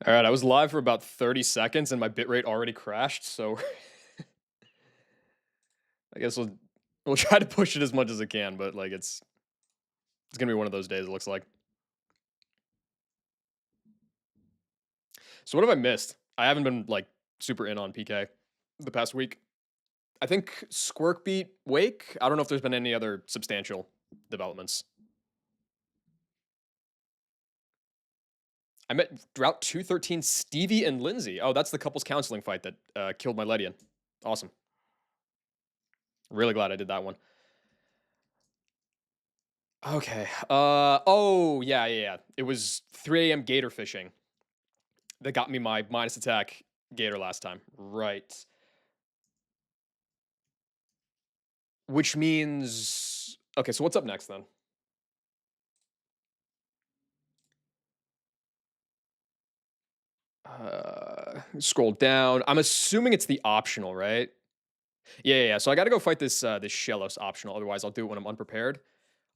All right, I was live for about 30 seconds and my bitrate already crashed, so I guess we'll try to push it as much as it can, but like it's gonna be one of those days, it looks like. So what have I missed? I haven't been like super in on PK the past week. I think Squirk beat Wake. I don't know if there's been any other substantial developments. I met Route 213 Stevie and Lindsay. Oh, that's the couples counseling fight that killed my Ledian. Awesome. Really glad I did that one. Okay. Oh, yeah. It was 3 a.m. gator fishing that got me my minus attack gator last time. Right. Which means okay, so what's up next then? Scroll down. I'm assuming it's the optional, right? Yeah. So I got to go fight this Shellos optional. Otherwise, I'll do it when I'm unprepared.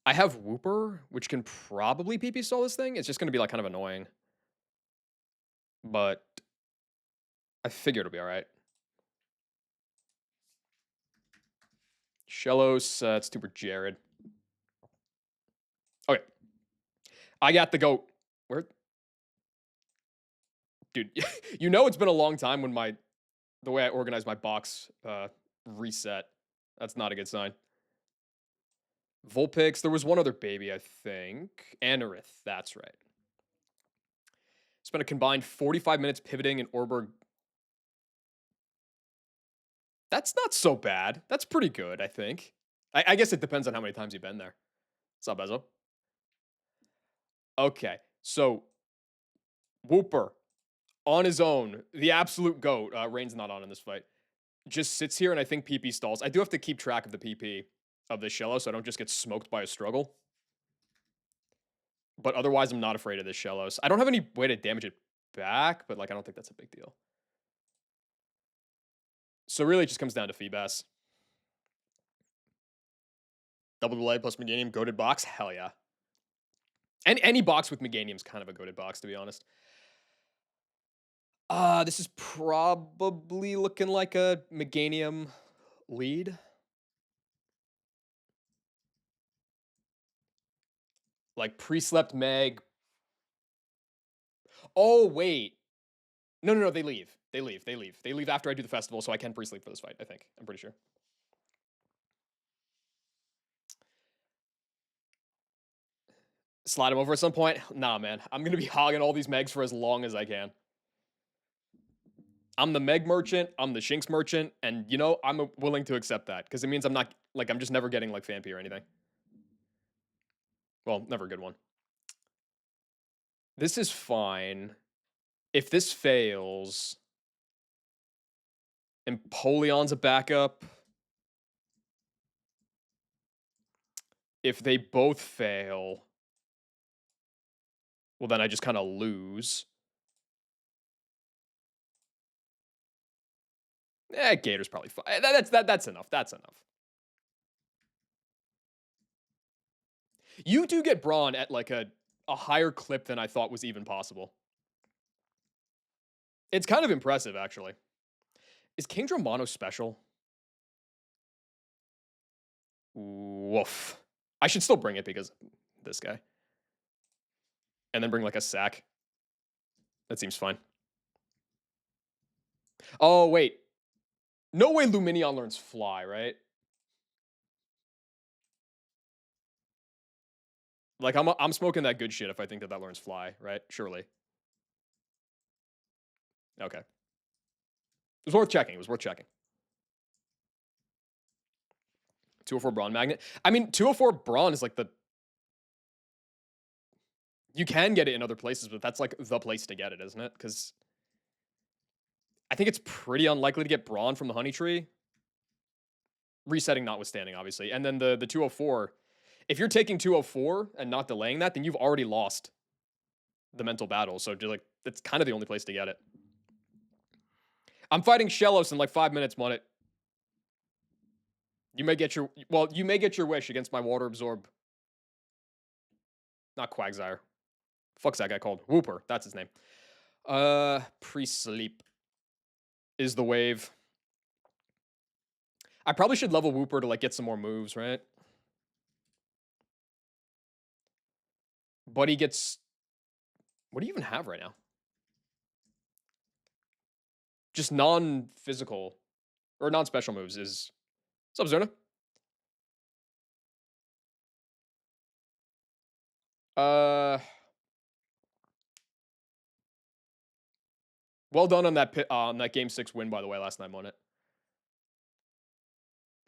I have Whooper, which can probably PP stall this thing. It's just going to be like kind of annoying, but I figure it'll be all right. Shellos, it's Tuber Jared. Okay, I got the goat. Where, dude? You know it's been a long time when the way I organize my box reset. That's not a good sign. Vulpix. There was one other baby, I think. Anorith. That's right. Spent a combined 45 minutes pivoting in Orberg. That's not so bad. That's pretty good, I think. I guess it depends on how many times you've been there. What's up, Bezo? Okay, so Whooper on his own, the absolute goat. Rain's not on in this fight. Just sits here and I think PP stalls. I do have to keep track of the PP of this Shello so I don't just get smoked by a struggle. But otherwise, I'm not afraid of this Shellos. I don't have any way to damage it back, but like I don't think that's a big deal. So really, it just comes down to Feebas. Double delay plus Meganium, goated box? Hell yeah. And any box with Meganium's kind of a goated box, to be honest. This is probably looking like a Meganium lead. Like pre-slept Meg. Oh, wait. No, they leave. They leave after I do the festival, so I can pre-sleep for this fight, I think. I'm pretty sure. Slide him over at some point? Nah, man. I'm going to be hogging all these Megs for as long as I can. I'm the Meg merchant, I'm the Shinx merchant, and you know, I'm willing to accept that because it means I'm not, like, I'm just never getting, like, Fan P or anything. Well, never a good one. This is fine. If this fails, Empoleon's a backup. If they both fail, well, then I just kind of lose. Gator's probably fine. That's enough. That's enough. You do get Brawn at like a higher clip than I thought was even possible. It's kind of impressive, actually. Is Kingdra mono special? Woof. I should still bring it because this guy. And then bring like a sack. That seems fine. Oh, wait. No way Luminion learns fly, right? Like, I'm smoking that good shit if I think that learns fly, right? Surely. Okay. It was worth checking. It was worth checking. 204 Brawn Magnet. I mean, 204 Brawn is like the... You can get it in other places, but that's like the place to get it, isn't it? Because I think it's pretty unlikely to get Brawn from the Honey Tree. Resetting notwithstanding, obviously. And then the 204... If you're taking 204 and not delaying that, then you've already lost the mental battle. So, like, it's kind of the only place to get it. I'm fighting Shellos in like 5 minutes, Munit. You may get your... Well, you may get your wish against my Water Absorb. Not Quagsire. Fuck's that guy called? Whooper. That's his name. Pre-sleep is the wave. I probably should level Whooper to like get some more moves, right? But he gets. What do you even have right now? Just non-physical or non-special moves is. What's up, Zuna? Uh, well done on that game 6 win, by the way, last night on it.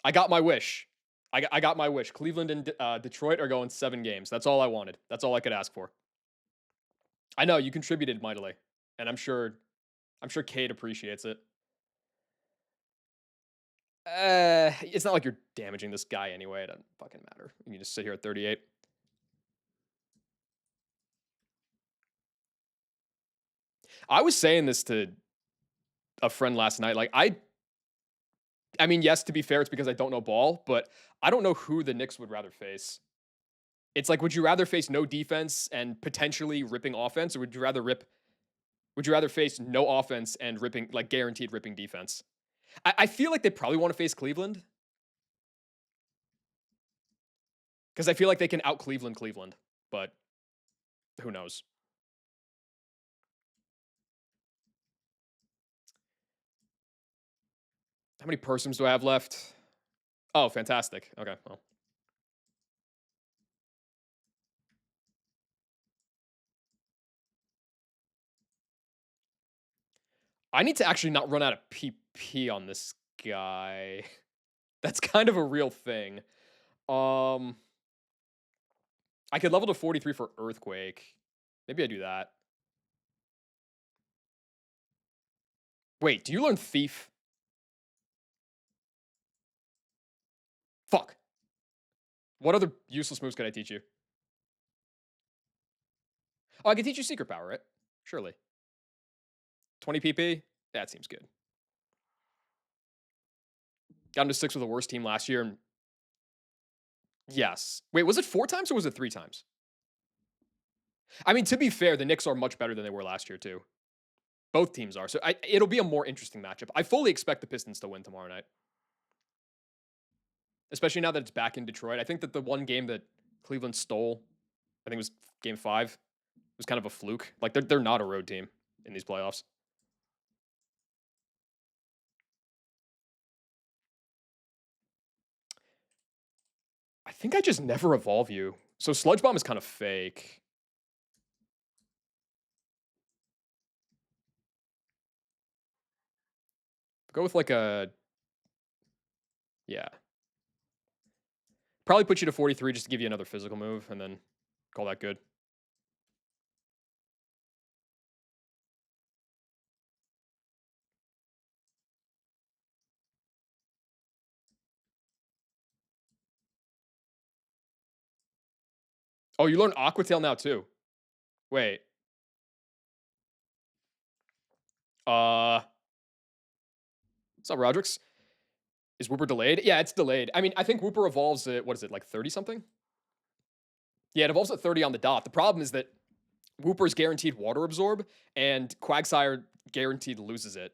I got my wish. I got my wish. Cleveland and Detroit are going 7 games. That's all I wanted. That's all I could ask for. I know you contributed mightily, and I'm sure Cade appreciates it. It's not like you're damaging this guy anyway. It doesn't fucking matter. You can just sit here at 38. I was saying this to a friend last night. Like I mean, yes, to be fair, it's because I don't know ball, but I don't know who the Knicks would rather face. It's like, would you rather face no defense and potentially ripping offense, or would you rather face no offense and ripping, like guaranteed ripping defense? I feel like they probably want to face Cleveland because I feel like they can out Cleveland, but who knows? How many persons do I have left? Oh, fantastic. Okay, well. I need to actually not run out of PP on this guy. That's kind of a real thing. Um, I could level to 43 for Earthquake. Maybe I do that. Wait, do you learn Thief? Fuck. What other useless moves can I teach you? Oh, I can teach you Secret Power, right? Surely. 20 PP? That seems good. Got into 6 with the worst team last year. And yes. Wait, was it 4 times or was it 3 times? I mean, to be fair, the Knicks are much better than they were last year, too. Both teams are. So it'll be a more interesting matchup. I fully expect the Pistons to win tomorrow night. Especially now that it's back in Detroit. I think that the one game that Cleveland stole, I think it was game 5, was kind of a fluke. Like, they're not a road team in these playoffs. I think I just never evolve you. So Sludge Bomb is kind of fake. Go with like a. Yeah. Probably put you to 43 just to give you another physical move and then call that good. Oh, you learn Aqua Tail now too. Wait. What's up, Rodrix? Is Whooper delayed? Yeah, it's delayed. I mean, I think Whooper evolves at, what is it, like 30 something? Yeah, it evolves at 30 on the dot. The problem is that Whooper's guaranteed water absorb, and Quagsire guaranteed loses it.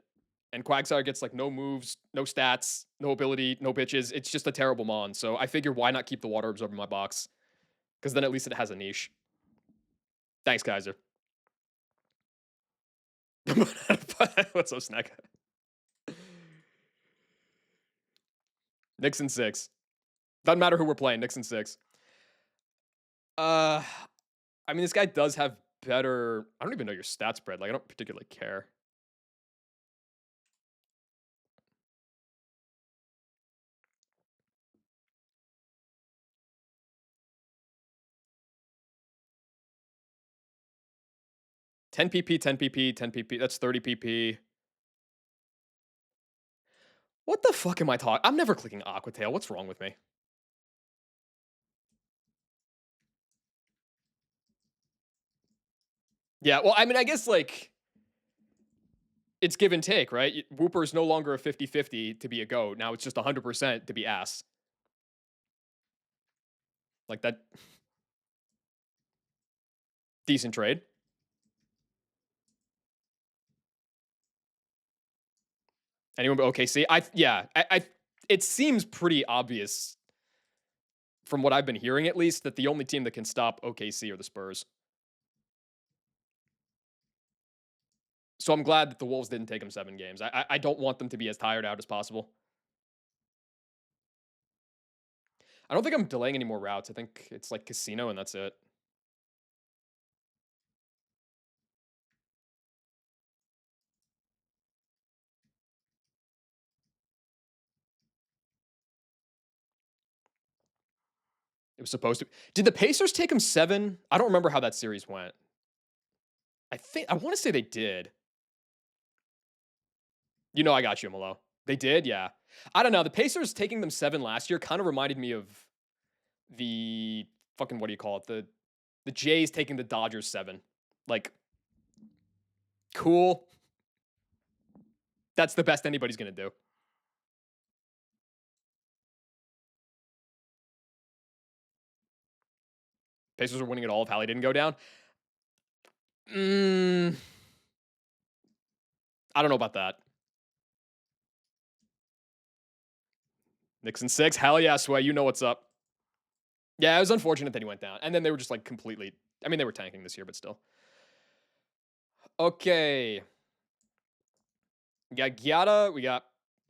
And Quagsire gets like no moves, no stats, no ability, no bitches. It's just a terrible mon. So I figure why not keep the water absorb in my box? Because then at least it has a niche. Thanks, Kaiser. What's up, Snack? Knicks in 6. Doesn't matter who we're playing. Knicks in 6. Uh, I mean, this guy does have better. I don't even know your stat spread. Like, I don't particularly care. Ten PP, 10 PP, 10 PP. That's 30 PP. What the fuck am I talking? I'm never clicking Aqua Tail. What's wrong with me? Yeah, well, I mean, I guess like it's give and take, right? Whooper is no longer a 50-50 to be a goat. Now it's just 100% to be ass. Like that. Decent trade. Anyone but OKC? It seems pretty obvious from what I've been hearing, at least, that the only team that can stop OKC are the Spurs. So I'm glad that the Wolves didn't take them 7 games. I don't want them to be as tired out as possible. I don't think I'm delaying any more routes. I think it's like casino and that's it. It was supposed to. Did the Pacers take them 7? I don't remember how that series went. I want to say they did. You know I got you, Malo. They did, yeah. I don't know. The Pacers taking them 7 last year kind of reminded me of the fucking, what do you call it? The Jays taking the Dodgers 7. Like, cool. That's the best anybody's gonna do. Pacers are winning it all if Hallie didn't go down. I don't know about that. Nixon 6. Hell yeah, Sway. You know what's up. Yeah, it was unfortunate that he went down. And then they were just like completely. I mean, they were tanking this year, but still. Okay. We got Giada. We got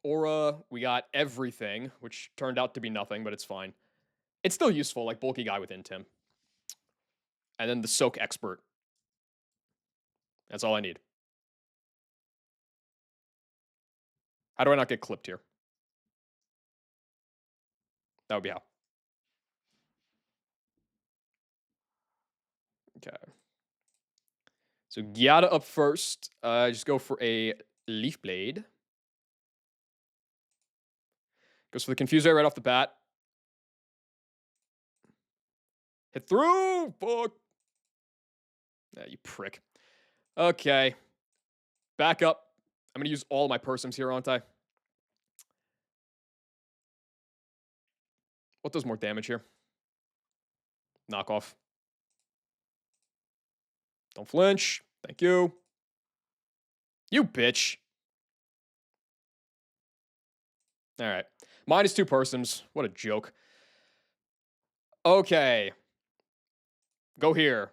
Aura. We got everything, which turned out to be nothing, but it's fine. It's still useful, like bulky guy within Tim. And then the Soak Expert. That's all I need. How do I not get clipped here? That would be how. Okay. So Giada up first. Just go for a Leaf Blade. Goes for the Confuser right off the bat. Hit through! Fuck! Yeah, you prick. Okay. Back up. I'm going to use all my Persims here, aren't I? What does more damage here? Knock off. Don't flinch. Thank you. You bitch. All right. Minus 2 Persims. What a joke. Okay. Go here.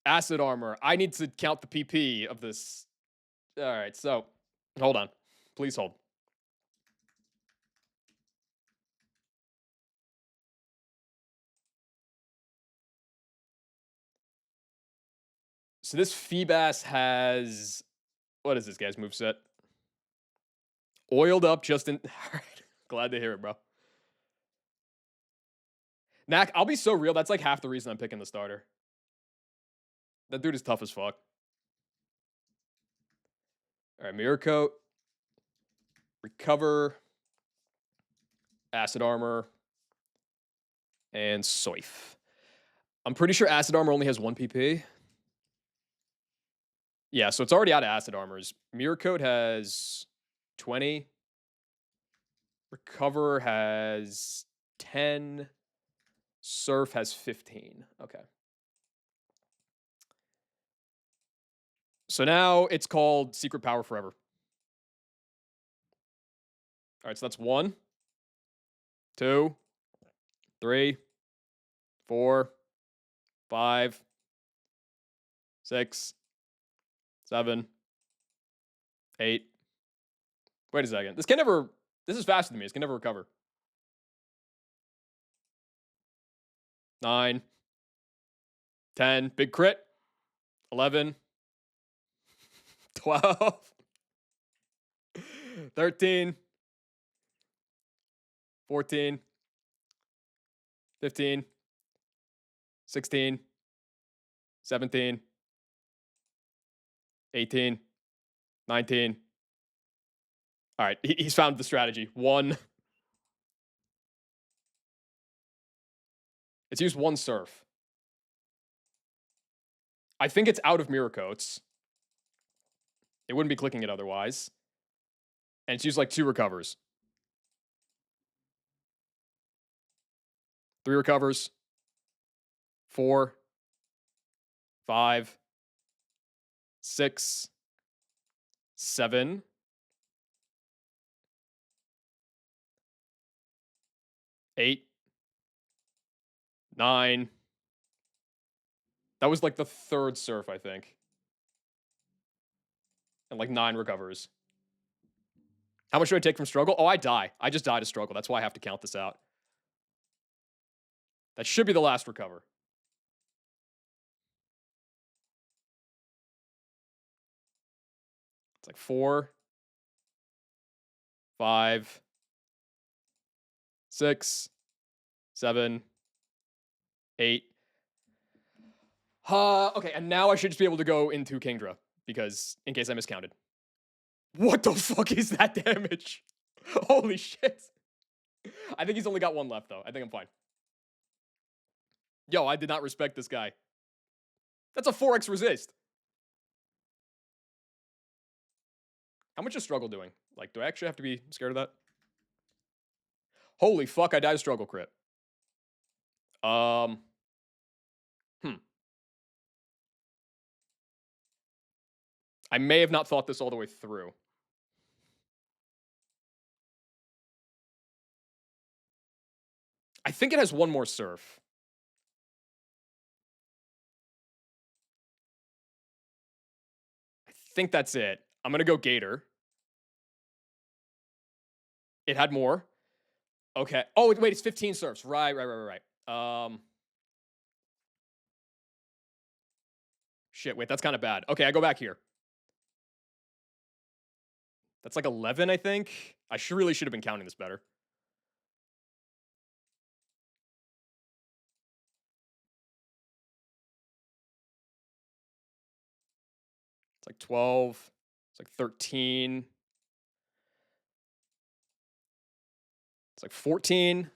Acid Armor. I need to count the PP of this. All right, so hold on. Please hold. So this Feebas has, what is this guy's moveset? Oiled up just in. All right. Glad to hear it, bro. Knack, I'll be so real. That's like half the reason I'm picking the starter. That dude is tough as fuck. All right, Mirror Coat. Recover. Acid Armor. And Soif. I'm pretty sure Acid Armor only has 1 PP. Yeah, so it's already out of Acid Armors. Mirror Coat has 20. Recover has 10. Surf has 15. Okay. So now it's called Secret Power Forever. All right, so that's 1, 2, 3, 4, 5, 6, 7, 8. Wait a second. This is faster than me. This can never recover. 9, 10, big crit. 11, 12, 13, 14, 15, 16, 17, 18, 19. All right, he's found the strategy. 1. It's used 1 Surf. I think it's out of Mirror Coats. It wouldn't be clicking it otherwise. And it's used like 2 recovers. 3 recovers. 4. 5. 6. 7. 8, 9. That was like the third surf, I think. And like 9 recovers. How much do I take from struggle? Oh, I die. I just die to struggle. That's why I have to count this out. That should be the last recover. It's like 4, 5, 6, 7, 8. Okay, and now I should just be able to go into Kingdra, because in case I miscounted. What the fuck is that damage? Holy shit. I think he's only got 1 left, though. I think I'm fine. Yo, I did not respect this guy. That's a 4x resist. How much is struggle doing? Like, do I actually have to be scared of that? Holy fuck, I died to struggle crit. I may have not thought this all the way through. I think it has 1 more surf. I think that's it. I'm gonna go Gator. It had more. Okay. Oh, wait, it's 15 surfs. Right. Shit, wait, that's kind of bad. Okay, I go back here. That's like 11, I think. I really should have been counting this better. It's like 12. It's like 13. It's like 14.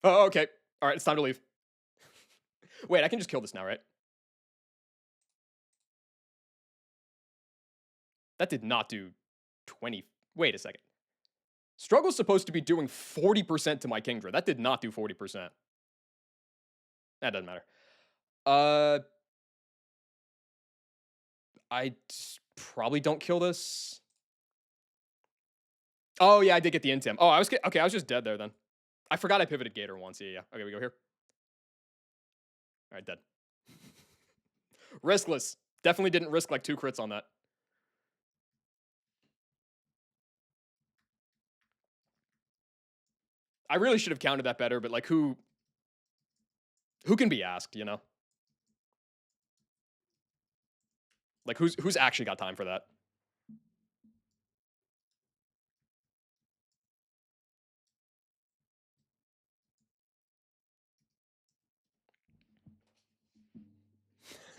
Oh, okay. All right, it's time to leave. Wait, I can just kill this now, right? That did not do 20. Wait a second. Struggle's supposed to be doing 40% to my Kingdra. That did not do 40%. That doesn't matter. I probably don't kill this. Oh, yeah, I did get the intim. Oh, I was just dead there then. I forgot I pivoted Gator once. Yeah. Okay, we go here. All right, dead. Riskless. Definitely didn't risk like 2 crits on that. I really should have counted that better, but like who can be asked, you know? Like who's actually got time for that?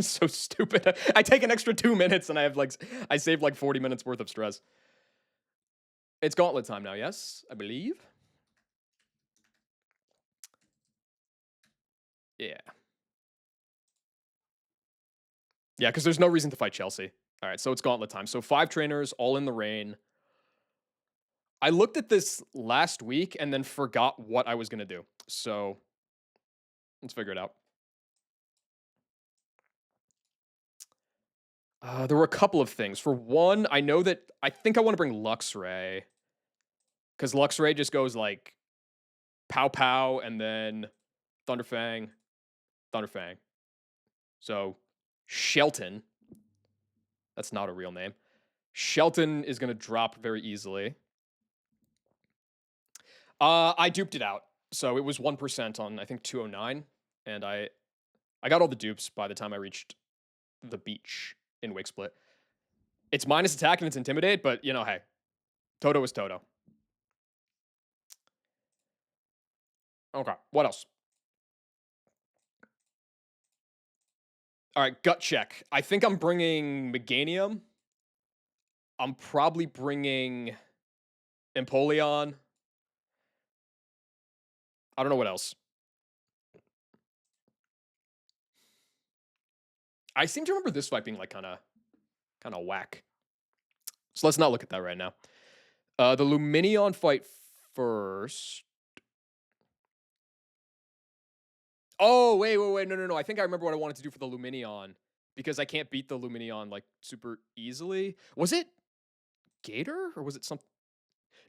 So stupid. I take an extra 2 minutes and I save like 40 minutes worth of stress. It's gauntlet time now, yes? I believe. Yeah. Yeah, because there's no reason to fight Chelsea. All right, so it's gauntlet time. So 5 trainers, all in the rain. I looked at this last week and then forgot what I was going to do. So let's figure it out. There were a couple of things. For one, I think I want to bring Luxray. Because Luxray just goes like Pow Pow and then Thunderfang, Thunderfang. So Shelton. That's not a real name. Shelton is going to drop very easily. I duped it out. So it was 1% on, I think, 209. And I got all the dupes by the time I reached the beach in Wake Split. It's minus attack and it's intimidate, but, you know, hey, Toto is Toto. Okay, what else? All right, gut check. I think I'm bringing Meganium. I'm probably bringing Empoleon. I don't know what else. I seem to remember this fight being like kind of whack. So let's not look at that right now. The Lumineon fight first. Oh, wait. No. I think I remember what I wanted to do for the Lumineon because I can't beat the Lumineon like super easily. Was it Gator or was it something?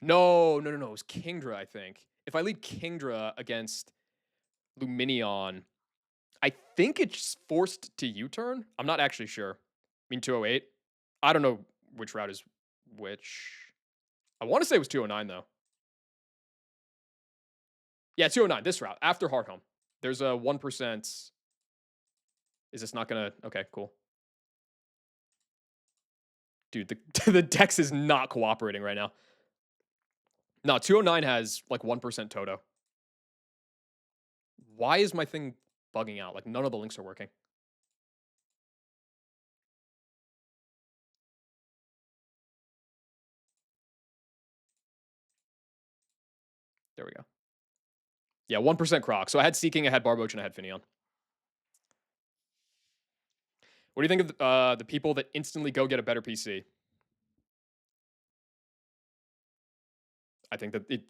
No, no, no, no. It was Kingdra, I think. If I lead Kingdra against Luminion, I think it's forced to U-turn. I'm not actually sure. I mean 208. I don't know which route is which. I want to say it was 209 though. Yeah, 209. This route after Hard Home. There's a 1%. Is this not gonna? Okay, cool. Dude, the the Dex is not cooperating right now. No, 209 has like 1% Toto. Why is my thing bugging out? Like none of the links are working. There we go. Yeah, 1% Croc. So I had Seeking, I had Barboach, and I had Finion. What do you think of the people that instantly go get a better PC? I think that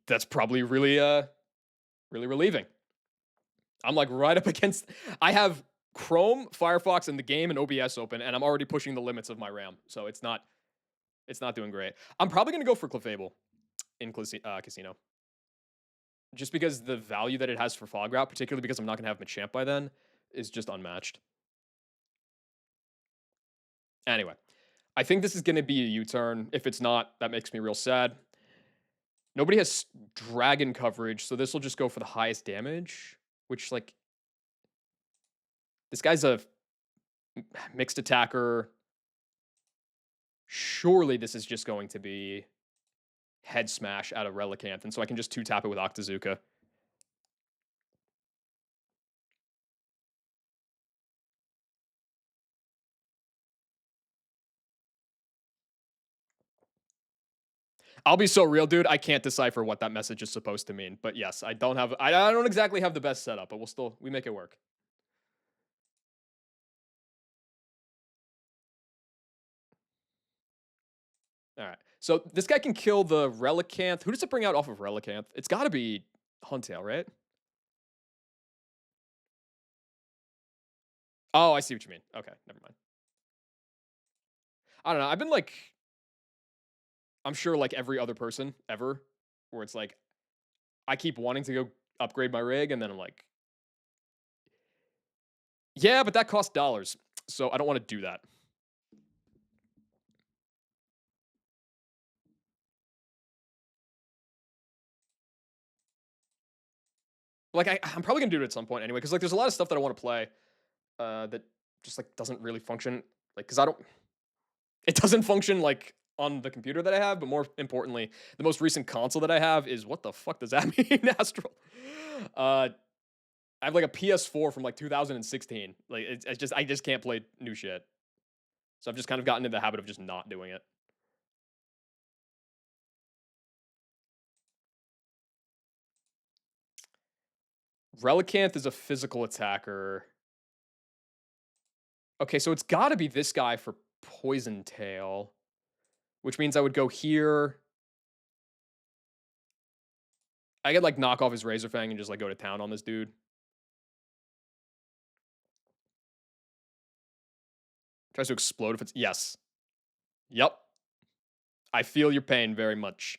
that's probably really really relieving. I'm like right up against. I have Chrome, Firefox, and the game and OBS open, and I'm already pushing the limits of my RAM. So it's not doing great. I'm probably gonna go for Clefable in Casino, just because the value that it has for Fog Route, particularly because I'm not gonna have Machamp by then, is just unmatched. Anyway, I think this is gonna be a U-turn. If it's not, that makes me real sad. Nobody has dragon coverage, so this will just go for the highest damage, which, like, this guy's a mixed attacker. Surely this is just going to be head smash out of Relicanth, and so I can just 2-tap it with Octazooka. I'll be so real, dude. I can't decipher what that message is supposed to mean. But yes, I don't exactly have the best setup, but we make it work. All right. So this guy can kill the Relicanth. Who does it bring out off of Relicanth? It's got to be Huntail, right? Oh, I see what you mean. Okay, never mind. I don't know. I've been like, I'm sure like every other person ever, where it's like, I keep wanting to go upgrade my rig, and then I'm like, yeah, but that costs dollars. So I don't want to do that. Like I'm probably gonna do it at some point anyway, because like there's a lot of stuff that I want to play that just like doesn't really function. Like, because I don't, it doesn't function like on the computer that I have, but more importantly, the most recent console that I have is what the fuck does that mean, Astral? I have like a PS4 from like 2016. Like it's just I just can't play new shit. So I've just kind of gotten into the habit of just not doing it. Relicanth is a physical attacker. Okay, so it's got to be this guy for Poison Tail, which means I would go here. I could like knock off his Razor Fang and just like go to town on this dude. Tries to explode if it's yes. Yep. I feel your pain very much.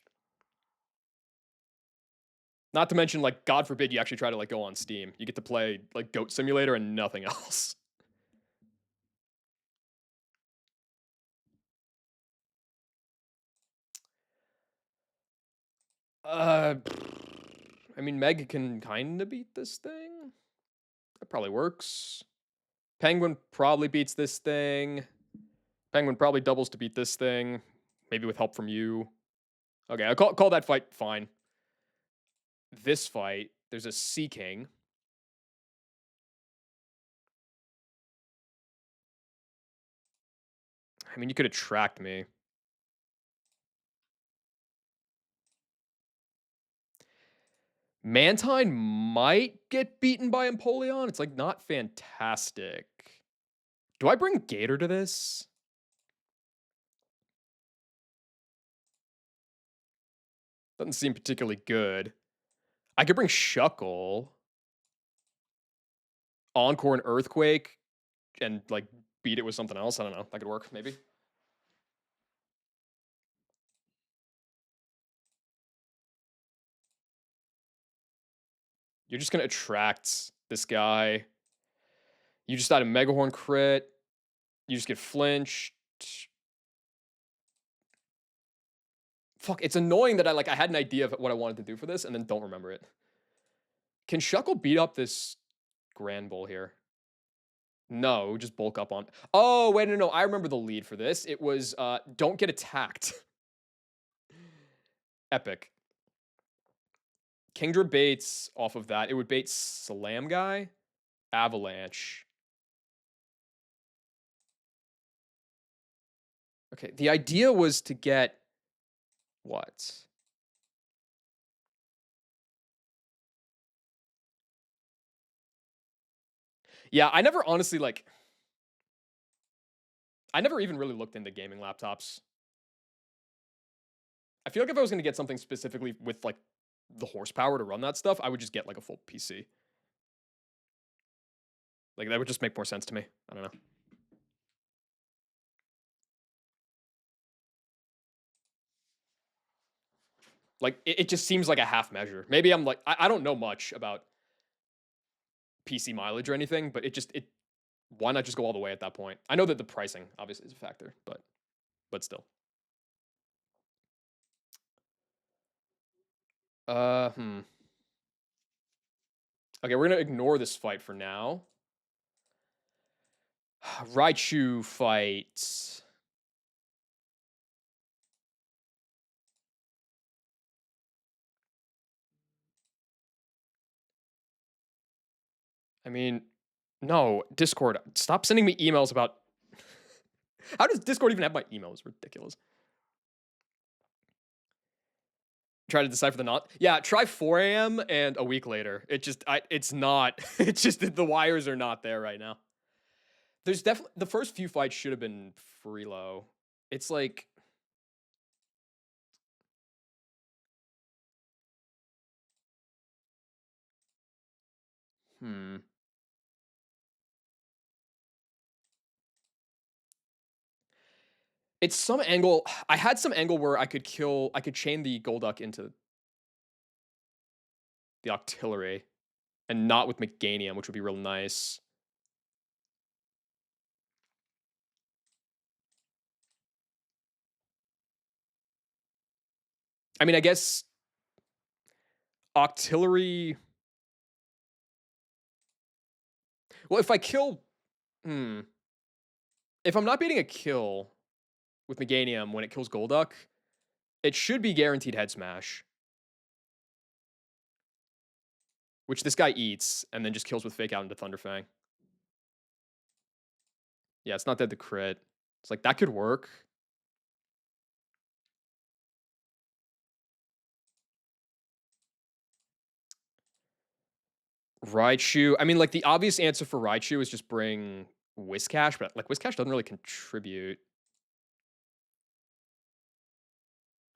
Not to mention, like, God forbid you actually try to like go on Steam. You get to play like Goat Simulator and nothing else. Uh, I mean, Meg can kind of beat this thing. That probably works. Penguin probably beats this thing. Penguin probably doubles to beat this thing. Maybe with help from you. Okay, I call that fight fine. This fight, there's a Sea King. I mean, you could attract me. Mantine might get beaten by Empoleon. It's like not fantastic. Do I bring Gator to this? Doesn't seem particularly good. I could bring Shuckle, Encore and Earthquake, and like beat it with something else. I don't know. That could work, maybe. You're just gonna attract this guy. You just died a Megahorn crit. You just get flinched. Fuck, it's annoying that I had an idea of what I wanted to do for this and then don't remember it. Can Shuckle beat up this Grand Bull here? No, just bulk up on. Oh, wait, no. I remember the lead for this. It was don't get attacked. Epic. Kingdra baits off of that. It would bait Slam Guy, Avalanche. Okay, the idea was to get what? Yeah, I never honestly I never even really looked into gaming laptops. I feel like if I was going to get something specifically with like the horsepower to run that stuff, I would just get like a full PC. Like that would just make more sense to me. I don't know. Like it just seems like a half measure. Maybe I'm like I don't know much about PC mileage or anything, but it why not just go all the way at that point? I know that the pricing obviously is a factor, but still. Hmm. Okay, we're gonna ignore this fight for now. Raichu fight. I mean, no, Discord. Stop sending me emails about. How does Discord even have my email? It's ridiculous. Try to decipher the not. Yeah, try 4 a.m. and a week later. It's not. It's just that the wires are not there right now. There's definitely the first few fights should have been free low. It's like. It's some angle. I had some angle where I could chain the Golduck into the Octillery and not with Meganium, which would be real nice. I mean, I guess Octillery. Well, if I kill. If I'm not beating a kill with Meganium when it kills Golduck, it should be guaranteed head smash. Which this guy eats and then just kills with Fake Out into Thunderfang. Yeah, it's not dead to crit. It's like, that could work. Raichu. I mean, like, the obvious answer for Raichu is just bring Whiscash, but, like, Whiscash doesn't really contribute.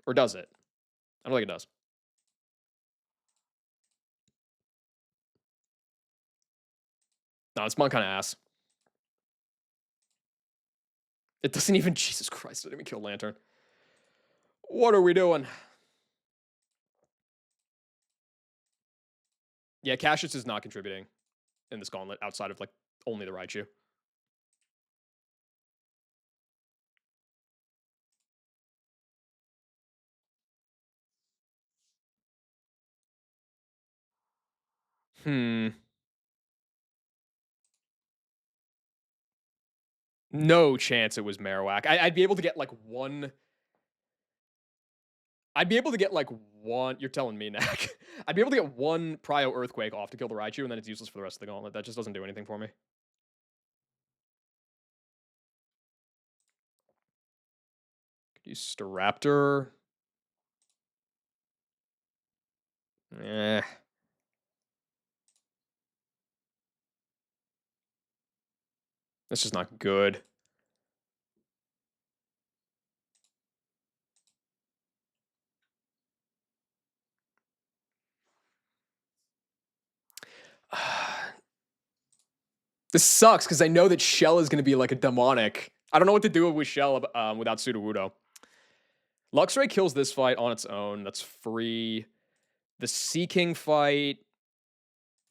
Or does it? I don't think it does. No, it's Mon kind of ass. It doesn't even. Jesus Christ, it didn't even kill Lantern. What are we doing? Yeah, Cassius is not contributing in this gauntlet outside of, like, only the Raichu. No chance it was Marowak. I'd be able to get, like, one. I'd be able to get, like, one. You're telling me, Knack. I'd be able to get one Prio Earthquake off to kill the Raichu, and then it's useless for the rest of the gauntlet. That just doesn't do anything for me. Could use Staraptor. Eh. That's just not good. This sucks because I know that Shell is going to be like a demonic. I don't know what to do with Shell without Sudowoodo. Luxray kills this fight on its own. That's free. The Sea King fight.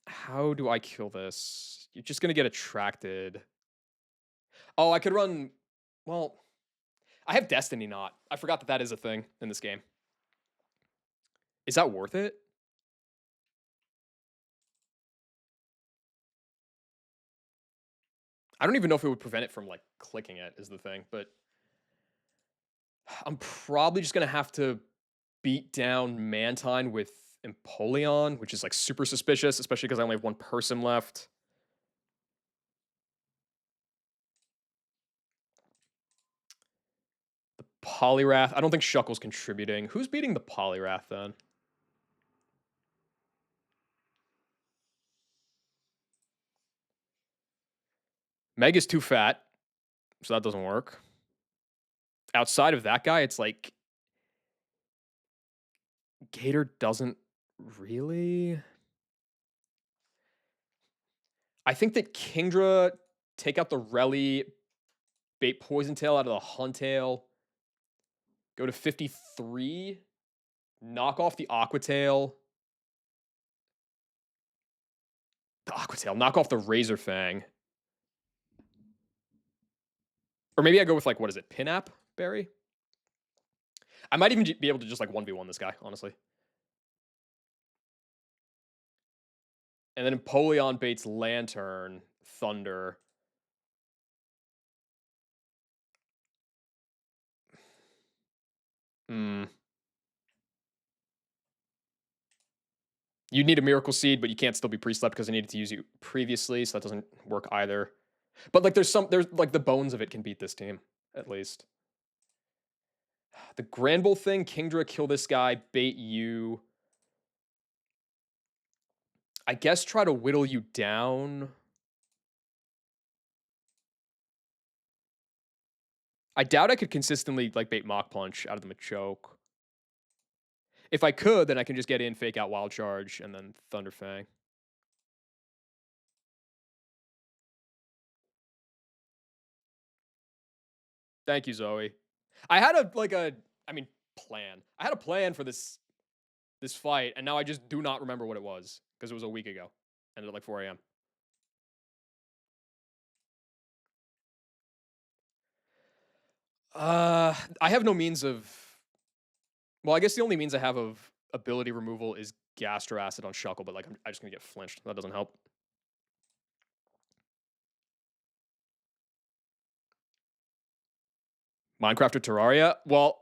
How do I kill this? You're just gonna get attracted. Oh, I could run. Well, I have Destiny Knot. I forgot that that is a thing in this game. Is that worth it? I don't even know if it would prevent it from like clicking it, is the thing. But I'm probably just gonna have to beat down Mantine with Empoleon, which is like super suspicious, especially because I only have one person left. The Poliwrath. I don't think Shuckle's contributing. Who's beating the Poliwrath then? Meg is too fat, so that doesn't work. Outside of that guy, it's like Gator doesn't really. I think that Kingdra take out the Rally, bait Poison Tail out of the Huntail, go to 53, knock off the Aqua Tail. The Aqua Tail, knock off the Razor Fang. Or maybe I go with like, what is it, Pinap Berry? I might even be able to just like 1v1 this guy, honestly. And then Empoleon baits Lantern, Thunder. Hmm. You need a Miracle Seed, but you can't still be pre-slept because I needed to use you previously, so that doesn't work either. But like there's like the bones of it can beat this team, at least. The Granbull thing, Kingdra, kill this guy, bait you. I guess try to whittle you down. I doubt I could consistently like bait Mach Punch out of the Machoke. If I could, then I can just get in, fake out Wild Charge, and then Thunder Fang. Thank you, Zoe. I had plan. I had a plan for this fight, and now I just do not remember what it was because it was a week ago. Ended at like 4 a.m. I have no means of. Well, I guess the only means I have of ability removal is Gastro Acid on Shuckle, but like I'm just gonna get flinched. That doesn't help. Minecraft or Terraria? Well,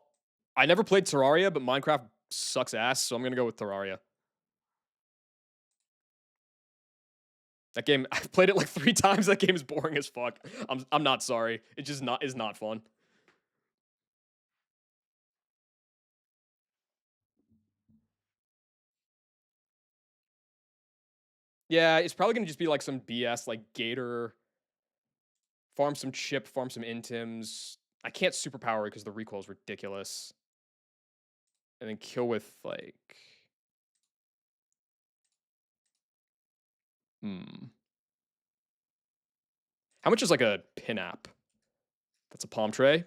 I never played Terraria, but Minecraft sucks ass, so I'm gonna go with Terraria. That game, I've played it like 3 times. That game is boring as fuck. I'm not sorry. It just is not fun. Yeah, it's probably gonna just be like some BS, like Gator, farm some chip, farm some intims. I can't superpower it because the recoil is ridiculous. And then kill with like. How much is like a pin app? That's a palm tray.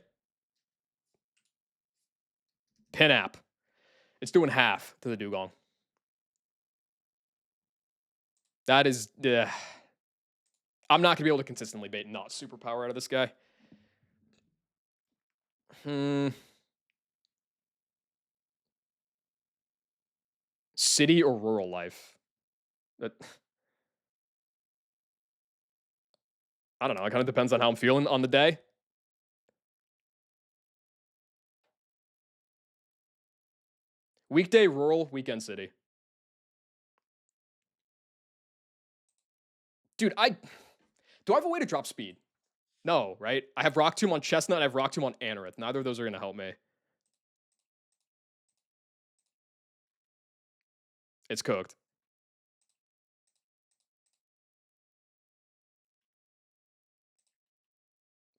Pin app. It's doing half to the dugong. That is. I'm not gonna be able to consistently bait not superpower out of this guy. City or rural life? That. I don't know. It kind of depends on how I'm feeling on the day. Weekday rural, weekend city. Dude, do I have a way to drop speed? No, right? I have Rock Tomb on Chestnut and I have Rock Tomb on Anorith. Neither of those are going to help me. It's cooked.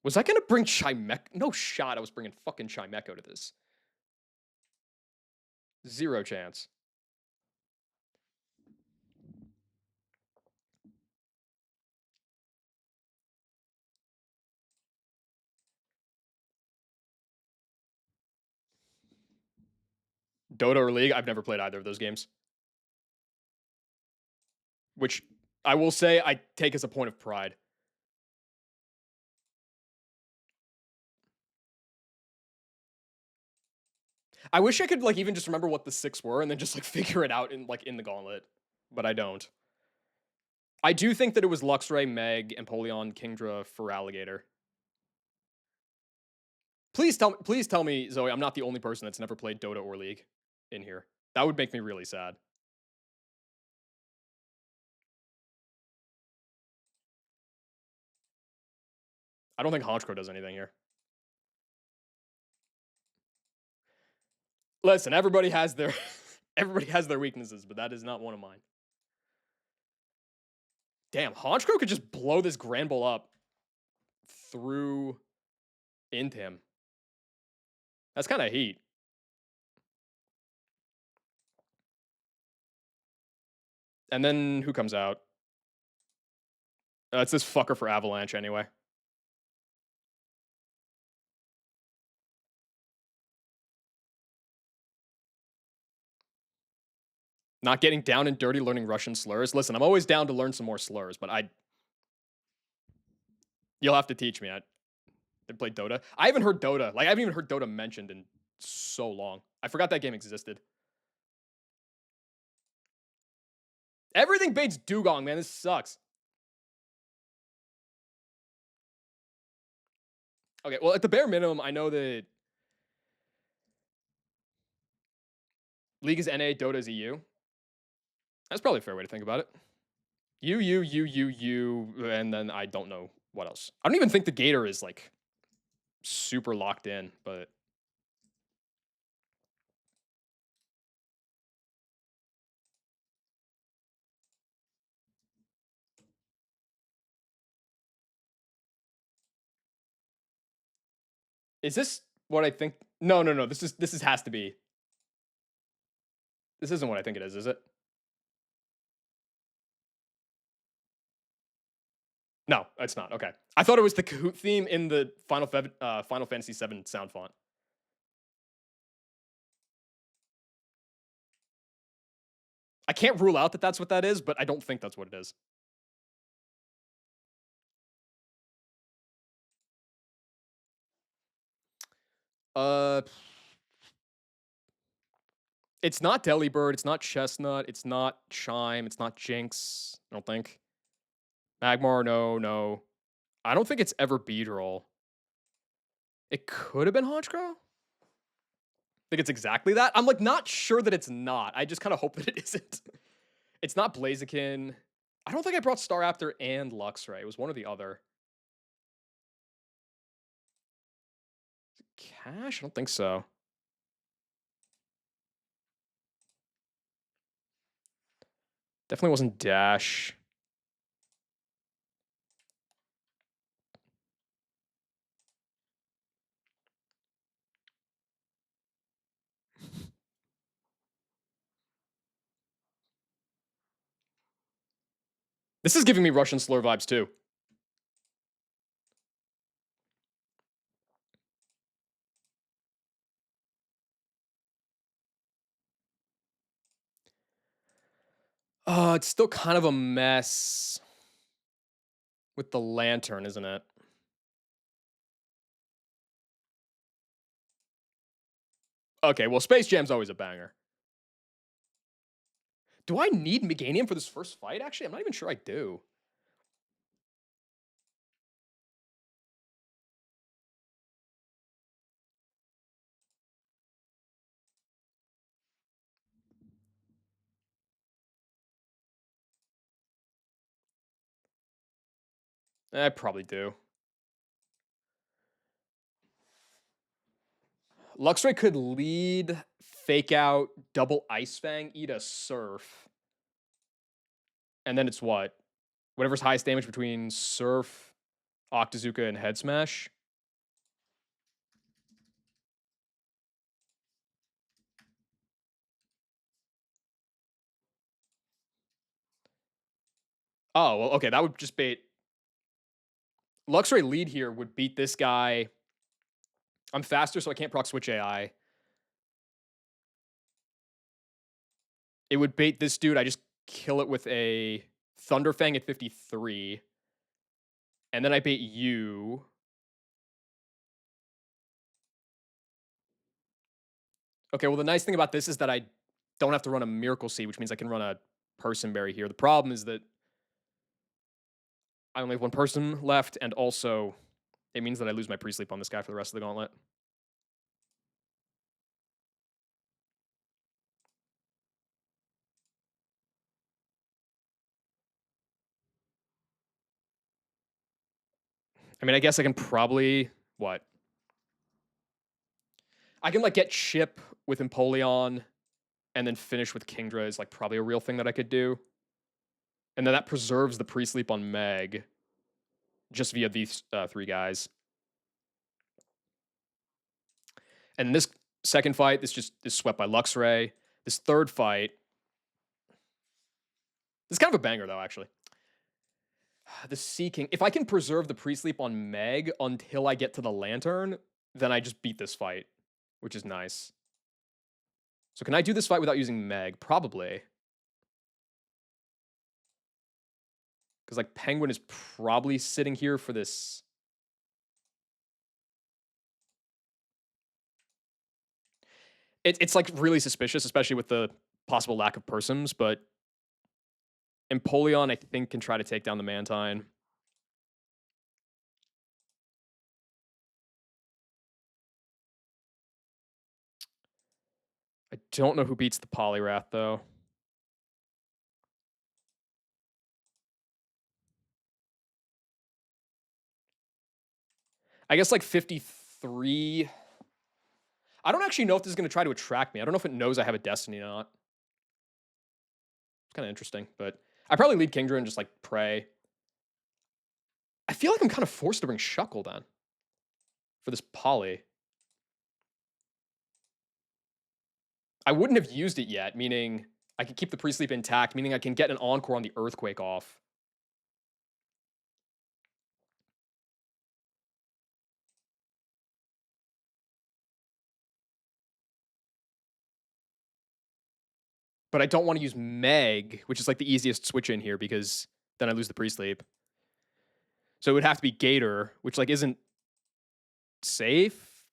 Was I going to bring Chimecho? No shot I was bringing fucking Chimecho to this. 0 chance. Dota or League? I've never played either of those games. Which I will say I take as a point of pride. I wish I could, like, even just remember what the 6 were and then just, like, figure it out in, like, in the gauntlet, but I don't. I do think that it was Luxray, Meg, Empoleon, Kingdra, Feraligatr. Please tell me, Zoe, I'm not the only person that's never played Dota or League in here. That would make me really sad. I don't think Honchkrow does anything here. Listen, everybody has their everybody has their weaknesses, but that is not one of mine. Damn, Honchkrow could just blow this Granbull up through into him. That's kind of heat. And then who comes out? It's this fucker for Avalanche anyway. Not getting down and dirty learning Russian slurs. Listen, I'm always down to learn some more slurs, but you'll have to teach me. I play Dota. I haven't heard Dota. Like, I haven't even heard Dota mentioned in so long. I forgot that game existed. Everything baits Dugong, man. This sucks. Okay, well, at the bare minimum, I know that League is NA, Dota is EU. That's probably a fair way to think about it. You, and then I don't know what else. I don't even think the Gator is, like, super locked in, but is this what I think? No, no, no. This has to be. This isn't what I think it is it? No, it's not. Okay. I thought it was the Kahoot theme in the Final Fantasy VII sound font. I can't rule out that that's what that is, but I don't think that's what it is. Uh, it's not Delibird, it's not Chestnut, it's not Chime, it's not Jinx, I don't think. Magmar, no, no. I don't think it's ever Beedrill. It could have been Honchkrow? I think it's exactly that. I'm, like, not sure that it's not. I just kind of hope that it isn't. It's not Blaziken. I don't think I brought Staraptor and Luxray. It was one or the other. Cash? I don't think so. Definitely wasn't Dash. This is giving me Russian slur vibes too. It's still kind of a mess with the lantern, isn't it? Okay, well, Space Jam's always a banger. Do I need Meganium for this first fight? Actually, I'm not even sure I do. I probably do. Luxray could lead, fake out, double Ice Fang, eat a Surf. And then it's what? Whatever's highest damage between Surf, Octazooka, and Head Smash. Oh, well, okay, that would just bait. Luxray lead here would beat this guy. I'm faster, so I can't proc switch AI. It would bait this dude. I just kill it with a Thunderfang at 53, and then I bait you. Okay, well, the nice thing about this is that I don't have to run a Miracle Seed, which means I can run a Person Berry here. The problem is that I only have one person left, and also it means that I lose my pre-sleep on this guy for the rest of the gauntlet. I mean, I guess I can probably what? I can like get Chip with Empoleon and then finish with Kingdra is like probably a real thing that I could do. And then that preserves the pre-sleep on Meg just via these three guys. And this second fight, this just is swept by Luxray. This third fight, this is kind of a banger though, actually. The Seeking. If I can preserve the pre-sleep on Meg until I get to the Lantern, then I just beat this fight, which is nice. So can I do this fight without using Meg? Probably. Because like Penguin is probably sitting here for this. It's like really suspicious, especially with the possible lack of Persons, but Empoleon, I think, can try to take down the Mantine. I don't know who beats the Poliwrath, though. I guess like 53. I don't actually know if this is going to try to attract me. I don't know if it knows I have a Destiny or not. It's kind of interesting, but I probably lead Kingdra and just like pray. I feel like I'm kind of forced to bring Shuckle then for this Poly. I wouldn't have used it yet, meaning I could keep the pre-sleep intact, meaning I can get an Encore on the Earthquake off. But I don't want to use Meg, which is like the easiest switch in here because then I lose the pre-sleep. So it would have to be Gator, which like isn't safe,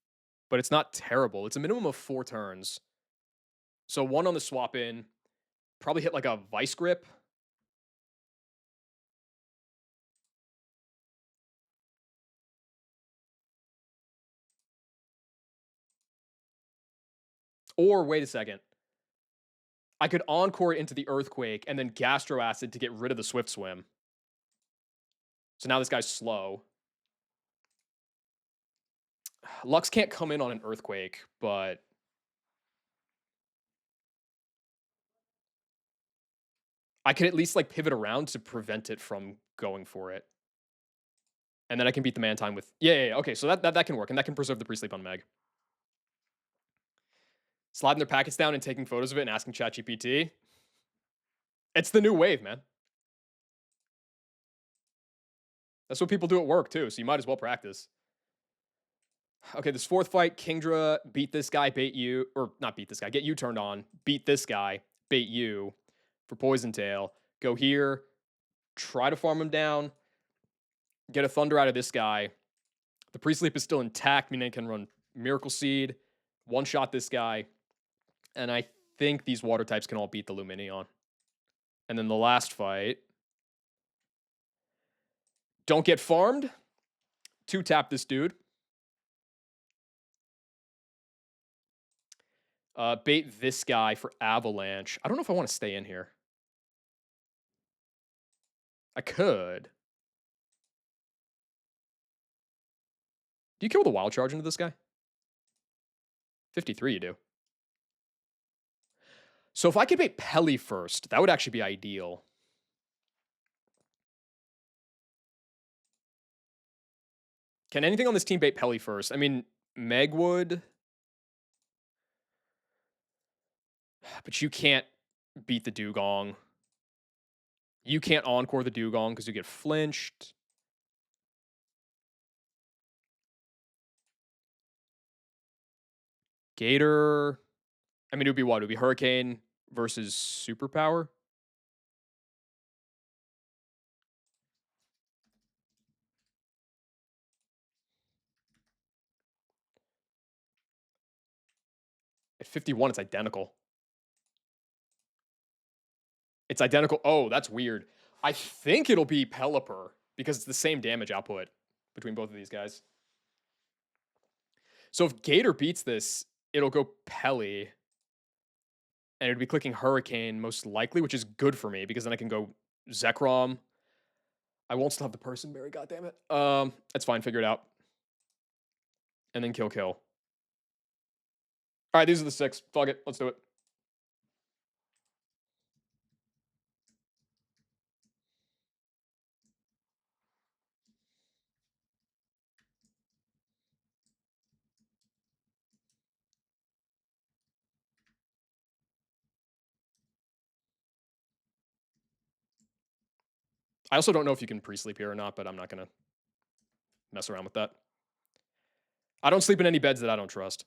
but it's not terrible. It's a minimum of 4 turns. So 1 on the swap in, probably hit like a Vice Grip. Or wait a second. I could Encore it into the Earthquake and then Gastro Acid to get rid of the Swift Swim. So now this guy's slow. Lux can't come in on an Earthquake, but I could at least like pivot around to prevent it from going for it. And then I can beat the Mantine with yeah. Okay, so that can work, and that can preserve the pre-sleep on Meg. Sliding their packets down and taking photos of it and asking ChatGPT. It's the new wave, man. That's what people do at work too, so you might as well practice. Okay, this fourth fight, Kingdra beat this guy, bait you, or not beat this guy, get you turned on, beat this guy, bait you for Poison Tail. Go here, try to farm him down, get a Thunder out of this guy. The pre-sleep is still intact, meaning I can run Miracle Seed, one-shot this guy, and I think these water types can all beat the Lumineon. And then the last fight, don't get farmed, 2-tap this dude. Bait this guy for Avalanche. I don't know if I want to stay in here. I could. Do you kill with a Wild Charge into this guy? 53 you do. So if I could bait Pelly first, that would actually be ideal. Can anything on this team bait Pelly first? I mean, Meg would. But you can't beat the Dugong. You can't Encore the Dugong because you get flinched. Gator. I mean, it would be what? It would be Hurricane versus Superpower. At 51, it's identical. It's identical. Oh, that's weird. I think it'll be Pelipper because it's the same damage output between both of these guys. So if Gator beats this, it'll go Pelly, and it'd be clicking Hurricane most likely, which is good for me because then I can go Zekrom. I won't still have the Person Berry, goddammit. That's fine, figure it out. And then kill. All right, these are the 6. Fuck it, let's do it. I also don't know if you can pre-sleep here or not, but I'm not gonna mess around with that. I don't sleep in any beds that I don't trust.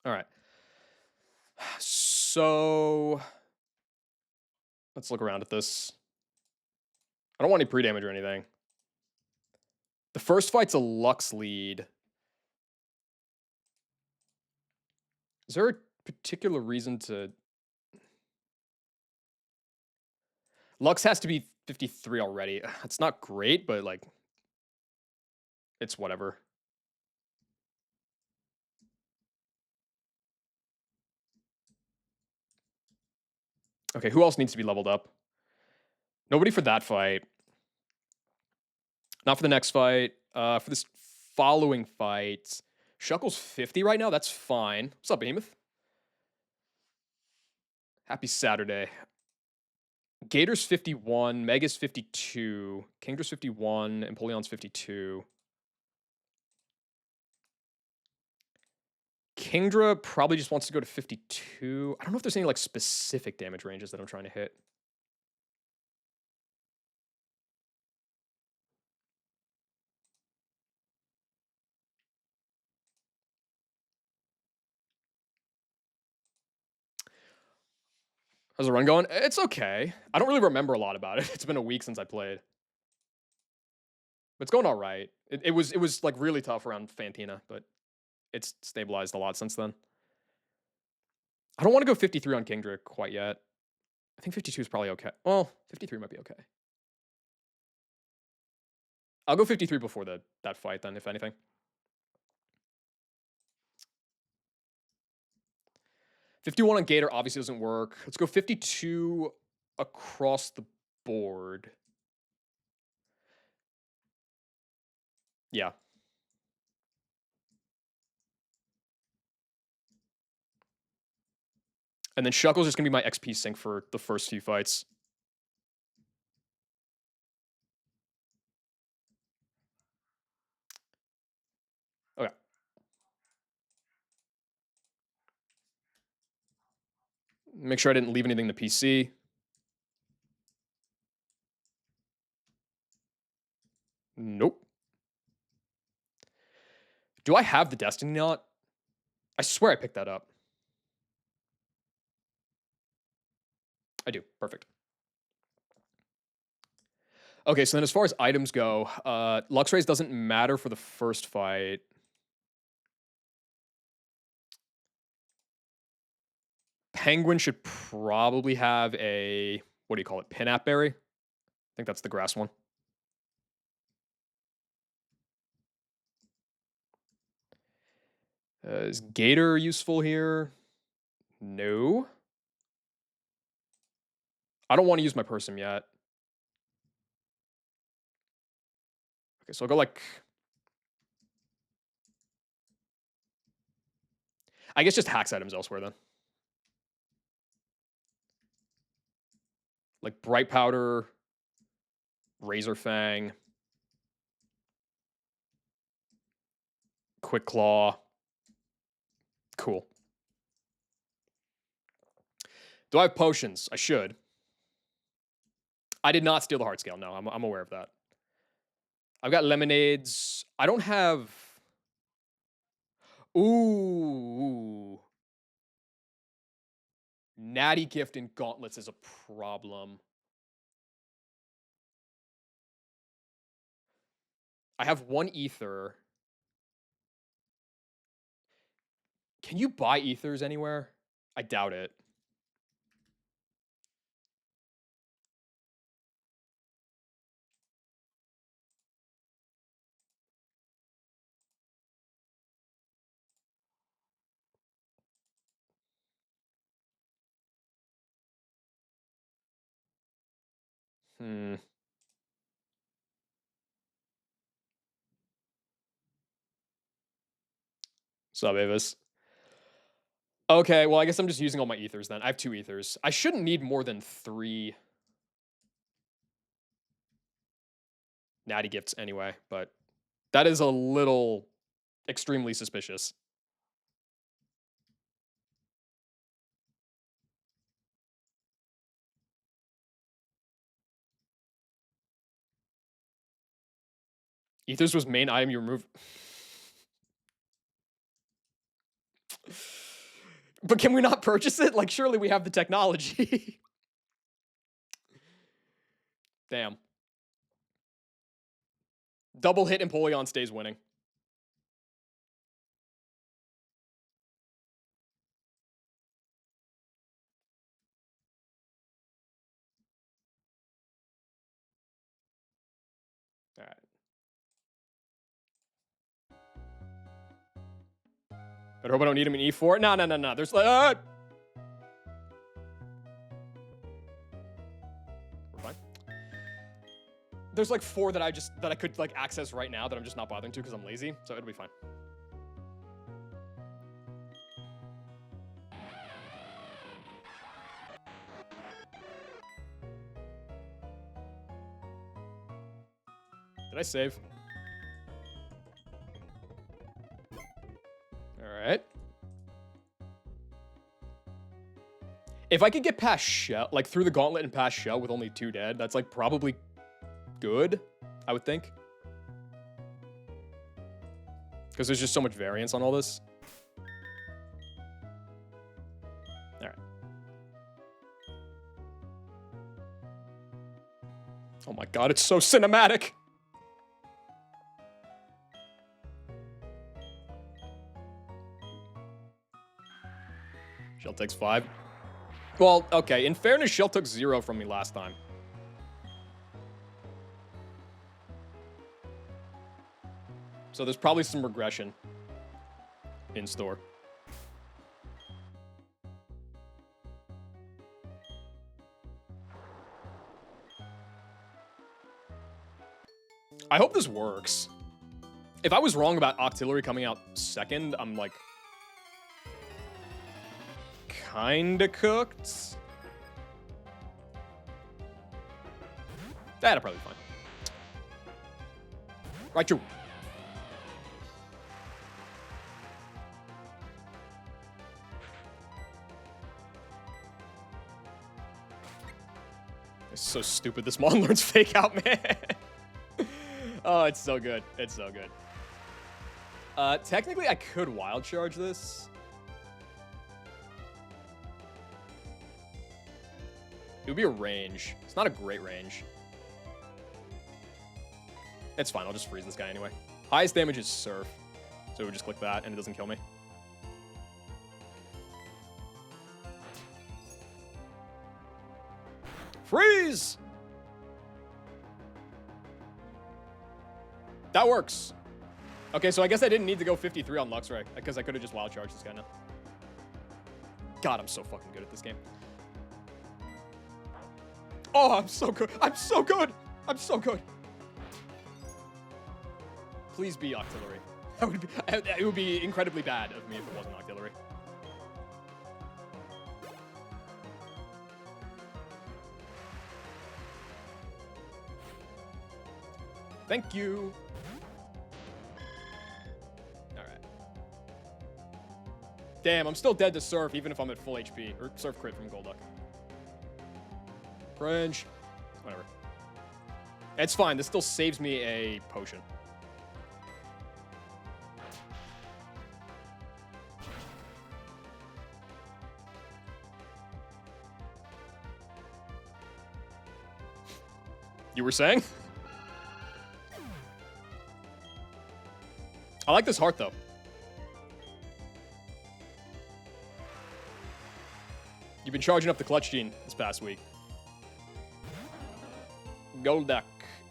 All right. So let's look around at this. I don't want any pre-damage or anything. The first fight's a Lux lead. Is there a particular reason to... Lux has to be 53 already. It's not great, but like, it's whatever. Okay, who else needs to be leveled up? Nobody for that fight. Not for the next fight. For this following fight, Shuckle's 50 right now. That's fine. What's up, Behemoth? Happy Saturday. Gator's 51, Mega's 52, Kingdra's 51, Empoleon's 52. Kingdra probably just wants to go to 52. I don't know if there's any like specific damage ranges that I'm trying to hit. How's the run going? It's okay. I don't really remember a lot about it. It's been a week since I played. But it's going all right. It was like really tough around Fantina, but it's stabilized a lot since then. I don't want to go 53 on Kingdra quite yet. I think 52 is probably okay. Well, 53 might be okay. I'll go 53 before that fight then, if anything. 51 on Gator obviously doesn't work. Let's go 52 across the board. Yeah. And then Shuckle's just going to be my XP sink for the first few fights. Okay. Make sure I didn't leave anything in the PC. Nope. Do I have the Destiny Knot? I swear I picked that up. I do. Perfect. Okay, so then as far as items go, Luxrays doesn't matter for the first fight. Penguin should probably have a, what do you call it, Pinap Berry? I think that's the grass one. Is Gator useful here? No. I don't want to use my Persim yet. Okay, so I'll go like... I guess just hacks items elsewhere then. Like Bright Powder, Razor Fang, Quick Claw. Cool. Do I have potions? I should. I did not steal the heart scale. No, I'm aware of that. I've got lemonades. I don't have... Ooh. Natty gift and gauntlets is a problem. I have 1 ether. Can you buy ethers anywhere? I doubt it. Hmm. Sub Avis. Okay, well, I guess I'm just using all my ethers then. I have 2 ethers. I shouldn't need more than 3 natty gifts anyway, but that is a little extremely suspicious. Ethers was main item you removed. But can we not purchase it? Like, surely we have the technology. Damn. Double hit Empoleon stays winning. All right. But I hope I don't need him in E4. No. There's we're fine. There's like 4 that I could like access right now that I'm just not bothering to because I'm lazy, so it'll be fine. Did I save? All right. If I could get past Shell, like through the gauntlet and past Shell with only 2 dead, that's like probably good, I would think. Because there's just so much variance on all this. All right. Oh my god, it's so cinematic. Shell takes 5. Well, okay, in fairness, Shell took 0 from me last time. So there's probably some regression in store. I hope this works. If I was wrong about Octillery coming out second, I'm like... kinda cooked. That'll probably be fine. Right, true. It's so stupid. This Mon learns fake out, man. Oh, it's so good. It's so good. Technically, I could wild charge this. It would be a range. It's not a great range. It's fine. I'll just freeze this guy anyway. Highest damage is Surf. So we just click that and it doesn't kill me. Freeze! That works. Okay, so I guess I didn't need to go 53 on Luxray because I could have just wild charged this guy now. God, I'm so fucking good at this game. Oh, I'm so good. I'm so good. I'm so good. Please be Octillery. It would be incredibly bad of me if it wasn't Octillery. Thank you. All right. Damn, I'm still dead to Surf even if I'm at full HP. Or Surf crit from Golduck. Cringe. Whatever. It's fine. This still saves me a potion. You were saying? I like this heart, though. You've been charging up the clutch gene this past week. Golduck.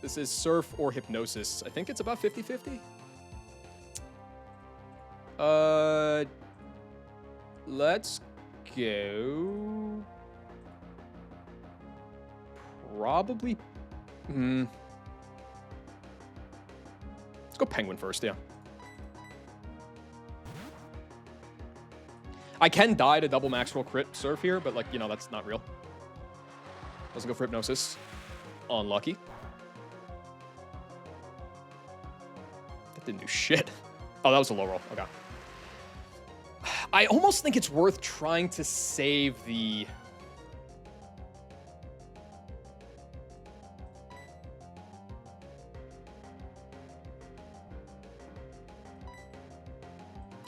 This is Surf or Hypnosis. I think it's about 50-50. Let's go... Probably... Let's go Penguin first, yeah. I can die to double max roll crit Surf here, but, like, you know, that's not real. Doesn't go for Hypnosis. Unlucky. That didn't do shit. Oh, that was a low roll. Okay. I almost think it's worth trying to save the...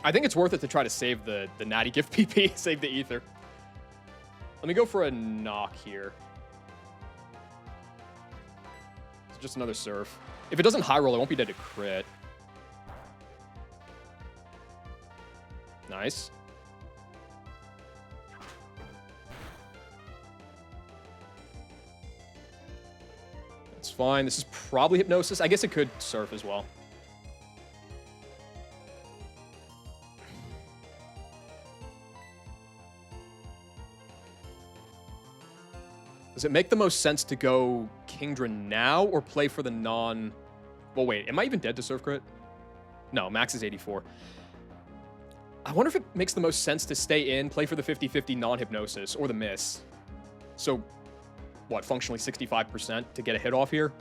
I think it's worth it to try to save the Natty Gift PP, save the Ether. Let me go for a knock here. It's just another Surf. If it doesn't high roll, I won't be dead to crit. Nice. That's fine. This is probably Hypnosis. I guess it could Surf as well. Does it make the most sense to go Kingdra now or play for the non... Well, wait. Am I even dead to Surf Crit? No, max is 84. I wonder if it makes the most sense to stay in, play for the 50-50 non-Hypnosis, or the miss. So, what, functionally 65% to get a hit off here?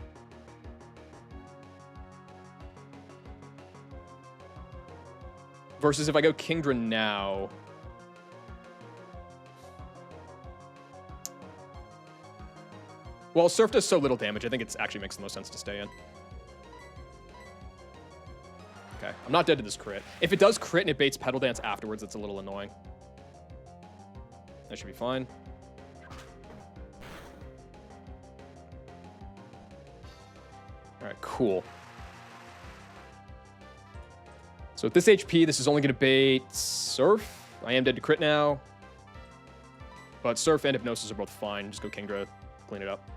Versus if I go Kingdra now... Well, Surf does so little damage, I think it actually makes the most sense to stay in. Okay, I'm not dead to this crit. If it does crit and it baits Petal Dance afterwards, it's a little annoying. That should be fine. Alright, cool. So at this HP, this is only going to bait Surf. I am dead to crit now. But Surf and Hypnosis are both fine. Just go Kingdra, clean it up.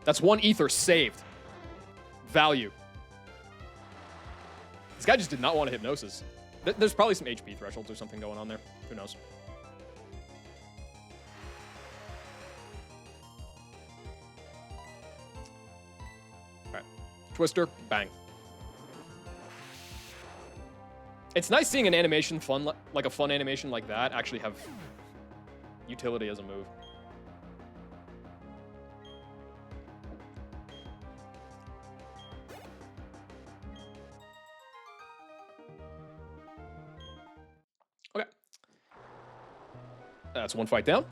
That's one Ether saved. Value. This guy just did not want a Hypnosis. There's probably some HP thresholds or something going on there. Who knows? All right. Twister. Bang. It's nice seeing an animation like a fun animation like that actually have utility as a move. Okay. That's one fight down.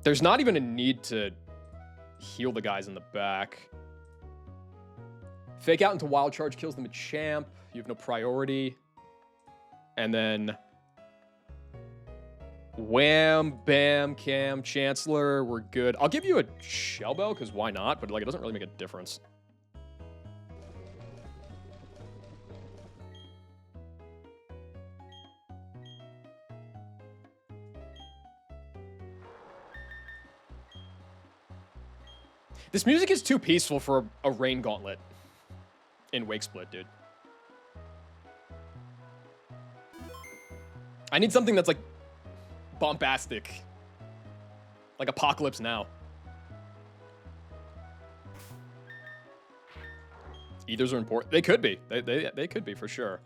There's not even a need to heal the guys in the back. Fake out into Wild Charge kills the Machamp. You have no priority. And then wham, bam, cam, Chancellor. We're good. I'll give you a Shell Bell, because why not? But like, it doesn't really make a difference. This music is too peaceful for a Rain Gauntlet in Wake Split, dude. I need something that's like bombastic. Like Apocalypse Now. Ethers are important. They could be. They could be for sure.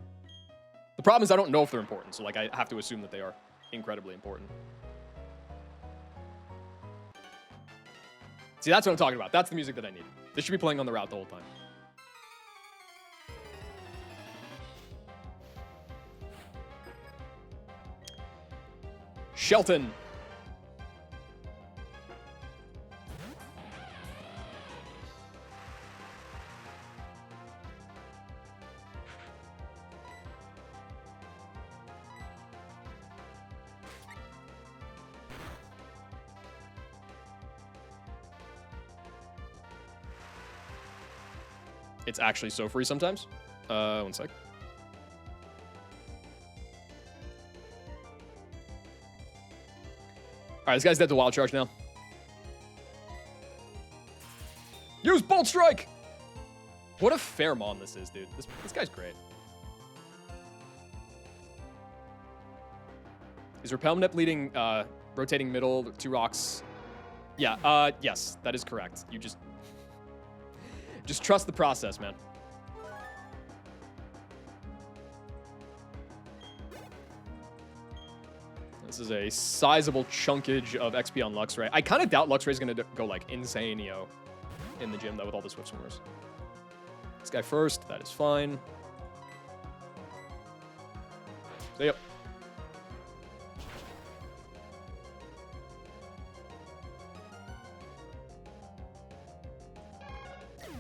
The problem is I don't know if they're important, so like I have to assume that they are incredibly important. See, that's what I'm talking about. That's the music that I need. This should be playing on the route the whole time. Shelton. It's actually so free sometimes. One sec. Alright, this guy's dead to Wild Charge now. Use Bolt Strike! What a fair mon this is, dude. This guy's great. Is Repelmnip leading, rotating middle, 2 rocks? Yeah, yes, that is correct. You just trust the process, man. This is a sizable chunkage of XP on Luxray. I kind of doubt Luxray is going to go, like, insane-io in the gym, though, with all the Swift Swimmers. This guy first. That is fine. See ya.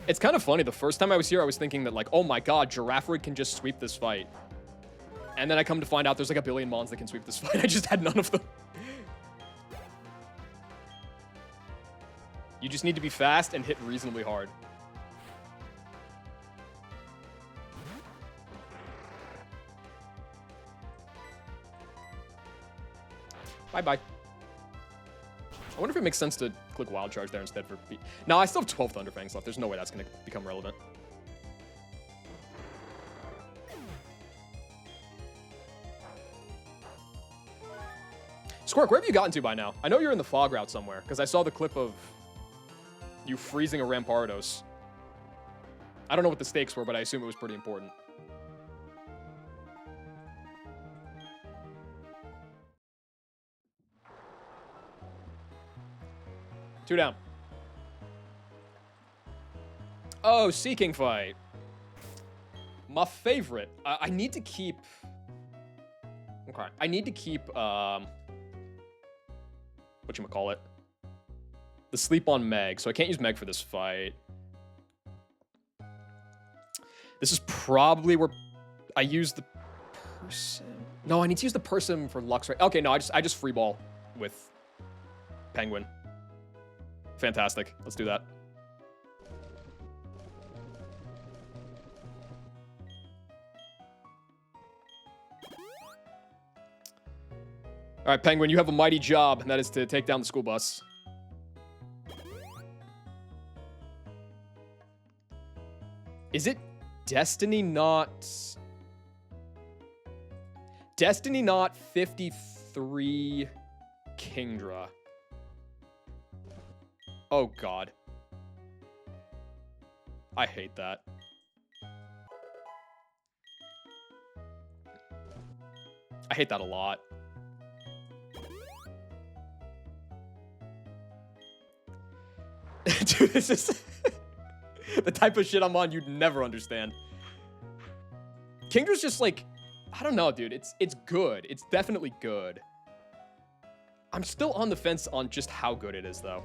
It's kind of funny. The first time I was here, I was thinking that, like, oh my god, Girafarig can just sweep this fight. And then I come to find out there's like a billion mons that can sweep this fight. I just had none of them. You just need to be fast and hit reasonably hard. Bye-bye. I wonder if it makes sense to click Wild Charge there instead for... No, I still have 12 Thunderfangs left. There's no way that's going to become relevant. Squirk, where have you gotten to by now? I know you're in the fog route somewhere, because I saw the clip of you freezing a Rampardos. I don't know what the stakes were, but I assume it was pretty important. Two down. Oh, Seeking Fight. My favorite. I need to keep... Okay. I need to keep... whatchamacallit? The sleep on Meg. So I can't use Meg for this fight. This is probably where I use the person. No, I need to use the person for Luxray. Okay, no, I just free ball with Penguin. Fantastic. Let's do that. All right, Penguin, you have a mighty job, and that is to take down the school bus. Is it Destiny not 53 Kingdra? Oh, God. I hate that. I hate that a lot. Dude, this is the type of shit I'm on you'd never understand. Kingdra's just like, I don't know, dude. It's good. It's definitely good. I'm still on the fence on just how good it is, though.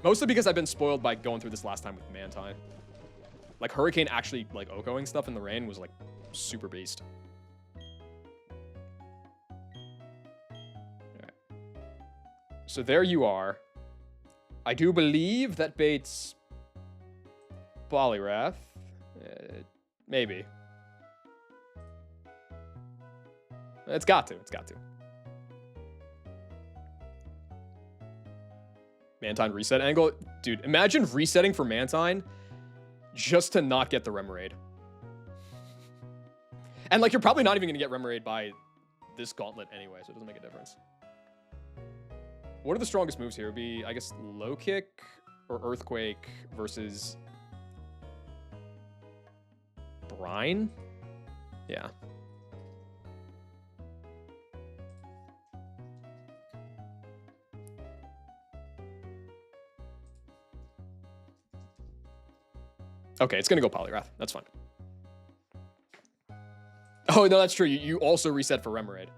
Mostly because I've been spoiled by going through this last time with Mantine. Like, Hurricane actually, like, Okoing stuff in the rain was, like, super beast. Alright. So there you are. I do believe that baits Poliwrath. Maybe. It's got to. It's got to. Mantine reset angle. Dude, imagine resetting for Mantine just to not get the Remoraid. And, like, you're probably not even going to get Remoraid by this gauntlet anyway, so it doesn't make a difference. What are the strongest moves here? It would be, I guess, Low Kick or Earthquake versus Brine? Yeah. Okay, it's going to go Poliwrath. That's fine. Oh, no, that's true. You also reset for Remoraid.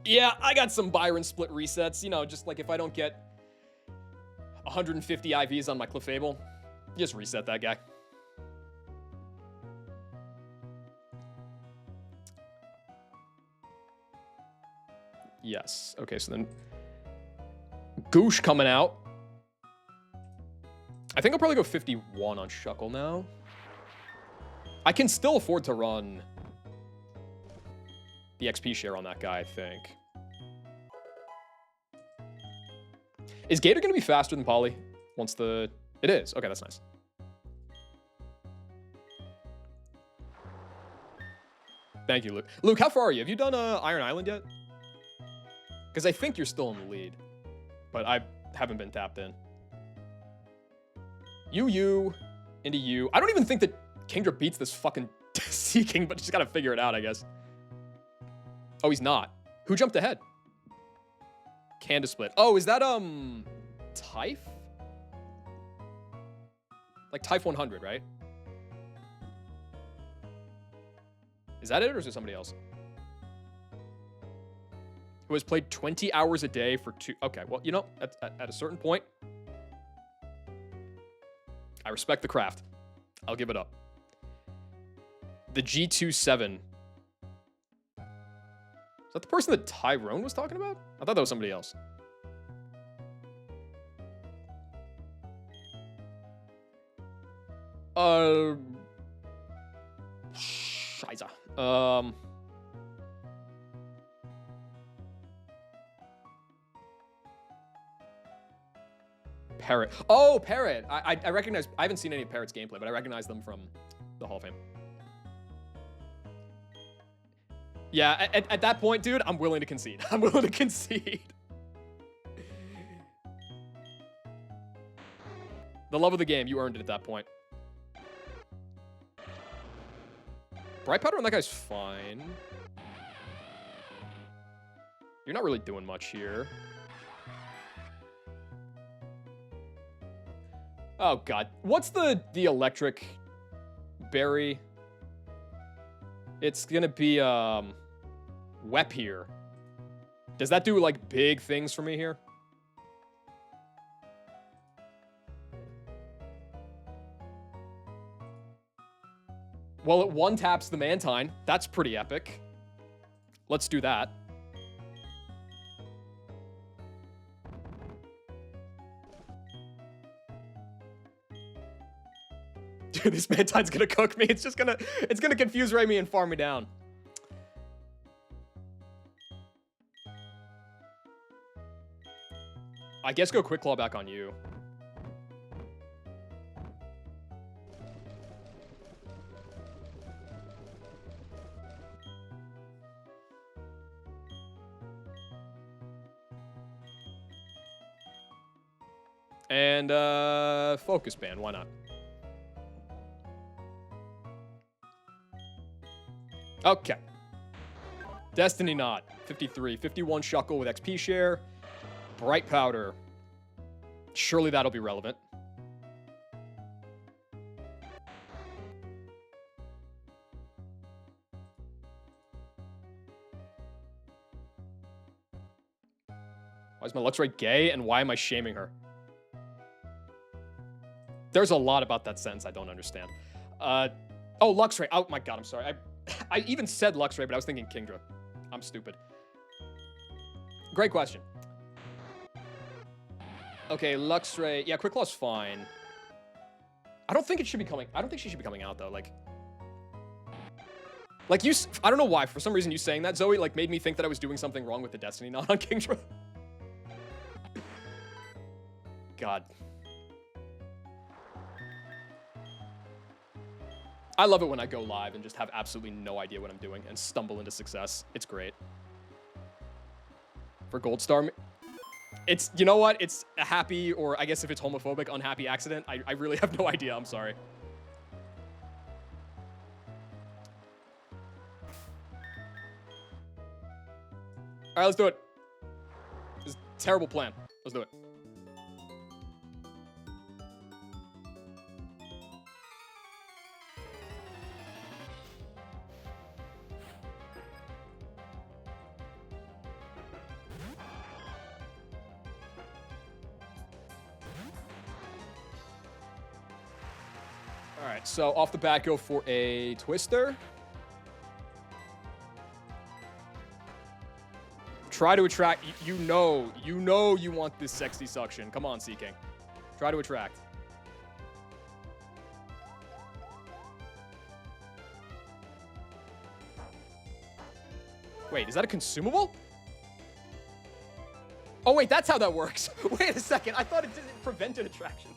Yeah, I got some Byron split resets. You know, just like if I don't get 150 IVs on my Clefable, just reset that guy. Yes. Okay, so then Goosh coming out. I think I'll probably go 51 on Shuckle now. I can still afford to run the XP share on that guy, I think. Is Gator going to be faster than Polly once the... It is. Okay, that's nice. Thank you, Luke. Luke, how far are you? Have you done Iron Island yet? Because I think you're still in the lead, but I haven't been tapped in. You, into you. I don't even think that Kingdra beats this fucking Seeking, but just gotta figure it out, I guess. Oh, he's not. Who jumped ahead? Candace split. Oh, is that, Typh? Like Typh 100, right? Is that it, or is it somebody else? Who has played 20 hours a day for 2... Okay, well, you know, at a certain point, I respect the craft. I'll give it up. The G27. Is that the person that Tyrone was talking about? I thought that was somebody else. Scheiße. Parrot. Oh, Parrot. I recognize... I haven't seen any of Parrot's gameplay, but I recognize them from the Hall of Fame. Yeah, at that point, dude, I'm willing to concede. I'm willing to concede. The love of the game, you earned it at that point. Bright Powder on that guy's fine. You're not really doing much here. Oh, God. What's the electric berry? It's gonna be, Wep here. Does that do, like, big things for me here? Well, it one-taps the Mantine. That's pretty epic. Let's do that. Dude, this Mantine's gonna cook me. It's gonna confuse Raimi and farm me down. I guess go Quick Claw back on you. And, Focus Band, why not? Okay. Destiny Knot, 53. 51 Shuckle with XP share. Bright Powder. Surely that'll be relevant. Why is my Luxray gay, and why am I shaming her? There's a lot about that sentence I don't understand. Oh, Luxray. Oh, my God, I'm sorry. I even said Luxray, but I was thinking Kingdra. I'm stupid. Great question. Okay, Luxray. Yeah, Quick Claw's fine. I don't think it should be coming. I don't think she should be coming out, though. Like you... I don't know why. For some reason, you saying that, Zoe, like, made me think that I was doing something wrong with the Destiny Knot on Kingdra. God. I love it when I go live and just have absolutely no idea what I'm doing and stumble into success. It's great. For Gold Star, it's, you know what? It's a happy, or I guess if it's homophobic, unhappy accident. I really have no idea. I'm sorry. All right, let's do it. This is a terrible plan. Let's do it. right, so off the bat, go for a Twister. Try to attract. You know you want this sexy suction. Come on, Sea King. Try to attract. Wait, is that a consumable? Oh, wait, that's how that works. Wait a second. I thought it prevented attraction.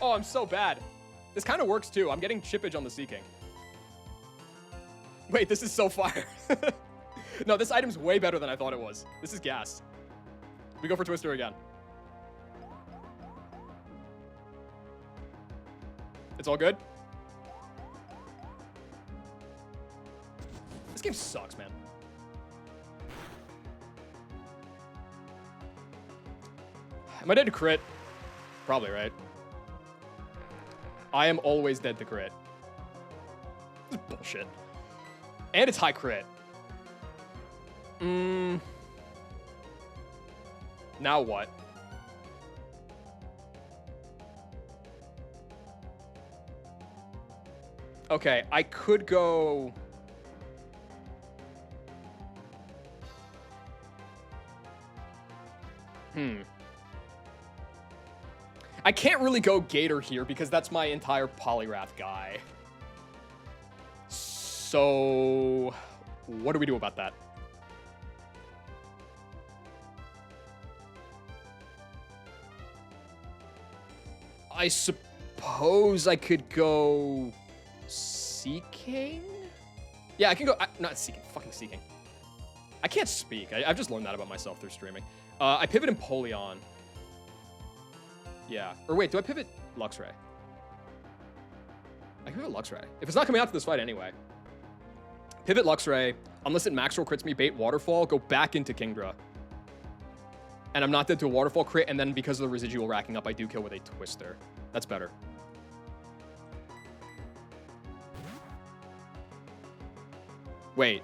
Oh, I'm so bad. This kind of works, too. I'm getting chippage on the Sea King. Wait, this is so fire. No, this item's way better than I thought it was. This is gas. We go for Twister again. It's all good? This game sucks, man. Am I dead to crit? Probably, right? I am always dead to crit. This is bullshit. And it's high crit. Now what? Okay, I could go... I can't really go Gator here because that's my entire Polyrath guy. So, what do we do about that? I suppose I could go Seeking? Yeah, I can go... not Seeking, fucking Seeking. I can't speak. I've just learned that about myself through streaming. I pivot Empoleon. Yeah. Or wait, do I pivot Luxray? I can pivot Luxray. If it's not coming out to this fight anyway. Pivot Luxray. Unless it max roll crits me, bait Waterfall, go back into Kingdra. And I'm not dead to a Waterfall crit, and then because of the residual racking up, I do kill with a Twister. That's better. Wait.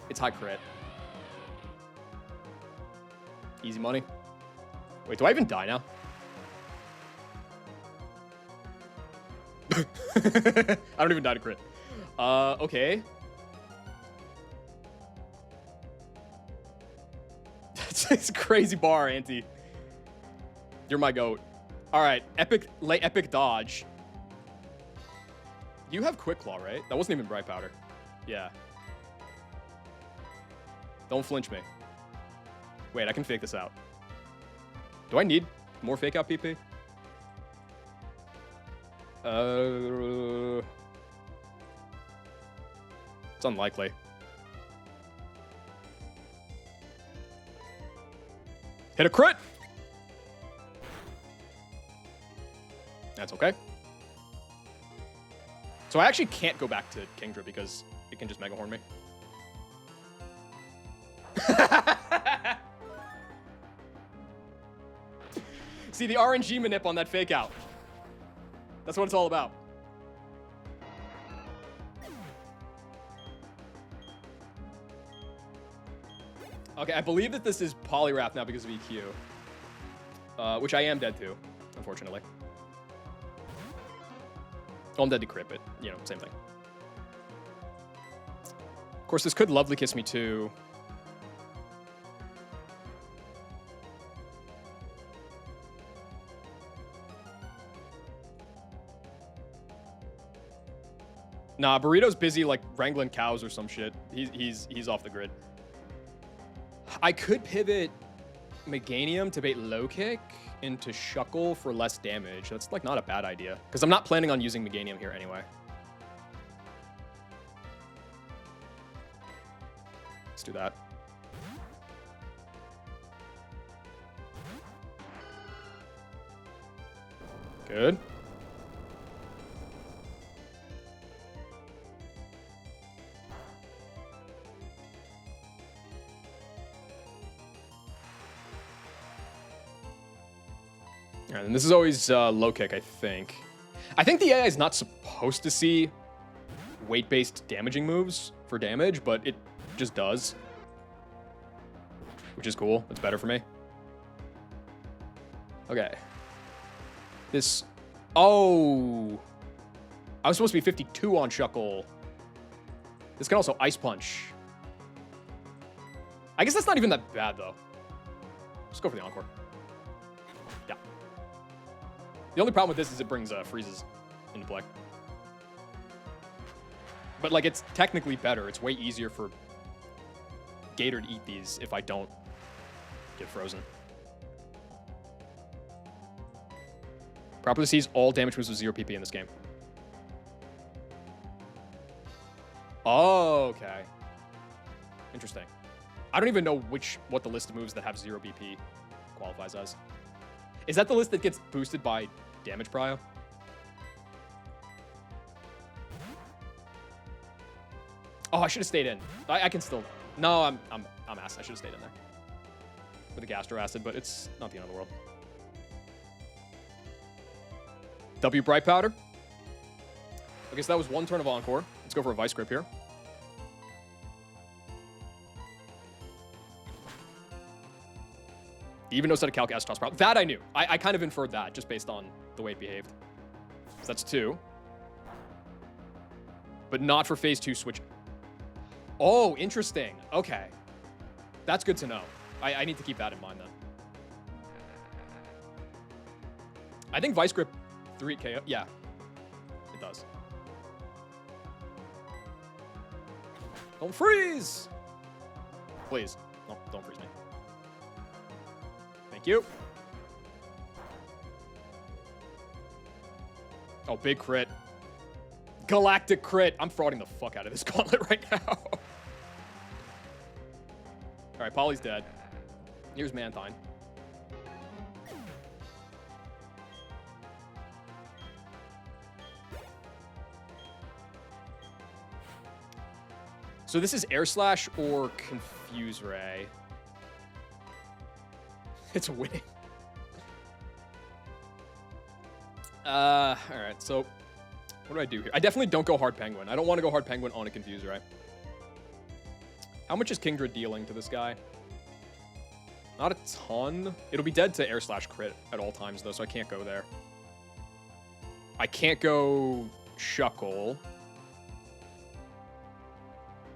It's high crit. Easy money. Wait, do I even die now? I don't even die to crit. Okay. It's a crazy bar, Auntie. You're my goat. All right, epic dodge. You have Quick Claw, right? That wasn't even Bright Powder. Yeah. Don't flinch me. Wait, I can fake this out. Do I need more fake out PP? It's unlikely. Hit a crit! That's okay. So I actually can't go back to Kingdra because it can just Mega Horn me. See, the RNG manip on that fake out. That's what it's all about. Okay, I believe that this is Polyrath now because of EQ. Which I am dead to, unfortunately. Oh, I'm dead to crit, but, you know, same thing. Of course, this could Lovely Kiss me too. Nah, Burrito's busy, like, wrangling cows or some shit. He's off the grid. I could pivot Meganium to bait Low Kick into Shuckle for less damage. That's, like, not a bad idea. Because I'm not planning on using Meganium here anyway. Let's do that. Good. And this is always low kick, I think. I think the AI is not supposed to see weight-based damaging moves for damage, but it just does. Which is cool. It's better for me. Okay. This... Oh! I was supposed to be 52 on Shuckle. This can also Ice Punch. I guess that's not even that bad, though. Let's go for the Encore. Yeah. The only problem with this is it brings freezes into play. But, like, it's technically better. It's way easier for Gator to eat these if I don't get frozen. Properly sees all damage moves with 0 PP in this game. Oh, okay. Interesting. I don't even know what the list of moves that have 0 BP qualifies as. Is that the list that gets boosted by damage prio? Oh, I should have stayed in. I can still. No, I'm ass. I should have stayed in there with the Gastro Acid, but it's not the end of the world. W Bright Powder. Okay, so that was one turn of Encore. Let's go for a Vice Grip here. Even no set of Calc S toss problem. That I knew. I kind of inferred that just based on the way it behaved. So that's 2. But not for phase 2 switch. Oh, interesting. Okay. That's good to know. I need to keep that in mind then. I think Vice Grip 3 KO. Yeah, it does. Don't freeze! Please. No, don't freeze me. Thank you. Oh, big crit. Galactic crit. I'm frauding the fuck out of this gauntlet right now. All right, Polly's dead. Here's Mantine. So this is Air Slash or Confuse Ray. It's winning. All right, so what do I do here? I definitely don't go Hard Penguin. I don't want to go Hard Penguin on a Confuse Ray. How much is Kingdra dealing to this guy? Not a ton. It'll be dead to Air Slash crit at all times, though, so I can't go there. I can't go Shuckle.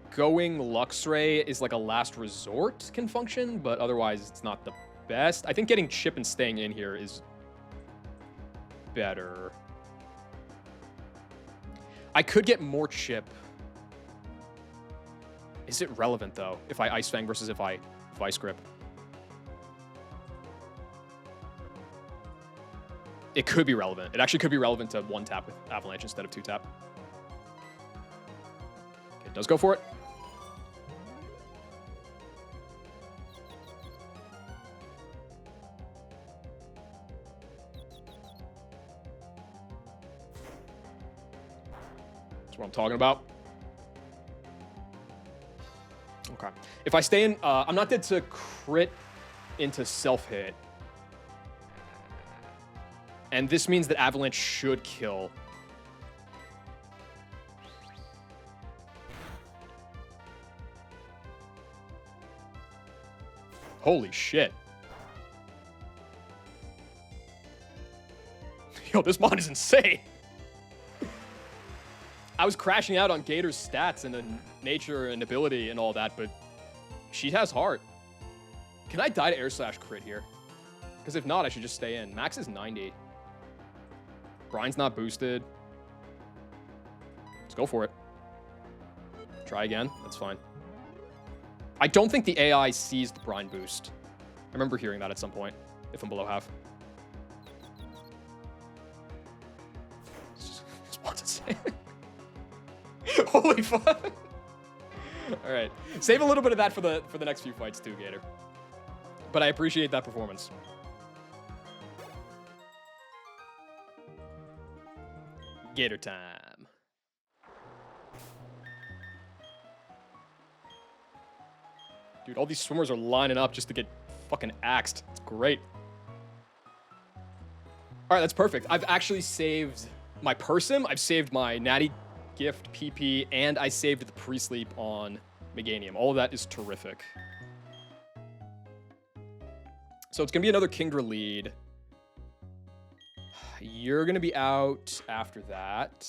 Going Luxray is like a last resort can function, but otherwise it's not the best. I think getting Chip and staying in here is better. I could get more Chip. Is it relevant, though, if I Ice Fang versus if I Vice Grip? It could be relevant. It actually could be relevant to 1-tap with Avalanche instead of 2-tap. Okay, it does go for it. That's what I'm talking about. Okay. If I stay in, I'm not dead to crit into self-hit. And this means that Avalanche should kill. Holy shit. Yo, this mod is insane. I was crashing out on Gator's stats and the nature and ability and all that, but she has heart. Can I die to Air Slash crit here? Because if not, I should just stay in. Max is 90. Brine's not boosted. Let's go for it. Try again. That's fine. I don't think the AI sees the Brine boost. I remember hearing that at some point, if I'm below half. What's it say? Holy fuck. All right. Save a little bit of that for the next few fights too, Gator. But I appreciate that performance. Gator time. Dude, all these swimmers are lining up just to get fucking axed. It's great. All right, that's perfect. I've actually saved my Persim, I've saved my Natty Gift PP, and I saved the pre-sleep on Meganium. All of that is terrific. So it's going to be another Kingdra lead. You're going to be out after that.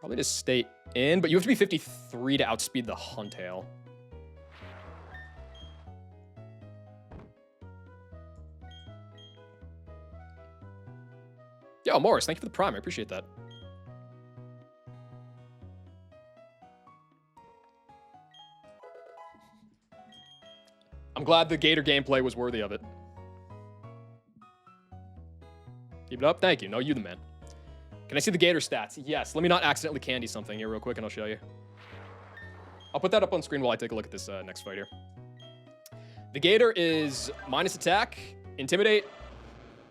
Probably just stay in, but you have to be 53 to outspeed the Huntail. Yo, Morris, thank you for the prime. I appreciate that. I'm glad the Gator gameplay was worthy of it. Keep it up. Thank you. No, you the man. Can I see the Gator stats? Yes. Let me not accidentally candy something here real quick, and I'll show you. I'll put that up on screen while I take a look at this next fight here. The Gator is minus attack, intimidate,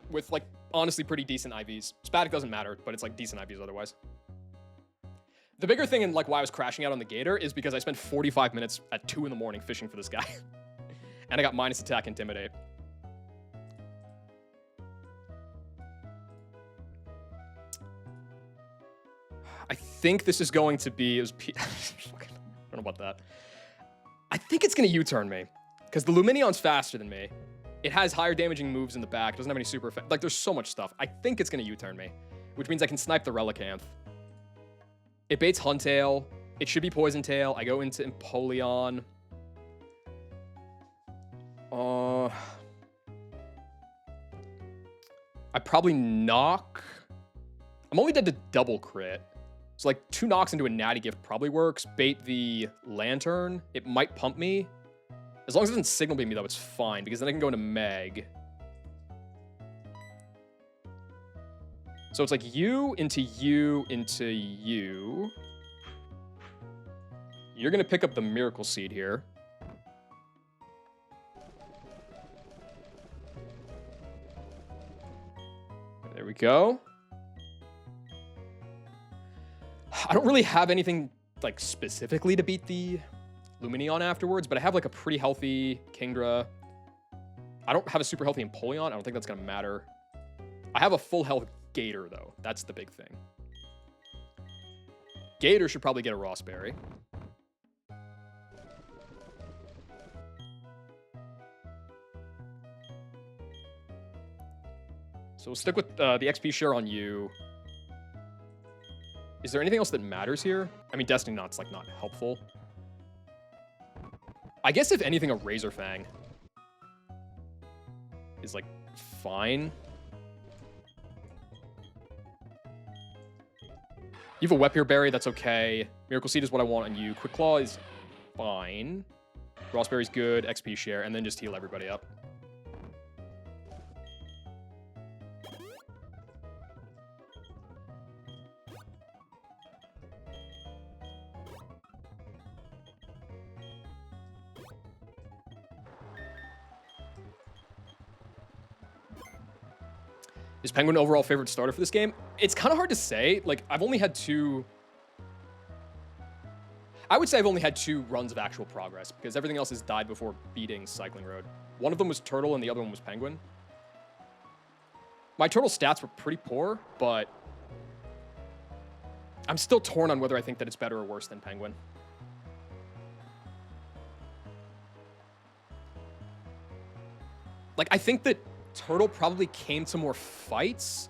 with, like, honestly pretty decent IVs. Spatic doesn't matter, but it's, like, decent IVs otherwise. The bigger thing and, like, why I was crashing out on the Gator is because I spent 45 minutes at 2 in the morning fishing for this guy. And I got minus attack, intimidate. I think this is going to be... I don't know about that. I think it's going to U-turn me. Because the Luminion's faster than me. It has higher damaging moves in the back. It doesn't have any super effect. Like, there's so much stuff. I think it's going to U-turn me. Which means I can snipe the Relicanth. It baits Huntail. It should be Poison Tail. I go into Empoleon. I probably knock. I'm only dead to double crit. So, like, 2 knocks into a Natty Gift probably works. Bait the Lantern. It might pump me. As long as it doesn't signal beam me, though, it's fine. Because then I can go into Meg. So it's like you into you into you. You're going to pick up the Miracle Seed here. There we go. I don't really have anything, like, specifically to beat the Luminion afterwards, but I have, like, a pretty healthy Kingdra. I don't have a super healthy Empoleon. I don't think that's going to matter. I have a full health Gator, though. That's the big thing. Gator should probably get a Rossberry. So we'll stick with the XP share on you. Is there anything else that matters here? I mean, Destiny Knot's, like, not helpful. I guess if anything, a Razor Fang is, like, fine. You have a Wepier Berry, that's okay. Miracle Seed is what I want on you. Quick Claw is fine. Rossberry's good, XP share, and then just heal everybody up. Is Penguin overall favorite starter for this game? It's kind of hard to say. Like, I've only had 2... I would say I've only had 2 runs of actual progress, because everything else has died before beating Cycling Road. One of them was Turtle, and the other one was Penguin. My Turtle stats were pretty poor, but I'm still torn on whether I think that it's better or worse than Penguin. Like, I think that Turtle probably came to more fights,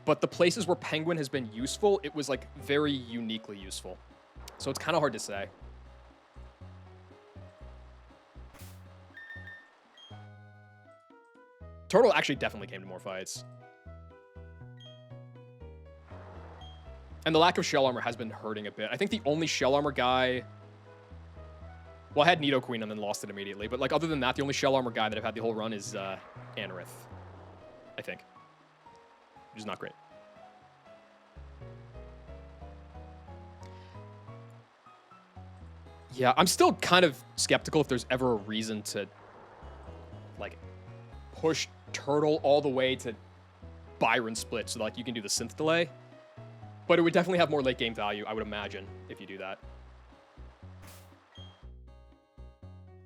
but the places where Penguin has been useful, it was, like, very uniquely useful. So it's kind of hard to say. Turtle actually definitely came to more fights. And the lack of shell armor has been hurting a bit. I think the only shell armor guy... Well, I had Nidoqueen and then lost it immediately. But, like, other than that, the only shell armor guy that I've had the whole run is Anorith, I think. Which is not great. Yeah, I'm still kind of skeptical if there's ever a reason to, like, push Turtle all the way to Byron split so that, like, you can do the synth delay. But it would definitely have more late game value, I would imagine, if you do that.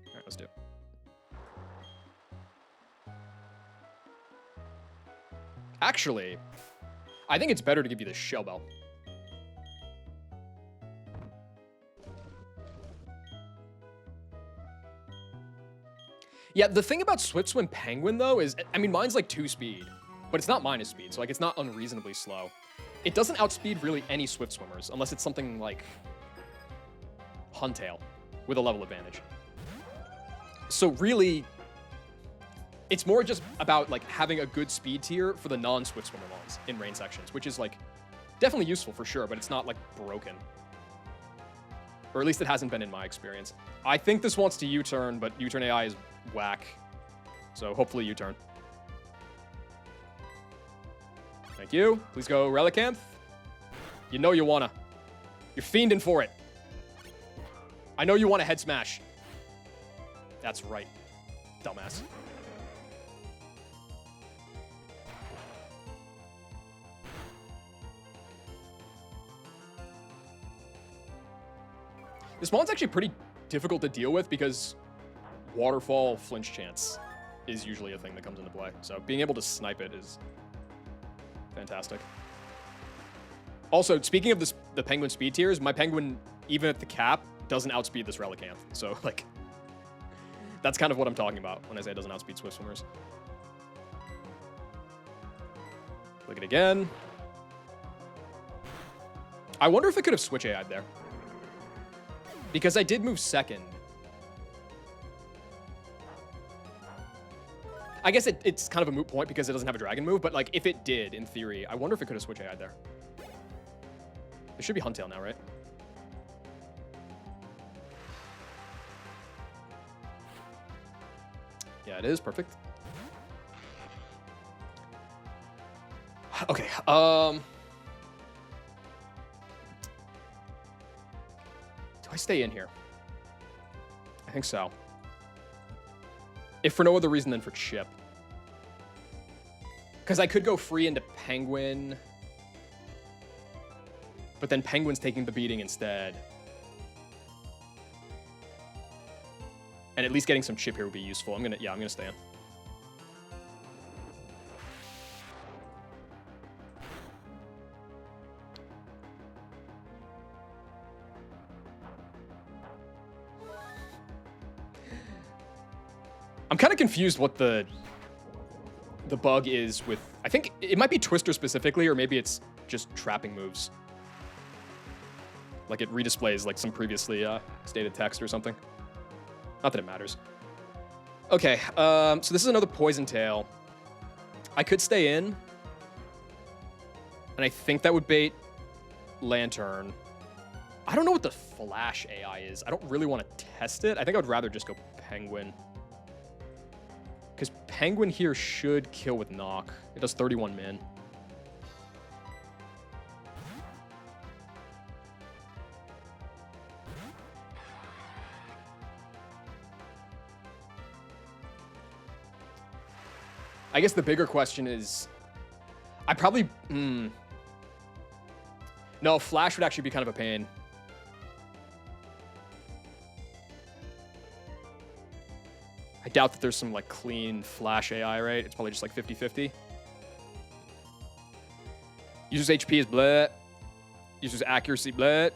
Alright, let's do it. Actually, I think it's better to give you the Shell Bell. Yeah, the thing about Swift Swim Penguin, though, is, I mean, mine's like 2 speed, but it's not minus speed, so, like, it's not unreasonably slow. it doesn't outspeed really any Swift Swimmers, unless it's something like Huntail with a level advantage. So really, it's more just about like having a good speed tier for the non-Swift Swimmer ones in rain sections, which is like definitely useful for sure, but it's not like broken. Or at least it hasn't been in my experience. I think this wants to U-turn, but U-turn AI is whack. So hopefully U-turn. Thank you. Please go Relicanth. You know you wanna. You're fiending for it. I know you want a head smash. That's right, dumbass. This mon's actually pretty difficult to deal with because waterfall flinch chance is usually a thing that comes into play. So being able to snipe it is fantastic. Also, speaking of the penguin speed tiers, my penguin, even at the cap, doesn't outspeed this Relicanth. So, like, that's kind of what I'm talking about when I say it doesn't outspeed Swift Swimmers. Look at it again. I wonder if it could have Switch AI'd there. Because I did move second. I guess it's kind of a moot point because it doesn't have a dragon move, but like if it did, in theory, I wonder if it could have Switch AI'd there. It should be Huntail now, right? Yeah, it is. Perfect. Okay. Do I stay in here? I think so. If for no other reason than for chip. Because I could go free into Penguin. But then Penguin's taking the beating instead. And at least getting some chip here would be useful. I'm gonna stay in. I'm kind of confused what the bug is with... I think it might be Twister specifically, or maybe it's just trapping moves. Like it redisplays like some previously stated text or something. Not that it matters. Okay, so this is another Poison Tail. I could stay in. And I think that would bait Lantern. I don't know what the Flash AI is. I don't really want to test it. I think I would rather just go Penguin. Because Penguin here should kill with knock. It does 31 min. I guess the bigger question is, I probably, no, Flash would actually be kind of a pain. I doubt that there's some like clean Flash AI, right? It's probably just like 50-50. User's HP is bleh. User's accuracy bleh.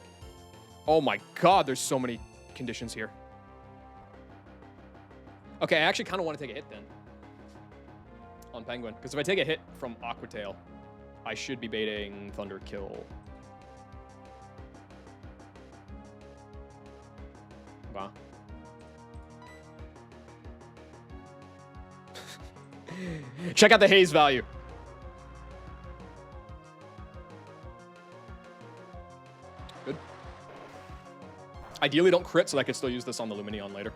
Oh my god, there's so many conditions here. Okay, I actually kind of want to take a hit then. On Penguin. Because if I take a hit from Aqua Tail, I should be baiting Thunder Kill. Wow. Check out the haze value. Good. Ideally, don't crit so that I could still use this on the Lumineon later.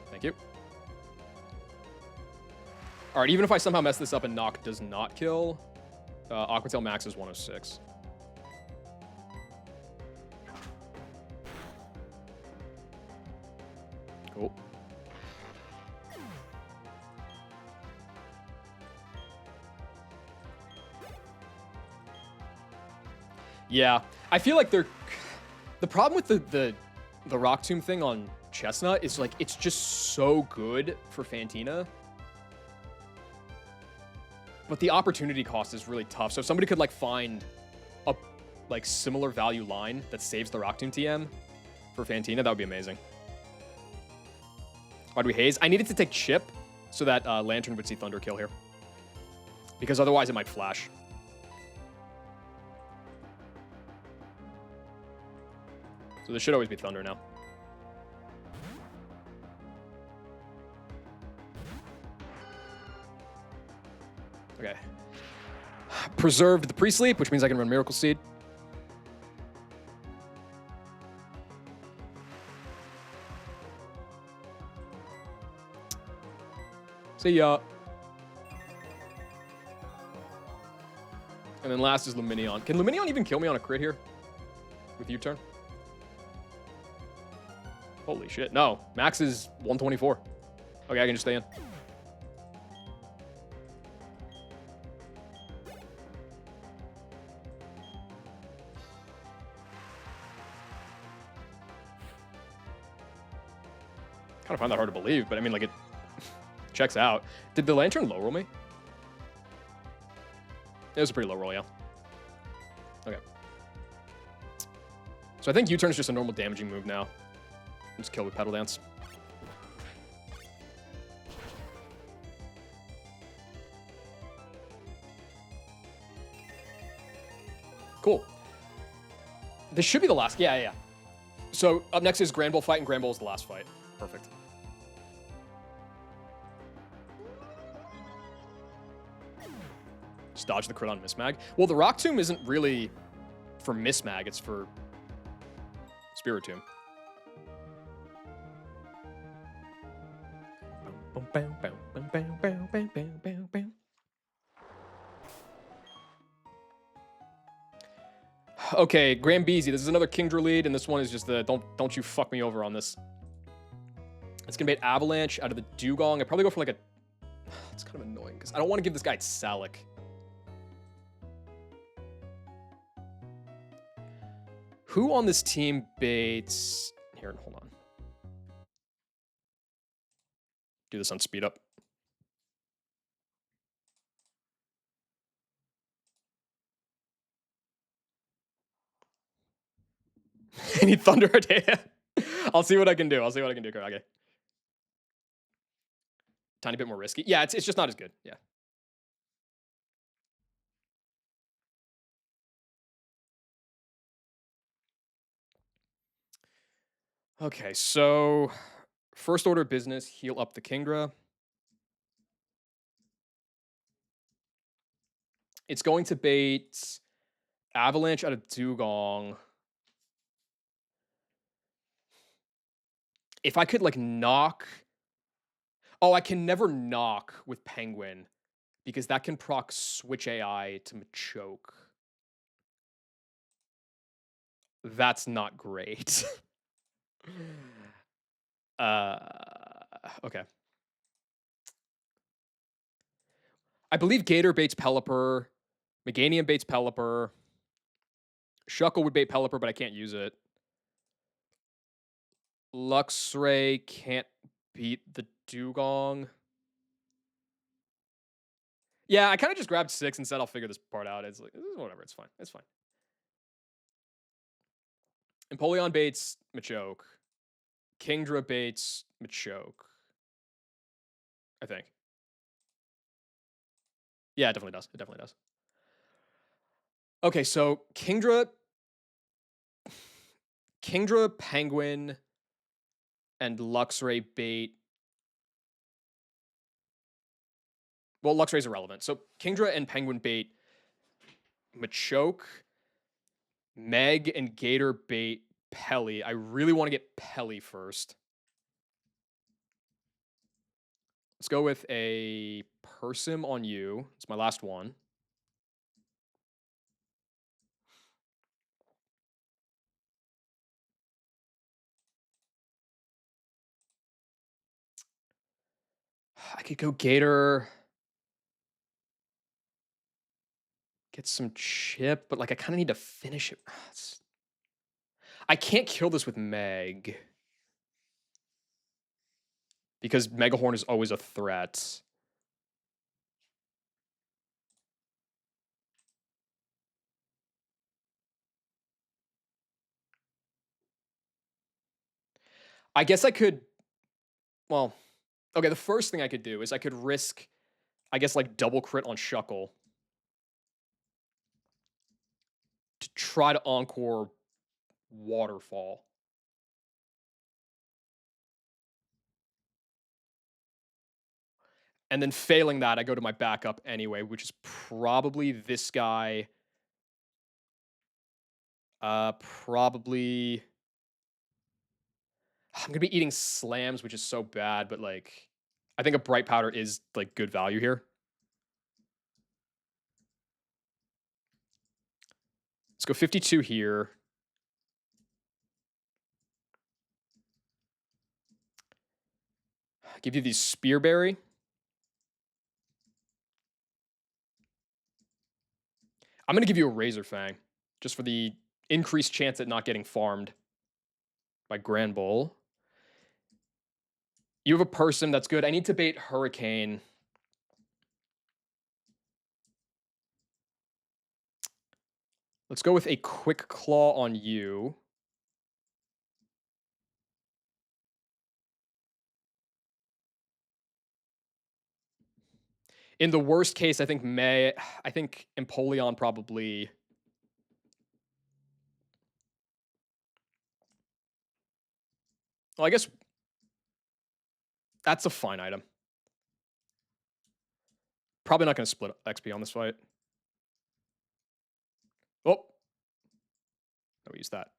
Thank you. All right, even if I somehow mess this up and knock does not kill, Aqua Tail max is 106. Cool. Yeah, I feel like the problem with the Rock Tomb thing on Chestnut is like it's just so good for Fantina. But the opportunity cost is really tough. So if somebody could like find a like similar value line that saves the Rock Tomb TM for Fantina, that would be amazing. Why do we haze? I needed to take chip so that Lantern would see Thunder Kill here. Because otherwise it might flash. So this should always be Thunder now. Okay. Preserved the pre-sleep, which means I can run Miracle Seed. See ya. And then last is Luminion. Can Luminion even kill me on a crit here? With U-turn? Holy shit. No. Max is 124. Okay, I can just stay in. Kind of find that hard to believe, but I mean, like, it checks out. Did the Lantern low roll me? It was a pretty low roll, yeah. Okay. So I think U-turn is just a normal damaging move now. Just kill with Petal Dance. Cool. This should be the last. Yeah. So up next is Grand Bull fight, and Grand Bull is the last fight. Perfect. Just dodge the crit on Mismag. Well, the Rock Tomb isn't really for Mismag. It's for Spiritomb. Okay, Grambeezy. This is another Kingdra lead, and this one is just the don't you fuck me over on this. It's gonna be an Avalanche out of the Dugong. I probably go for like a. It's kind of annoying because I don't want to give this guy Salic. Who on this team baits? Here, hold on. Do this on speed up. Any Thunder data? I'll see what I can do. Okay. Tiny bit more risky. Yeah, it's just not as good. Yeah. Okay, so first order of business, heal up the Kingdra. It's going to bait Avalanche out of Dugong. If I could like knock. Oh, I can never knock with Penguin because that can proc Switch AI to Machoke. That's not great. Okay. I believe Gator baits Pelipper. Meganium baits Pelipper. Shuckle would bait Pelipper, but I can't use it. Luxray can't beat the Dugong. Yeah, I kind of just grabbed 6 and said I'll figure this part out. It's like, whatever, it's fine. It's fine. Empoleon baits Machoke. Kingdra baits Machoke. I think. Yeah, it definitely does. It definitely does. Okay, so Kingdra, Penguin, and Luxray bait. Well, Luxray's irrelevant. So Kingdra and Penguin bait Machoke. Meg and Gator bait Pelly. I really want to get Pelly first. Let's go with a Persim on you. It's my last one. I could go Gator. Get some chip, but like I kind of need to finish it. I can't kill this with Meg. Because Megahorn is always a threat. I guess I could, well, okay, the first thing I could do is I could risk, I guess, like double crit on Shuckle to try to Encore Waterfall. And then failing that, I go to my backup anyway, which is probably this guy. Probably I'm gonna be eating slams, which is so bad, but like I think a bright powder is like good value here. Let's go 52 here. Give you the spearberry. I'm gonna give you a razor fang just for the increased chance at not getting farmed by Grand Bowl. You have a person that's good. I need to bait Hurricane. Let's go with a quick claw on you. In the worst case, I think Empoleon probably. Well, I guess that's a fine item. Probably not going to split XP on this fight. Oh. No, we use that.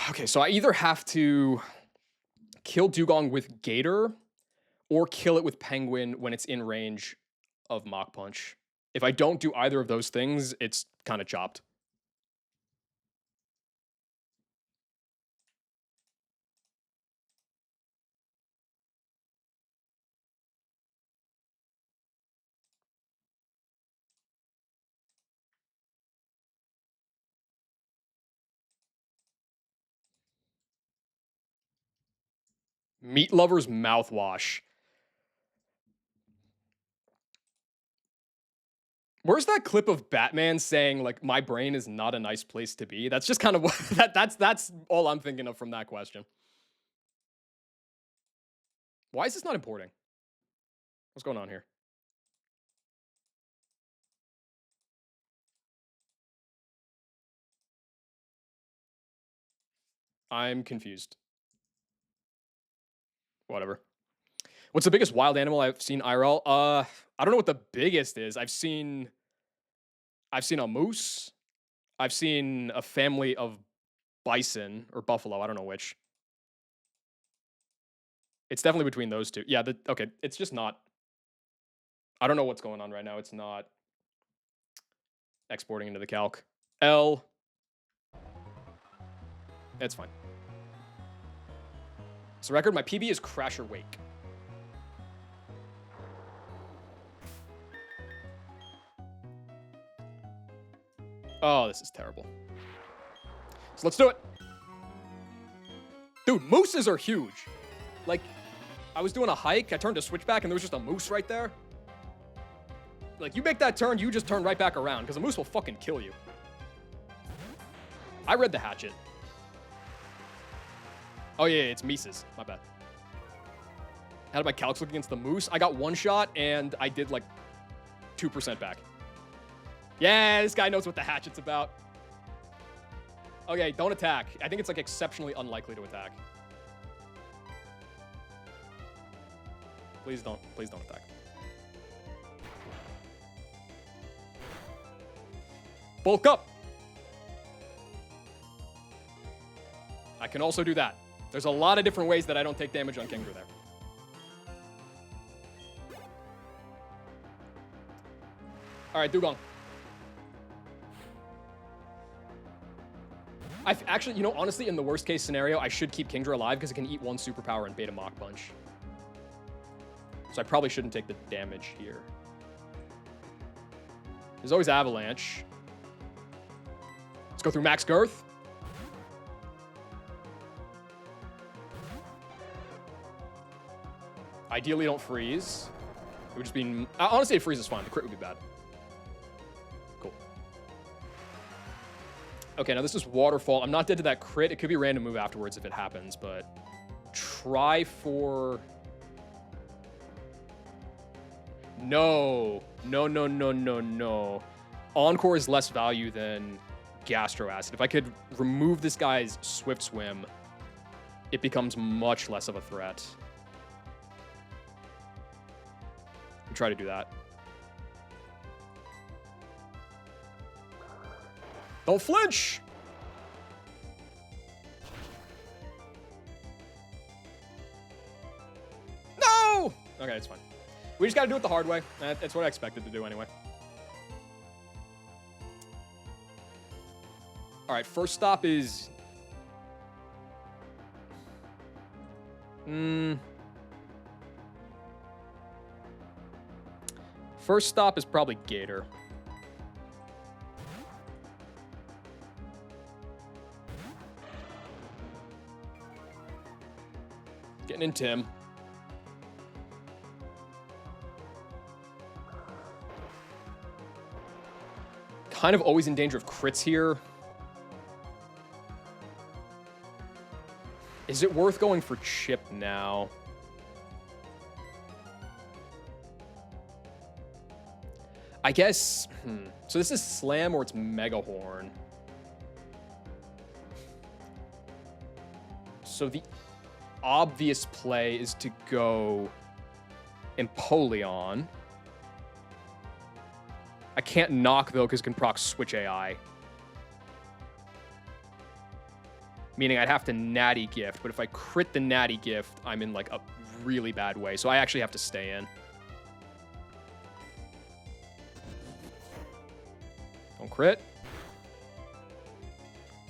Okay, so I either have to kill Dugong with Gator or kill it with Penguin when it's in range of Mach Punch. If I don't do either of those things, it's kind of chopped. Meat Lover's Mouthwash. Where's that clip of Batman saying like my brain is not a nice place to be? That's just kind of what that's all I'm thinking of from that question. Why is this not importing? What's going on here? I'm confused. Whatever. What's the biggest wild animal I've seen IRL? I don't know what the biggest is. I've seen a moose. I've seen a family of bison or buffalo. I don't know which. It's definitely between those two. Yeah, okay, it's just not. I don't know what's going on right now. It's not exporting into the calc. L. It's fine. So record, my PB is Crasher Wake. Oh, this is terrible. So let's do it. Dude, mooses are huge. Like, I was doing a hike, I turned to switchback, and there was just a moose right there. Like, you make that turn, you just turn right back around, because a moose will fucking kill you. I read the hatchet. Oh, yeah, it's Mises. My bad. How did my calcs look against the moose? I got one shot, and I did, like, 2% back. Yeah, this guy knows what the hatchet's about. Okay, don't attack. I think it's, like, exceptionally unlikely to attack. Please don't attack. Bulk up. I can also do that. There's a lot of different ways that I don't take damage on Kingdra there. All right, Dugong. Actually, you know, honestly, in the worst case scenario, I should keep Kingdra alive because it can eat one superpower and bait a Mach Punch. So I probably shouldn't take the damage here. There's always Avalanche. Let's go through Max Girth. Ideally, don't freeze. It would just be... honestly, if freeze is fine. The crit would be bad. Cool. Okay, now this is Waterfall. I'm not dead to that crit. It could be a random move afterwards if it happens, but... Try for... No. No. Encore is less value than Gastro Acid. If I could remove this guy's Swift Swim, it becomes much less of a threat. I'll try to do that. Don't flinch! No! Okay, it's fine. We just gotta do it the hard way. That's what I expected to do anyway. All right, first stop is... First stop is probably Gator. Getting in Tim. Kind of always in danger of crits here. Is it worth going for Chip now? I guess... So this is Slam or it's Mega Horn. So the obvious play is to go Empoleon. I can't knock, though, because it can proc Switch AI. Meaning I'd have to Natty Gift, but if I crit the Natty Gift, I'm in, like, a really bad way. So I actually have to stay in. Don't crit.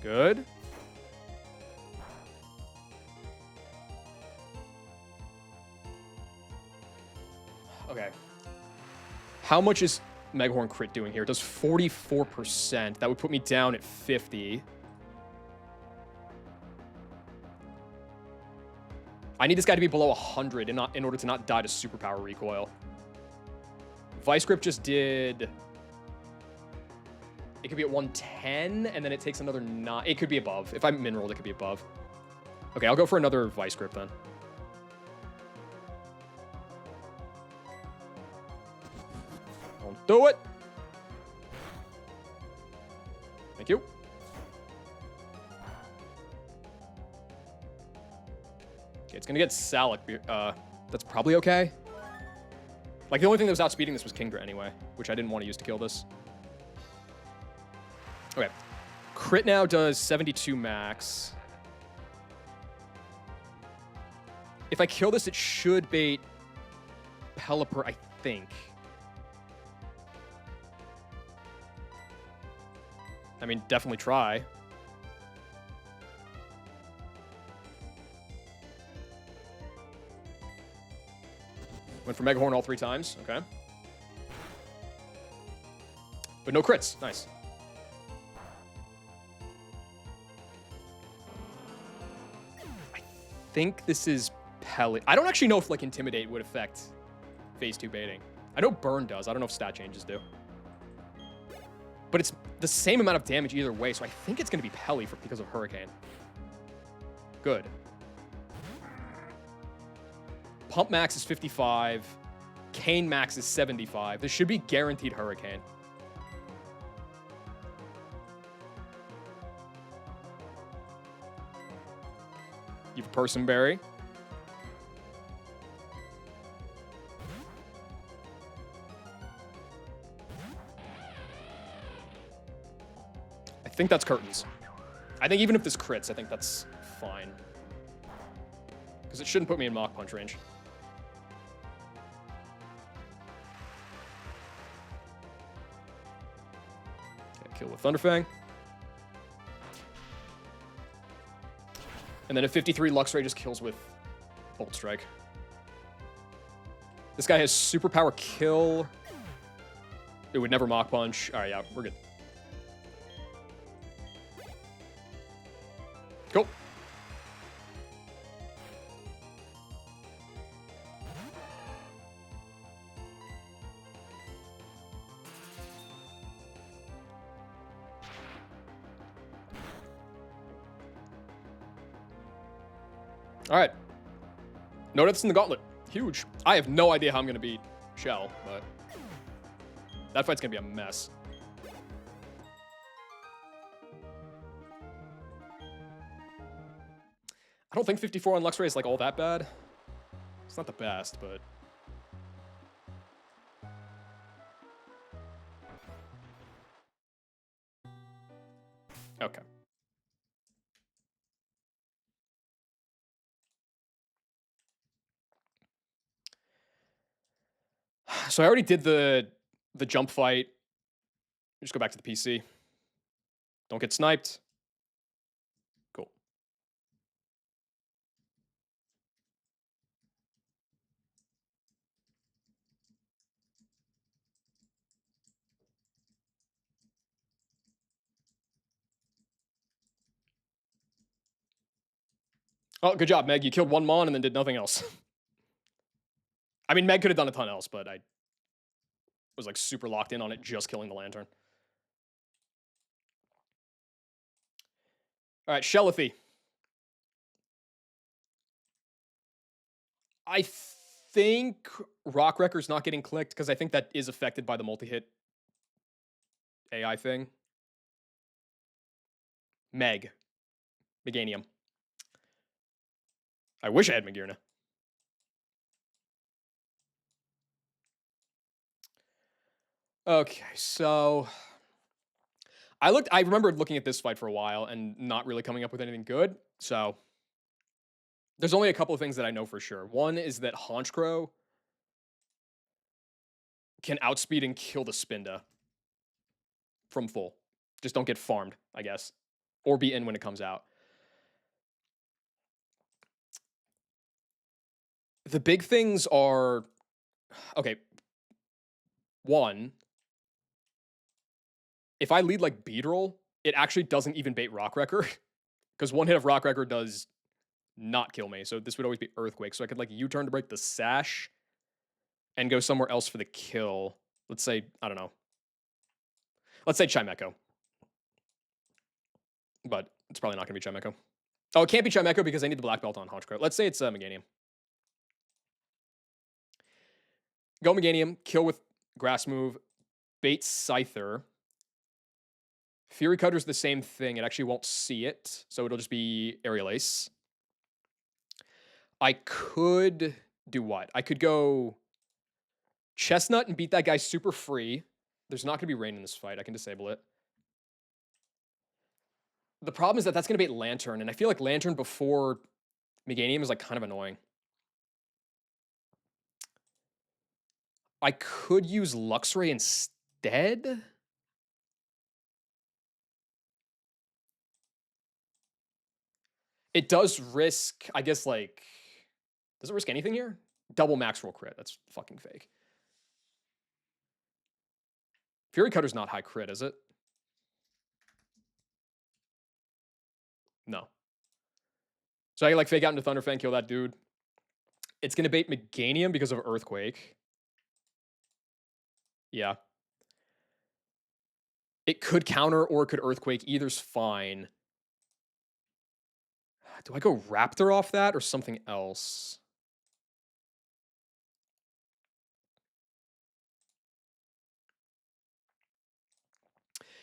Good. Okay. How much is Megahorn crit doing here? It does 44%. That would put me down at 50. I need this guy to be below 100 in order to not die to superpower recoil. Vice Grip just did... It could be at 110, and then it takes another 9. It could be above. If I'm min-rolled, it could be above. Okay, I'll go for another Vice Grip then. Don't do it. Thank you. Okay, it's gonna get Salic. That's probably okay. Like, the only thing that was outspeeding this was Kingdra anyway, which I didn't want to use to kill this. Okay. Crit now does 72 max. If I kill this, it should bait Pelipper, I think. I mean, definitely try. Went for Mega Horn all 3 times. Okay. But no crits. Nice. I think this is Pelly. I don't actually know if, like, Intimidate would affect Phase 2 baiting. I know Burn does. I don't know if stat changes do. But it's the same amount of damage either way, so I think it's going to be Pelly because of Hurricane. Good. Pump max is 55. Cane max is 75. This should be guaranteed Hurricane. You have a Person Berry. I think that's Curtains. I think even if this crits, I think that's fine. Because it shouldn't put me in Mach Punch range. Okay, kill with Thunderfang. And then a 53 Luxray just kills with Bolt Strike. This guy has superpower kill. It would never Mach Punch. All right, yeah, we're good. Cool. All right. No deaths in the gauntlet. Huge. I have no idea how I'm going to beat Shell, but that fight's going to be a mess. I don't think 54 on Luxray is like all that bad. It's not the best, but okay. So I already did the jump fight. Just go back to the PC. Don't get sniped. Cool. Oh, good job, Meg. You killed one Mon and then did nothing else. I mean, Meg could have done a ton else, but I was like super locked in on it, just killing the Lantern. All right, Shelothy. I think Rock Wrecker's not getting clicked because I think that is affected by the multi-hit AI thing. Meg. Meganium. I wish I had Magearna. Okay, so I remembered looking at this fight for a while and not really coming up with anything good. So there's only a couple of things that I know for sure. One is that Honchkrow can outspeed and kill the Spinda from full. Just don't get farmed, I guess. Or be in when it comes out. The big things are okay. One, if I lead like Beedrill, it actually doesn't even bait Rock Wrecker. Because one hit of Rock Wrecker does not kill me. So this would always be Earthquake. So I could like U-turn to break the Sash and go somewhere else for the kill. Let's say, I don't know. Let's say Chimecho. But it's probably not going to be Chimecho. Oh, it can't be Chimecho because I need the black belt on Honchkrow. Let's say it's Meganium. Go Meganium, kill with Grass Move, bait Scyther. Fury Cutter's the same thing. It actually won't see it, so it'll just be Aerial Ace. I could do what? I could go Chestnut and beat that guy super free. There's not going to be rain in this fight. I can disable it. The problem is that that's going to bait Lantern, and I feel like Lantern before Meganium is like kind of annoying. I could use Luxray instead. It does risk, I guess, like, does it risk anything here? Double max roll crit. That's fucking fake. Fury Cutter's not high crit, is it? No. So I can like fake out into Thunderfang, kill that dude. It's going to bait Meganium because of Earthquake. Yeah. It could counter or it could Earthquake. Either's fine. Do I go Raptor off that or something else?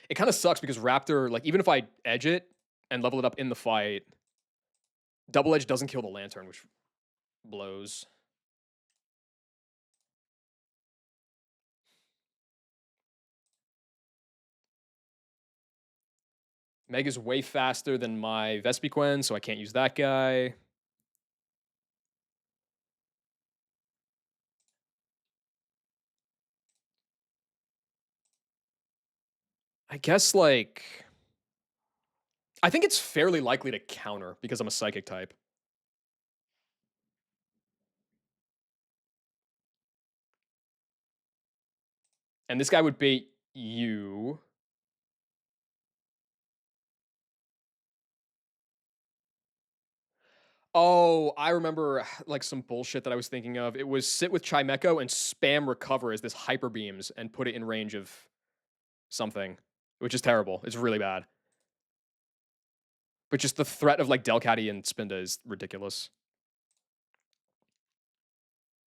It kind of sucks because Raptor, like, even if I edge it and level it up in the fight, Double Edge doesn't kill the Lantern, which blows. Meg is way faster than my Vespiquen, so I can't use that guy. I guess, like, I think it's fairly likely to counter because I'm a Psychic type. And this guy would bait you. Oh, I remember like some bullshit that I was thinking of. It was sit with Chimecho and spam recover as this hyper beams and put it in range of something, which is terrible. It's really bad. But just the threat of like Delcatty and Spinda is ridiculous.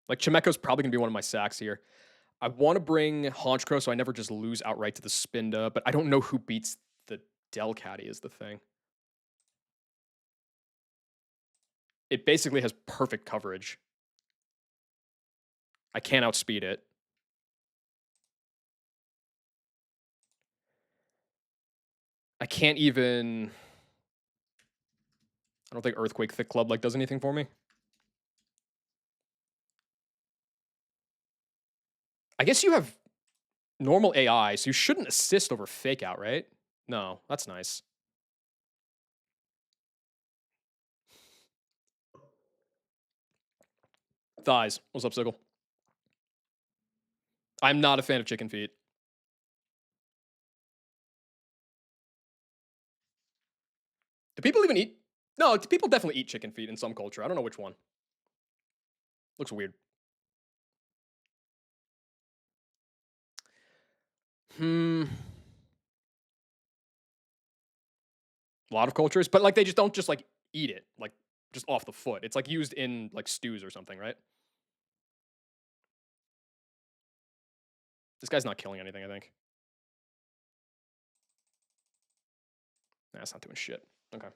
Like Chimecho's probably gonna be one of my sacks here. I want to bring Honchkrow so I never just lose outright to the Spinda, but I don't know who beats the Delcatty is the thing. It basically has perfect coverage. I can't outspeed it. I can't even. I don't think Earthquake Thick Club like does anything for me. I guess you have normal AI, so you shouldn't assist over Fake Out, right? No, that's nice. Thighs. What's up, Sigil? I'm not a fan of chicken feet. Do people even eat? No, people definitely eat chicken feet in some culture. I don't know which one. Looks weird. Hmm. A lot of cultures, but like they just don't just like eat it like just off the foot. It's like used in like stews or something, right? This guy's not killing anything, I think. Nah, it's not doing shit. Okay.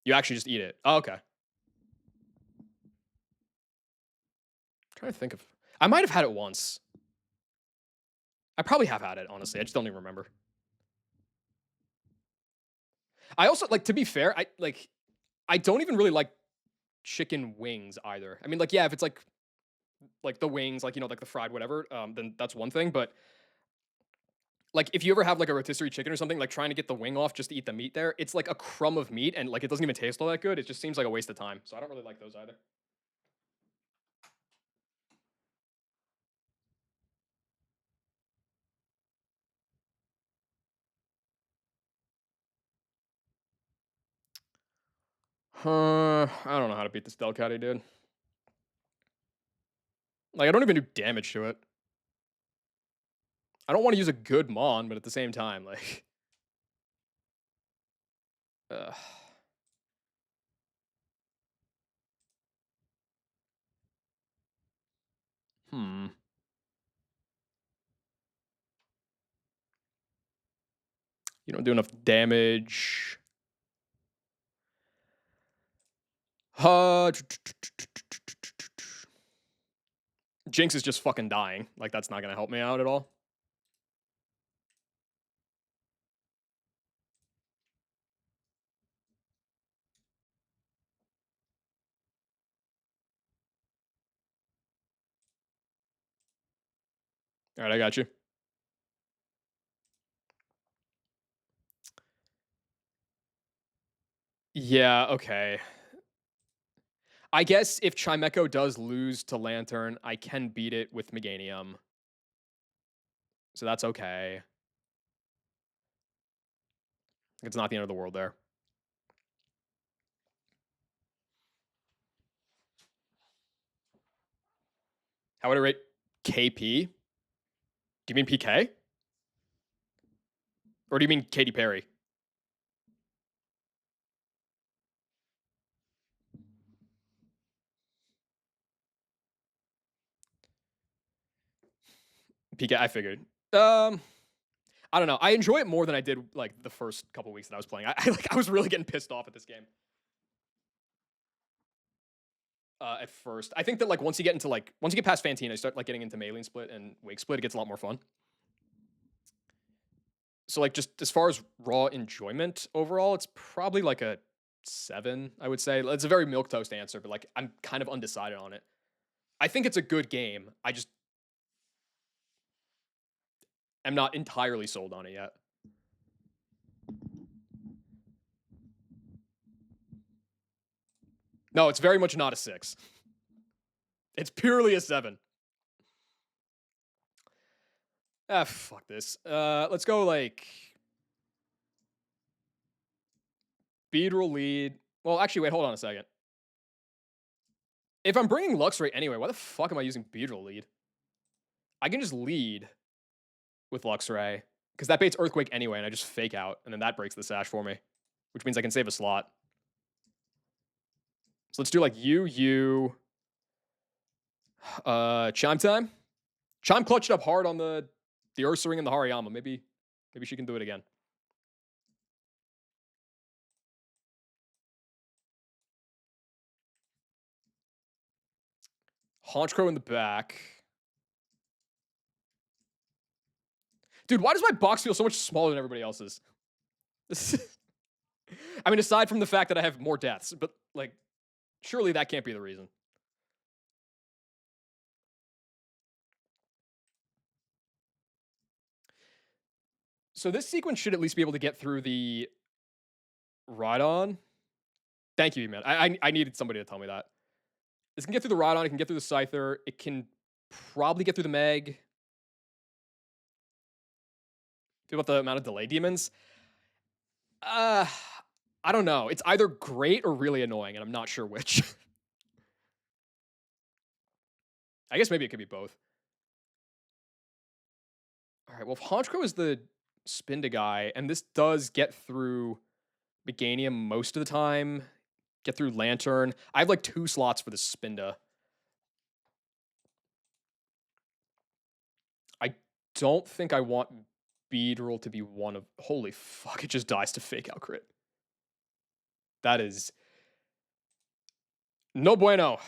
You actually just eat it. Oh, okay. Trying to think of. I might have had it once. I probably have had it, honestly. I just don't even remember. I also like to be fair, I don't even really like chicken wings either. I mean, like, yeah, if it's like the wings, like, you know, like the fried whatever, then that's one thing. But like if you ever have like a rotisserie chicken or something, like trying to get the wing off just to eat the meat there, it's like a crumb of meat and like it doesn't even taste all that good. It just seems like a waste of time. So I don't really like those either. I don't know how to beat this Delcatty, dude. Like I don't even do damage to it. I don't want to use a good Mon, but at the same time, like uh, hmm. You don't do enough damage. Jinx is just fucking dying. Like that's not gonna help me out at all. All right, I got you. Yeah, okay. I guess if Chimecho does lose to Lantern, I can beat it with Meganium. So that's okay. It's not the end of the world there. How would I rate KP? Do you mean PK? Or do you mean Katy Perry? PK, I figured. I don't know. I enjoy it more than I did like the first couple weeks that I was playing. I was really getting pissed off at this game. At first, I think that like once you get past Fantina, you start like getting into Maylene Split and Wake Split, it gets a lot more fun. So like just as far as raw enjoyment overall, it's probably like a 7, I would say. It's a very milquetoast answer, but like I'm kind of undecided on it. I think it's a good game. I just am not entirely sold on it yet. No, it's very much not a 6. It's purely a 7. Ah, fuck this. Let's go like Beedrill lead. Well, actually, wait, hold on a second. If I'm bringing Luxray anyway, why the fuck am I using Beedrill lead? I can just lead with Luxray because that baits Earthquake anyway, and I just fake out, and then that breaks the Sash for me, which means I can save a slot. So let's do like Chime time. Chime clutched up hard on the Ursaring and the Hariyama. Maybe she can do it again. Honchkrow in the back. Dude, why does my box feel so much smaller than everybody else's? I mean, aside from the fact that I have more deaths, but like, surely that can't be the reason. So this sequence should at least be able to get through the Rhydon. Thank you, man. I needed somebody to tell me that. This can get through the Rhydon. It can get through the Scyther. It can probably get through the Meg. Feel about the amount of delay demons. I don't know. It's either great or really annoying, and I'm not sure which. I guess maybe it could be both. All right. Well, if Honchkrow is the Spinda guy, and this does get through Meganium most of the time, get through Lantern. I have like 2 slots for the Spinda. I don't think I want Beedrill to be one of. Holy fuck! It just dies to fake out crit. That is no bueno.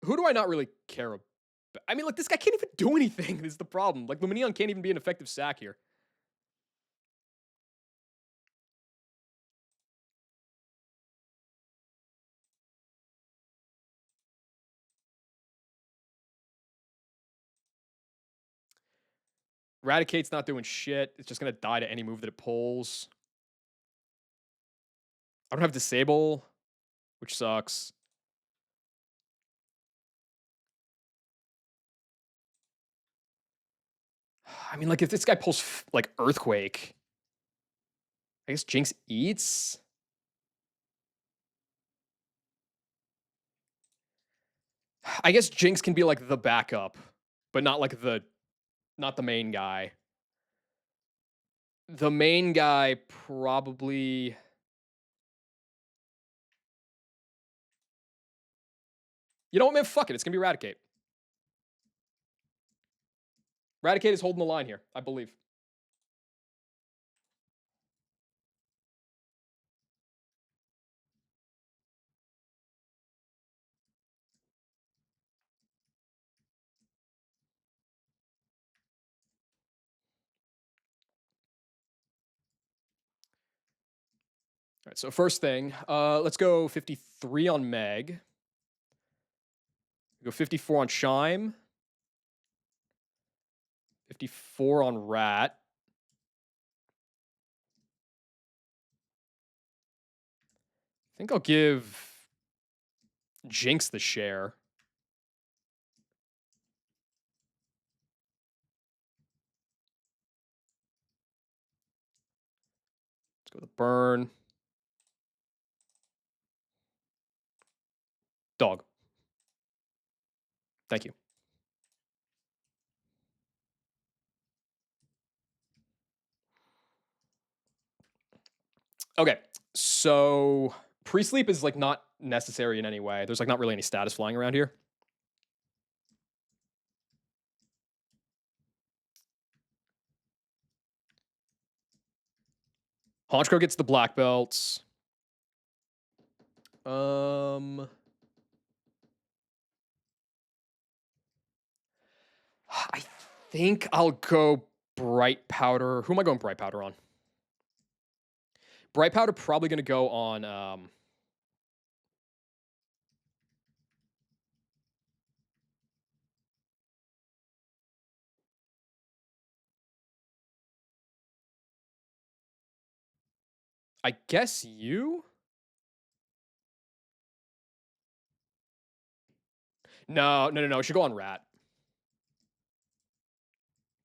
Who do I not really care about? I mean, like, this guy can't even do anything. Is the problem. Like, Lumineon can't even be an effective sack here. Raticate's not doing shit. It's just gonna die to any move that it pulls. I don't have Disable, which sucks. I mean, like, if this guy pulls, like, Earthquake, I guess Jinx eats? I guess Jinx can be, like, the backup, but not, like, not the main guy. The main guy probably... You know what, man? Fuck it. It's gonna be Raticate. Raticate is holding the line here, I believe. All right, so first thing, let's go 53 on Meg. Go 54 on Shime. 54 on Rat. I think I'll give Jinx the share. Let's go with the burn. Dog. Thank you. Okay, so pre-sleep is like not necessary in any way. There's like not really any status flying around here. Honchkrow gets the black belts. I think I'll go Bright Powder. Who am I going Bright Powder on? Bright Powder probably going to go on... I guess you? No. It should go on Rat.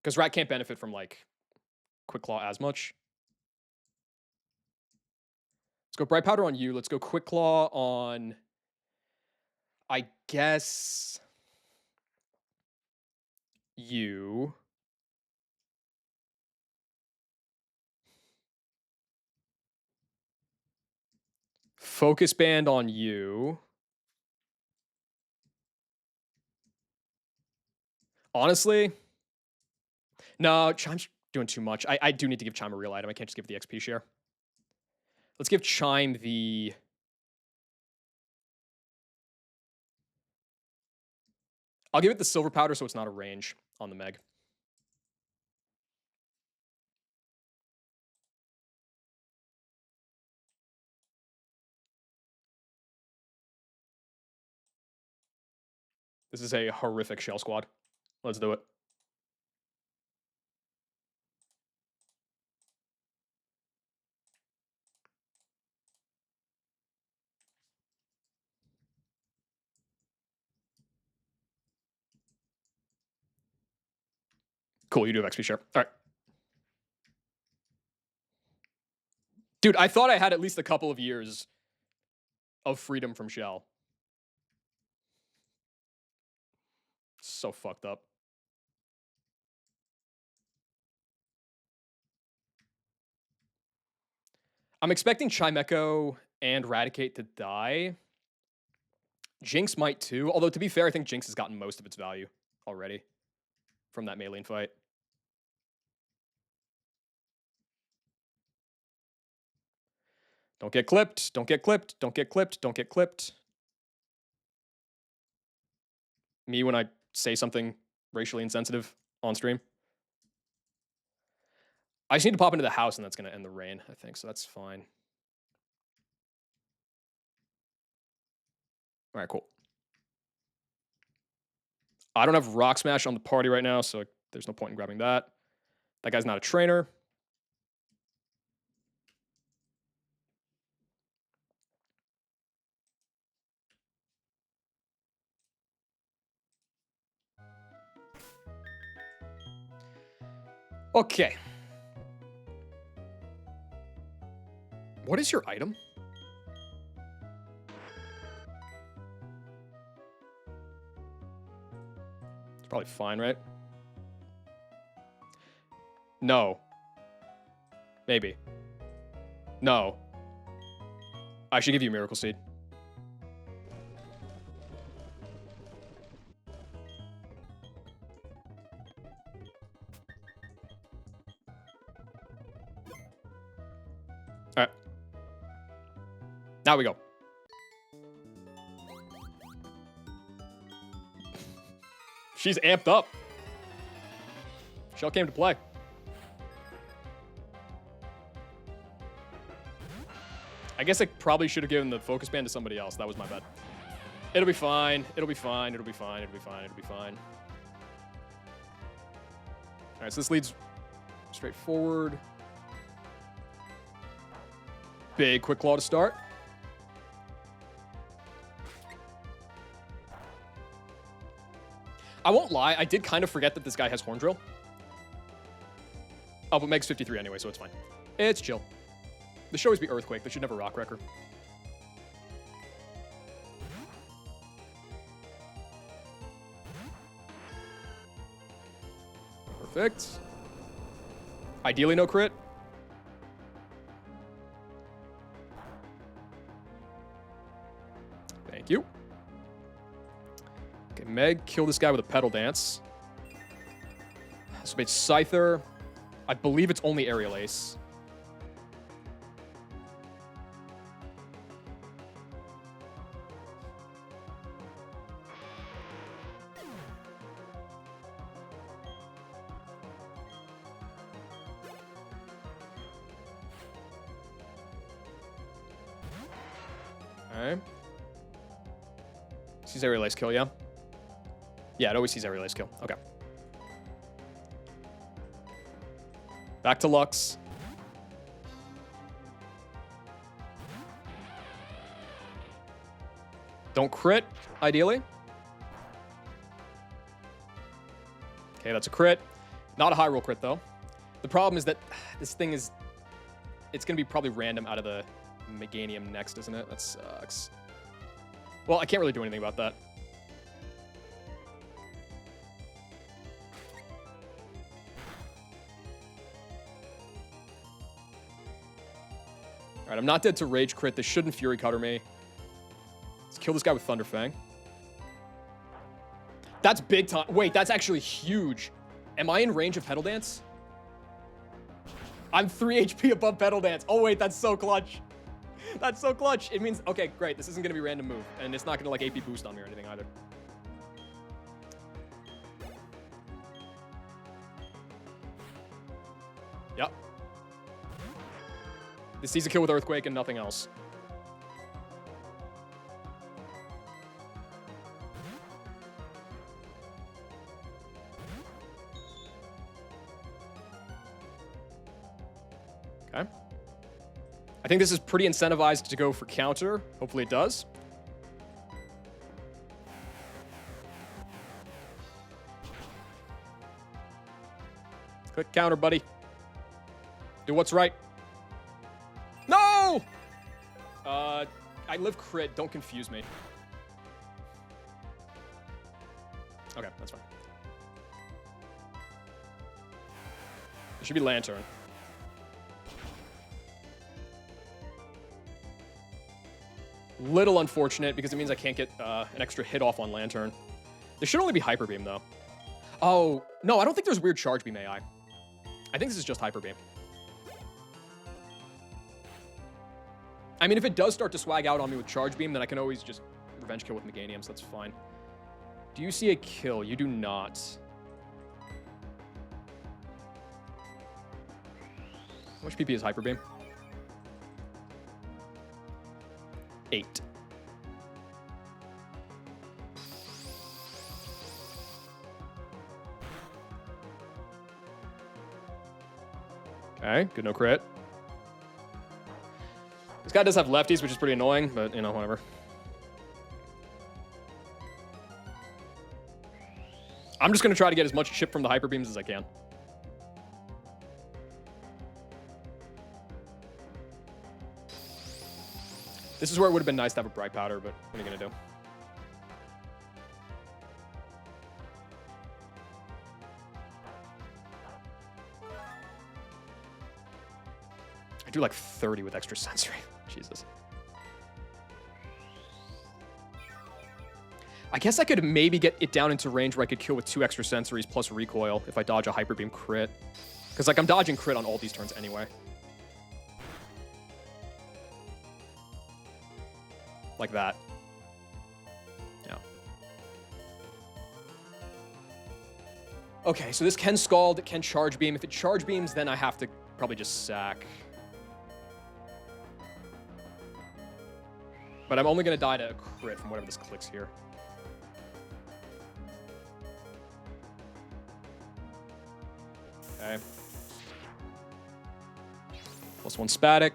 Because Rat can't benefit from, like, Quick Claw as much. Let's go Bright Powder on you. Let's go Quick Claw on... I guess... you. Focus Band on you. Honestly... No, Chime's doing too much. I do need to give Chime a real item. I can't just give it the XP share. Let's give Chime the... I'll give it the silver powder so it's not a range on the Meg. This is a horrific shell squad. Let's do it. Cool, you do have XP share. All right. Dude, I thought I had at least a couple of years of freedom from shell. So fucked up. I'm expecting Chimecho and Raticate to die. Jinx might too, although to be fair, I think Jinx has gotten most of its value already from that Maylene fight. Don't get clipped, don't get clipped, don't get clipped, don't get clipped. Me when I say something racially insensitive on stream. I just need to pop into the house and that's going to end the rain, I think, so that's fine. All right, cool. I don't have Rock Smash on the party right now, so there's no point in grabbing that. That guy's not a trainer. Okay. What is your item? It's probably fine, right? No. Maybe. No. I should give you Miracle Seed. All right. Now we go. She's amped up. Shell came to play. I guess I probably should have given the focus band to somebody else. That was my bad. It'll be fine. It'll be fine. It'll be fine. It'll be fine. It'll be fine. All right, so this leads straight forward. Big quick claw to start. I won't lie, I did kind of forget that this guy has Horn Drill. Oh, but Meg's 53 anyway, so it's fine. It's chill. This should always be Earthquake. They should never Rock Wrecker. Perfect. Ideally no crit. Thank you. Okay, Meg, kill this guy with a Pedal Dance. So made Scyther. I believe it's only Aerial Ace. Okay. Sees Aerial Ace kill, yeah? Yeah, it always sees Aerial Ace kill. Okay. Back to Lux. Don't crit, ideally. Okay, that's a crit. Not a high roll crit, though. The problem is that this thing is... It's going to be probably random out of the Meganium next, isn't it? That sucks. Well, I can't really do anything about that. Alright, I'm not dead to Rage Crit. This shouldn't Fury Cutter me. Let's kill this guy with Thunder Fang. That's big time. Wait, that's actually huge. Am I in range of Pedal Dance? I'm 3 HP above Pedal Dance. Oh, wait, that's so clutch. That's so clutch. It means, okay, great. This isn't going to be random move. And it's not going to, like, AP boost on me or anything either. Yep. This sees a kill with Earthquake and nothing else. Okay. I think this is pretty incentivized to go for counter. Hopefully it does. Click counter, buddy. Do what's right. No! I live crit. Don't confuse me. Okay, that's fine. It should be Lantern. Little unfortunate because it means I can't get an extra hit off on Lantern. There should only be Hyper Beam, though. Oh, no, I don't think there's weird Charge Beam AI. I think this is just Hyper Beam. I mean, if it does start to swag out on me with Charge Beam, then I can always just Revenge Kill with Meganium, so that's fine. Do you see a kill? You do not. How much PP is Hyper Beam? 8. Okay, good no crit. This guy does have lefties, which is pretty annoying, but, you know, whatever. I'm just going to try to get as much chip from the Hyper Beams as I can. This is where it would have been nice to have a Bright Powder, but what are you going to do? I do like 30 with extra sensory. Jesus. I guess I could maybe get it down into range where I could kill with 2 extra sensories plus recoil if I dodge a Hyper Beam crit. Because, like, I'm dodging crit on all these turns anyway. Like that. Yeah. Okay, so this can Scald, it can Charge Beam. If it Charge Beams, then I have to probably just sack. But I'm only going to die to a crit from whatever this clicks here. Okay. +1 Spatic.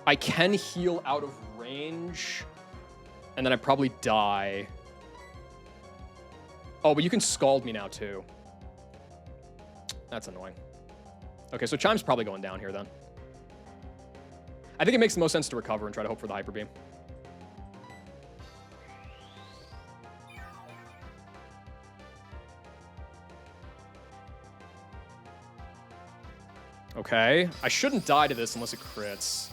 I can heal out of range. And then I probably die. Oh, but you can Scald me now, too. That's annoying. Okay, so Chime's probably going down here, then. I think it makes the most sense to recover and try to hope for the Hyper Beam. Okay. I shouldn't die to this unless it crits.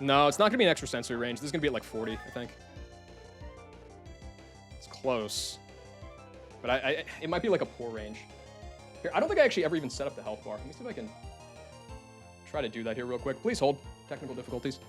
No, it's not going to be an extra sensory range. This is going to be at like 40, I think. It's close. But it might be like a poor range. Here, I don't think I actually ever even set up the health bar. Let me see if I can try to do that here real quick. Please hold. Technical difficulties.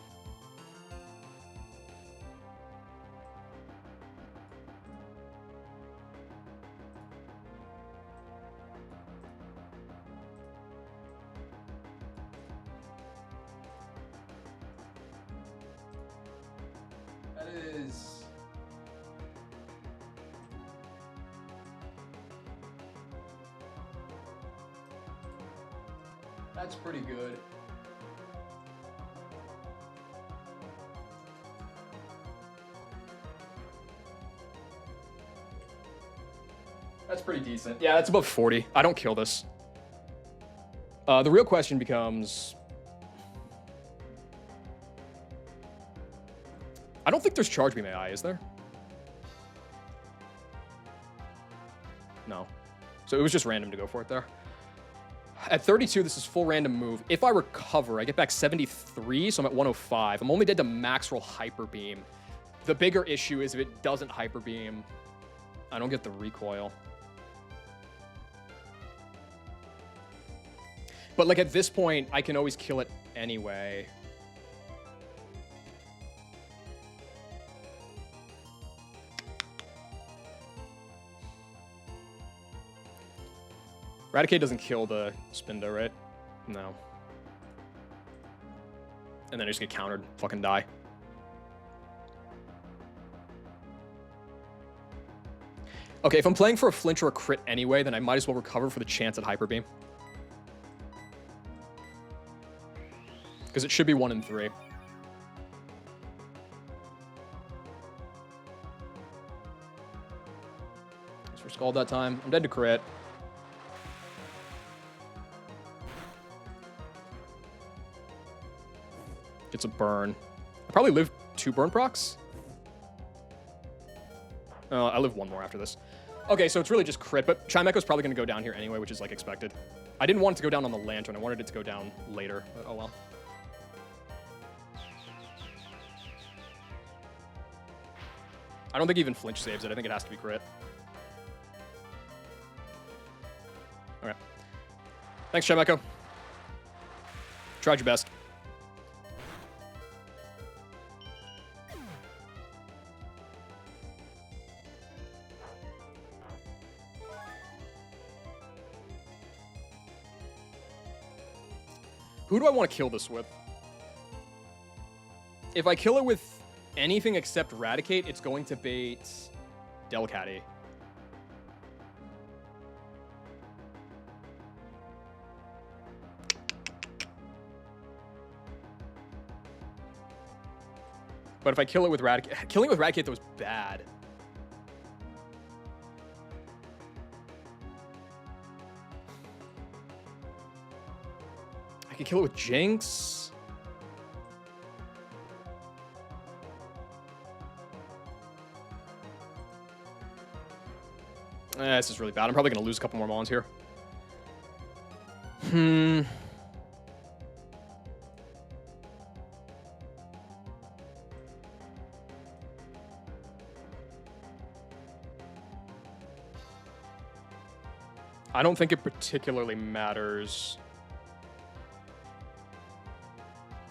That's pretty good. That's pretty decent. Yeah, that's above 40. I don't kill this. The real question becomes... I don't think there's Charge Beam AI, is there? No. So it was just random to go for it there. At 32, this is full random move. If I recover, I get back 73, so I'm at 105. I'm only dead to max roll Hyper Beam. The bigger issue is if it doesn't Hyper Beam, I don't get the recoil. But like at this point, I can always kill it anyway. Eradicate doesn't kill the Spindo, right? No. And then I just get countered. Fucking die. Okay, if I'm playing for a flinch or a crit anyway, then I might as well recover for the chance at Hyper Beam. Because it should be 1 in 3. Thanks for Scald that time. I'm dead to crit. It's a burn. I probably live 2 burn procs. I live 1 more after this. Okay, so it's really just crit, but Chime Echo's probably going to go down here anyway, which is like expected. I didn't want it to go down on the Lantern. I wanted it to go down later, but oh well. I don't think even flinch saves it. I think it has to be crit. Okay. Thanks, Chime Echo. Tried your best. Who do I want to kill this with? If I kill it with anything except Eradicate, it's going to bait Delcatty. But if I kill it with Eradicate... Killing it with Eradicate, though, is bad. I could kill it with Jinx. This is really bad. I'm probably going to lose a couple more Mons here. I don't think it particularly matters.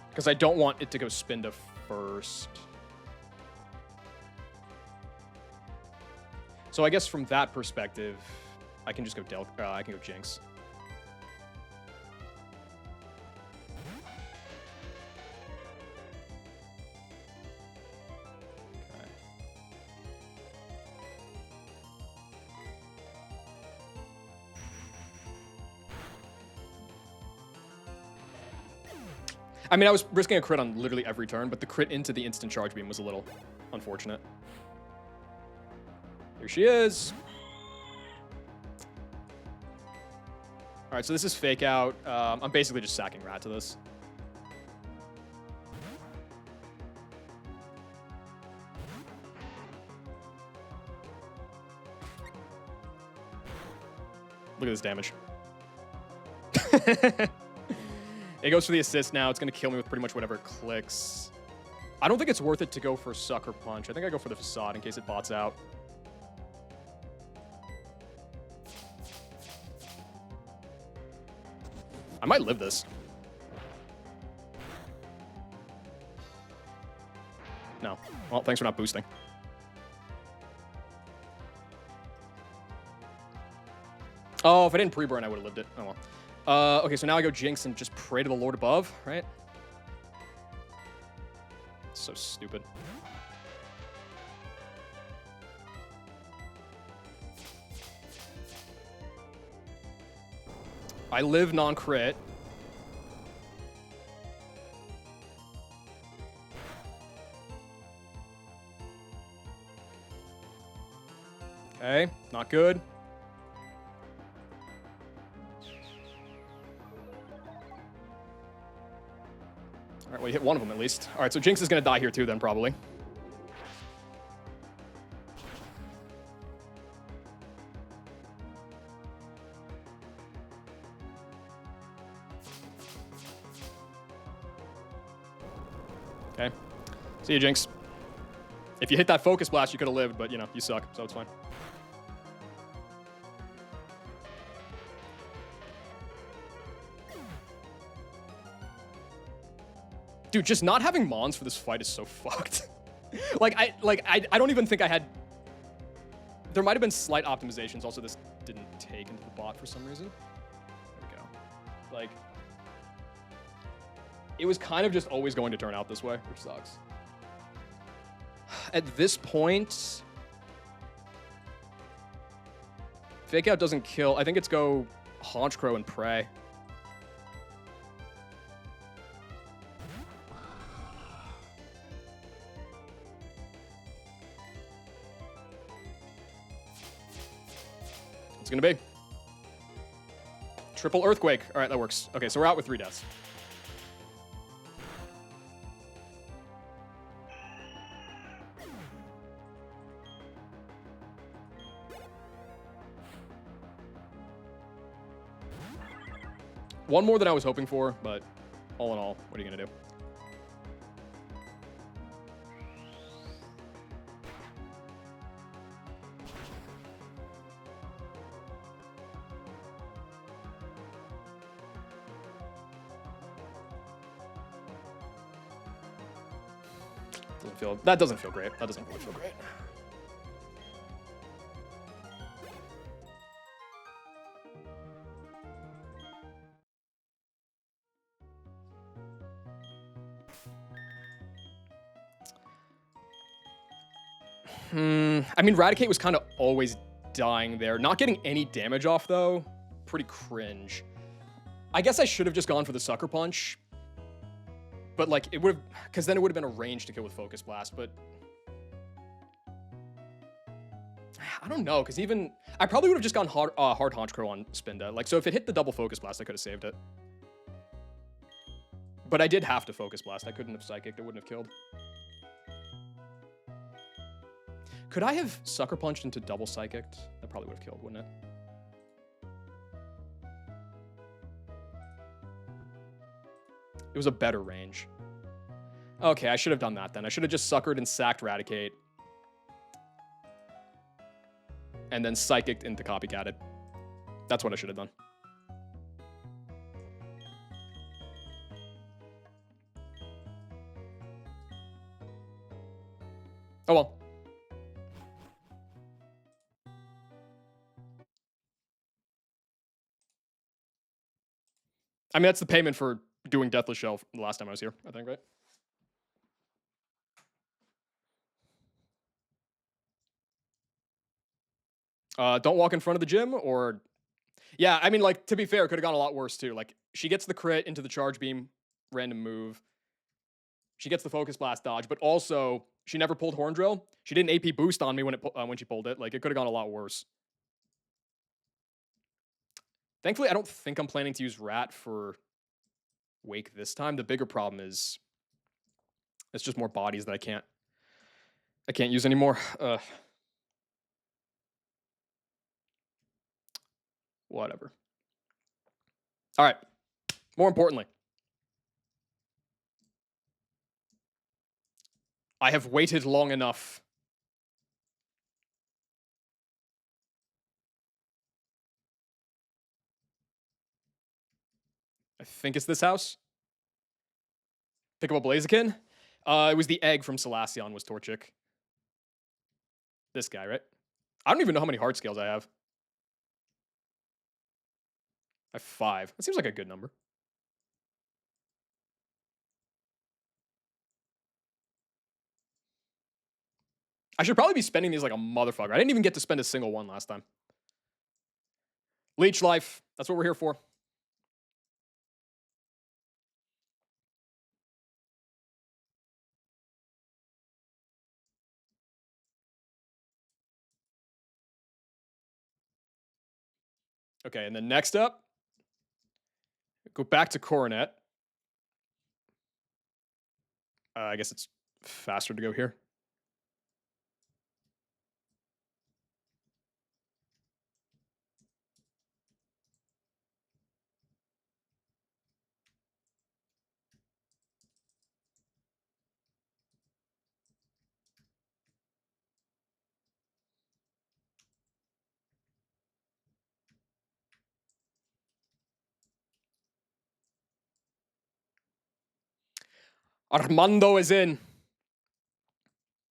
Because I don't want it to go Spinda first. So I guess from that perspective, I can just go I can go Jinx. Okay. I mean, I was risking a crit on literally every turn, but the crit into the instant charge beam was a little unfortunate. Here she is. All right, so this is fake out. I'm basically just sacking Rat to this. Look at this damage. It goes for the assist now. It's going to kill me with pretty much whatever it clicks. I don't think it's worth it to go for Sucker Punch. I think I go for the Facade in case it bots out. I might live this. No. Well, thanks for not boosting. Oh, if I didn't pre-burn, I would have lived it. Oh, well. Okay, so now I go Jinx and just pray to the Lord above, right? So stupid. I live non-crit. Okay, not good. All right, well, you hit one of them at least. All right, so Jinx is going to die here too then, probably. Okay. See you, Jinx. If you hit that Focus Blast, you could have lived, but, you know, you suck, so it's fine. Dude, just not having Mons for this fight is so fucked. I don't even think I had... There might have been slight optimizations. Also, this didn't take into the bot for some reason. There we go. Like, it was kind of just always going to turn out this way, which sucks. At this point, Fake Out doesn't kill. I think it's go Haunch Crow and Prey. It's gonna be triple Earthquake. All right, that works. Okay, so we're out with 3 deaths. One more than I was hoping for, but all in all, what are you gonna do? That doesn't feel great. That doesn't really feel great. I mean, Raticate was kind of always dying there. Not getting any damage off, though, pretty cringe. I guess I should have just gone for the Sucker Punch. But, like, it would have... Because then it would have been a range to kill with Focus Blast, but... I don't know, because even... I probably would have just gone hard Haunch Crow on Spinda. Like, so if it hit the double Focus Blast, I could have saved it. But I did have to Focus Blast. I couldn't have Psychicked. It wouldn't have killed. Could I have Sucker Punched into double Psychicked? That probably would have killed, wouldn't it? It was a better range. Okay, I should have done that then. I should have just suckered and sacked Raticate. And then Psychicked into Copycatted. That's what I should have done. Oh well. I mean, that's the payment for doing Deathless Shell the last time I was here, I think, right? Don't walk in front of the gym, or... Yeah, I mean, like, to be fair, it could have gone a lot worse, too. Like, she gets the crit into the Charge Beam, random move. She gets the Focus Blast dodge, but also, she never pulled Horn Drill. She did an AP boost on me when she pulled it. Like, it could have gone a lot worse. Thankfully, I don't think I'm planning to use Rat for Wake this time. The bigger problem is it's just more bodies that I can't use anymore. Whatever. All right. More importantly, I have waited long enough. I think it's this house. Pick up a Blaziken. It was the egg from Salacion was Torchic. This guy, right? I don't even know how many heart scales I have. I have 5. That seems like a good number. I should probably be spending these like a motherfucker. I didn't even get to spend a single one last time. Leech Life. That's what we're here for. Okay, and then next up, go back to Coronet. I guess it's faster to go here. Armando is in.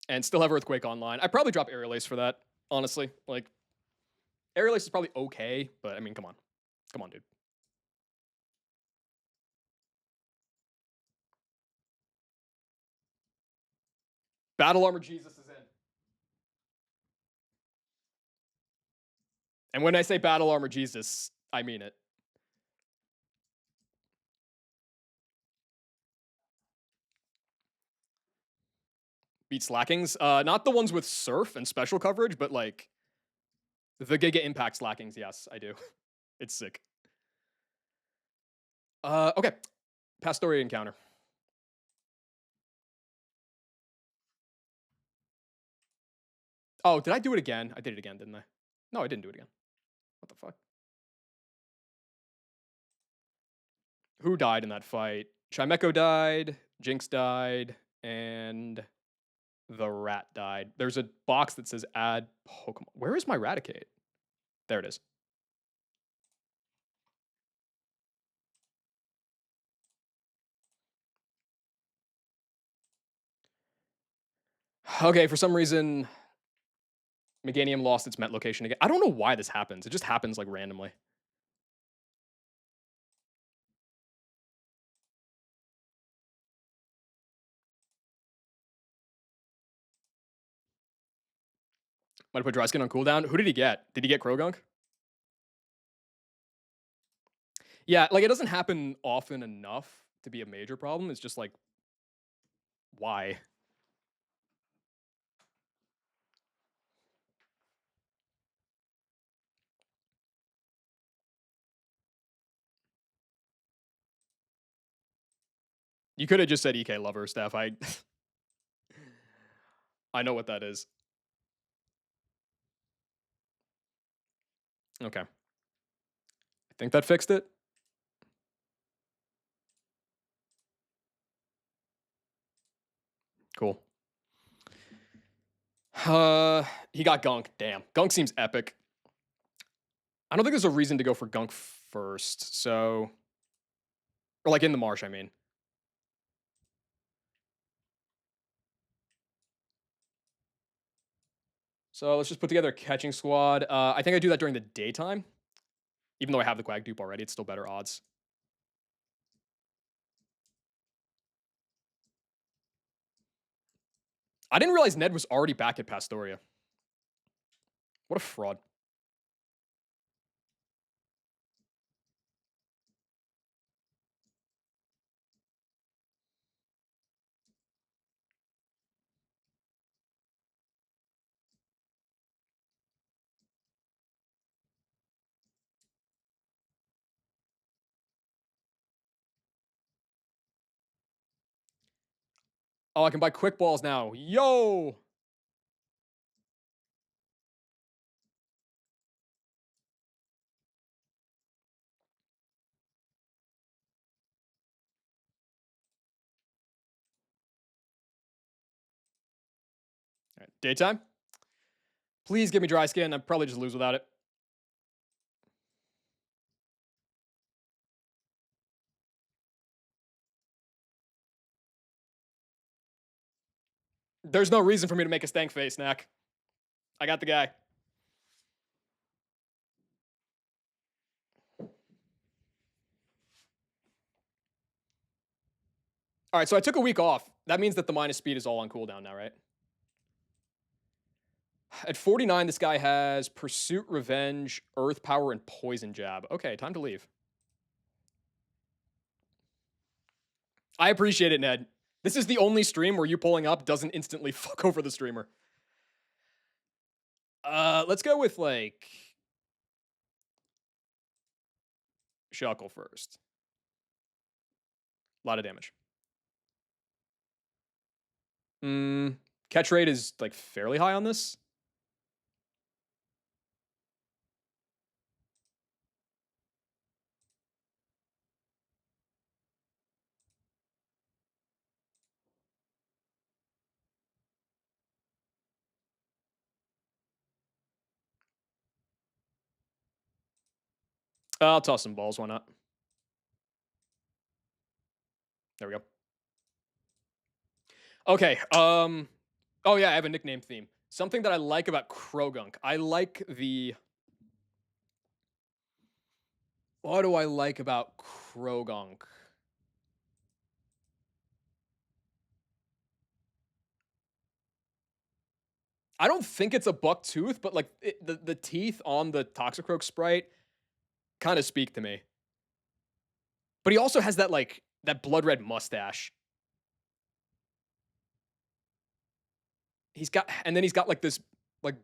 And still have Earthquake online. I'd probably drop Aerial Ace for that, honestly. Like, Aerial Ace is probably okay, but I mean, come on. Come on, dude. Battle Armor Jesus is in. And when I say Battle Armor Jesus, I mean it. Beat Slackings. Not the ones with Surf and special coverage, but like the Giga Impact Slackings. Yes, I do. It's sick. Okay. Pastoria encounter. Oh, did I do it again? I did it again, didn't I? No, I didn't do it again. What the fuck? Who died in that fight? Chimecho died, Jinx died, and the rat died. There's a box that says add Pokemon. Where is my Raticate? There it is. Okay, for some reason, Meganium lost its Met location again. I don't know why this happens. It just happens like randomly. Might have put Dry Skin on cooldown. Who did he get? Did he get Krogunk? Yeah, like it doesn't happen often enough to be a major problem. It's just like, why? You could have just said EK lover, Steph. I know what that is. Okay. I think that fixed it. Cool. He got Gunk. Damn. Gunk seems epic. I don't think there's a reason to go for Gunk first. So, or like in the marsh, I mean. So let's just put together a catching squad. I think I do that during the daytime. Even though I have the Quag dupe already, it's still better odds. I didn't realize Ned was already back at Pastoria. What a fraud. Oh, I can buy quick balls now. Yo! All right, daytime. Please give me dry skin. I'd probably just lose without it. There's no reason for me to make a stank face, Knack. I got the guy. All right, so I took a week off. That means that the minus speed is all on cooldown now, right? At 49, this guy has Pursuit, Revenge, Earth Power, and Poison Jab. Okay, time to leave. I appreciate it, Ned. This is the only stream where you pulling up doesn't instantly fuck over the streamer. Let's go with like Shuckle first. A lot of damage. Catch rate is like fairly high on this. I'll toss some balls. Why not? There we go. Okay. Oh yeah, I have a nickname theme. Something that I like about Krogunk. I like the. What do I like about Krogunk? I don't think it's a buck tooth, but like the teeth on the Toxicroak sprite kind of speak to me. But he also has that like that blood red mustache. And then he's got like this like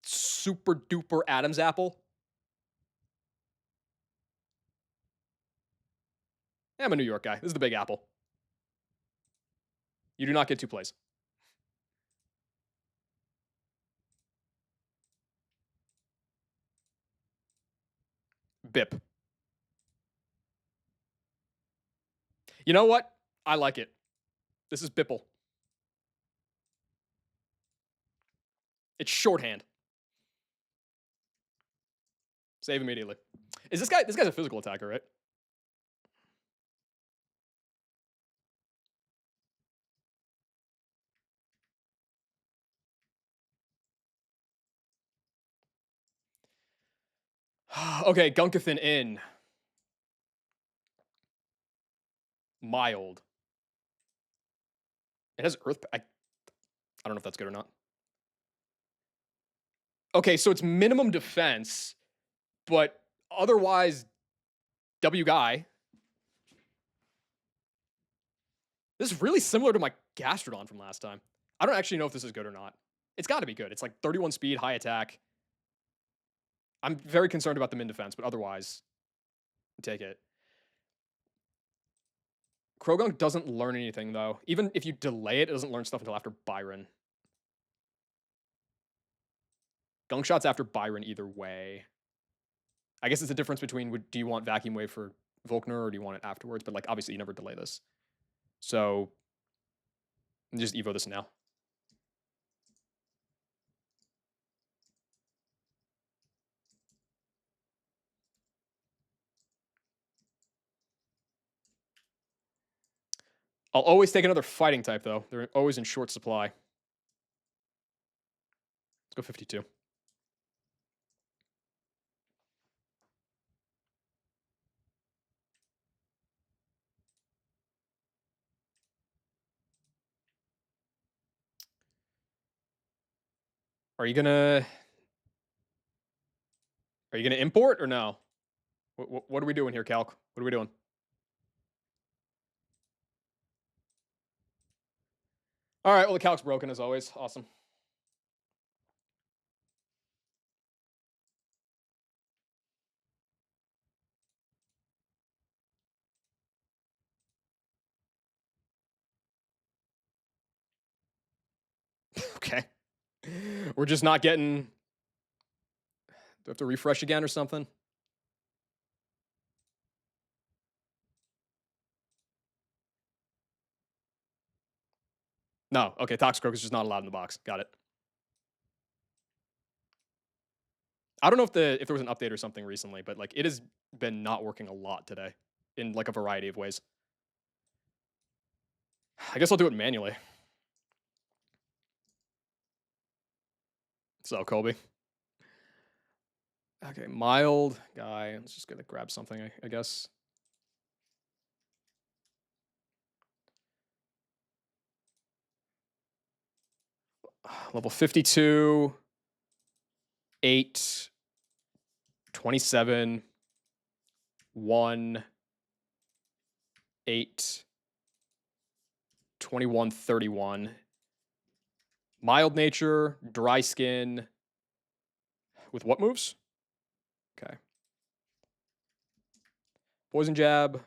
super duper Adam's apple. Yeah, I'm a New York guy. This is the Big Apple. You do not get two plays. Bip. You know what? I like it. This is Bipple. It's shorthand. Save immediately. Is this guy? This guy's a physical attacker, right? Okay, Gunkathan in. Mild. It has Earth. I don't know if that's good or not. Okay, so it's minimum defense, but otherwise, W guy. This is really similar to my Gastrodon from last time. I don't actually know if this is good or not. It's got to be good. It's like 31 speed, high attack. I'm very concerned about the min defense, but otherwise, take it. Krogunk doesn't learn anything, though. Even if you delay it, it doesn't learn stuff until after Byron. Gunk Shot's after Byron either way. I guess it's the difference between do you want Vacuum Wave for Volkner or do you want it afterwards? But like obviously you never delay this. So just Evo this now. I'll always take another fighting type though. They're always in short supply. Let's go 52. Are you gonna import or no? What are we doing here, Calc? What are we doing? All right, well, the calc's broken as always. Awesome. Okay. We're just not getting. Do I have to refresh again or something? No. Okay, Toxicroak is just not allowed in the box. Got it. I don't know if there was an update or something recently, but like it has been not working a lot today in like a variety of ways. I guess I'll do it manually. So Colby. Okay, mild guy. I'm just gonna grab something, I guess. Level 52, 8, 27, 1, 8, 21, 31. Mild nature, dry skin. With what moves? Okay. Poison jab.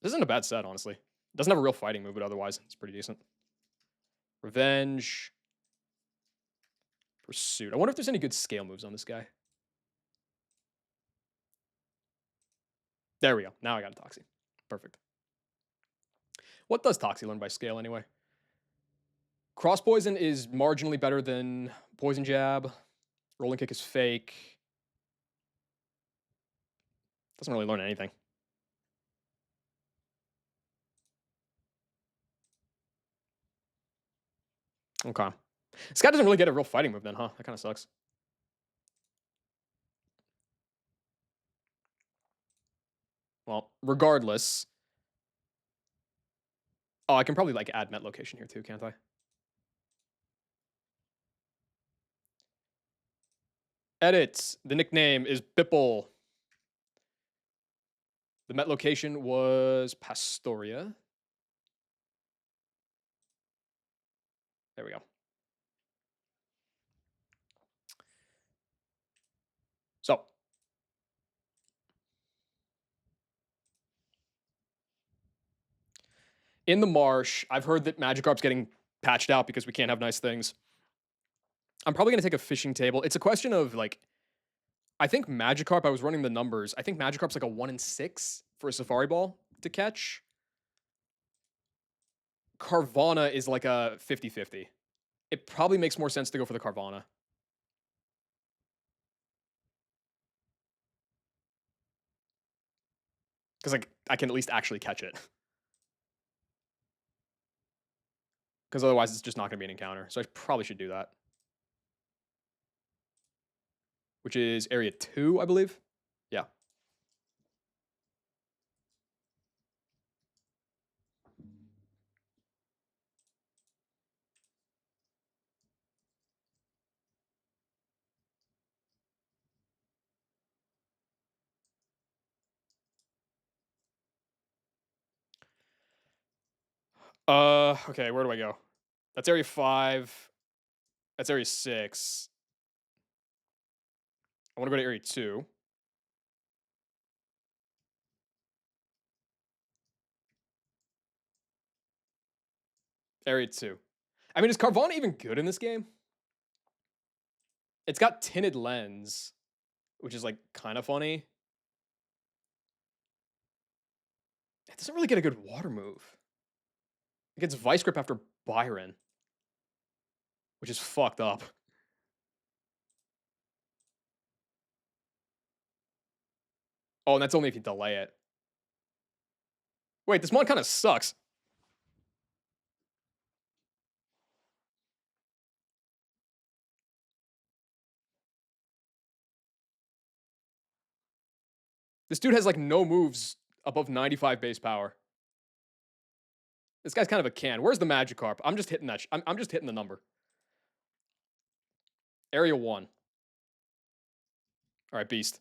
This isn't a bad set, honestly. Doesn't have a real fighting move, but otherwise, it's pretty decent. Revenge. Pursuit. I wonder if there's any good scale moves on this guy. There we go. Now I got a Toxie. Perfect. What does Toxie learn by scale anyway? Cross Poison is marginally better than Poison Jab. Rolling Kick is fake. Doesn't really learn anything. Okay. This guy doesn't really get a real fighting move then, huh? That kind of sucks. Well, regardless. Oh, I can probably like add Met location here too, can't I? Edit. The nickname is Bipple. The Met location was Pastoria. There we go. So, in the marsh, I've heard that Magikarp's getting patched out because we can't have nice things. I'm probably going to take a fishing table. It's a question of like, I think Magikarp, I was running the numbers. I think Magikarp's like a 1 in 6 for a Safari Ball to catch. Carvana is like a 50-50. It probably makes more sense to go for the Carvana. Because like I can at least actually catch it. Because otherwise it's just not going to be an encounter. So I probably should do that. Which is area 2, I believe. Yeah. Okay, where do I go? That's area 5. That's area 6. I want to go to area 2. Area 2. I mean, is Carvana even good in this game? It's got tinted lens, which is like kind of funny. It doesn't really get a good water move. It gets Vice Grip after Byron, which is fucked up. Oh, and that's only if you delay it. Wait, this one kind of sucks. This dude has like no moves above 95 base power. This guy's kind of a can. Where's the Magikarp? I'm just hitting that. I'm just hitting the number. Area 1. All right, Beast.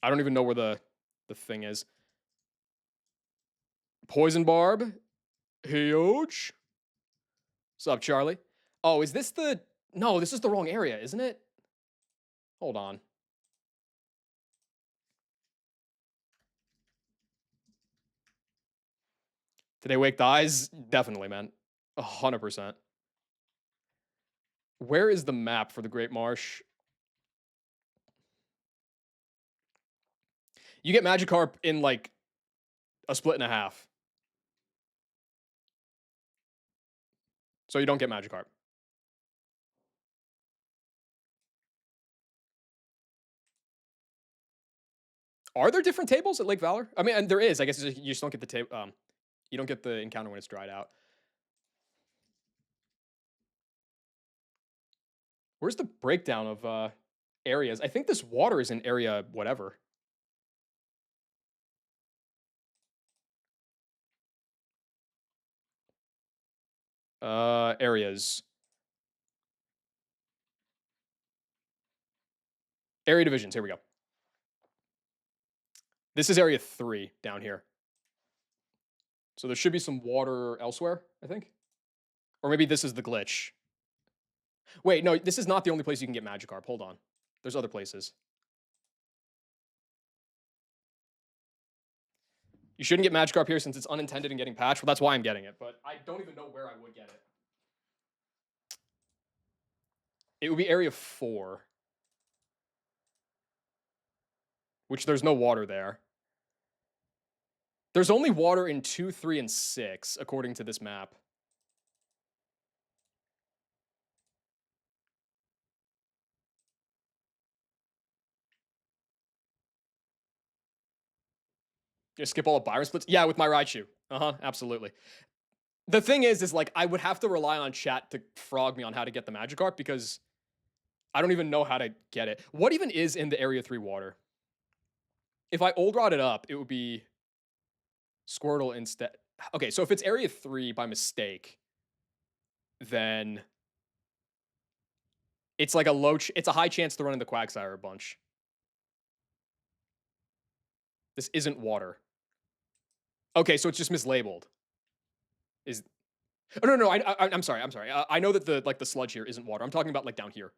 I don't even know where the thing is. Poison Barb. Huge. What's up, Charlie? Oh, is this the... No, this is the wrong area, isn't it? Hold on. Today Wake dies? Definitely, man. 100%. Where is the map for the Great Marsh? You get Magikarp in like a split and a half. So you don't get Magikarp. Are there different tables at Lake Valor? I mean, and there is. I guess you just don't get the table. You don't get the encounter when it's dried out. Where's the breakdown of areas? I think this water is in area whatever. Areas. Area divisions. Here we go. This is area 3 down here. So there should be some water elsewhere, I think. Or maybe this is the glitch. Wait, no, this is not the only place you can get Magikarp. Hold on. There's other places. You shouldn't get Magikarp here since it's unintended and getting patched. Well, that's why I'm getting it, but I don't even know where I would get it. It would be area 4. Which there's no water there. There's only water in 2, 3, and 6, according to this map. Just skip all of Byron splits? Yeah, with my Raichu. Absolutely. The thing is like, I would have to rely on chat to frog me on how to get the Magikarp because I don't even know how to get it. What even is in the Area 3 water? If I Old Rod it up, it would be Squirtle instead. Okay, so if it's Area 3 by mistake, then it's like it's a high chance to run into Quagsire a bunch. This isn't water. Okay, so it's just mislabeled. Oh, no, I'm sorry. I know that the sludge here isn't water. I'm talking about like down here.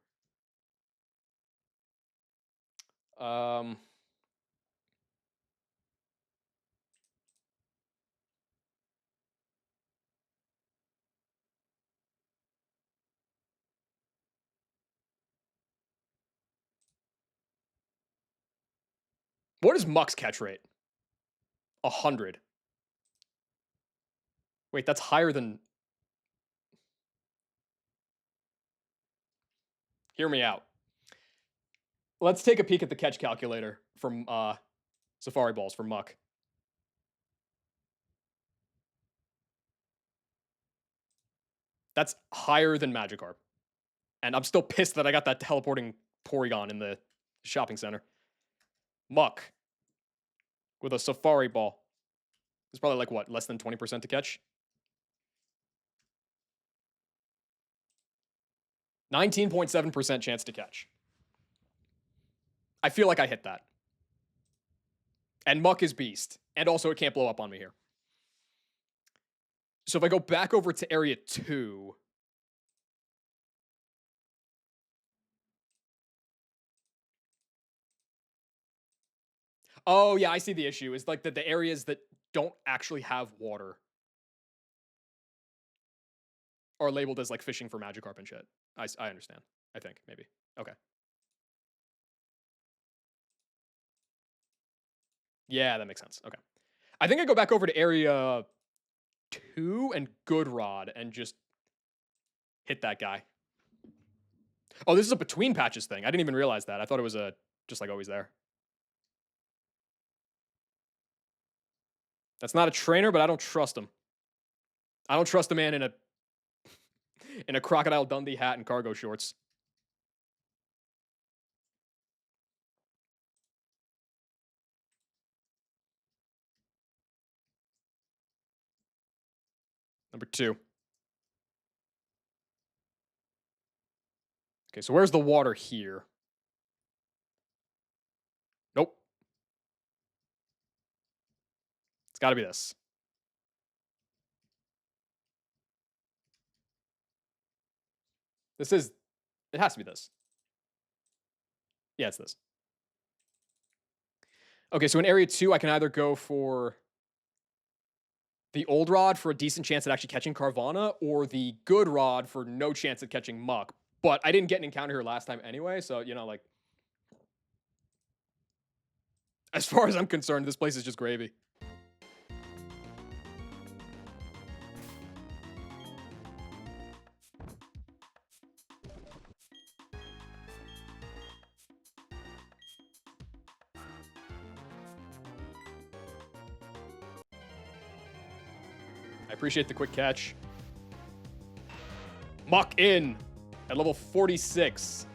What is Muck's catch rate? 100. Wait, that's higher than... Hear me out. Let's take a peek at the catch calculator from Safari Balls for Muck. That's higher than Magikarp. And I'm still pissed that I got that teleporting Porygon in the shopping center. Muck. With a Safari Ball. It's probably like, what, less than 20% to catch? 19.7% chance to catch. I feel like I hit that. And Muck is beast. And also it can't blow up on me here. So if I go back over to Area 2... Oh, yeah, I see the issue. It's like the areas that don't actually have water are labeled as like fishing for Magikarp and shit. I understand. I think, maybe. Okay. Yeah, that makes sense. Okay. I think I go back over to Area 2 and Good Rod and just hit that guy. Oh, this is a between patches thing. I didn't even realize that. I thought it was just like always there. That's not a trainer, but I don't trust him. I don't trust a man in a Crocodile Dundee hat and cargo shorts. Number 2. Okay, so where's the water here? Nope. It's got to be this. It has to be this. Yeah, it's this. Okay, so in Area 2, I can either go for the Old Rod for a decent chance at actually catching Carvana, or the Good Rod for no chance at catching Muck. But I didn't get an encounter here last time anyway, so, you know, like... As far as I'm concerned, this place is just gravy. I appreciate the quick catch. Muck in at level 46.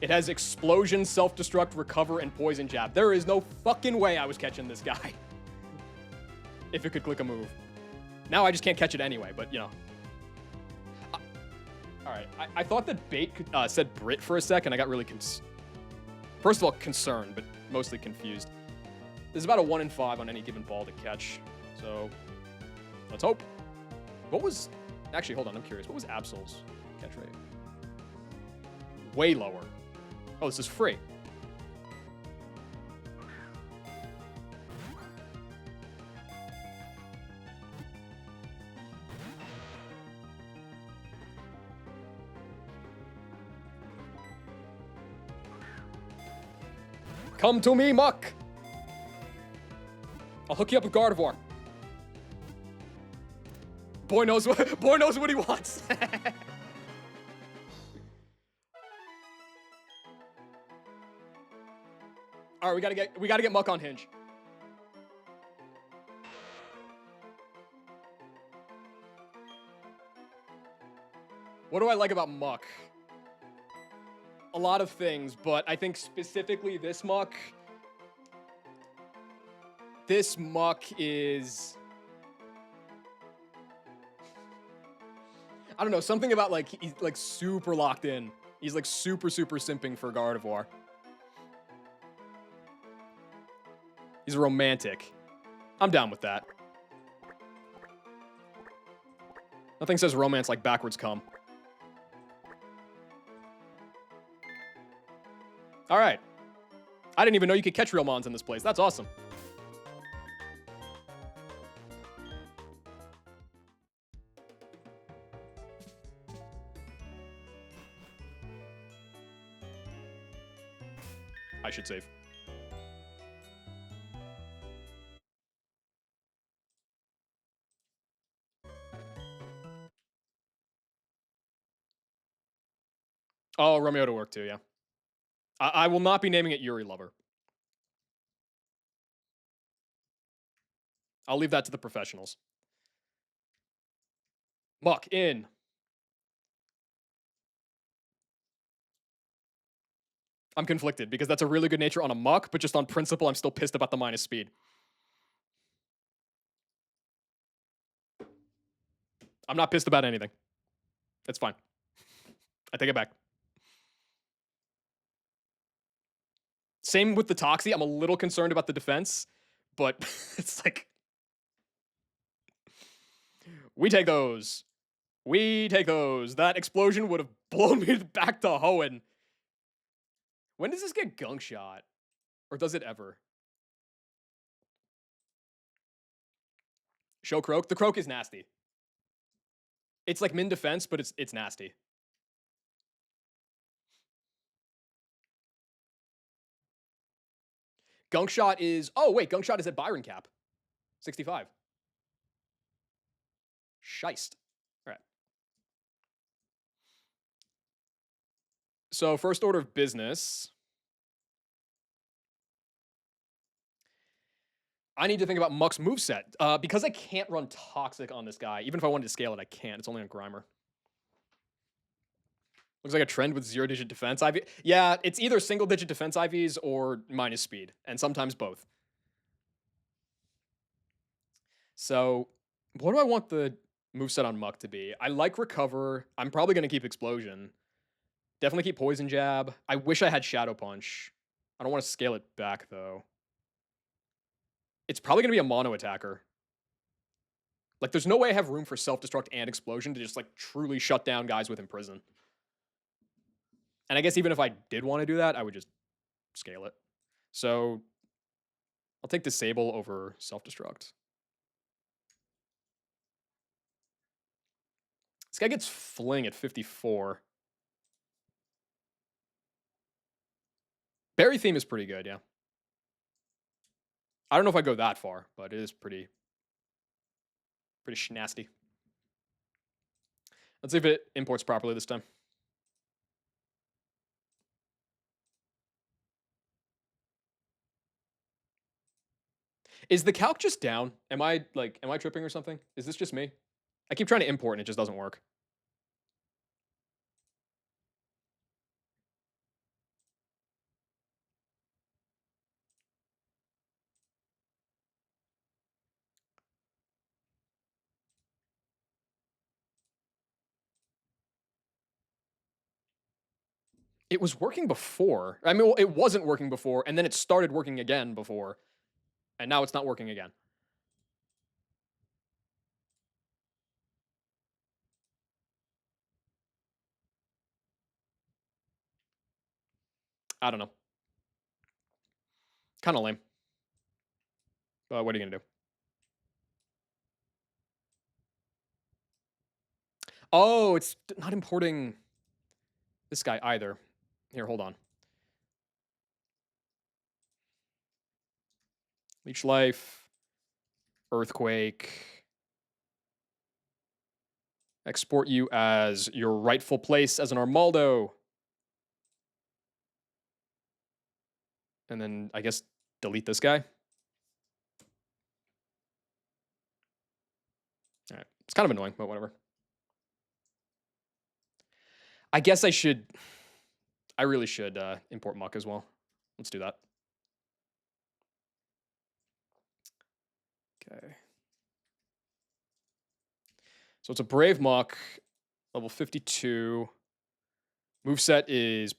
It has Explosion, Self-Destruct, Recover, and Poison Jab. There is no fucking way I was catching this guy. If it could click a move. Now I just can't catch it anyway, but, you know. Alright, I thought that Bait said Brit for a second. I got really first of all, concerned, but mostly confused. There's about a 1 in 5 on any given ball to catch. So, let's hope. What was... Actually, hold on, I'm curious. What was Absol's catch rate? Way lower. Oh, this is free. Come to me, Muck! I'll hook you up with Gardevoir. Boy knows what he wants. All right, we gotta get Muck on Hinge. What do I like about Muck? A lot of things, but I think specifically this Muck. This Muck is, I don't know, something about like he's like super locked in. He's like super simping for Gardevoir. He's romantic. I'm down with that. Nothing says romance like backwards come. All right. I didn't even know you could catch real mons in this place. That's awesome. I should save. Oh, Romeo to work too, yeah. I will not be naming it Yuri Lover. I'll leave that to the professionals. Muck in. I'm conflicted because that's a really good nature on a Muck, but just on principle, I'm still pissed about the minus speed. I'm not pissed about anything. It's fine. I take it back. Same with the Toxie. I'm a little concerned about the defense, but it's like, we take those. We take those. That explosion would have blown me back to Hoenn. When does this get Gunk Shot? Or does it ever? Show Croak? The Croak is nasty. It's like min defense, but it's nasty. Gunk Shot is... Oh, wait. Gunk Shot is at Byron cap. 65. Scheist. All right. So, first order of business. I need to think about Muck's moveset. Because I can't run Toxic on this guy. Even if I wanted to scale it, I can't. It's only on Grimer. Looks like a trend with 0-digit defense IV. Yeah, it's either single-digit defense IVs or minus speed, and sometimes both. So, what do I want the moveset on Muck to be? I like Recover. I'm probably going to keep Explosion. Definitely keep Poison Jab. I wish I had Shadow Punch. I don't want to scale it back, though. It's probably going to be a mono attacker. Like, there's no way I have room for Self-Destruct and Explosion to just, like, truly shut down guys with Imprison. And I guess even if I did want to do that, I would just scale it. So I'll take Disable over Self-Destruct. This guy gets Fling at 54. Berry Theme is pretty good, yeah. I don't know if I go that far, but it is pretty nasty. Let's see if it imports properly this time. Is the calc just down? Am I tripping or something? Is this just me? I keep trying to import and it just doesn't work. It was working before. I mean, well, it wasn't working before, and then it started working again before, and now it's not working again. I don't know. Kind of lame. But what are you going to do? Oh, it's not importing this guy either. Here, hold on. Leech Life. Earthquake. Export you as your rightful place as an Armaldo. And then I guess delete this guy. All right. It's kind of annoying, but whatever. I guess I really should import Muck as well. Let's do that. Okay. So it's a Brave Muck, level 52. Moveset is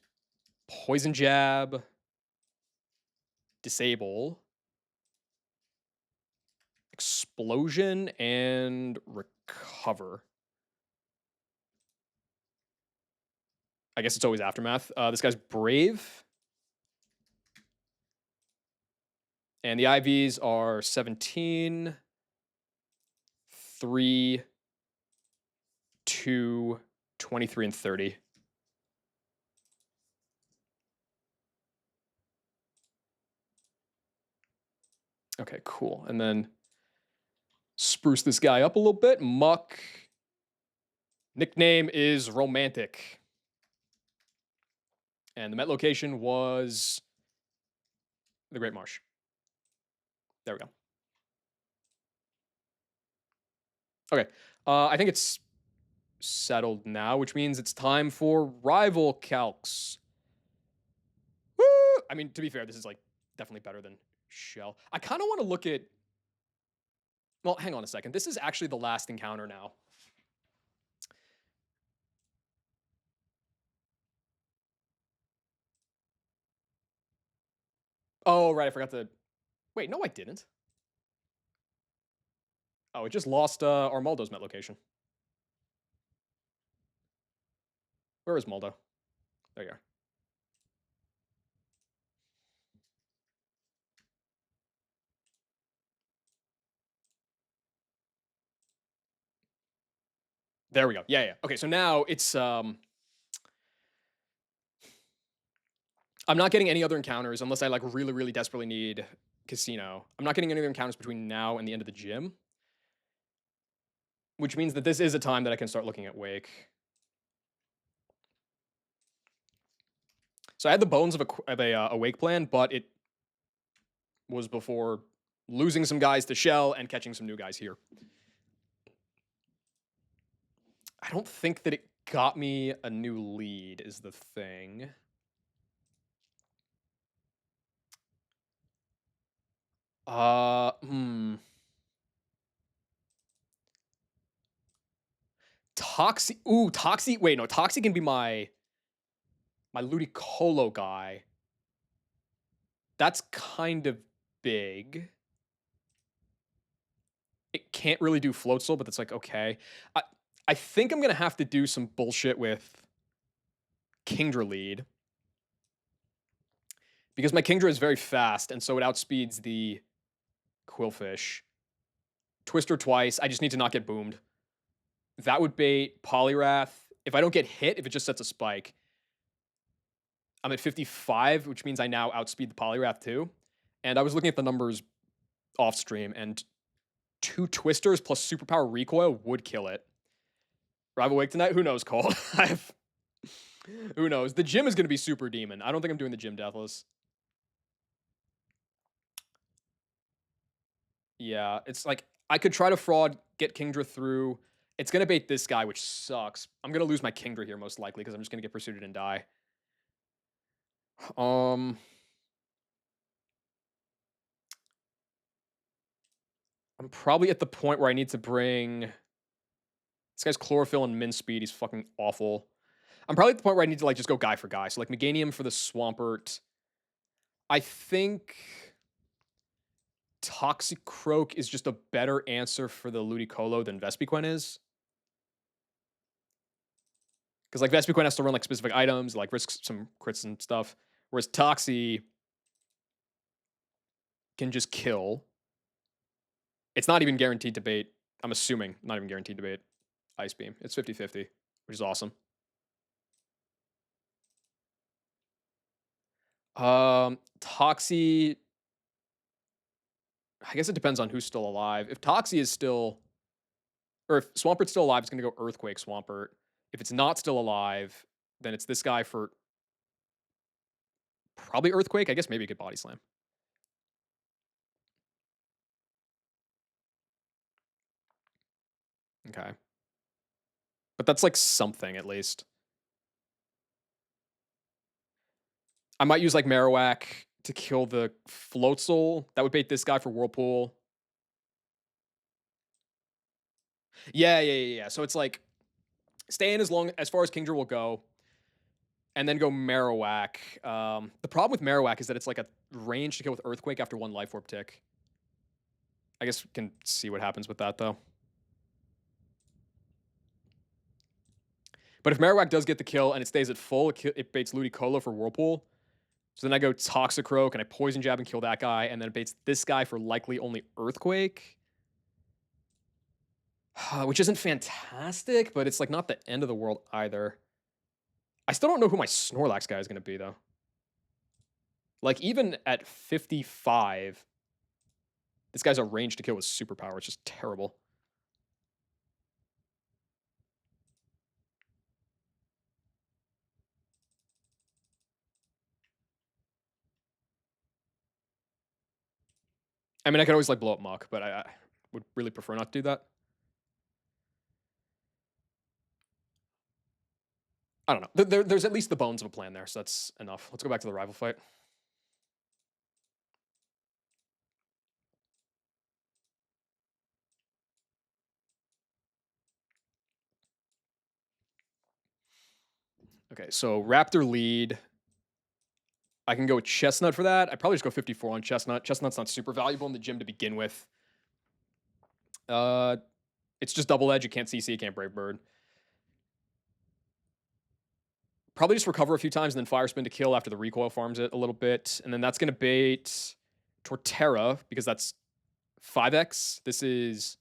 Poison Jab, Disable, Explosion, and Recover. I guess it's always Aftermath. This guy's Brave. And the IVs are 17, 3, 2, 23, and 30. Okay, cool. And then spruce this guy up a little bit. Muck. Nickname is Romantic. And the Met location was the Great Marsh. There we go. Okay. I think it's settled now, which means it's time for rival calcs. Woo! I mean, to be fair, this is like definitely better than Shell. I kind of want to look at. Well, hang on a second. This is actually the last encounter now. Oh, right. I forgot to. Wait, no, I didn't. Oh, it just lost Armaldo's Met location. Where is Maldo? There you are. There we go. Yeah. Okay, so now it's I'm not getting any other encounters unless I like really, really desperately need casino. I'm not getting any other encounters between now and the end of the gym. Which means that this is a time that I can start looking at Wake. So I had the bones of a Wake plan, but it was before losing some guys to Shell and catching some new guys here. I don't think that it got me a new lead is the thing. Toxie. Ooh, Toxie. Wait, no. Toxie can be my Ludicolo guy. That's kind of big. It can't really do float still, but it's like, okay. I think I'm going to have to do some bullshit with Kingdra lead. Because my Kingdra is very fast, and so it outspeeds the Quillfish. Twister twice. I just need to not get boomed. That would bait Poliwrath. If I don't get hit, if it just sets a spike, I'm at 55, which means I now outspeed the Poliwrath too. And I was looking at the numbers off stream, and 2 Twisters plus superpower recoil would kill it. Rival Wake tonight? Who knows, Cole? Who knows? The gym is going to be super demon. I don't think I'm doing the gym deathless. Yeah, it's like I could try to fraud, get Kingdra through. It's going to bait this guy, which sucks. I'm going to lose my Kingdra here most likely because I'm just going to get pursued and die. I'm probably at the point where I need to bring this guy's chlorophyll and min speed. He's fucking awful. I'm probably at the point where I need to like just go guy for guy. So like Meganium for the Swampert. I think Toxicroak is just a better answer for the Ludicolo than Vespiquen is. Because like Vespiquen has to run like specific items, like risk some crits and stuff. Whereas Toxie can just kill. It's not even guaranteed to bait. I'm assuming not even guaranteed to bait Ice Beam. It's 50-50, which is awesome. Toxie. I guess it depends on who's still alive. If Toxie is still, Or if Swampert's still alive, it's gonna go Earthquake Swampert. If it's not still alive, then it's this guy for probably Earthquake. I guess maybe you could Body Slam. Okay. But that's like something at least. I might use like Marowak to kill the Floatzel. That would bait this guy for Whirlpool. Yeah. So it's like stay in as far as Kingdra will go, and then go Marowak. The problem with Marowak is that it's like a range to kill with Earthquake after one Life Orb tick. I guess we can see what happens with that though. But if Marowak does get the kill and it stays at full, it baits Ludicolo for Whirlpool. So then I go Toxicroak and I Poison Jab and kill that guy, and then it baits this guy for likely only Earthquake. Which isn't fantastic, but it's like not the end of the world either. I still don't know who my Snorlax guy is going to be, though. Like, even at 55, this guy's a range to kill with superpower. It's just terrible. I mean, I could always, like, blow up Mach, but I would really prefer not to do that. I don't know. There's at least the bones of a plan there, so that's enough. Let's go back to the rival fight. Okay, so Raptor lead. I can go with Chestnut for that. I'd probably just go 54 on Chestnut. Chestnut's not super valuable in the gym to begin with. It's just Double Edge. You can't CC, you can't Brave Bird. Probably just recover a few times and then Fire Spin to kill after the recoil farms it a little bit. And then that's going to bait Torterra because that's 5x. This is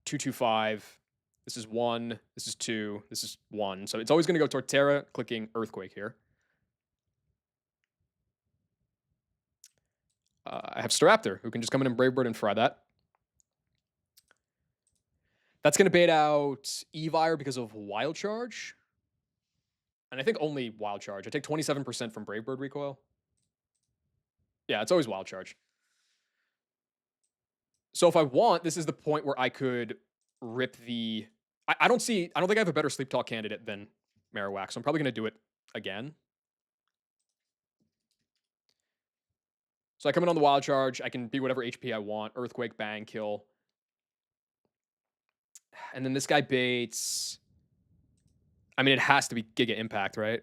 225. This is 1. This is 2. This is 1. So it's always going to go Torterra, clicking Earthquake here. I have Staraptor, who can just come in and Brave Bird and fry that. That's going to bait out Evire because of Wild Charge. And I think only Wild Charge. I take 27% from Brave Bird recoil. Yeah, it's always Wild Charge. So if I want, this is the point where I could rip the... I don't think I have a better Sleep Talk candidate than Marowak, so I'm probably going to do it again. So I come in on the Wild Charge. I can be whatever HP I want. Earthquake, bang, kill. And then this guy baits... I mean, it has to be Giga Impact, right?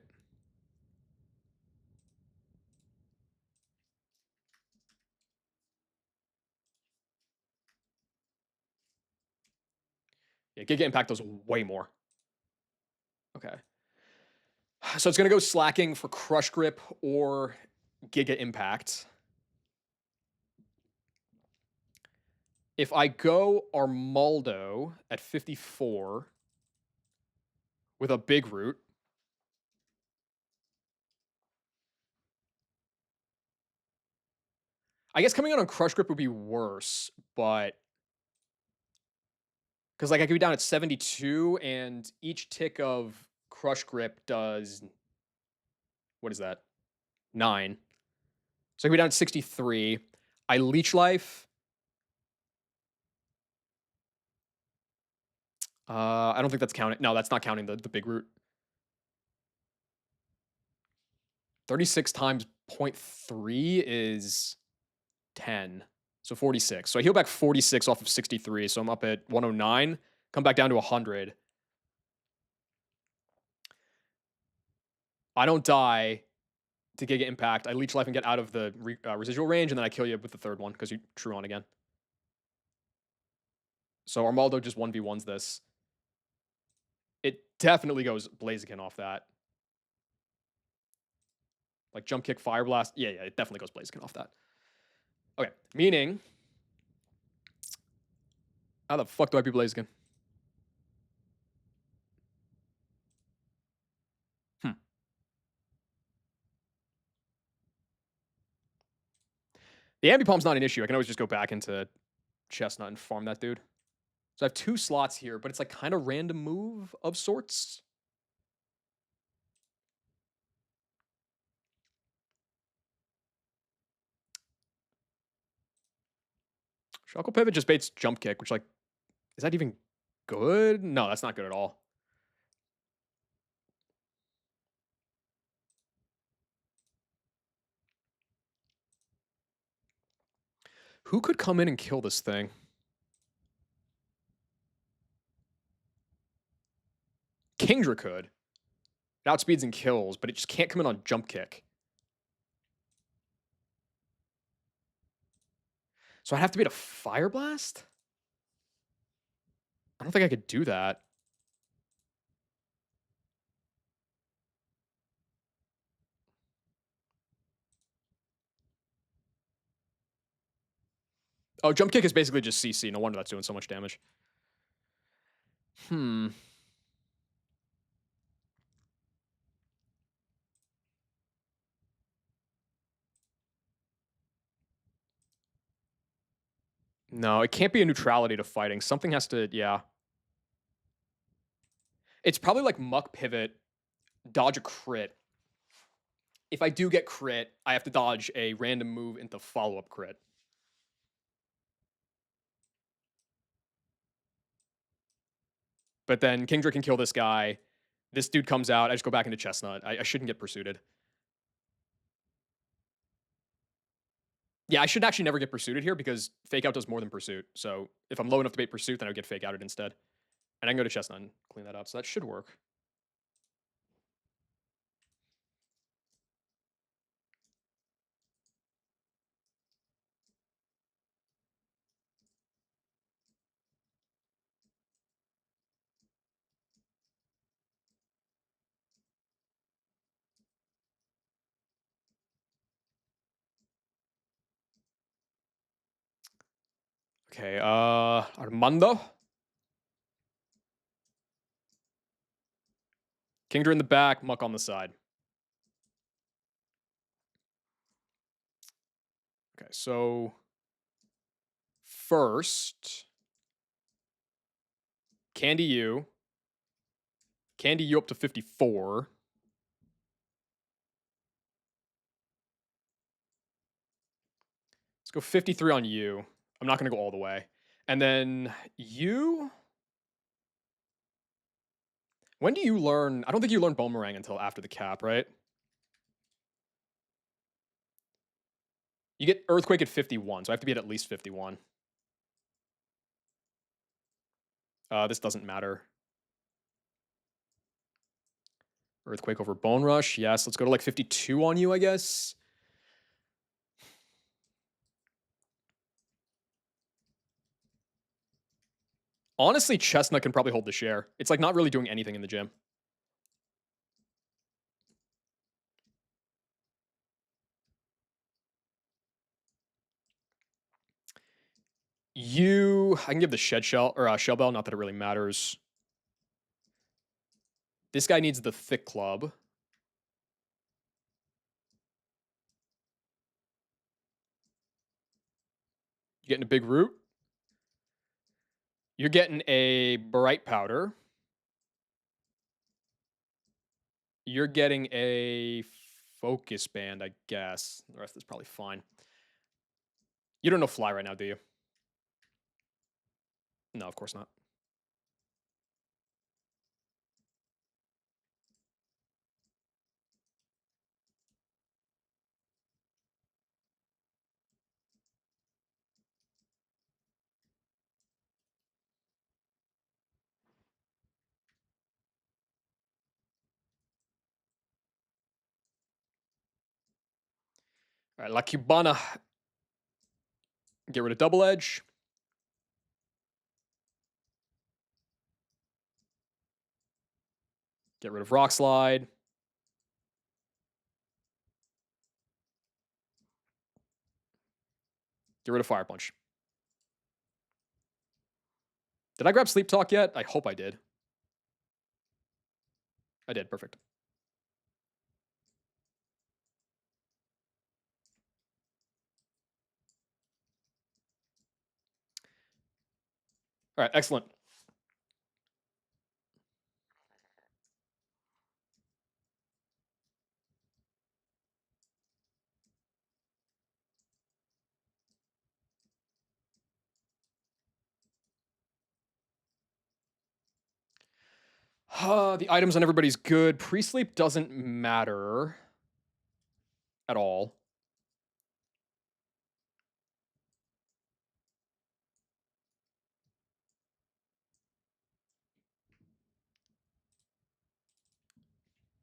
Yeah, Giga Impact does way more. Okay. So it's going to go Slacking for Crush Grip or Giga Impact. If I go Armaldo at 54 with a Big Root, I guess coming out on Crush Grip would be worse, but because like I could be down at 72 and each tick of Crush Grip does, what is that? 9. So I could be down at 63. I Leech Life. I don't think that's counting. No, that's not counting the Big Root. 36 times 0.3 is 10. So 46. So I heal back 46 off of 63. So I'm up at 109. Come back down to 100. I don't die to Giga Impact. I Leech Life and get out of the residual range, and then I kill you with the third one because you True On again. So Armaldo just 1v1s this. It definitely goes Blaziken off that. Like Jump Kick, Fire Blast. Yeah, it definitely goes Blaziken off that. Okay, meaning... How the fuck do I beat Blaziken? The Ambipom's not an issue. I can always just go back into Chestnut and farm that dude. So I have 2 slots here, but it's like kind of random move of sorts. Shuckle pivot just baits jump kick, which like, is that even good? No, that's not good at all. Who could come in and kill this thing? Kingdra could. It outspeeds and kills, but it just can't come in on jump kick. So I'd have to beat a Fire Blast? I don't think I could do that. Oh, jump kick is basically just CC. No wonder that's doing so much damage. No, it can't be a neutrality to fighting. Something has to, yeah. It's probably like Muck Pivot, dodge a crit. If I do get crit, I have to dodge a random move into follow-up crit. But then Kingdra can kill this guy. This dude comes out. I just go back into Chestnut. I shouldn't get pursued. Yeah, I should actually never get pursued here because Fake Out does more than Pursuit. So if I'm low enough to bait Pursuit, then I would get Fake Outed instead. And I can go to Chestnut and clean that up. So that should work. Okay, Armando. Kingdra in the back, Muck on the side. Okay, so first, Candy U. Candy U up to 54. Let's go 53 on you. I'm not going to go all the way. And then you. When do you learn? I don't think you learn Boomerang until after the cap, right? You get Earthquake at 51, so I have to be at least 51. This doesn't matter. Earthquake over Bone Rush. Yes, let's go to like 52 on you, I guess. Honestly, Chestnut can probably hold the share. It's like not really doing anything in the gym. I can give the Shed Shell or Shell Bell, not that it really matters. This guy needs the Thick Club. You getting a Big Root? You're getting a Bright Powder. You're getting a Focus Band, I guess. The rest is probably fine. You don't know Fly right now, do you? No, of course not. All right, La Cubana. Get rid of Double Edge. Get rid of Rock Slide. Get rid of Fire Punch. Did I grab Sleep Talk yet? I hope I did. I did. Perfect. All right, excellent. The items on everybody's good. Pre-sleep doesn't matter at all.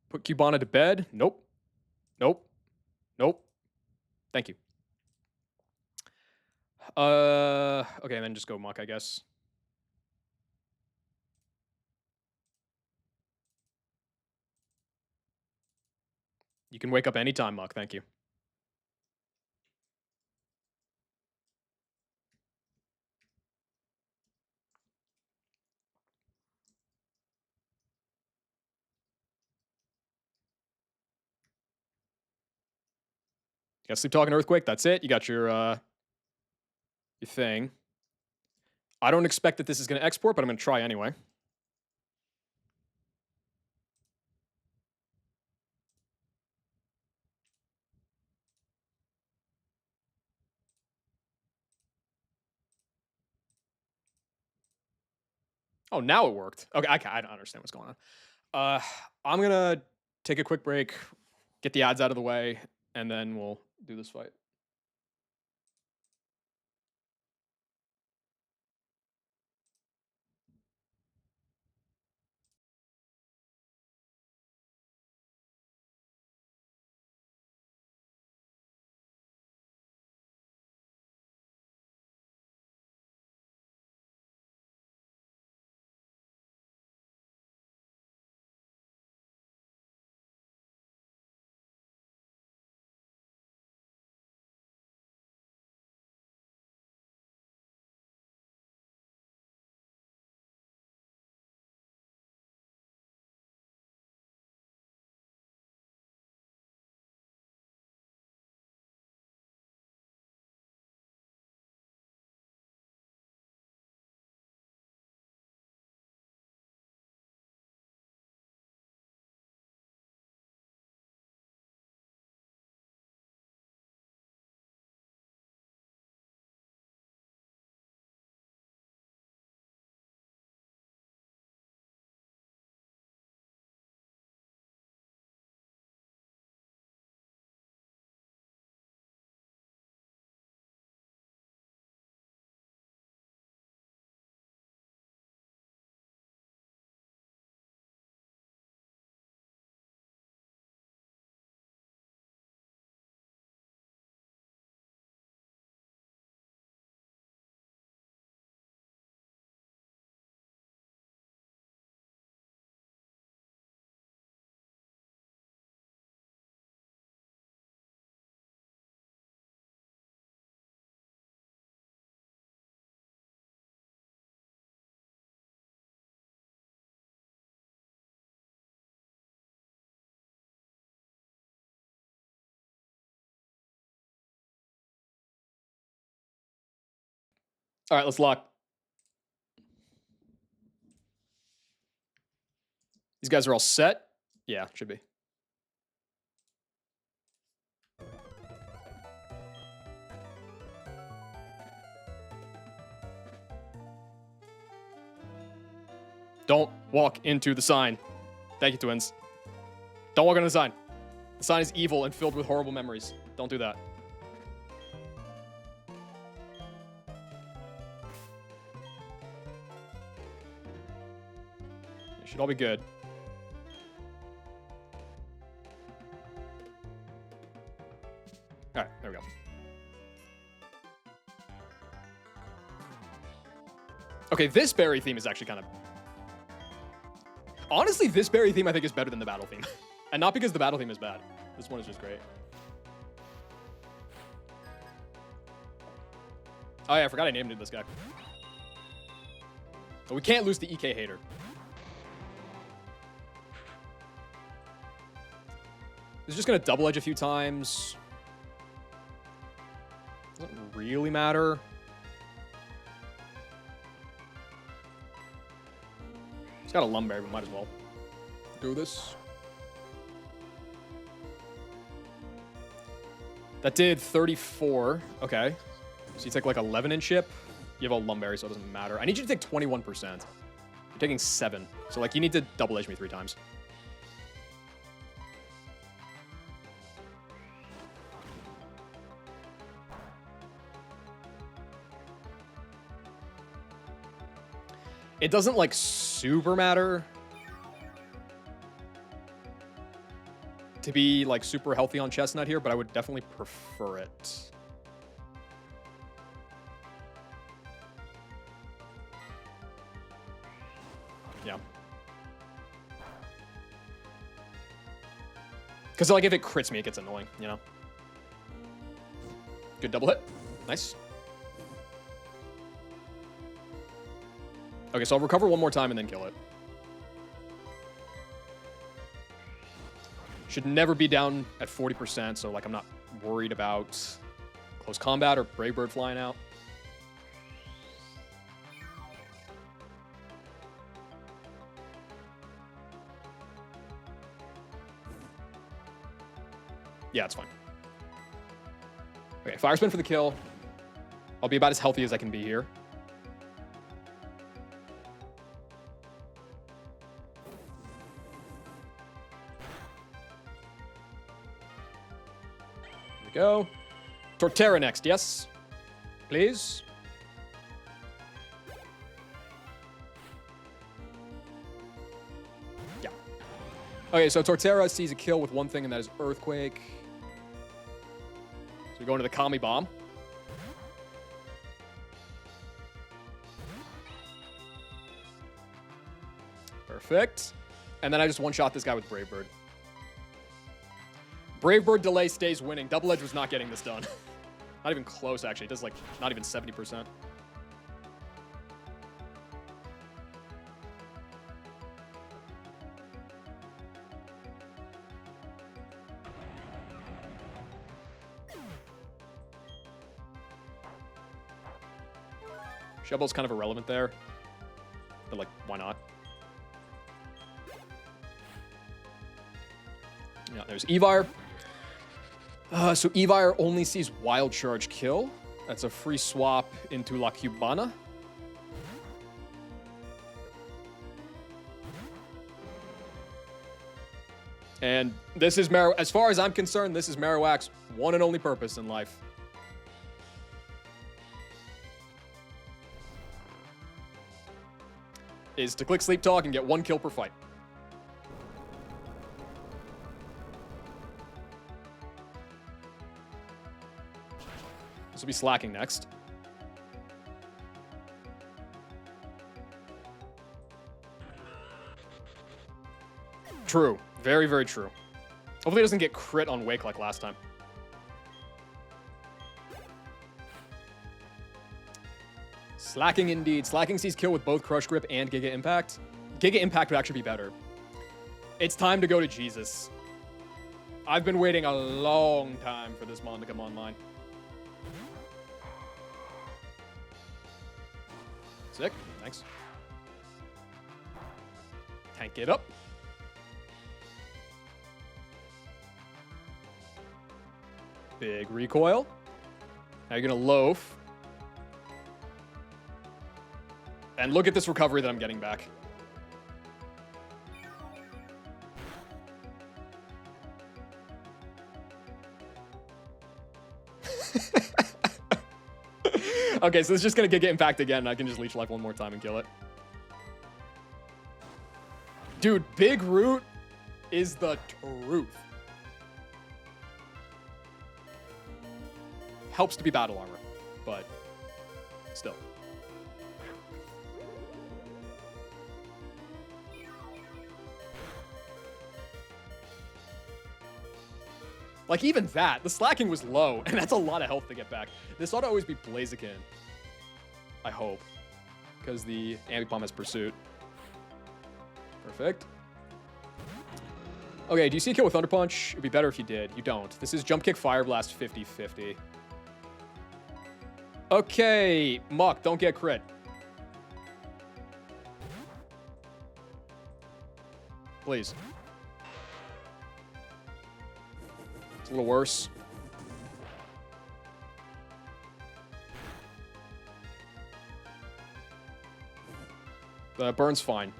Put Cubana to bed. Nope. Nope. Nope. Thank you. Okay, then just go Muck, I guess. You can wake up anytime, Muck. Thank you. You got Sleep Talking Earthquake. That's it. You got your thing. I don't expect that this is going to export, but I'm going to try anyway. Oh, now it worked. Okay, I don't understand what's going on. I'm going to take a quick break, get the ads out of the way, and then we'll do this fight. All right, let's lock. These guys are all set. Yeah, should be. Don't walk into the sign. Thank you, twins. Don't walk into the sign. The sign is evil and filled with horrible memories. Don't do that. You should all be good. All right, there we go. Okay, this berry theme is actually kind of... Honestly, this berry theme I think is better than the battle theme. And not because the battle theme is bad. This one is just great. Oh yeah, I forgot I named this guy. But we can't lose the EK hater. It's just gonna double edge a few times. Doesn't really matter. It's got a Lumberry, but might as well do this. That did 34. Okay. So you take like 11 in chip. You have a Lumberry, so it doesn't matter. I need you to take 21%. You're taking 7. So like you need to double edge me 3 times. It doesn't like super matter to be like super healthy on Chestnut here, but I would definitely prefer it. Yeah. Because like if it crits me, it gets annoying, you know? Good double hit. Nice. Okay, so I'll recover one more time and then kill it. Should never be down at 40%, so like I'm not worried about close combat or Brave Bird flying out. Yeah, it's fine. Okay, Fire Spin for the kill. I'll be about as healthy as I can be here. Go. Torterra next, yes? Please? Yeah. Okay, so Torterra sees a kill with one thing, and that is Earthquake. So we go into the Kami Bomb. Perfect. And then I just one-shot this guy with Brave Bird. Brave Bird delay stays winning. Double Edge was not getting this done. Not even close, actually. It does, like, not even 70%. Shovel's kind of irrelevant there. But, like, why not? Yeah, there's Evire. So Evire only sees Wild Charge kill. That's a free swap into La Cubana. And this is as far as I'm concerned, this is Marowak's one and only purpose in life. Is to click Sleep Talk and get 1 kill per fight. This will be slacking next. True. Very, very true. Hopefully it doesn't get crit on Wake like last time. Slacking indeed. Slacking sees kill with both Crush Grip and Giga Impact. Giga Impact would actually be better. It's time to go to Jesus. I've been waiting a long time for this mon to come online. Sick. Thanks. Tank it up. Big recoil. Now you're going to loaf. And look at this recovery that I'm getting back. Okay, so it's just going to get Impact again, and I can just Leech Life one more time and kill it. Dude, Big Root is the truth. Helps to be battle armor, but still. Like, even that, the slacking was low, and that's a lot of health to get back. This ought to always be Blaziken. I hope. Because the Ambipom has Pursuit. Perfect. Okay, do you see a kill with Thunder Punch? It'd be better if you did. You don't. This is Jump Kick, Fire Blast, 50-50. Okay, Muck, don't get crit. please. It's a little worse. Burn's fine.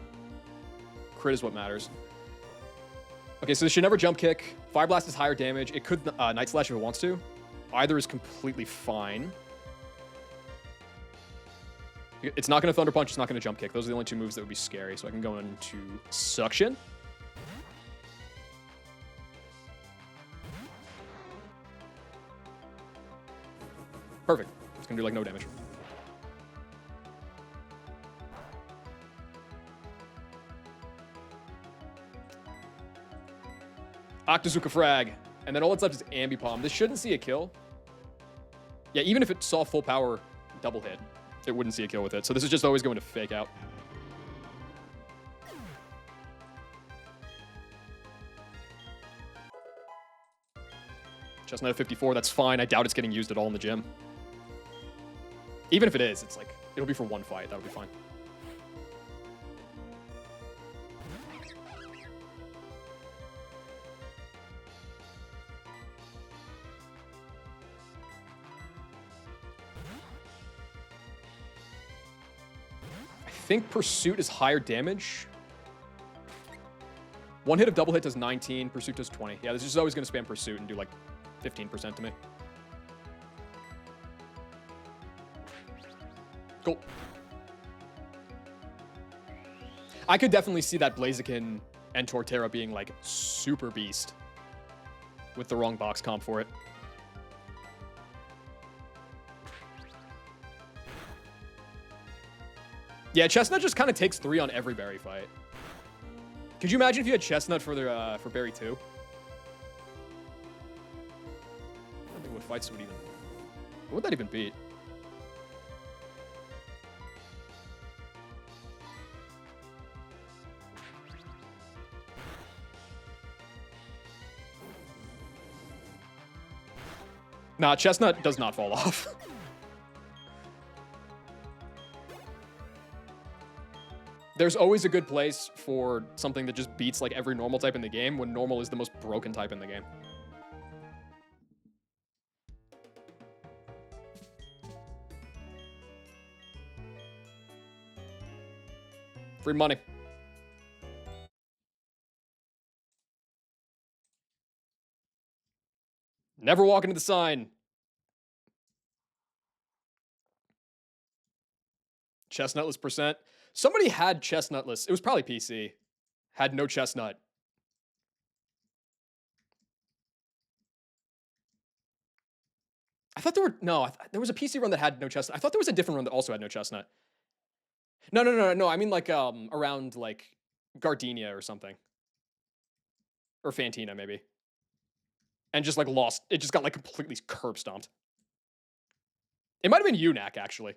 Crit is what matters. Okay, so this should never jump kick. Fire Blast is higher damage. It could Night Slash if it wants to. Either is completely fine. It's not going to Thunder Punch. It's not going to jump kick. Those are the only two moves that would be scary. So I can go into Suction. Perfect. It's going to do like no damage. Octazooka Frag. And then all that's left is Ambipom. This shouldn't see a kill. Yeah, even if it saw full power double hit, it wouldn't see a kill with it. So this is just always going to fake out. Chestnut at 54, that's fine. I doubt it's getting used at all in the gym. Even if it is, it's like, it'll be for one fight. That'll be fine. I think Pursuit is higher damage. One hit of double hit does 19. Pursuit does 20. Yeah, this is always going to spam Pursuit and do like 15% to me. Cool. I could definitely see that Blaziken and Torterra being like super beast with the wrong box comp for it. Yeah, Chestnut just kind of takes 3 on every berry fight. Could you imagine if you had Chestnut for berry 2? I don't think what fights would even... What would that even beat? Nah, Chestnut does not fall off. There's always a good place for something that just beats like every normal type in the game when normal is the most broken type in the game. Free money. Never walk into the sign. Chestnutless percent. Somebody had Chestnutless. It was probably PC. Had no Chestnut. I thought there were... No, there was a PC run that had no Chestnut. I thought there was a different run that also had no Chestnut. No. I mean like around like Gardenia or something. Or Fantina maybe. And just like lost. It just got like completely curb stomped. It might have been UNAC actually.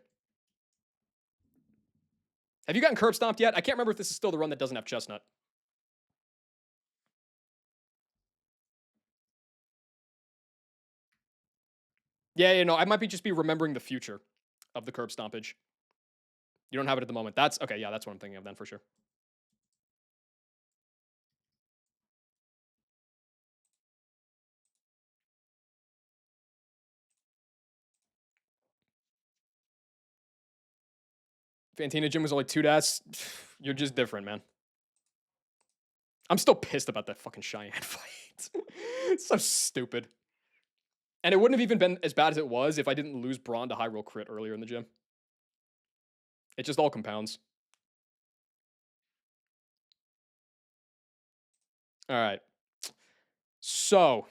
Have you gotten curb stomped yet? I can't remember if this is still the run that doesn't have Chestnut. Yeah, you know, I might just be remembering the future of the curb stompage. You don't have it at the moment. That's okay. Yeah, that's what I'm thinking of then for sure. Fantina Gym was only 2 das. You're just different, man. I'm still pissed about that fucking Cheyenne fight. It's so stupid. And it wouldn't have even been as bad as it was if I didn't lose Braun to high roll crit earlier in the gym. It just all compounds. All right. So.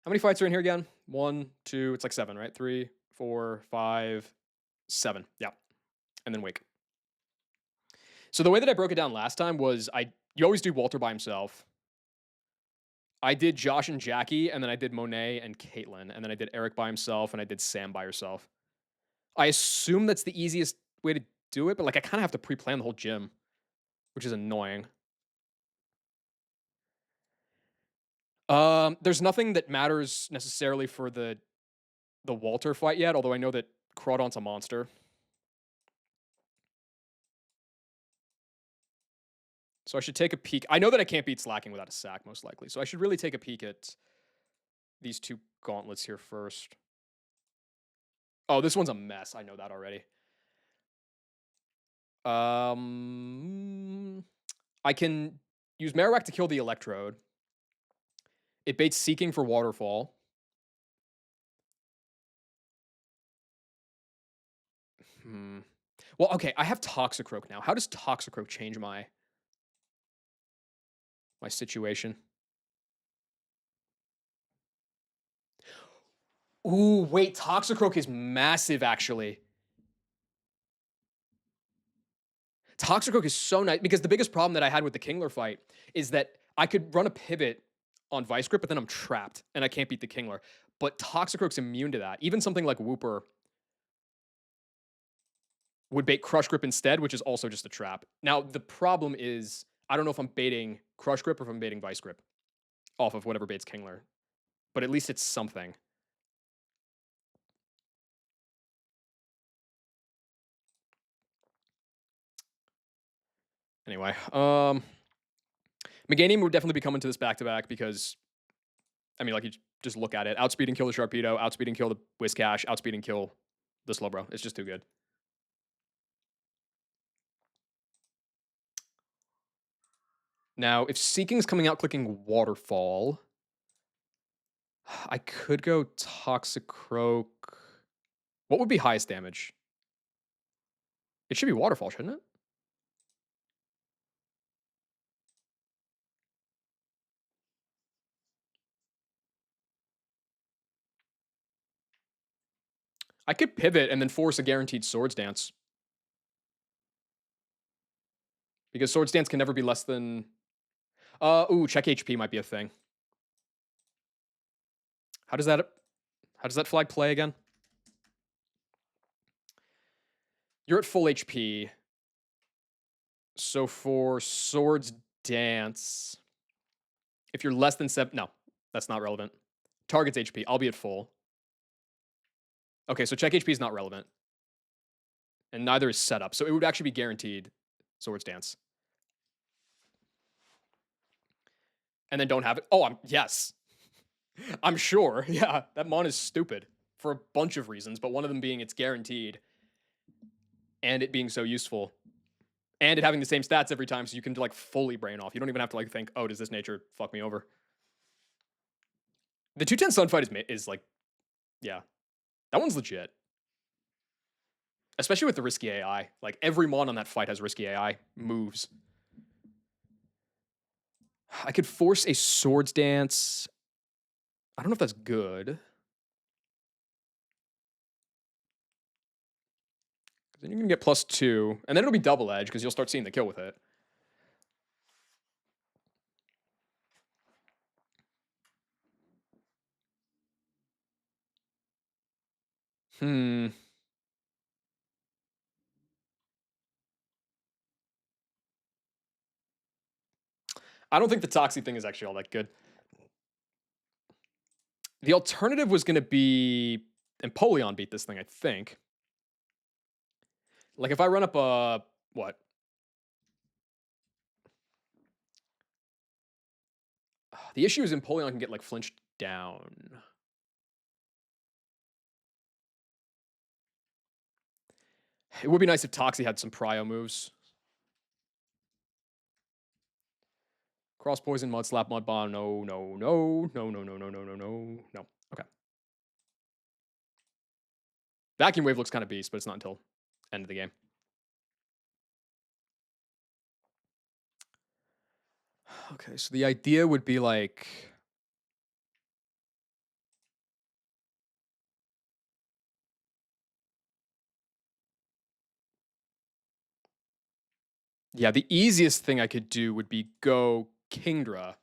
How many fights are in here again? 1, 2, it's like 7, right? 3, 4, 5, 7. Yeah. And then wake. So the way that I broke it down last time was you always do Walter by himself. I did Josh and Jackie, and then I did Monet and Caitlyn, and then I did Eric by himself, and I did Sam by herself. I assume that's the easiest way to do it, but like I kind of have to pre-plan the whole gym, which is annoying. There's nothing that matters necessarily for the Walter fight yet, although I know that Crawdon's a monster. So I should take a peek. I know that I can't beat slacking without a sack, most likely. So I should really take a peek at these two gauntlets here first. Oh, this one's a mess. I know that already. I can use Marowak to kill the Electrode. It baits Seeking for Waterfall. Well, okay, I have Toxicroak now. How does Toxicroak change my situation? Ooh, wait, Toxicroak is massive, actually. Toxicroak is so nice because the biggest problem that I had with the Kingler fight is that I could run a pivot on Vice Grip, but then I'm trapped and I can't beat the Kingler. But Toxicroak's immune to that. Even something like Wooper would bait Crush Grip instead, which is also just a trap. Now, the problem is I don't know if I'm baiting Crush Grip or if I'm baiting Vice Grip off of whatever baits Kingler. But at least it's something. Anyway, Meganium would definitely be coming to this back-to-back because, I mean, like, you just look at it. Outspeed and kill the Sharpedo, outspeed and kill the Whiscash, outspeed and kill the Slowbro. It's just too good. Now, if Seeking's coming out clicking Waterfall, I could go Toxicroak. What would be highest damage? It should be Waterfall, shouldn't it? I could pivot and then force a guaranteed Swords Dance. Because Swords Dance can never be less than... ooh, check HP might be a thing. How does that flag play again? You're at full HP. So for Swords Dance, if you're less than 7... No, that's not relevant. Target's HP. I'll be at full. Okay, so check HP is not relevant. And neither is setup. So it would actually be guaranteed Swords Dance. And then don't have it. Oh, yes. I'm sure. Yeah, that mon is stupid for a bunch of reasons, but one of them being it's guaranteed and it being so useful and it having the same stats every time so you can like fully brain off. You don't even have to like think, oh, does this nature fuck me over? The 210 Sun fight is like, yeah, that one's legit. Especially with the risky AI. Like every mon on that fight has risky AI moves. I could force a Swords Dance. I don't know if that's good. Then you can get +2, and then it'll be double edge because you'll start seeing the kill with it. I don't think the Toxie thing is actually all that good. The alternative was going to be Empoleon beat this thing, I think. Like if I run up a what? The issue is Empoleon can get like flinched down. It would be nice if Toxie had some prio moves. Cross Poison, Mud Slap, Mud Bomb. No, no, no, no, no, no, no, no, no, no, no. Okay. Vacuum Wave looks kind of beast, but it's not until end of the game. Okay, so the idea would be like... Yeah, the easiest thing I could do would be go Kingdra.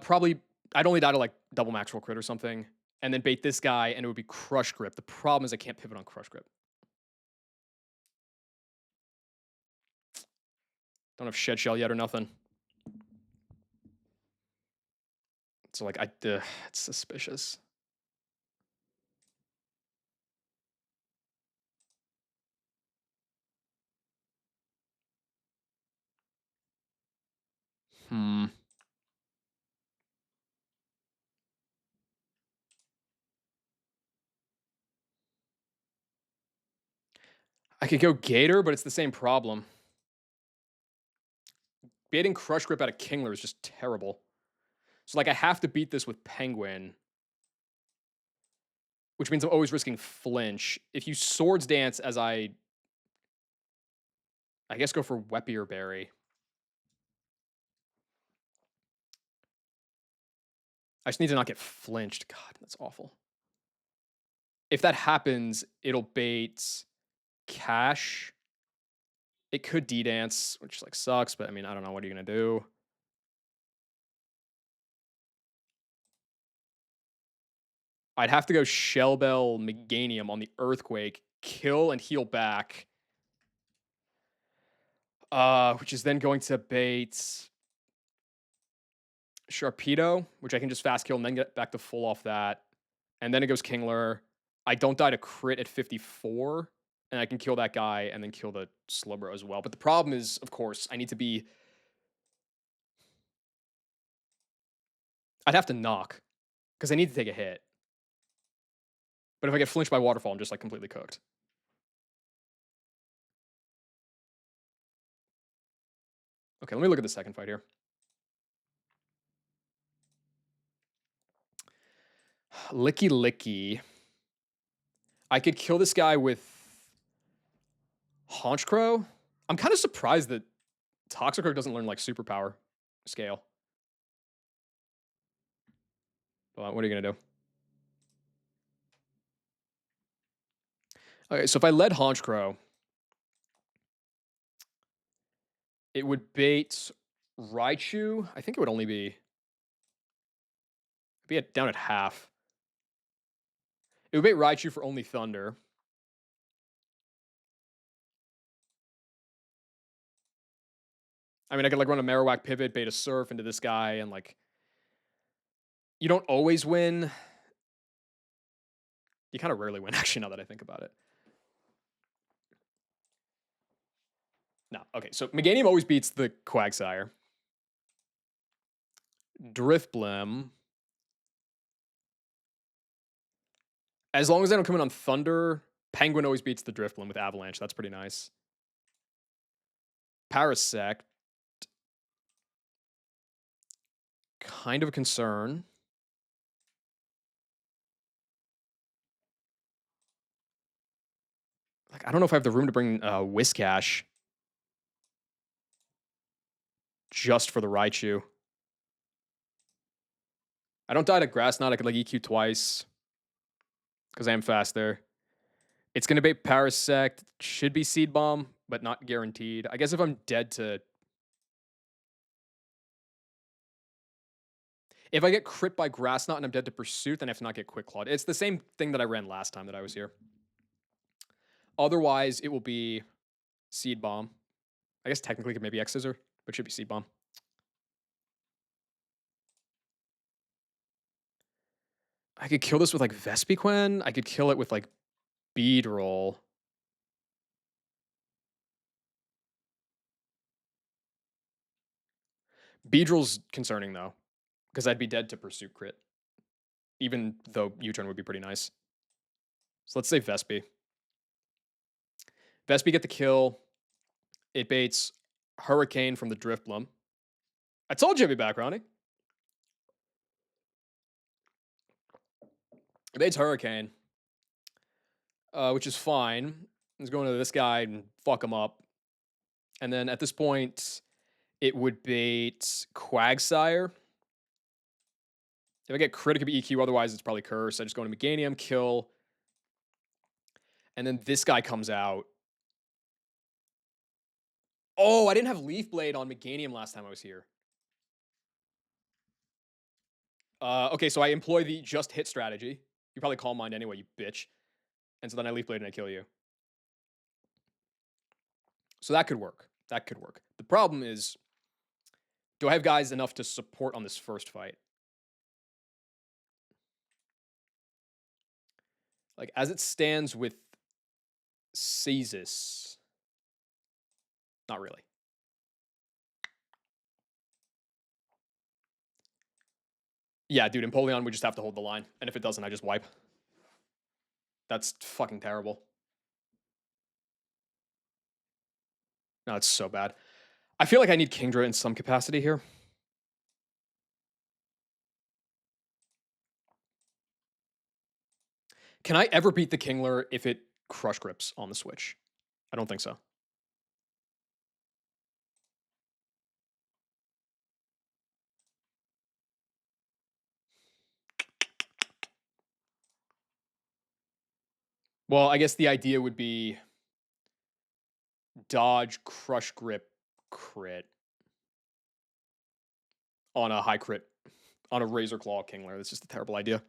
Probably, I'd only die to like double Maxwell crit or something, and then bait this guy, and it would be Crush Grip. The problem is I can't pivot on Crush Grip. Don't have Shed Shell yet or nothing. So like, it's suspicious. Hmm. I could go Gator, but it's the same problem. Baiting Crush Grip out of Kingler is just terrible. So, like, I have to beat this with Penguin, which means I'm always risking flinch. If you Swords Dance as I guess go for Weppy or Berry. I just need to not get flinched. God, that's awful. If that happens, it'll bait Cash. It could D-Dance, which, like, sucks, but, I mean, I don't know. What are you gonna do? I'd have to go Shellbell Meganium on the Earthquake, kill and heal back, which is then going to bait Sharpedo, which I can just fast kill and then get back to full off that. And then it goes Kingler. I don't die to crit at 54, and I can kill that guy and then kill the Slowbro as well. But the problem is, of course, I need to be. I'd have to knock because I need to take a hit. But if I get flinched by Waterfall, I'm just like completely cooked. Okay, let me look at the second fight here. Licky Licky. I could kill this guy with Haunch Crow. I'm kind of surprised that Toxicroak doesn't learn like superpower scale. What are you gonna do? Okay, so if I led Haunch Crow, it would bait Raichu. I think it would only be down at half. It would bait Raichu for only Thunder. I mean, I could like run a Marowak pivot, bait a Surf into this guy, and like you don't always win. You kind of rarely win, actually, now that I think about it. No, okay, so Meganium always beats the Quagsire. Drifblim. As long as I don't come in on Thunder, Penguin always beats the Drifblim with Avalanche. That's pretty nice. Parasect. Kind of a concern. Like, I don't know if I have the room to bring Whiscash just for the Raichu. I don't die to Grass Knot. I could like EQ twice because I am fast there. It's going to be Parasect. Should be Seed Bomb, but not guaranteed. I guess if I'm dead to... If I get crit by Grass Knot and I'm dead to Pursuit, then I have to not get Quick Clawed. It's the same thing that I ran last time that I was here. Otherwise, it will be Seed Bomb. I guess technically it could maybe X-Scissor, but it should be Seed Bomb. I could kill this with like Vespiquen. I could kill it with like Beedrill. Beedrill's concerning though, because I'd be dead to Pursuit crit, even though U-turn would be pretty nice. So let's say Vespi. Vespi get the kill. It baits Hurricane from the Drifblim. I told you I'd be back, Ronnie. It baits Hurricane, which is fine. It's going to this guy and fuck him up. And then at this point, it would bait Quagsire. If I get crit, it could be EQ. Otherwise, it's probably Curse. I just go into Meganium, kill. And then this guy comes out. Oh, I didn't have Leaf Blade on Meganium last time I was here. Okay, so I employ the just hit strategy. You probably Calm Mind anyway, you bitch. And so then I Leaf Blade and I kill you. So that could work. That could work. The problem is, do I have guys enough to support on this first fight? Like, as it stands with Caestus, not really. Yeah, dude, Empoleon, we just have to hold the line, and if it doesn't, I just wipe. That's fucking terrible. No, it's so bad. I feel like I need Kingdra in some capacity here. Can I ever beat the Kingler if it Crush Grips on the Switch? I don't think so. Well, I guess the idea would be dodge, Crush Grip, crit on a high crit, on a Razor Claw Kingler. That's just a terrible idea.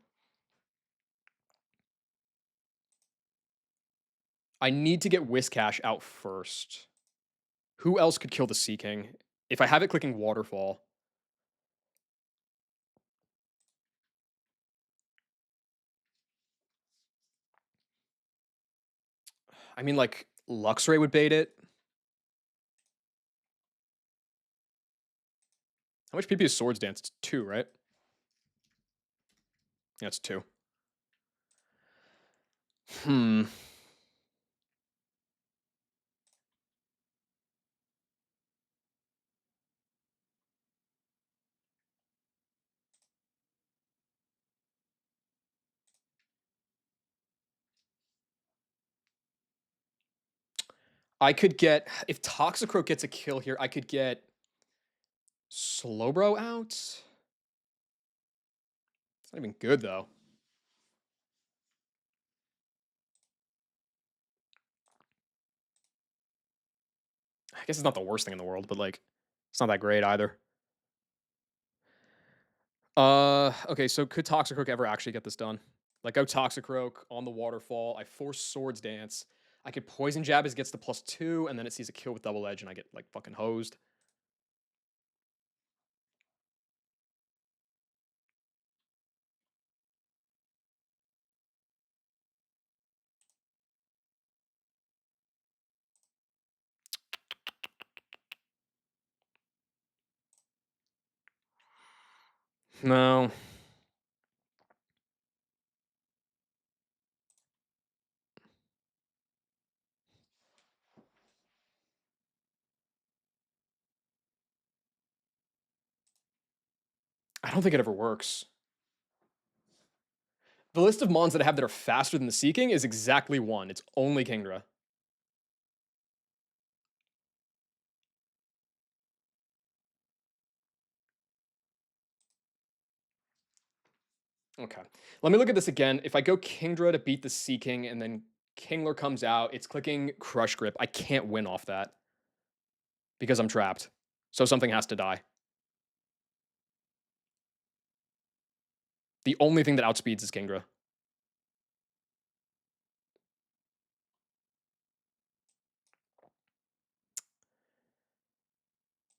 I need to get Whiscash out first. Who else could kill the Sea King? If I have it clicking Waterfall. I mean, like, Luxray would bait it. How much PP is Swords Dance? It's 2, right? Yeah, it's 2. Hmm. I could get, if Toxicroak gets a kill here, I could get Slowbro out. It's not even good, though. I guess it's not the worst thing in the world, but, like, it's not that great either. Okay, so could Toxicroak ever actually get this done? Like, go Toxicroak on the Waterfall. I force Swords Dance. I could Poison Jab as it gets the +2, and then it sees a kill with Double Edge, and I get, like, fucking hosed. No. I don't think it ever works. The list of Mons that I have that are faster than the Seeking is exactly 1. It's only Kingdra. Okay. Let me look at this again. If I go Kingdra to beat the Seeking and then Kingler comes out, it's clicking Crush Grip. I can't win off that because I'm trapped. So something has to die. The only thing that outspeeds is Kingdra.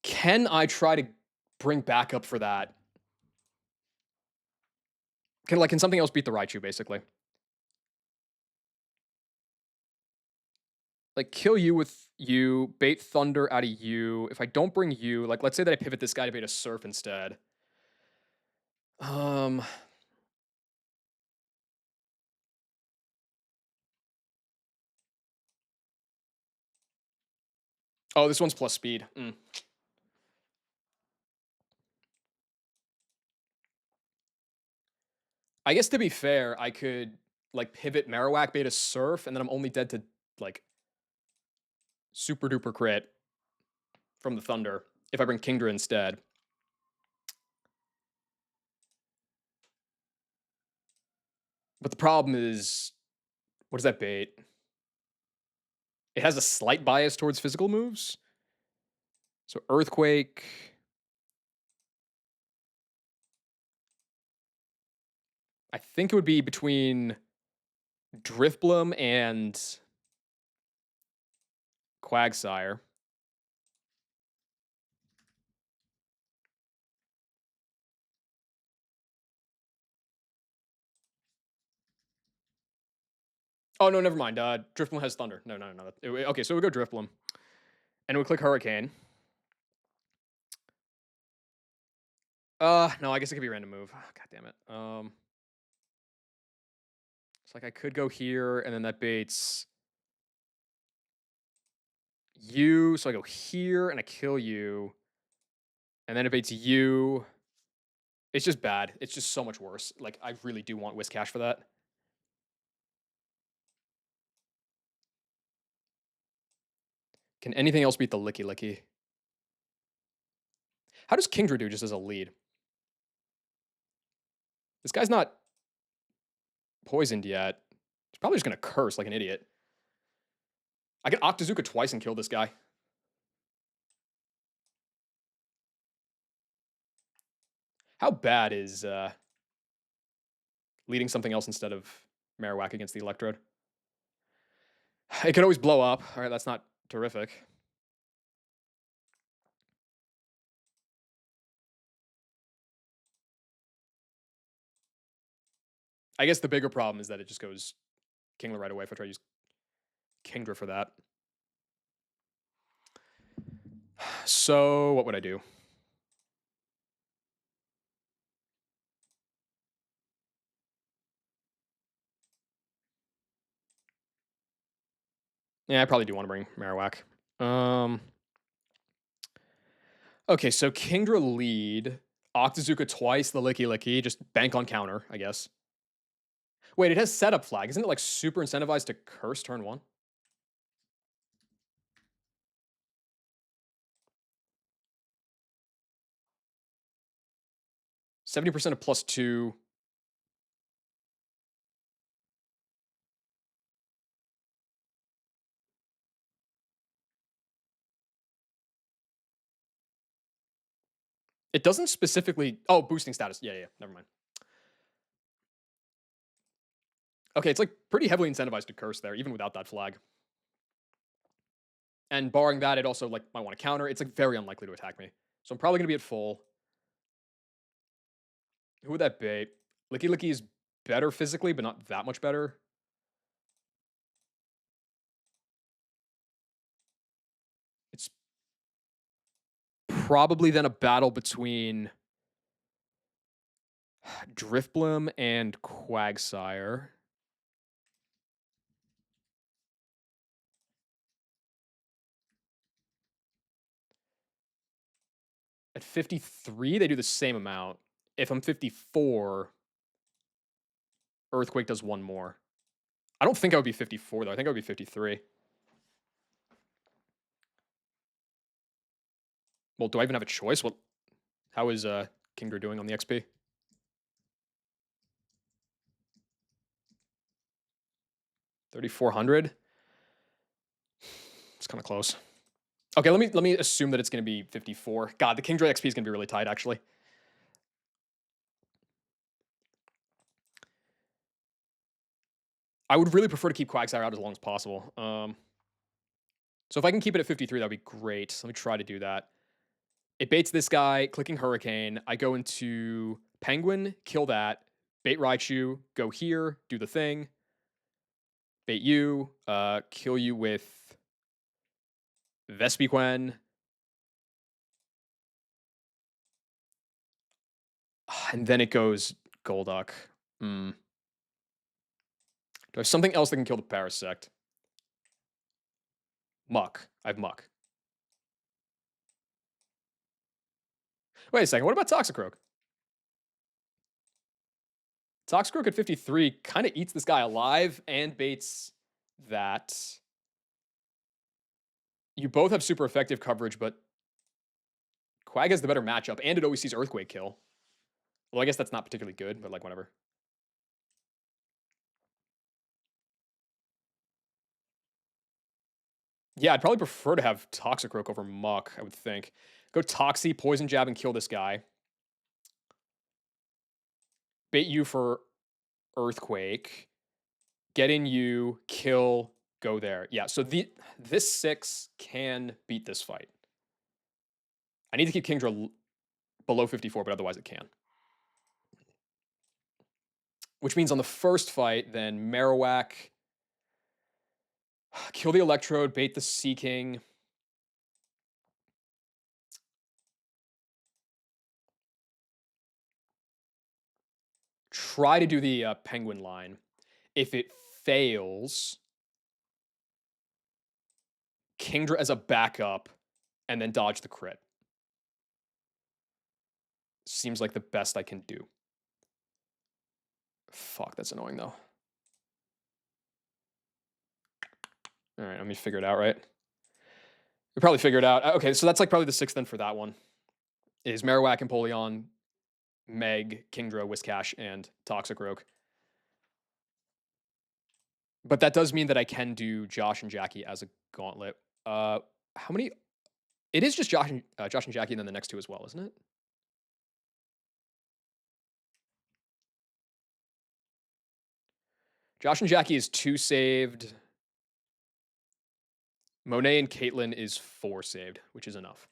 Can I try to bring backup for that? Can something else beat the Raichu, basically? Like, kill you with you, bait Thunder out of you. If I don't bring you, like, let's say that I pivot this guy to bait a Surf instead. Um, oh, this one's plus speed. I guess to be fair, I could like pivot Marowak beta Surf, and then I'm only dead to like super duper crit from the Thunder if I bring Kingdra instead. But the problem is, what does that bait? It has a slight bias towards physical moves. So Earthquake. I think it would be between Drifbloom and Quagsire. Oh no, never mind. Drifbloom has Thunder. No. Okay, so we go Drifbloom, and we click Hurricane. No, I guess it could be a random move. God damn it. It's like I could go here, and then that baits you, so I go here, and I kill you, and then it baits you. It's just bad. It's just so much worse. Like, I really do want Whisk Cash for that. Can anything else beat the Licky Licky? How does Kingdra do just as a lead? This guy's not poisoned yet. He's probably just gonna curse like an idiot. I can Octazooka twice and kill this guy. How bad is leading something else instead of Marowak against the Electrode? It could always blow up. All right, that's not terrific. I guess the bigger problem is that it just goes Kingler right away if I try to use Kingdra for that. So what would I do? Yeah, I probably do want to bring Marowak. Okay, so Kingdra lead, Octazooka twice, the Licky Licky, just bank on counter, I guess. Wait, it has setup flag. Isn't it like super incentivized to curse turn one? %70 of +2. It doesn't specifically. Oh, boosting status. Yeah, never mind. Okay, it's like pretty heavily incentivized to curse there, even without that flag. And barring that, it also like might want to counter. It's like very unlikely to attack me. So I'm probably gonna be at full. Who would that bait? Licky Licky is better physically, but not that much better. It's probably then a battle between Driftbloom and Quagsire. At 53, they do the same amount. If I'm 54, Earthquake does one more. I don't think I would be 54, though. I think I would be 53. Well, do I even have a choice? Well, how is Kingdra doing on the XP? 3,400. It's kind of close. Okay, let me assume that it's going to be 54. God, the Kingdra XP is going to be really tight, actually. I would really prefer to keep Quagsire out as long as possible. So if I can keep it at 53, that would be great. Let me try to do that. It baits this guy, clicking Hurricane. I go into Penguin, kill that. Bait Raichu, go here, do the thing. Bait you, kill you with Vespiquen. And then it goes Golduck. Do I have something else that can kill the Parasect? Muck. I have Muck. Wait a second. What about Toxicroak? Toxicroak at 53 kind of eats this guy alive and baits that. You both have super effective coverage, but Quag has the better matchup, and it always sees Earthquake kill. Well, I guess that's not particularly good, but like whatever. Yeah, I'd probably prefer to have Toxicroak over Muck, I would think. Go Toxie, Poison Jab, and kill this guy. Bait you for Earthquake. Get in you, kill, go there. Yeah, so this 6 can beat this fight. I need to keep Kingdra below 54, but otherwise it can. Which means on the first fight, then Marowak, kill the Electrode, bait the Seaking. try to do the penguin line. If it fails, Kingdra as a backup, and then dodge the crit. Seems like the best I can do. Fuck, that's annoying though. All right, let me figure it out, right? We probably figure it out. Okay, so that's like probably the 6th then for that one. Is Marowak, Empoleon, Meg, Kingdra, Whiscash, and Toxicroak. But that does mean that I can do Josh and Jackie as a gauntlet. How many? It is just Josh and Jackie, and then the next 2 as well, isn't it? Josh and Jackie is 2 saved. Monet and Caitlyn is 4 saved, which is enough.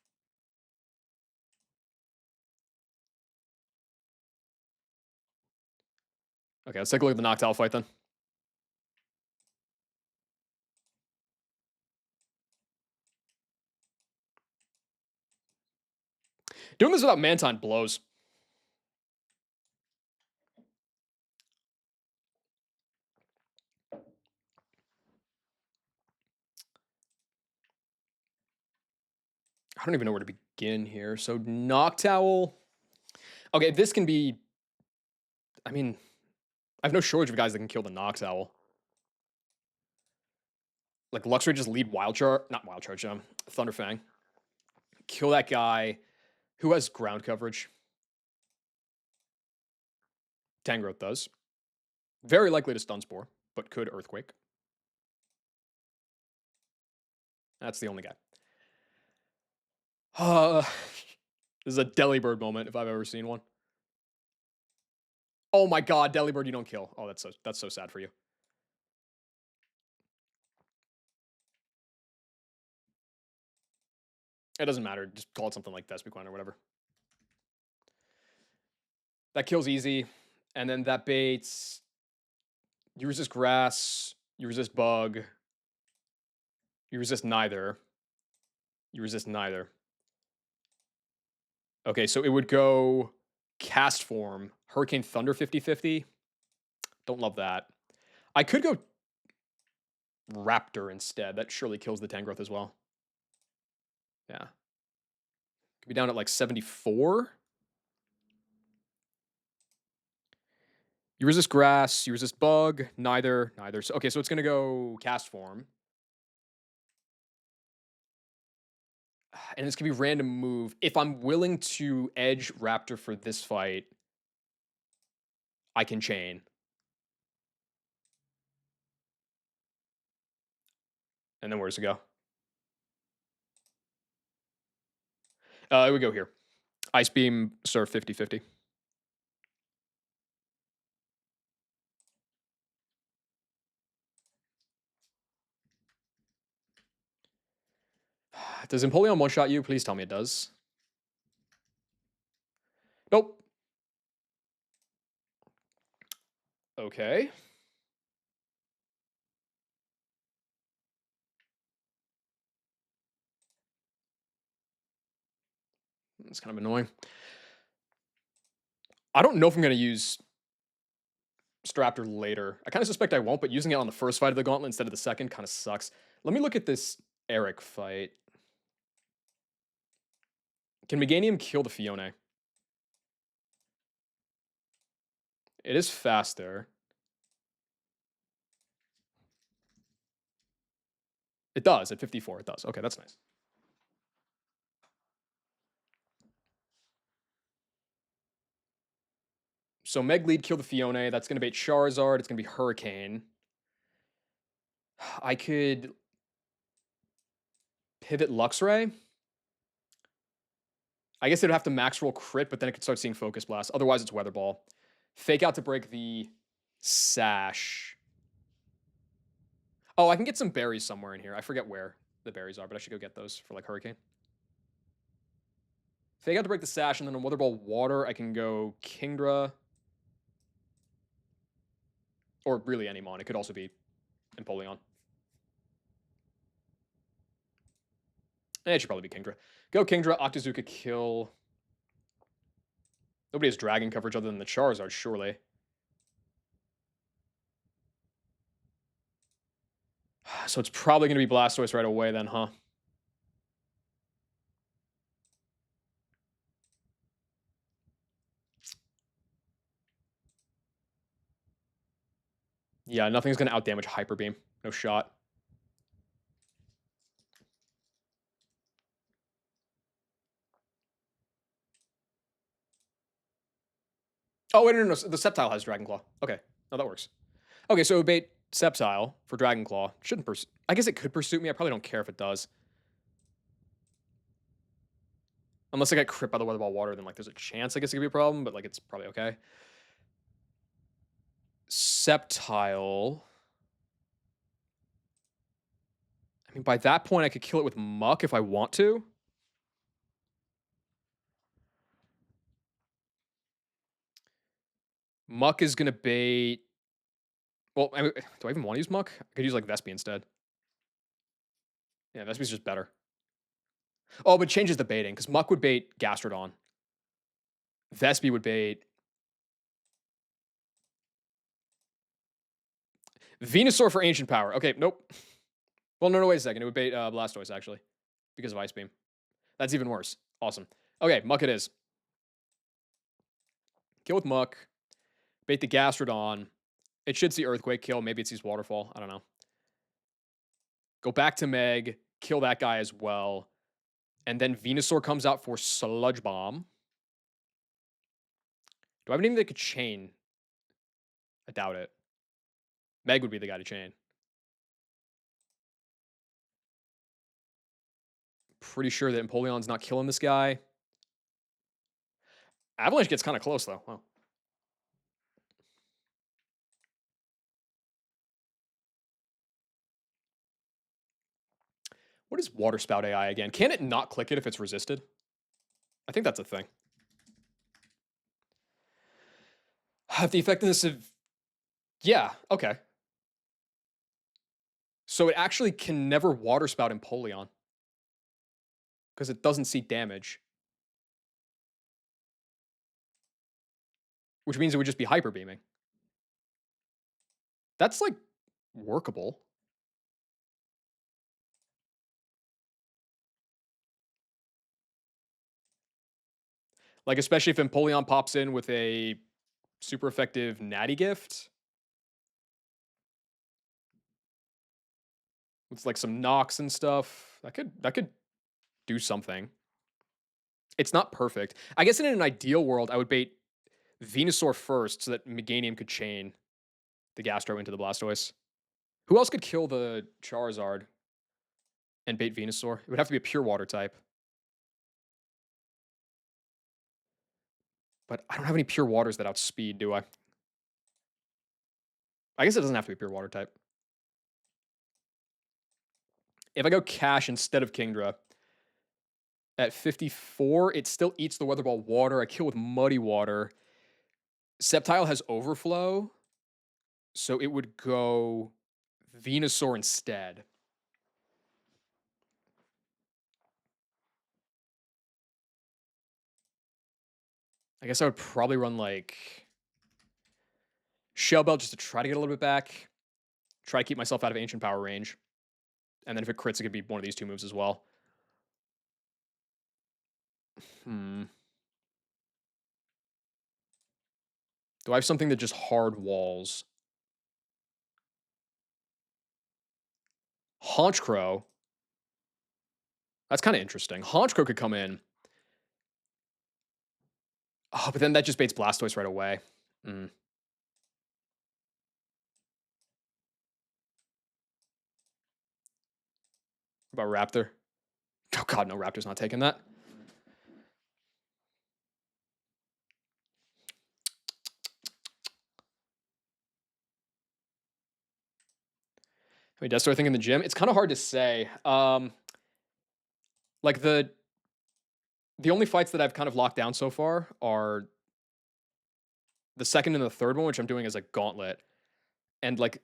Okay, let's take a look at the Noctowl fight then. Doing this without Mantine blows. I don't even know where to begin here. So Noctowl. Okay, this can be. I mean, I have no shortage of guys that can kill the Noctowl. Like Luxray just lead Wild Charge, not Wild Charge, Thunderfang. Kill that guy who has ground coverage. Tangrowth does. Very likely to Stun Spore, but could Earthquake. That's the only guy. This is a Delibird moment if I've ever seen one. Oh my god, Delibird, you don't kill. Oh, that's so sad for you. It doesn't matter. Just call it something like Vespiquen or whatever. That kills easy. And then that baits. You resist grass. You resist bug. You resist neither. You resist neither. Okay, so it would go Cast Form, Hurricane Thunder 50/50. Don't love that. I could go Raptor instead. That surely kills the Tangrowth as well. Yeah. Could be down at like 74. You resist grass, you resist bug, neither. So, okay, so it's going to go Cast Form. And it's going to be random move. If I'm willing to edge Raptor for this fight, I can chain. And then where's it go? It would go here. Ice Beam, Surf 50/50. Does Empoleon one-shot you? Please tell me it does. Nope. Okay. It's kind of annoying. I don't know if I'm going to use Straptor later. I kind of suspect I won't, but using it on the first fight of the gauntlet instead of the second kind of sucks. Let me look at this Eric fight. Can Meganium kill the Fione? It is faster. It does at 54. It does. Okay, that's nice. So Meg lead kill the Fione. That's going to bait Charizard. It's going to be Hurricane. I could pivot Luxray. I guess it would have to max roll crit, but then it could start seeing Focus Blast. Otherwise, it's Weather Ball. Fake out to break the Sash. Oh, I can get some berries somewhere in here. I forget where the berries are, but I should go get those for like Hurricane. Fake out to break the Sash, and then on Weather Ball Water, I can go Kingdra. Or really any mon. It could also be Empoleon. It should probably be Kingdra. Go Kingdra, Octazooka kill. Nobody has dragon coverage other than the Charizard, surely. So it's probably going to be Blastoise right away then, huh? Yeah, nothing's going to outdamage Hyper Beam. No shot. Oh, wait, no. The Sceptile has Dragon Claw. Okay. No, that works. Okay, so bait Sceptile for Dragon Claw. Shouldn't pursue. I guess it could pursue me. I probably don't care if it does. Unless I get crit by the Weather Ball Water, then like there's a chance I guess it could be a problem, but like it's probably okay. Sceptile. I mean, by that point, I could kill it with Muck if I want to. Muck is going to bait. Well, do I even want to use Muck? I could use like Vespi instead. Yeah, Vespi's just better. Oh, but it changes the baiting because Muck would bait Gastrodon. Vespi would bait Venusaur for Ancient Power. Okay, nope. Well, no, wait a second. It would bait Blastoise, actually, because of Ice Beam. That's even worse. Awesome. Okay, Muck it is. Kill with Muck. Bait the Gastrodon. It should see Earthquake kill. Maybe it sees Waterfall. I don't know. Go back to Meg. Kill that guy as well. And then Venusaur comes out for Sludge Bomb. Do I have anything that could chain? I doubt it. Meg would be the guy to chain. Pretty sure that Empoleon's not killing this guy. Avalanche gets kind of close, though. Wow. What is Water Spout AI again? Can it not click it if it's resisted? I think that's a thing. Have the effectiveness of... Yeah, okay. So it actually can never Water Spout Empoleon. Because it doesn't see damage. Which means it would just be Hyper Beaming. That's, like, workable. Like, especially if Empoleon pops in with a super effective Natty Gift. With, like, some knocks and stuff. That could do something. It's not perfect. I guess in an ideal world, I would bait Venusaur first so that Meganium could chain the Gastro into the Blastoise. Who else could kill the Charizard and bait Venusaur? It would have to be a pure water type. But I don't have any pure waters that outspeed, do I? I guess it doesn't have to be pure water type. If I go Cash instead of Kingdra, at 54, it still eats the Weather Ball Water. I kill with Muddy Water. Sceptile has Overflow, so it would go Venusaur instead. I guess I would probably run like Shell Belt just to try to get a little bit back. Try to keep myself out of Ancient Power range. And then if it crits, it could be one of these two moves as well. Do I have something that just hard walls? Honchkrow. That's kind of interesting. Honchkrow could come in. Oh, but then that just baits Blastoise right away. What about Raptor? Oh god, no, Raptor's not taking that. I mean, Death Star thing in the gym? It's kind of hard to say. Like the only fights that I've kind of locked down so far are the second and the third one, which I'm doing as a gauntlet. And like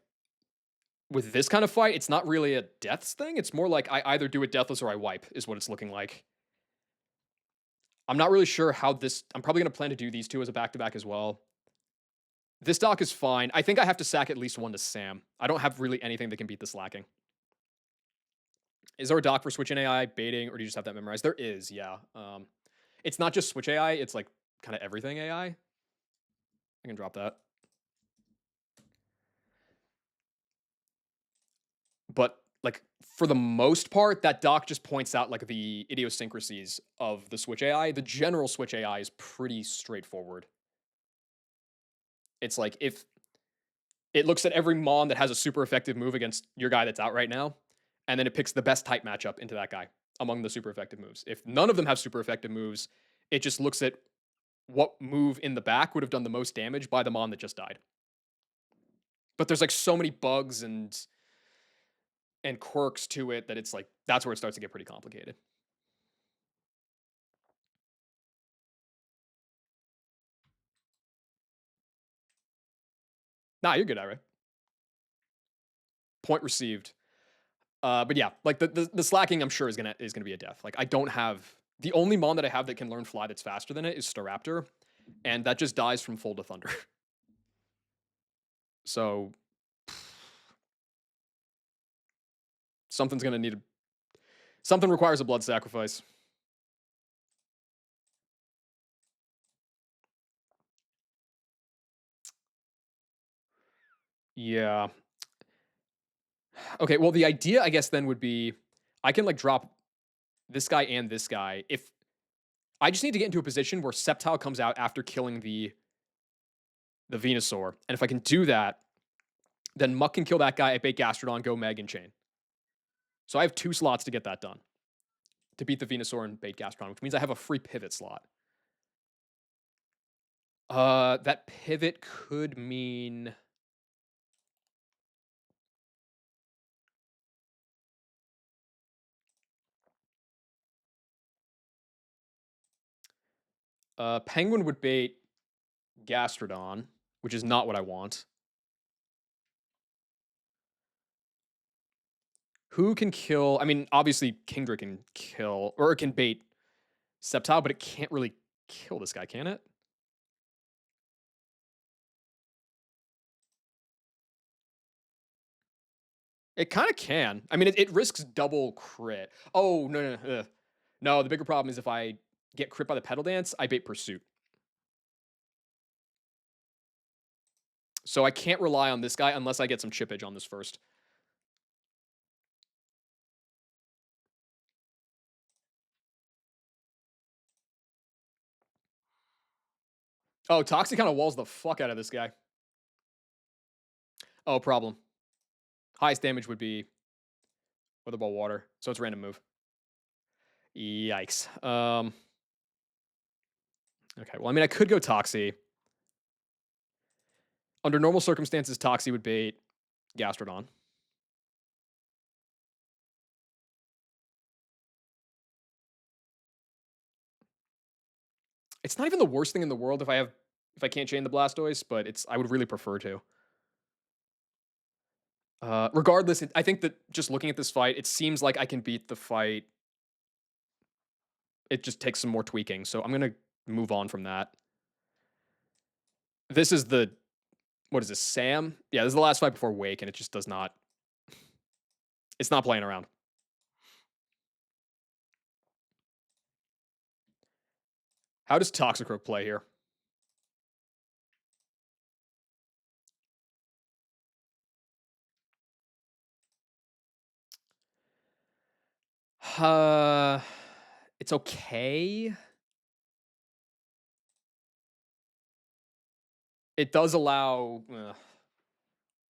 with this kind of fight, it's not really a deaths thing. It's more like I either do it deathless or I wipe, is what it's looking like. I'm not really sure how this... I'm probably going to plan to do these two as a back-to-back as well. This doc is fine. I think I have to sack at least one to Sam. I don't have really anything that can beat this lacking. Is there a doc for switching AI baiting, or do you just have that memorized? There is, yeah. It's not just switch AI, it's like kind of everything AI. I can drop that. But like for the most part, that doc just points out like the idiosyncrasies of the switch AI. The general switch AI is pretty straightforward. It's like if it looks at every mon that has a super effective move against your guy that's out right now, and then it picks the best type matchup into that guy among the super effective moves. If none of them have super effective moves, it just looks at what move in the back would have done the most damage by the mon that just died. But there's like so many bugs and quirks to it that it's like that's where it starts to get pretty complicated. Nah, you're good, Ira. Point received. But yeah, like the slacking, I'm sure is gonna be a death. Like I don't have the only mon that I have that can learn fly that's faster than it is Staraptor, and that just dies from Fold of Thunder. So something's gonna need something requires a blood sacrifice. Yeah. Okay. Well, the idea, I guess, then would be I can like drop this guy and this guy. If I just need to get into a position where Sceptile comes out after killing the Venusaur, and if I can do that, then Muck can kill that guy. I bait Gastrodon, go Meg and Chain. So I have 2 slots to get that done to beat the Venusaur and bait Gastrodon, which means I have a free pivot slot. That pivot could mean Penguin would bait Gastrodon, which is not what I want. Who can kill? I mean, obviously Kingdra can kill, or it can bait Sceptile, but it can't really kill this guy, can it? It kind of can. I mean, it risks double crit. Oh, no, no, no. No, the bigger problem is if I get crit by the Petal Dance, I bait Pursuit. So I can't rely on this guy unless I get some chippage on this first. Oh, Toxic kind of walls the fuck out of this guy. Oh, problem. Highest damage would be Weather Ball Water, so it's a random move. Yikes. Okay, well, I mean, I could go Toxie. Under normal circumstances, Toxie would bait Gastrodon. It's not even the worst thing in the world if I can't chain the Blastoise, but I would really prefer to. Regardless, I think that just looking at this fight, it seems like I can beat the fight. It just takes some more tweaking, so I'm gonna move on from that. This is what is this, Sam? Yeah, this is the last fight before Wake, and it just does not. It's not playing around. How does Toxicroak play here? It's okay. It does allow.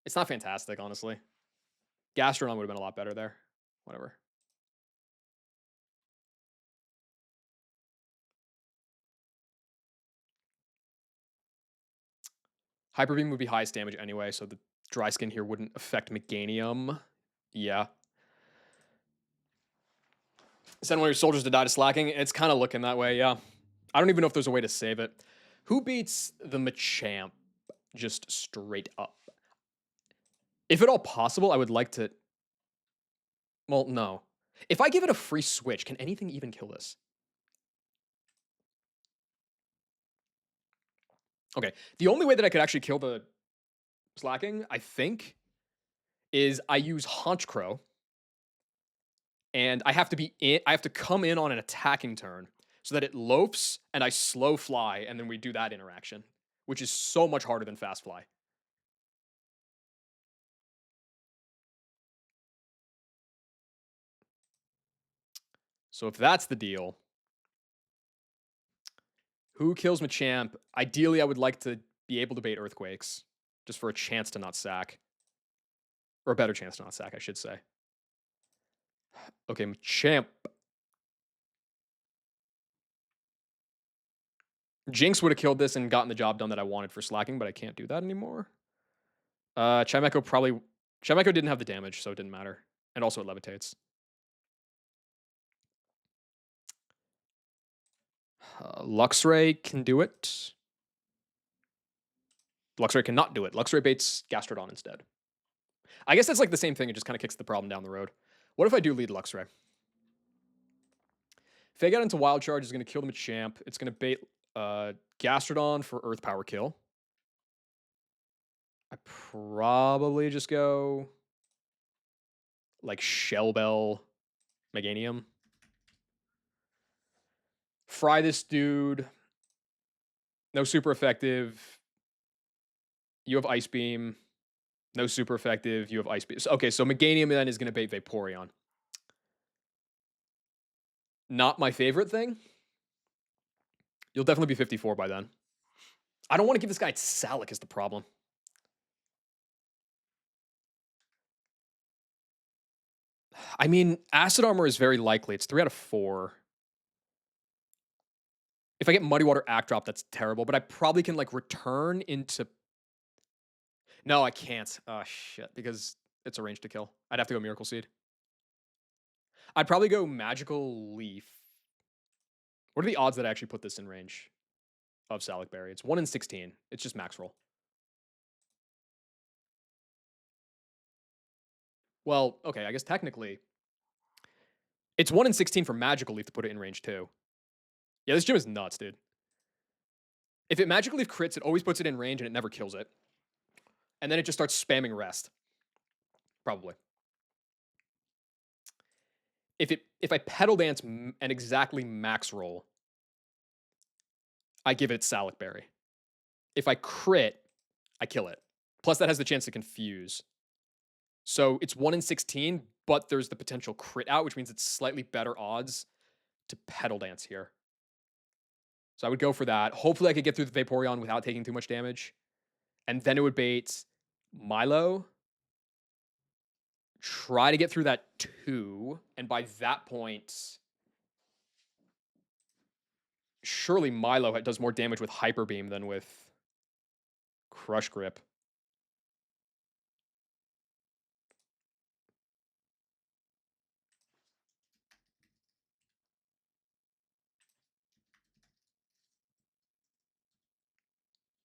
It's not fantastic, honestly. Gastrodon would have been a lot better there. Whatever. Hyper Beam would be highest damage anyway, so the Dry Skin here wouldn't affect Meganium. Yeah. Send one of your soldiers to die to slacking. It's kind of looking that way, yeah. I don't even know if there's a way to save it. Who beats the Machamp just straight up? If at all possible, I would like to. Well, no. If I give it a free switch, can anything even kill this? Okay. The only way that I could actually kill the slacking, I think, is I use Haunch Crow and I have to come in on an attacking turn so that it loafs and I slow fly, and then we do that interaction, which is so much harder than fast fly. So if that's the deal, who kills Machamp? Ideally, I would like to be able to bait Earthquakes just for a chance to not sack. Or a better chance to not sack, I should say. Okay, Machamp. Jinx would have killed this and gotten the job done that I wanted for slacking, but I can't do that anymore. Chimecho didn't have the damage, so it didn't matter. And also it levitates. Luxray can do it. Luxray cannot do it. Luxray baits Gastrodon instead. I guess that's like the same thing. It just kind of kicks the problem down the road. What if I do lead Luxray? Fake out into Wild Charge is going to kill the Machamp. It's going to bait Gastrodon for Earth Power kill. I probably just go like Shell Bell Meganium. Fry this dude. No super effective. You have Ice Beam. No super effective. You have Ice Beam. Okay, so Meganium then is going to bait Vaporeon. Not my favorite thing. You'll definitely be 54 by then. I don't want to give this guy Salic is the problem. I mean, Acid Armor is very likely. It's 3 out of 4. If I get Muddy Water Act Drop, that's terrible. But I probably can, like, return into... No, I can't. Oh, shit. Because it's a range to kill. I'd have to go Miracle Seed. I'd probably go Magical Leaf. What are the odds that I actually put this in range of Salic Berry? It's 1 in 16. It's just max roll. Well, okay, I guess technically... It's 1 in 16 for Magical Leaf to put it in range, too. Yeah, this gym is nuts, dude. If it Magical Leaf crits, it always puts it in range and it never kills it. And then it just starts spamming Rest. Probably. If I Petal Dance and exactly max roll, I give it Salic Berry. If I crit, I kill it. Plus, that has the chance to confuse. So it's 1 in 16, but there's the potential crit out, which means it's slightly better odds to Petal Dance here. So I would go for that. Hopefully I could get through the Vaporeon without taking too much damage. And then it would bait Milo. Try to get through that 2. And by that point, surely Milo does more damage with Hyper Beam than with Crush Grip.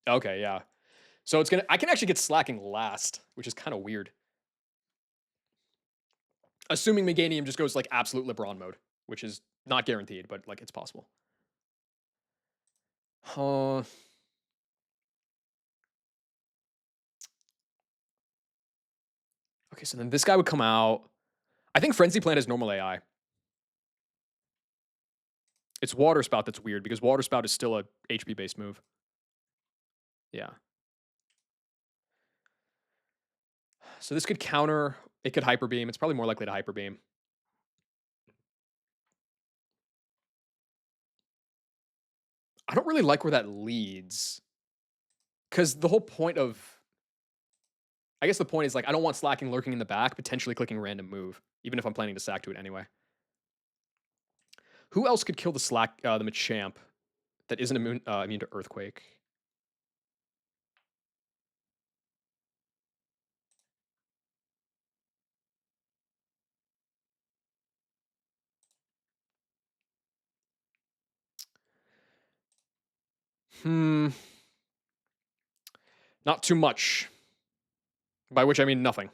Okay, yeah. So it's I can actually get Slacking last, which is kind of weird. Assuming Meganium just goes like absolute LeBron mode, which is not guaranteed, but like it's possible. Okay, so then this guy would come out. I think Frenzy Plant is normal AI. It's Water Spout that's weird because Water Spout is still a HP-based move. Yeah. So this could counter. It could Hyper Beam. It's probably more likely to Hyper Beam. I don't really like where that leads. Because the whole point of... I guess the point is, like, I don't want Slacking lurking in the back, potentially clicking random move, even if I'm planning to sack to it anyway. Who else could kill the Machamp that isn't immune to Earthquake? Not too much. By which I mean nothing.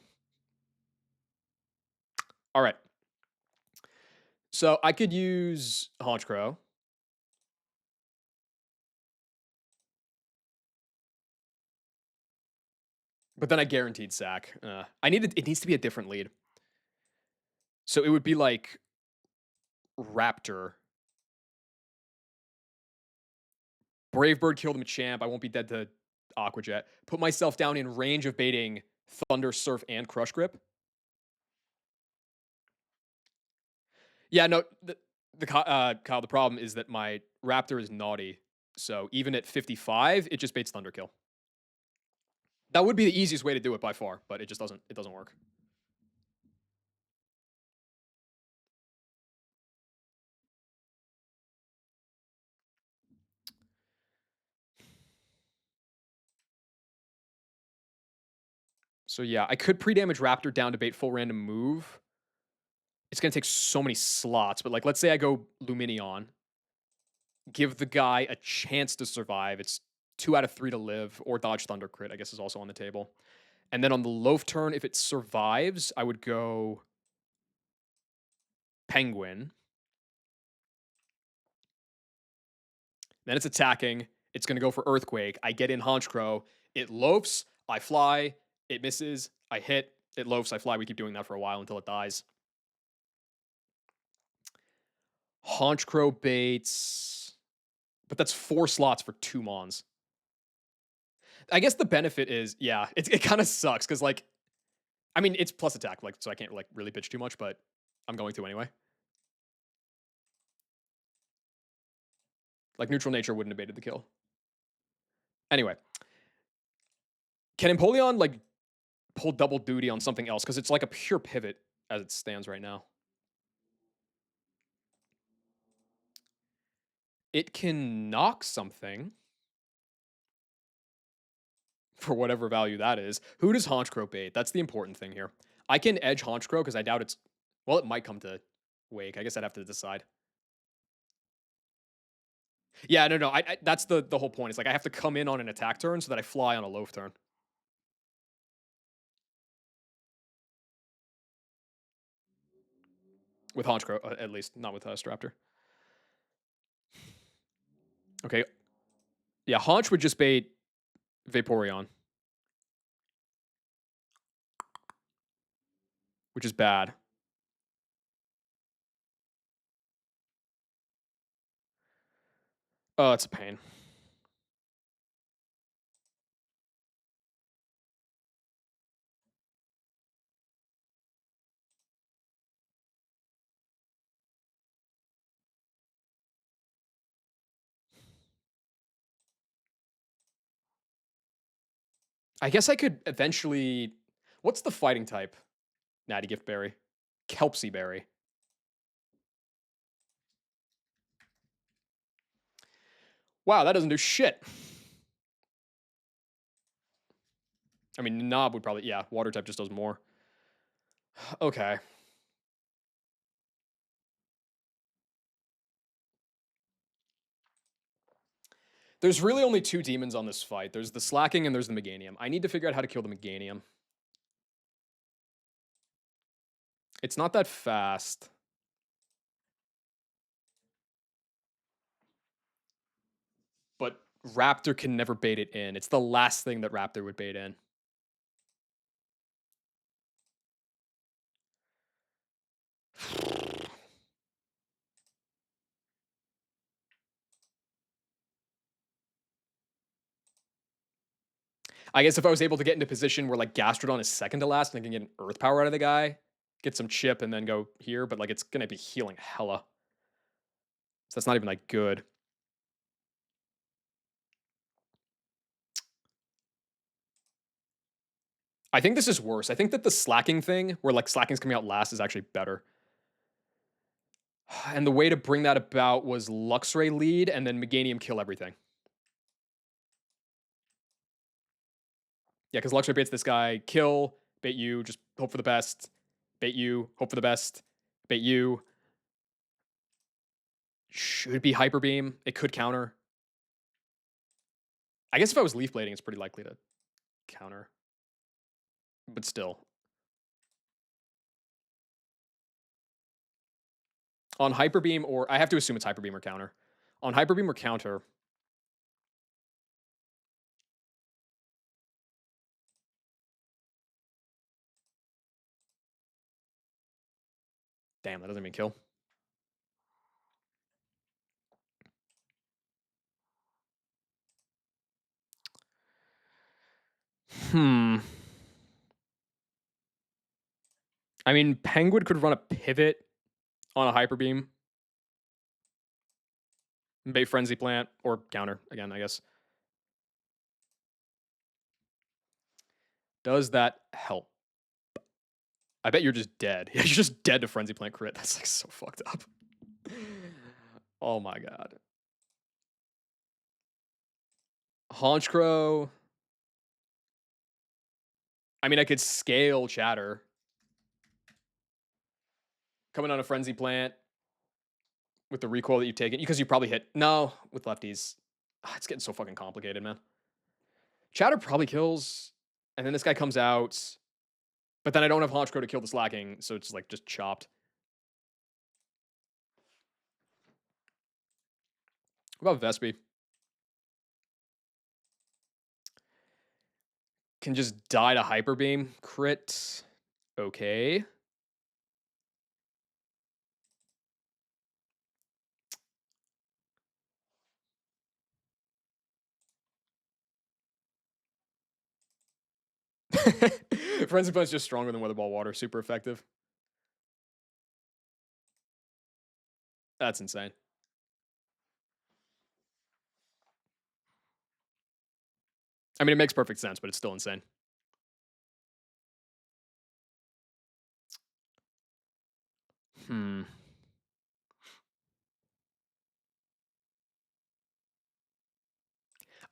All right. So I could use Honchkrow. But then I guaranteed sack. It needs to be a different lead. So it would be like Raptor. Brave Bird killed Machamp. I won't be dead to Aqua Jet. Put myself down in range of baiting Thunder, Surf, and Crush Grip. Yeah, no, Kyle, the problem is that my Raptor is naughty. So even at 55, it just baits Thunderkill. That would be the easiest way to do it by far, but it doesn't work. So yeah, I could pre-damage Raptor down to bait full random move. It's gonna take so many slots, but like let's say I go Lumineon, give the guy a chance to survive. It's 2 out of 3 to live, or dodge Thunder Crit, I guess is also on the table. And then on the Loaf turn, if it survives, I would go Penguin. Then it's attacking. It's going to go for Earthquake. I get in Honchkrow. It loafs. I fly. It misses. I hit. It loafs. I fly. We keep doing that for a while until it dies. Honchkrow baits. But that's 4 slots for 2 Mons. I guess the benefit is, yeah, it kind of sucks because, like, I mean, it's plus attack, like, so I can't like really bitch too much, but I'm going to anyway. Like, neutral nature wouldn't have baited the kill. Anyway, can Empoleon like pull double duty on something else? Because it's like a pure pivot as it stands right now. It can knock something for whatever value that is. Who does Honchkrow bait? That's the important thing here. I can edge Honchkrow because I doubt it's... Well, it might come to Wake. I guess I'd have to decide. Yeah, no. That's the whole point. It's like I have to come in on an attack turn so that I fly on a loaf turn. With Honchkrow, at least. Not with Straptor. Okay. Yeah, Haunch would just bait Vaporeon. Which is bad. Oh, it's a pain. I guess I could eventually... What's the fighting type? Natty Gift Berry. Kelpsy Berry. Wow, that doesn't do shit. I mean, Knob would probably... Yeah, water type just does more. Okay. There's really only 2 demons on this fight. There's the Slacking and there's the Meganium. I need to figure out how to kill the Meganium. It's not that fast. But Raptor can never bait it in. It's the last thing that Raptor would bait in. I guess if I was able to get into a position where like Gastrodon is second to last and I can get an Earth Power out of the guy, get some chip and then go here, but like it's going to be healing hella. So that's not even like good. I think this is worse. I think that the Slacking thing, where like Slacking's coming out last, is actually better. And the way to bring that about was Luxray lead and then Meganium kill everything. Yeah, because Luxray baits this guy, kill, bait you, just hope for the best, bait you, hope for the best, bait you. Should be Hyper Beam. It could counter. I guess if I was Leaf Blading, it's pretty likely to counter. But still. On Hyper Beam, or I have to assume it's Hyper Beam or counter. On Hyper Beam or counter. Damn, that doesn't even kill. Hmm. I mean, Penguin could run a pivot on a Hyper Beam, bait Frenzy Plant, or counter again, I guess. Does that help? I bet you're just dead. You're just dead to Frenzy Plant crit. That's like so fucked up. Oh my god. Honchkrow. I mean, I could scale Chatter. Coming on a Frenzy Plant with the recoil that you've taken, because you probably hit. No, with lefties. It's getting so fucking complicated, man. Chatter probably kills, and then this guy comes out, but then I don't have Honchkrow to kill the slacking, so it's like just chopped. What about Vespi? Can just die to Hyper Beam. Crit. Okay. Frenzy Punch is just stronger than Weather Ball Water. Super effective. That's insane. I mean, it makes perfect sense, but it's still insane.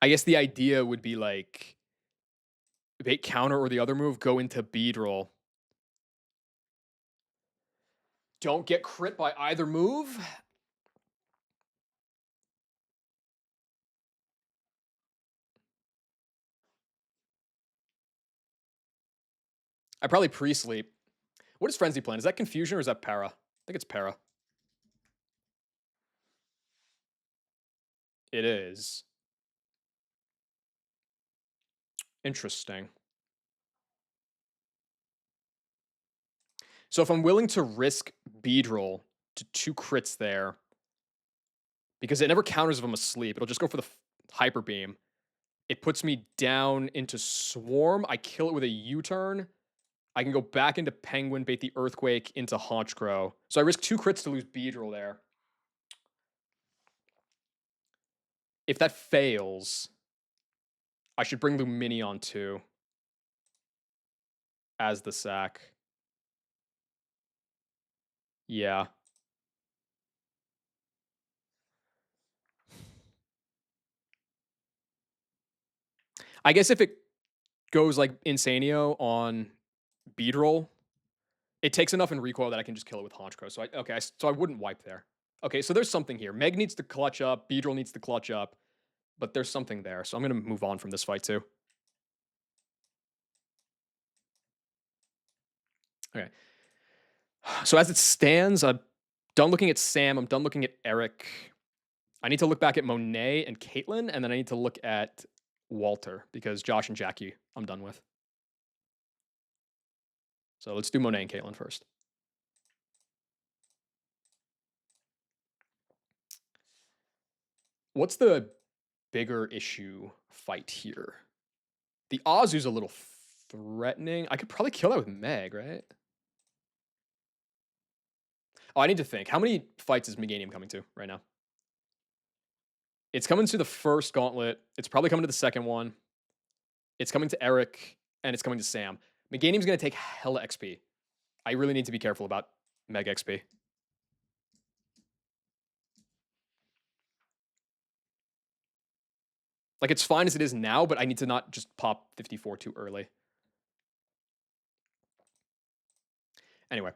I guess the idea would be like bait counter or the other move, go into Beedrill. Don't get crit by either move. I probably pre-sleep. What is Frenzy Plan? Is that Confusion or is that Para? I think it's Para. It is. Interesting. So if I'm willing to risk Beedrill to 2 crits there, because it never counters if I'm asleep, it'll just go for the Hyper Beam. It puts me down into Swarm. I kill it with a U-turn. I can go back into Penguin, bait the Earthquake into Honchkrow. So I risk 2 crits to lose Beedrill there. If that fails, I should bring Luminion too as the sack. Yeah. I guess if it goes like Insanio on Beedrill, it takes enough in recoil that I can just kill it with Honchkrow. So I wouldn't wipe there. Okay, so there's something here. Meg needs to clutch up, Beedrill needs to clutch up, but there's something there. So I'm gonna move on from this fight too. Okay. So as it stands, I'm done looking at Sam. I'm done looking at Eric. I need to look back at Monet and Caitlyn, and then I need to look at Walter because Josh and Jackie I'm done with. So let's do Monet and Caitlyn first. What's the bigger issue fight here? The Azu's a little threatening. I could probably kill that with Meg, right? Oh, I need to think. How many fights is Meganium coming to right now? It's coming to the first gauntlet. It's probably coming to the second one. It's coming to Eric, and it's coming to Sam. Meganium's going to take hella XP. I really need to be careful about Meg XP. Like, it's fine as it is now, but I need to not just pop 54 too early. Anyway,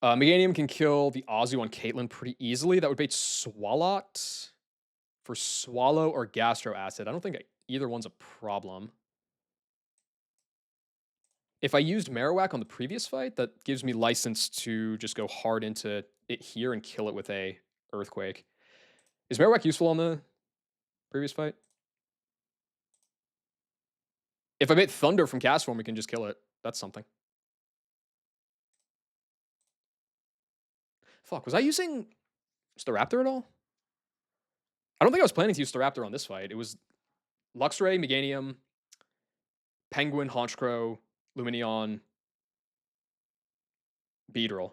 Meganium can kill the Azu on Caitlyn pretty easily. That would bait Swalot for Swallow or Gastro Acid. I don't think either one's a problem. If I used Marowak on the previous fight, that gives me license to just go hard into it here and kill it with a Earthquake. Is Marowak useful on the previous fight? If I bait Thunder from Cast Form, we can just kill it. That's something. Fuck, was I using Staraptor at all? I don't think I was planning to use Staraptor on this fight. It was Luxray, Meganium, Penguin, Honchkrow, Lumineon, Beedrill.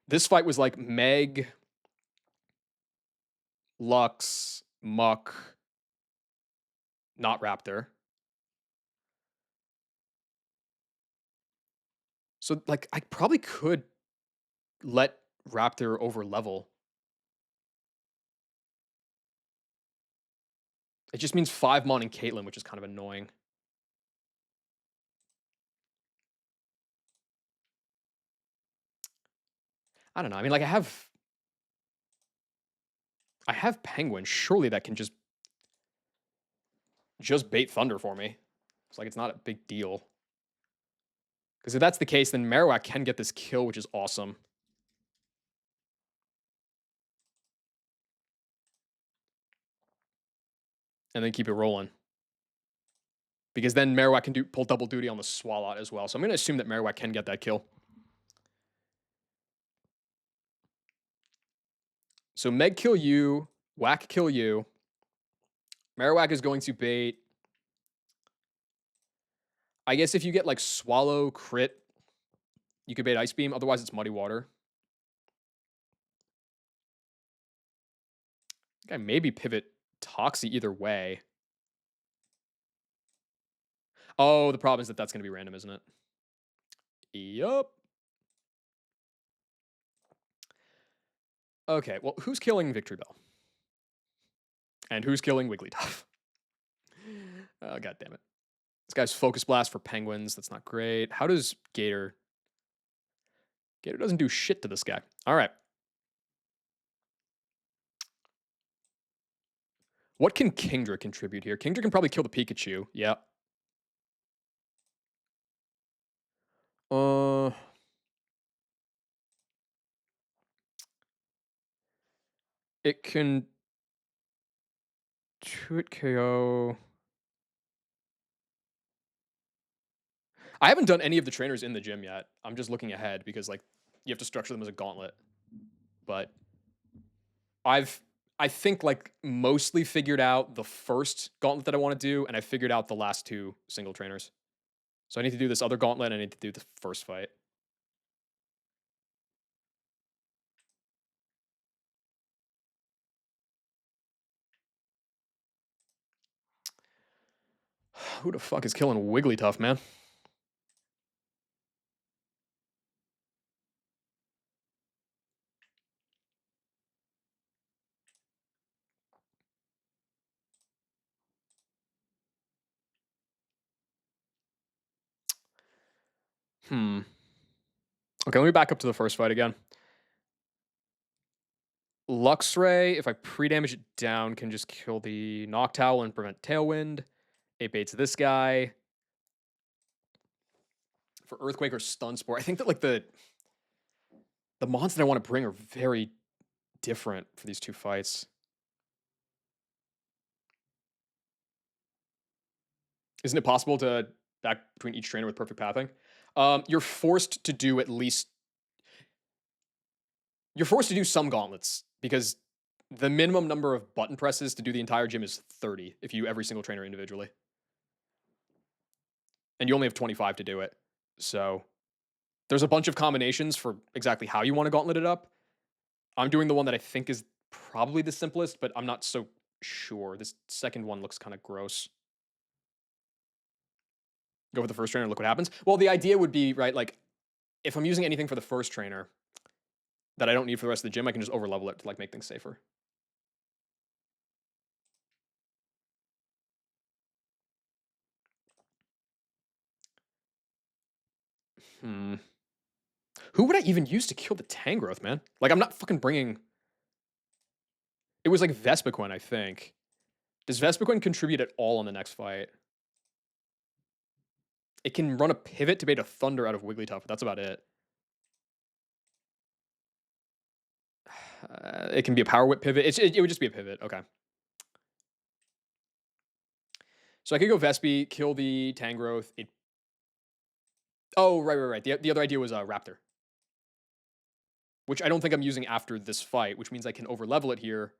This fight was like Meg, Lux, Muck, not Raptor. So like I probably could let Raptor over level. It just means 5 Mon and Caitlyn, which is kind of annoying. I don't know. I mean, like I have Penguin. Surely that can just bait Thunder for me. It's like it's not a big deal. Because if that's the case, then Marowak can get this kill, which is awesome. And then keep it rolling. Because then Marowak can pull double duty on the Swalot as well. So I'm going to assume that Marowak can get that kill. So Meg kill you, Whack kill you. Marowak is going to bait. I guess if you get like Swallow crit, you could bait Ice Beam. Otherwise, it's Muddy Water. I think I maybe pivot Toxie either way. Oh, the problem is that that's going to be random, isn't it? Yup. Okay, well, who's killing Victory Bell? And who's killing Wigglytuff? Oh, God damn it. This guy's Focus Blast for Penguins. That's not great. How does Gator... Gator doesn't do shit to this guy. All right. What can Kingdra contribute here? Kingdra can probably kill the Pikachu. Yeah. It can... 2-hit KO... I haven't done any of the trainers in the gym yet. I'm just looking ahead because like you have to structure them as a gauntlet. But I think like mostly figured out the first gauntlet that I want to do, and I figured out the last 2 single trainers. So I need to do this other gauntlet, and I need to do the first fight. Who the fuck is killing Wigglytuff, man? Okay, let me back up to the first fight again. Luxray, if I pre-damage it down, can just kill the Noctowl and prevent Tailwind. It baits this guy. For Earthquake or Stun Spore, I think that like the mons that I want to bring are very different for these 2 fights. Isn't it possible to back between each trainer with perfect pathing? You're forced to do at least... You're forced to do some gauntlets because the minimum number of button presses to do the entire gym is 30 if you every single trainer individually. And you only have 25 to do it. So there's a bunch of combinations for exactly how you want to gauntlet it up. I'm doing the one that I think is probably the simplest, but I'm not so sure. This second one looks kind of gross. Go with the first trainer, look what happens. Well, the idea would be, right, like, if I'm using anything for the first trainer that I don't need for the rest of the gym, I can just overlevel it to, like, make things safer. Who would I even use to kill the Tangrowth, man? Like, I'm not fucking bringing... It was, like, Vespiquen, I think. Does Vespiquen contribute at all in the next fight? It can run a pivot to bait a Thunder out of Wigglytuff, but that's about it. It can be a Power Whip pivot. It would just be a pivot. Okay. So I could go Vespi, kill the Tangrowth. Oh, right. The other idea was Raptor. Which I don't think I'm using after this fight, which means I can overlevel it here.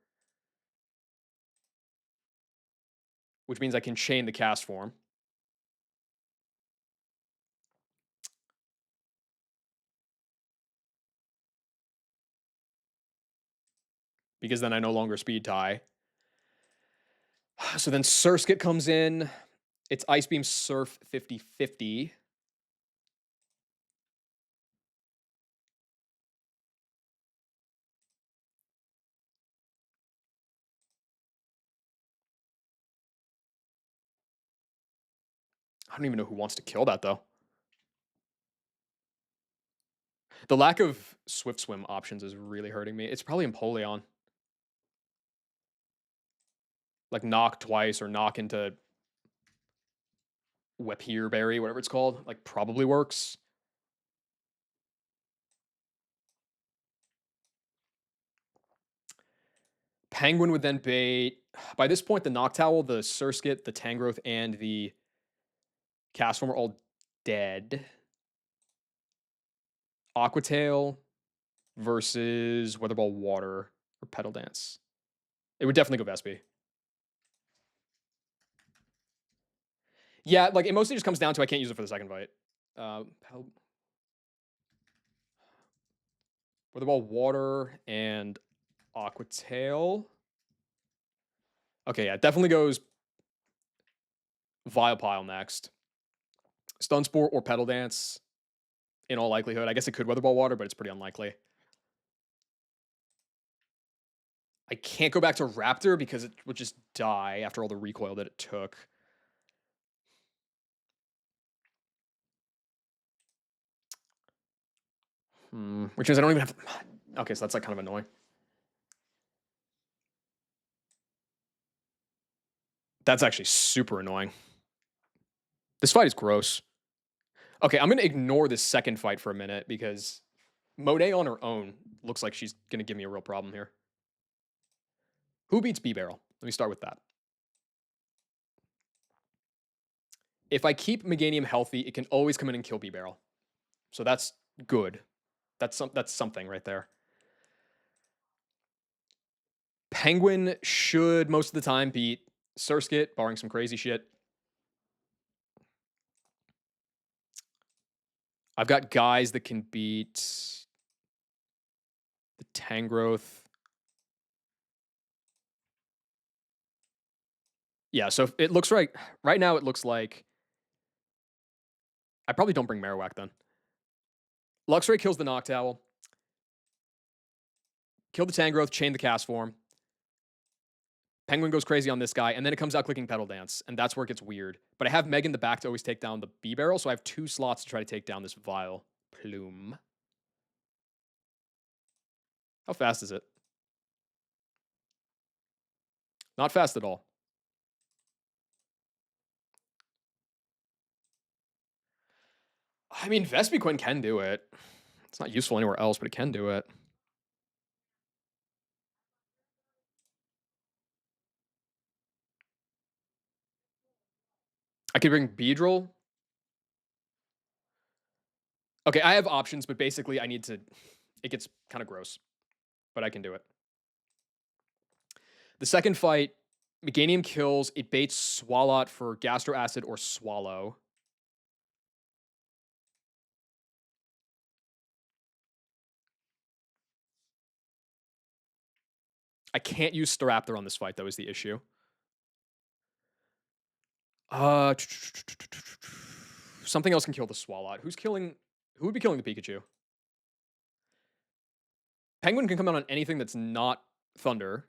Which means I can chain the cast form. because then I no longer speed tie. So then Surskit comes in. It's Ice Beam Surf 50/50. I don't even know who wants to kill that, though. The lack of Swift Swim options is really hurting me. It's probably Empoleon. Like, knock twice or knock into Whippear Berry, whatever it's called. Like, probably works. Penguin would then bait. By this point, the Noctowl, the Surskit, the Tangrowth, and the Castform are all dead. Aquatail versus Weatherball Water or Petal Dance. It would definitely go Vespi. Yeah, like it mostly just comes down to I can't use it for the second fight. Weatherball Water and Aquatail. Okay, yeah, definitely goes Vilepile next. Stun Spore or Petal Dance in all likelihood. I guess it could Weatherball Water, but it's pretty unlikely. I can't go back to Raptor because it would just die after all the recoil that it took. Which means I don't even have... Okay, so that's like kind of annoying. That's actually super annoying. This fight is gross. Okay, I'm going to ignore this second fight for a minute because Monet on her own looks like she's going to give me a real problem here. Who beats B-Barrel? Let me start with that. If I keep Meganium healthy, it can always come in and kill B-Barrel. So that's good. That's something right there. Penguin should most of the time beat Surskit, barring some crazy shit. I've got guys that can beat the Tangrowth. Yeah, so it looks right now it looks like I probably don't bring Marowak then. Luxray kills the Noctowl. Kill the Tangrowth, chain the Castform. Penguin goes crazy on this guy, and then it comes out clicking Petal Dance, and that's where it gets weird. But I have Meg in the back to always take down the B-Barrel, so I have 2 slots to try to take down this Vile Plume. How fast is it? Not fast at all. I mean, Vespiquen can do it. It's not useful anywhere else, but it can do it. I could bring Beedrill. Okay, I have options, but basically I need to... It gets kind of gross, but I can do it. The second fight, Meganium kills. It baits Swalot for Gastro Acid or Swallow. I can't use Staraptor on this fight, though, is the issue. Something else can kill the Swalot. Who would be killing the Pikachu? Penguin can come out on anything that's not Thunder.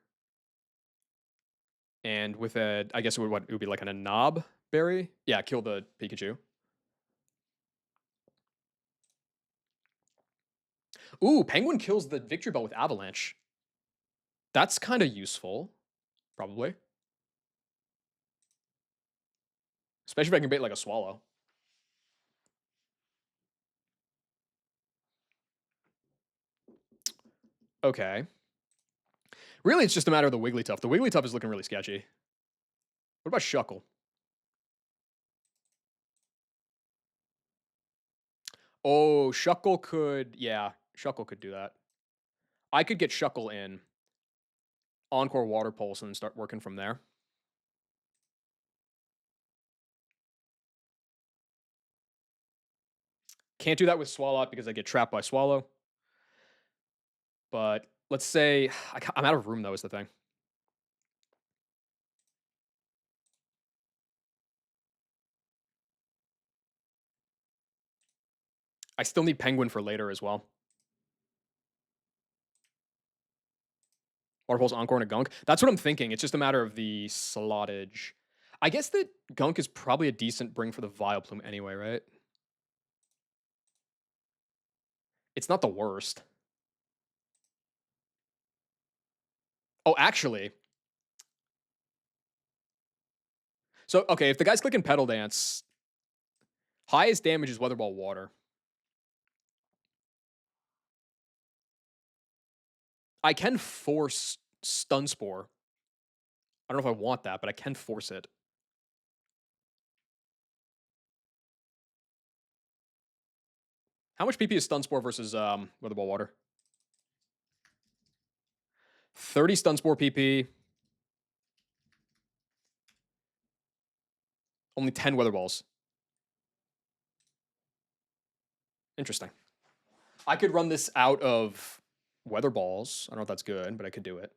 And with a, I guess it would be like a Knob Berry? Yeah, kill the Pikachu. Ooh, Penguin kills the Victory Bell with Avalanche. That's kind of useful, probably. Especially if I can bait like a Swallow. Okay. Really, it's just a matter of the Wigglytuff. The Wigglytuff is looking really sketchy. What about Shuckle? Oh, Shuckle could... Yeah, Shuckle could do that. I could get Shuckle in Encore Water Pulse and then start working from there. Can't do that with Swalot because I get trapped by Swallow. But let's say I'm out of room though is the thing. I still need Penguin for later as well. Waterfall's Encore and a Gunk. That's what I'm thinking. It's just a matter of the slottage. I guess that Gunk is probably a decent bring for the Vileplume anyway, right? It's not the worst. Oh, actually. So, okay, if the guy's clicking Pedal Dance, highest damage is Weather Ball Water. I can force Stun Spore. I don't know if I want that, but I can force it. How much PP is Stun Spore versus Weather Ball Water? 30 Stun Spore PP. Only 10 Weather Balls. Interesting. I could run this out of Weather Balls. I don't know if that's good, but I could do it.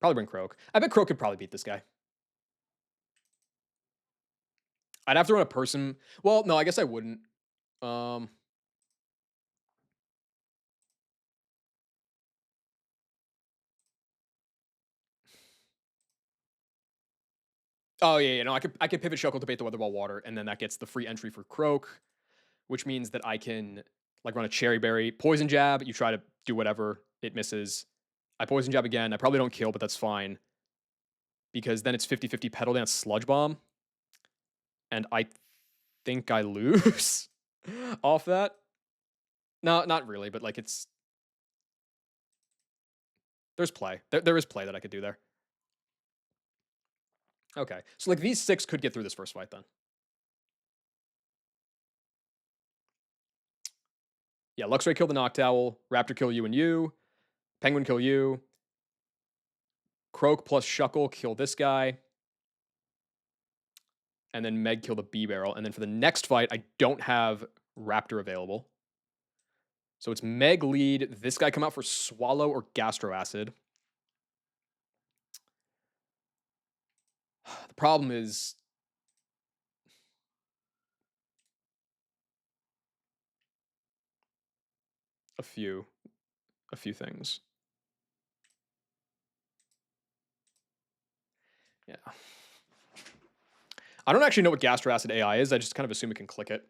Probably bring Croak. I bet Croak could probably beat this guy. I'd have to run a person. Well, no, I guess I wouldn't. Um, oh yeah, no, I could pivot Shuckle to bait the Weather Ball Water, and then that gets the free entry for Croak, which means that I can like run a Cherry Berry, Poison Jab. You try to do whatever, it misses. I Poison Jab again. I probably don't kill, but that's fine because then it's 50-50 Pedal Dance Sludge Bomb, and I think I lose off that. No, not really, but like there's play. There is play that I could do there. Okay, so like these 6 could get through this first fight then. Yeah, Luxray kill the Noctowl, Raptor kill you and you, Penguin kill you, Croak plus Shuckle kill this guy, and then Meg kill the B-Barrel. And then for the next fight, I don't have Raptor available. So it's Meg lead, this guy come out for Swallow or Gastro Acid. The problem is a few things. Yeah. I don't actually know what Gastro Acid AI is. I just kind of assume it can click it.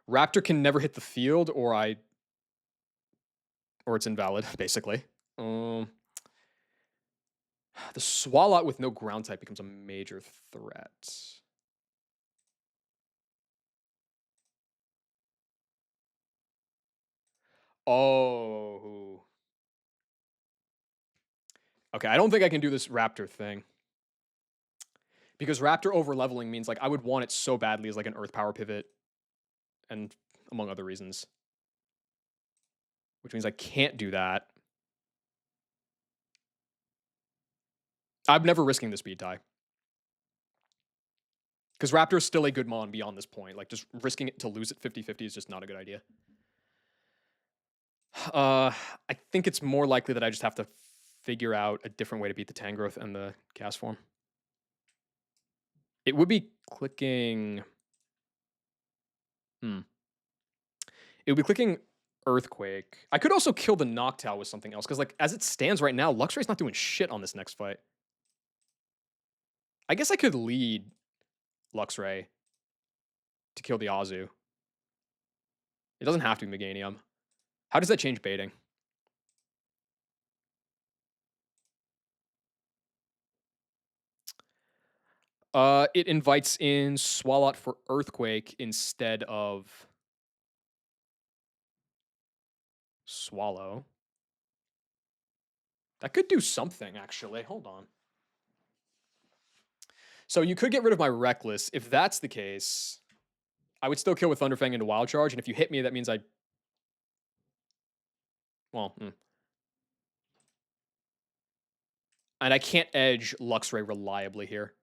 Raptor can never hit the field, or it's invalid, basically. The Swalot with no ground type becomes a major threat. Oh. Okay, I don't think I can do this Raptor thing. Because Raptor over leveling means like I would want it so badly as like an Earth Power pivot, and among other reasons. Which means I can't do that. I'm never risking the speed tie. Because Raptor is still a good mon beyond this point. Like just risking it to lose it 50-50 is just not a good idea. I think it's more likely that I just have to figure out a different way to beat the Tangrowth and the Gas form. It would be clicking. It would be clicking Earthquake. I could also kill the Noctowl with something else, because like as it stands right now, Luxray's not doing shit on this next fight. I guess I could lead Luxray to kill the Azu. It doesn't have to be Meganium. How does that change baiting? It invites in Swalot for Earthquake instead of Swallow. That could do something, actually. Hold on. So you could get rid of my Reckless. If that's the case, I would still kill with Thunderfang into Wild Charge, and if you hit me, that means I... Well, And I can't edge Luxray reliably here.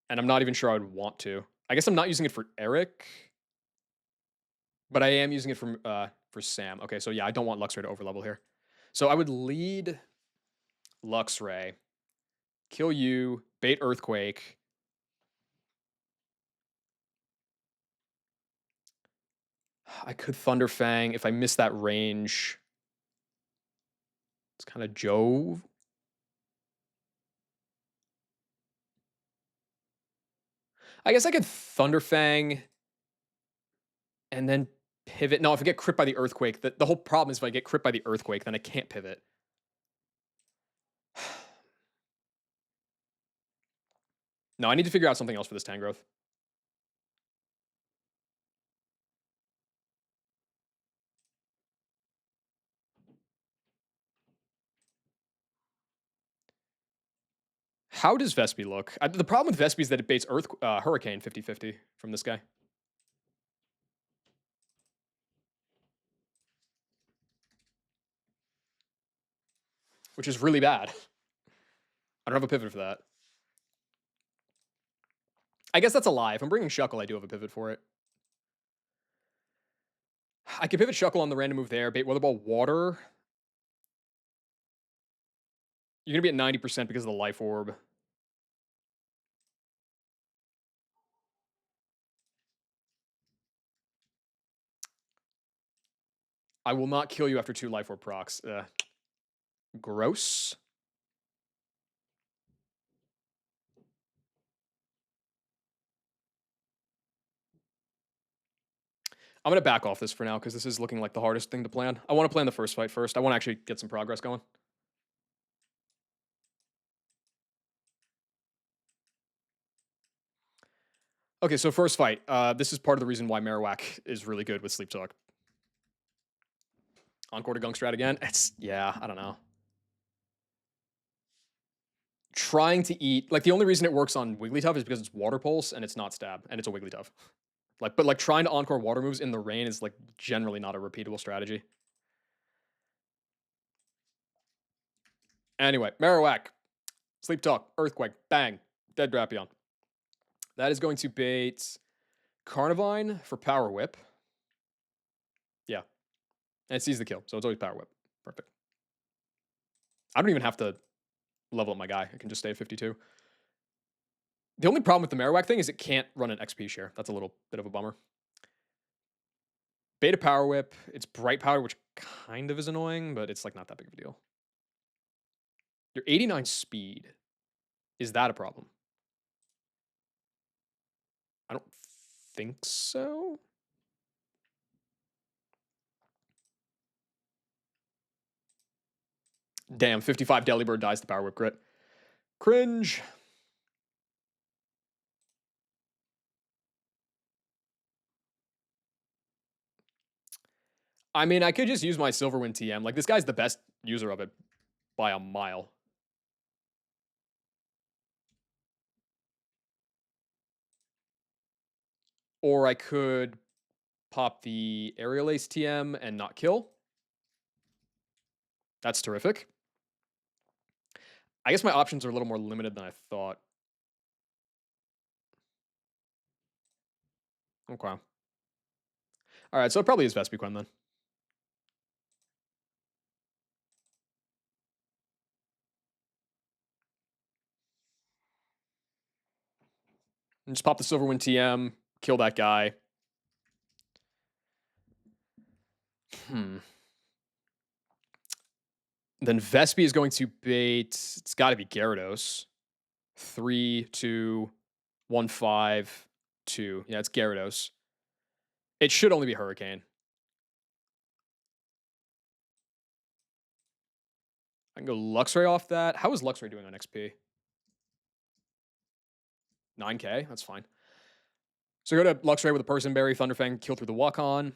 And I'm not even sure I would want to. I guess I'm not using it for Eric, but I am using it for Sam. Okay, so yeah, I don't want Luxray to overlevel here. So I would lead Luxray, kill you, bait Earthquake. I could Thunder Fang if I miss that range. It's kind of Jove. I guess I could Thunder Fang and then pivot. No, if I get crit by the Earthquake, the whole problem is if I get crit by the Earthquake, then I can't pivot. No, I need to figure out something else for this Tangrowth. How does Vespi look? The problem with Vespi is that it baits Hurricane 50-50 from this guy. Which is really bad. I don't have a pivot for that. I guess that's a lie. If I'm bringing Shuckle, I do have a pivot for it. I can pivot Shuckle on the random move there, bait Weather Ball Water. You're going to be at 90% because of the Life Orb. I will not kill you after 2 Life Orb procs. Gross. I'm going to back off this for now because this is looking like the hardest thing to plan. I want to plan the first fight first. I want to actually get some progress going. Okay, so first fight. This is part of the reason why Marowak is really good with Sleep Talk. Encore to Gunk Strat again. Yeah, I don't know. Trying to eat, like the only reason it works on Wigglytuff is because it's Water Pulse and it's not Stab and it's a Wigglytuff. But trying to Encore Water moves in the rain is like generally not a repeatable strategy. Anyway, Marowak, Sleep Talk, Earthquake, bang, dead Drapion. That is going to bait Carnivine for Power Whip. Yeah. And it sees the kill, so it's always Power Whip. Perfect. I don't even have to level up my guy. I can just stay at 52. The only problem with the Marowak thing is it can't run an XP share. That's a little bit of a bummer. Beta Power Whip. It's Bright Powder, which kind of is annoying, but it's like not that big of a deal. You're 89 speed. Is that a problem? I don't think so. Damn, 55 Delibird dies to Power Whip crit. Cringe. I mean, I could just use my Silverwind TM. Like, this guy's the best user of it by a mile. Or I could pop the Aerial Ace TM and not kill. That's terrific. I guess my options are a little more limited than I thought. Okay. All right, so it probably is Vespiquen then. And just pop the Silverwind TM, kill that guy. Then Vespi is going to bait. It's got to be Gyarados. 3, 2, 1, 5, 2. Yeah, it's Gyarados. It should only be Hurricane. I can go Luxray off that. How is Luxray doing on XP? 9K? That's fine. So go to Luxray with a Person Berry, Thunderfang, kill through the walk-on.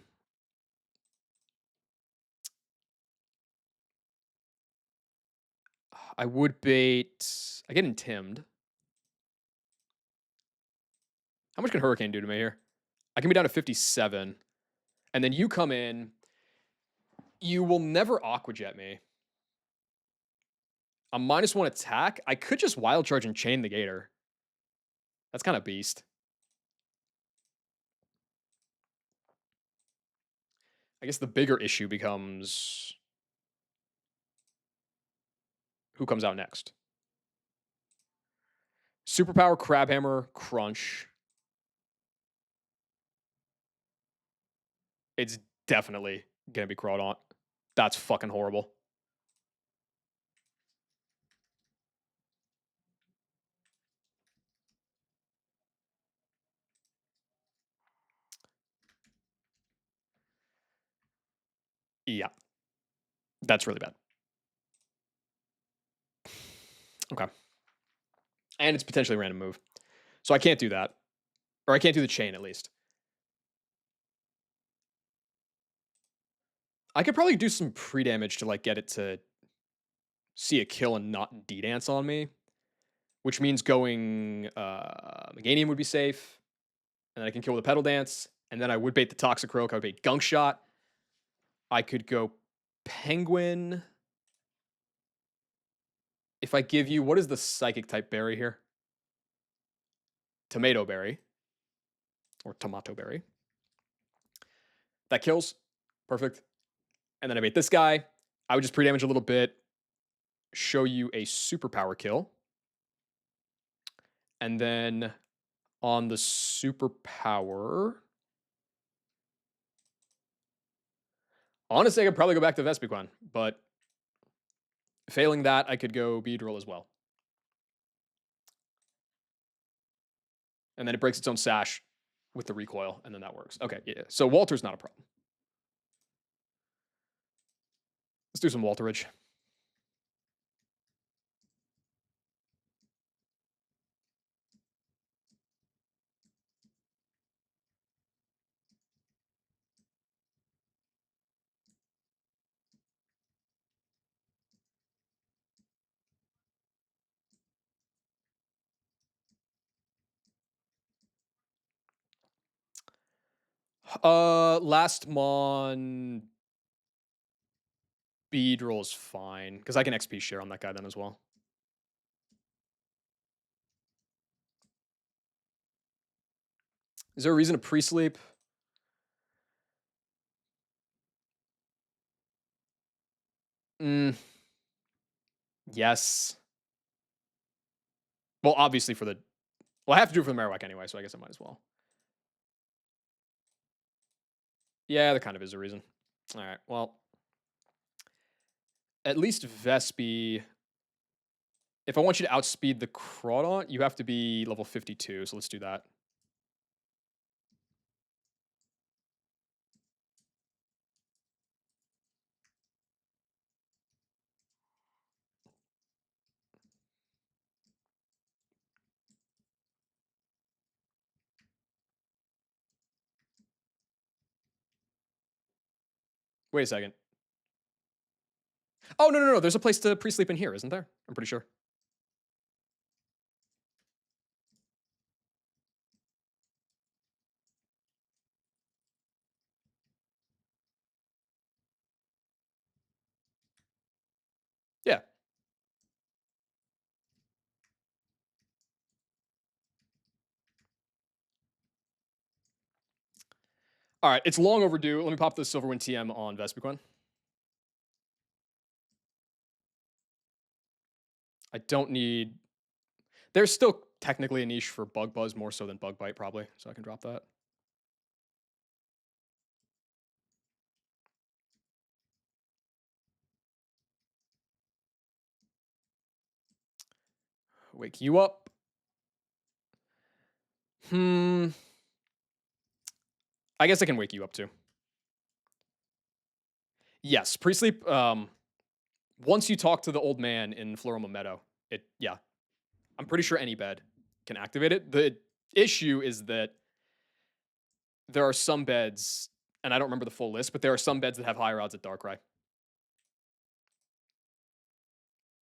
I would bait. I get Intimmed. How much can Hurricane do to me here? I can be down to 57. And then you come in. You will never Aqua Jet me. A -1 attack. I could just Wild Charge and Chain the Gator. That's kind of beast. I guess the bigger issue becomes who comes out next. Superpower, Crabhammer, Crunch. It's definitely gonna be Crawdaunt. That's fucking horrible. Yeah, that's really bad. Okay. And it's potentially a random move. So I can't do that. Or I can't do the chain at least. I could probably do some pre-damage to like get it to see a kill and not D-dance on me, which means going Meganium would be safe, and then I can kill with a Pedal Dance, and then I would bait the Toxicroak, I would bait Gunk Shot. I could go Penguin. If I give you, what is the Psychic type berry here? Tomato Berry. Or Tomato Berry. That kills. Perfect. And then I bait this guy. I would just pre-damage a little bit, show you a superpower kill. And then on the superpower, honestly, I could probably go back to Vespiquen, but failing that, I could go Beedrill as well. And then it breaks its own sash with the recoil, and then that works. Okay, yeah. So Walter's not a problem. Let's do some Walterage. Last Mon Beedrill is fine, because I can XP share on that guy then as well. Is there a reason to pre-sleep? Yes. Well, obviously for the... Well, I have to do it for the Marowak anyway, so I guess I might as well. Yeah, there kind of is a reason. All right, well. At least Vespi... If I want you to outspeed the Crawdaunt, you have to be level 52, so let's do that. Wait a second. Oh, no, no, no. There's a place to pre-sleep in here, isn't there? I'm pretty sure. Yeah. All right, it's long overdue. Let me pop the Silverwind TM on Vespiquen. I don't need... There's still technically a niche for Bug Buzz, more so than Bug Bite, probably, so I can drop that. Wake you up. I guess I can wake you up too. Yes, pre-sleep. Once you talk to the old man in Floroma Meadow, yeah, I'm pretty sure any bed can activate it. The issue is that there are some beds, and I don't remember the full list, but there are some beds that have higher odds at Darkrai.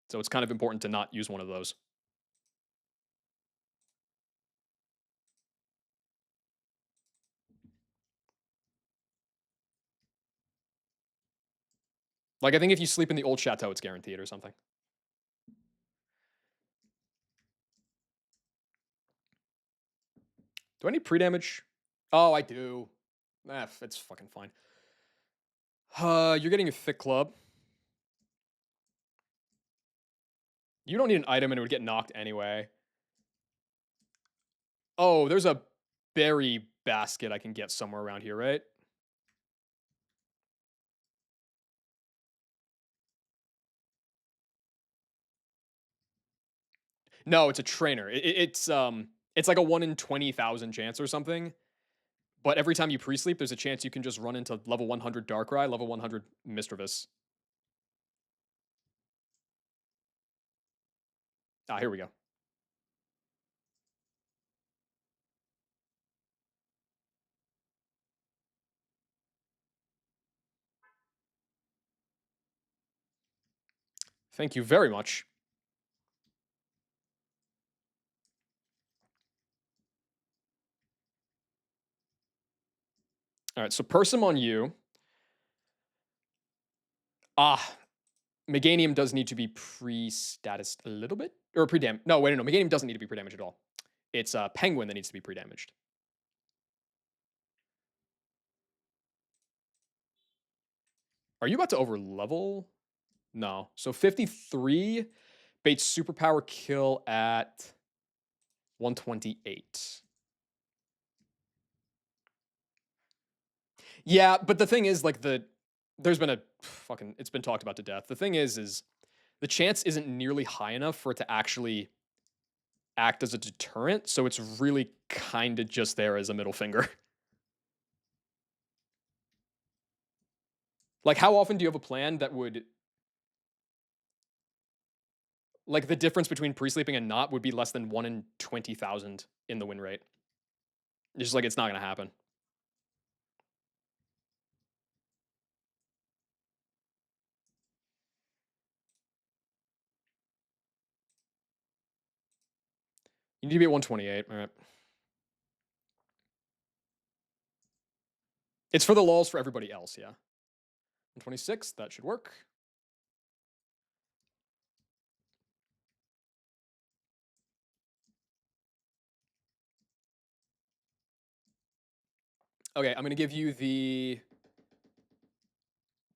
So it's kind of important to not use one of those. Like, I think if you sleep in the old chateau, it's guaranteed or something. Do I need pre-damage? Oh, I do. It's fucking fine. You're getting a thick club. You don't need an item and it would get knocked anyway. Oh, there's a berry basket I can get somewhere around here, right? No, it's a trainer. It's like a 1 in 20,000 chance or something. But every time you pre-sleep, there's a chance you can just run into level 100 Darkrai, level 100 Misdreavus. Ah, here we go. Thank you very much. All right, so Persim on you. Ah, Meganium does need to be pre-status a little bit, or pre-damage. No, wait, no, Meganium doesn't need to be pre-damaged at all. It's Penguin that needs to be pre-damaged. Are you about to over level? No. So 53 Bates superpower kill at 128. Yeah, but the thing is, like there's been a fucking it's been talked about to death. The thing is the chance isn't nearly high enough for it to actually act as a deterrent, so it's really kind of just there as a middle finger. Like, how often do you have a plan that would like the difference between pre-sleeping and not would be less than 1 in 20,000 in the win rate? It's just like it's not gonna happen. You need to be at 128. All right. It's for the lulls for everybody else, yeah. 126, that should work. Okay, I'm gonna give you the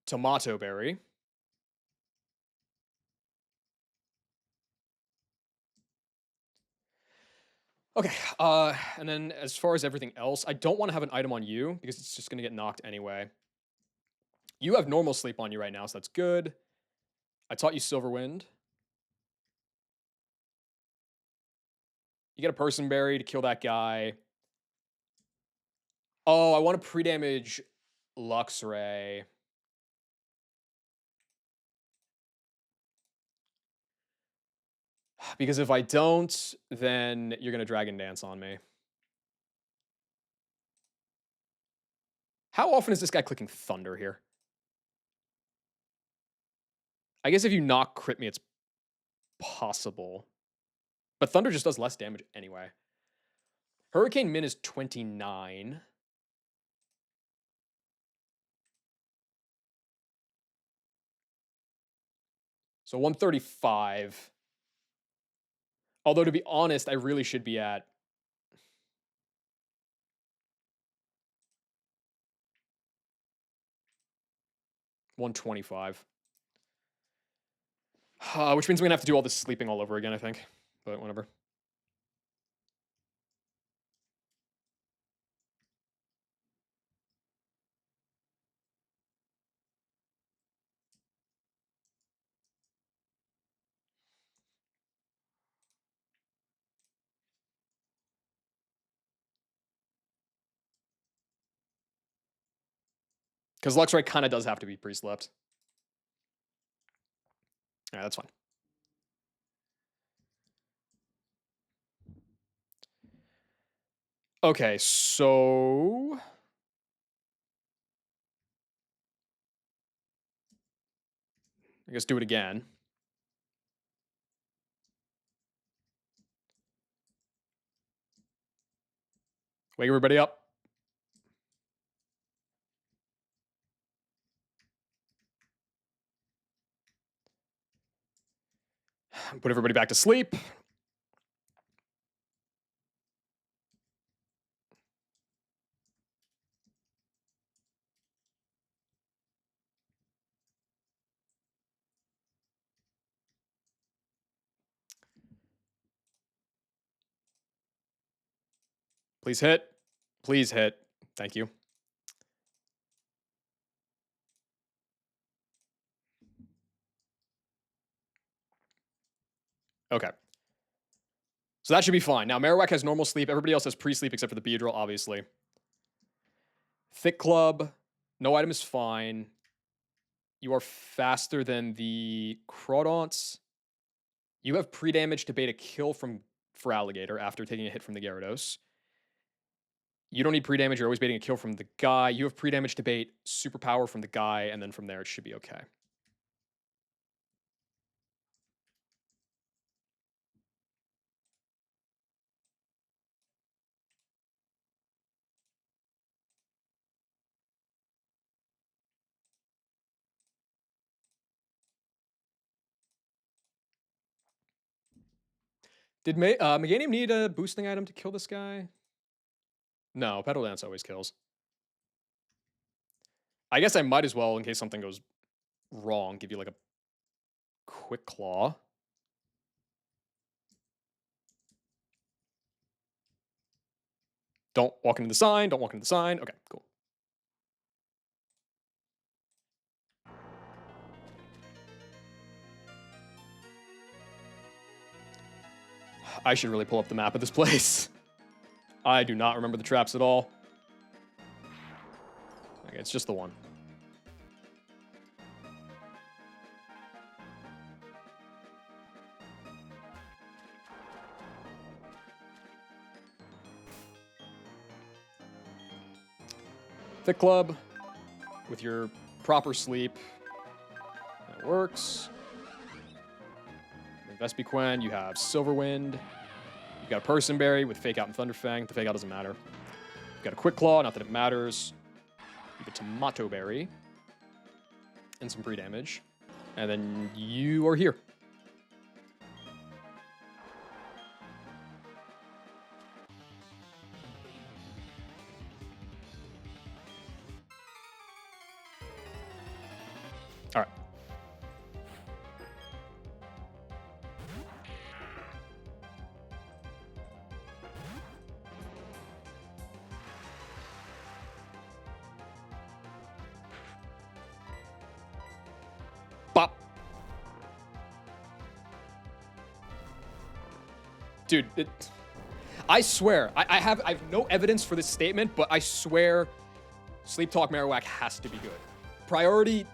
tomato berry. Okay, and then as far as everything else, I don't want to have an item on you because it's just gonna get knocked anyway. You have normal sleep on you right now, so that's good. I taught you Silverwind. You get a person berry to kill that guy. Oh, I want to pre-damage Luxray. Because if I don't, then you're gonna Dragon Dance on me. How often is this guy clicking Thunder here? I guess if you knock crit me, it's possible. But Thunder just does less damage anyway. Hurricane Min is 29. So 135. Although to be honest, I really should be at 125. Which means we're gonna have to do all this sleeping all over again, I think. But whatever. Because Luxray kind of does have to be pre-slept. Yeah, that's fine. Okay, so I guess do it again. Wake everybody up. Put everybody back to sleep. Please hit. Please hit. Thank you. Okay. So that should be fine. Now, Marowak has normal sleep. Everybody else has pre-sleep except for the Beedrill, obviously. Thick Club. No item is fine. You are faster than the Crawdonts. You have pre-damage to bait a kill for Alligator after taking a hit from the Gyarados. You don't need pre-damage. You're always baiting a kill from the guy. You have pre-damage to bait Superpower from the guy, and then from there it should be okay. Did Meganium need a boosting item to kill this guy? No, Petal Dance always kills. I guess I might as well, in case something goes wrong, give you like a Quick Claw. Don't walk into the sign. Don't walk into the sign. Okay, cool. I should really pull up the map of this place. I do not remember the traps at all. Okay, it's just the one. Thick Club with your proper sleep. That works. Vespiquen, you have Silverwind. You've got a Person Berry with Fake Out and Thunderfang. The Fake Out doesn't matter. You've got a Quick Claw, not that it matters. You have a Tomato Berry. And some pre-damage. And then you are here. All right. Bop. Dude, I swear, I have no evidence for this statement, but I swear Sleep Talk Marowak has to be good. Priority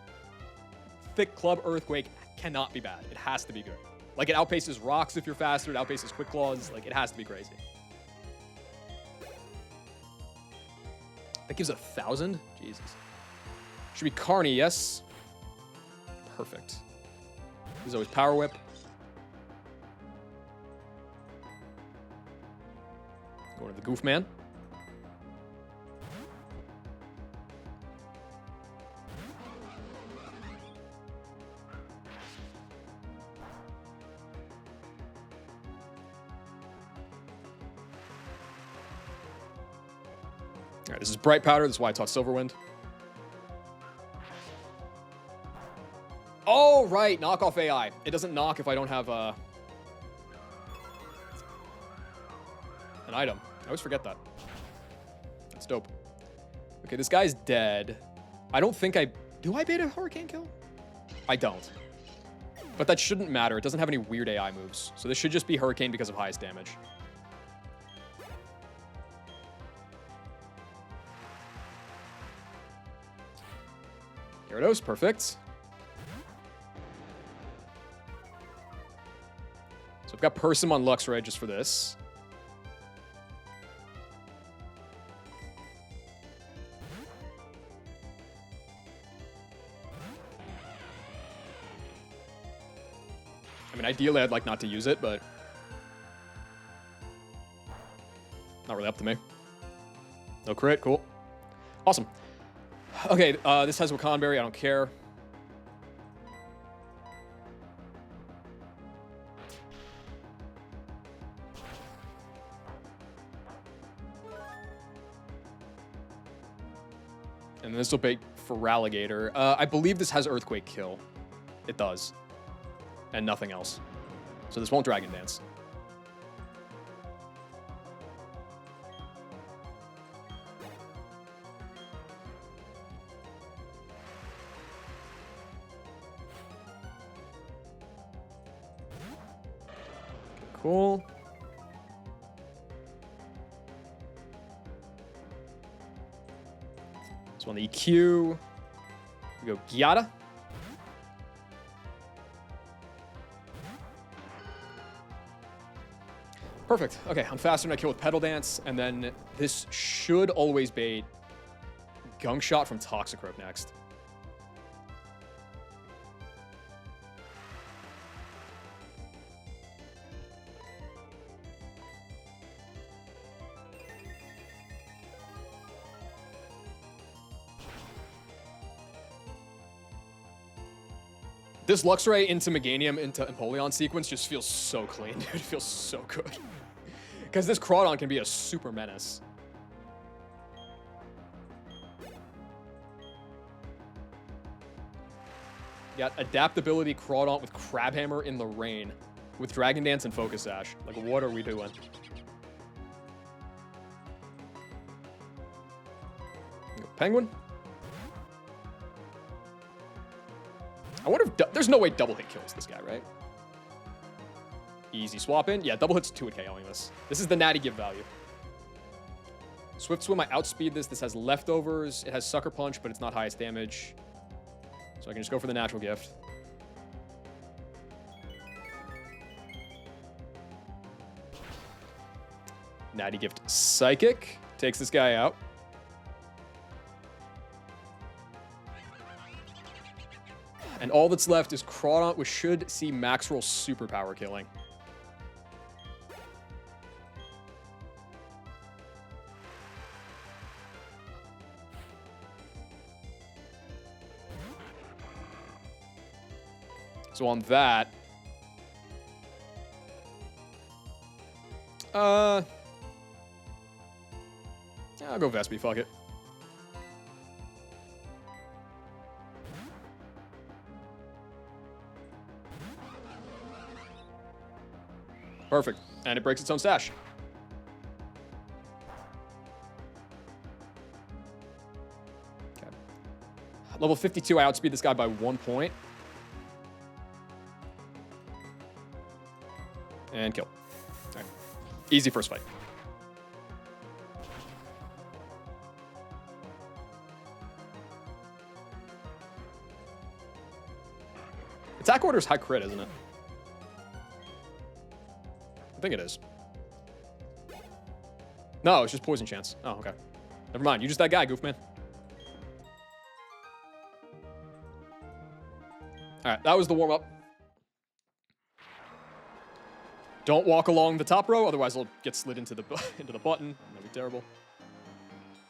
Thick Club Earthquake cannot be bad. It has to be good. Like, it outpaces rocks if you're faster. It outpaces Quick Claws. Like, it has to be crazy. That gives 1,000? Jesus. Should be Carney, yes. Perfect. There's always Power Whip. Going to the Goof Man. All right, this is Bright Powder. This is why I taught Silverwind. Oh, right. Knock off AI. It doesn't knock if I don't have an item. I always forget that. That's dope. Okay, this guy's dead. I don't think I... Do I bait a Hurricane Kill? I don't. But that shouldn't matter. It doesn't have any weird AI moves. So this should just be Hurricane because of highest damage. Gyarados, perfect. So I've got Persim on Luxray just for this. I mean, ideally, I'd like not to use it, but not really up to me. No crit, cool. Awesome. Okay, this has Wakanberry, I don't care. And this will bait for Alligator. I believe this has Earthquake Kill. It does. And nothing else. So this won't Dragon Dance. Cool. So on the EQ, we go Giada. Perfect. Okay, I'm faster than I kill with Pedal Dance, and then this should always bait Gunk Shot from Toxicroak next. This Luxray into Meganium into Empoleon sequence just feels so clean, dude. It feels so good. Because this Crawdon can be a super menace. Got Adaptability Crawdon with Crabhammer in the Rain. With Dragon Dance and Focus Sash. Like, what are we doing? Penguin. I wonder if... There's no way double hit kills this guy, right? Easy swap in. Yeah, double hit's 2 at KOing this. This is the natty give value. Swift Swim, I outspeed this. This has leftovers. It has Sucker Punch, but it's not highest damage. So I can just go for the natural gift. Natty Gift Psychic takes this guy out. And all that's left is Crawdon, which should see max roll superpower killing. So on that, yeah, I'll go Vespi, fuck it. Perfect. And it breaks its own stash. Okay. Level 52, I outspeed this guy by 1 point. And kill. All right. Easy first fight. Attack order is high crit, isn't it? I think it is. No, it's just poison chance. Oh, okay. Never mind. You just that guy, Goofman. All right, that was the warm-up. Don't walk along the top row, otherwise I'll get slid into the into the button. That'd be terrible.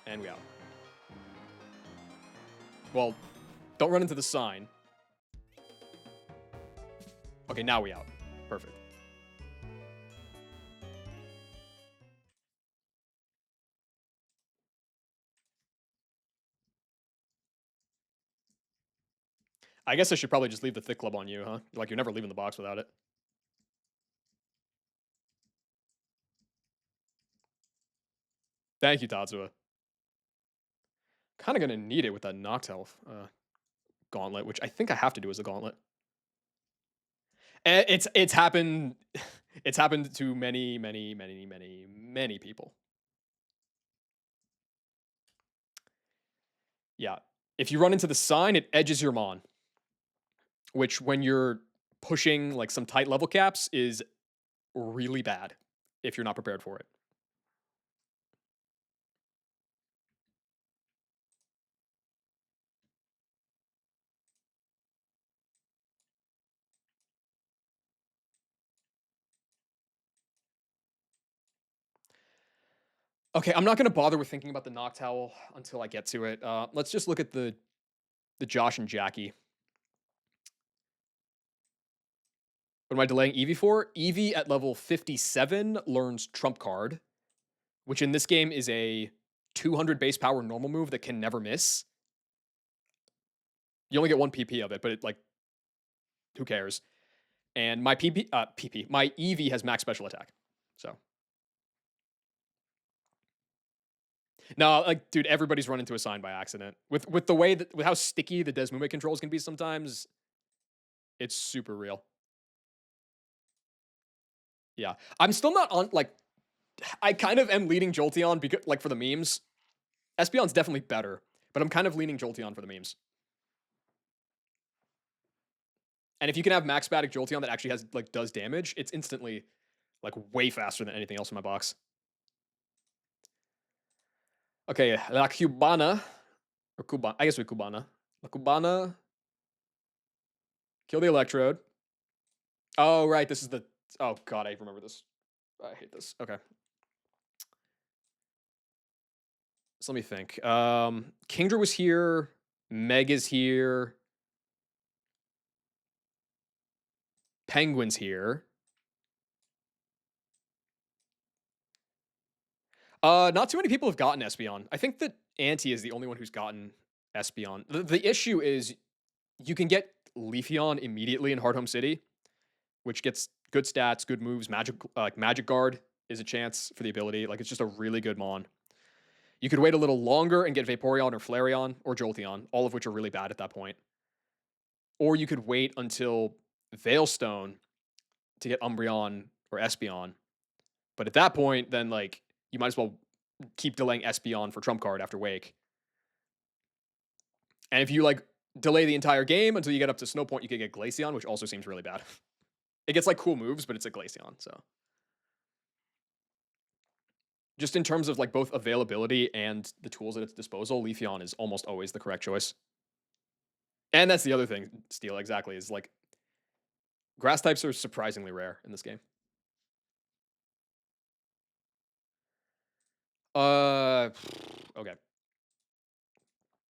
And we out. Well, don't run into the sign. Okay, now we out. Perfect. I guess I should probably just leave the Thick Club on you, huh? Like, you're never leaving the box without it. Thank you, Tatsuya. Kind of going to need it with that Noctowl gauntlet, which I think I have to do as a gauntlet. It's happened. It's happened to many people. Yeah. If you run into the sign, it edges your Mon. Which, when you're pushing like some tight level caps, is really bad if you're not prepared for it. Okay, I'm not going to bother with thinking about the Noctowl until I get to it. Let's just look at the Josh and Jackie. What am I delaying Eevee for? Eevee at level 57 learns Trump Card, which in this game is a 200 base power normal move that can never miss. You only get 1 PP of it, but it, like, who cares? And my my Eevee has max special attack. So. No, like, dude, everybody's run into a sign by accident. With the way that, with how sticky the Desmume controls can be sometimes, it's super real. Yeah. I'm still not on, like, I kind of am leaning Jolteon because, like, for the memes. Espeon's definitely better, but I'm kind of leaning Jolteon for the memes. And if you can have max static Jolteon that actually has, like, does damage, it's instantly, like, way faster than anything else in my box. Okay, La Cubana, or Cubana, I guess we Cubana. La Cubana, kill the Electrode. Oh, right, this is the, oh god, I remember this. I hate this. Okay. So let me think. Kingdra was here. Meg is here. Penguin's here. Not too many people have gotten Espeon. I think that Auntie is the only one who's gotten Espeon. The issue is you can get Leafeon immediately in Hardhome City, which gets good stats, good moves. Magic Guard is a chance for the ability. Like, it's just a really good mon. You could wait a little longer and get Vaporeon or Flareon or Jolteon, all of which are really bad at that point. Or you could wait until Veilstone to get Umbreon or Espeon. But at that point, then, like, you might as well keep delaying Espeon for Trump Card after Wake. And if you, like, delay the entire game until you get up to Snow Point, you can get Glaceon, which also seems really bad. It gets, like, cool moves, but it's a Glaceon, so. Just in terms of, like, both availability and the tools at its disposal, Leafeon is almost always the correct choice. And that's the other thing, Steel, exactly, is, like, grass types are surprisingly rare in this game. Okay.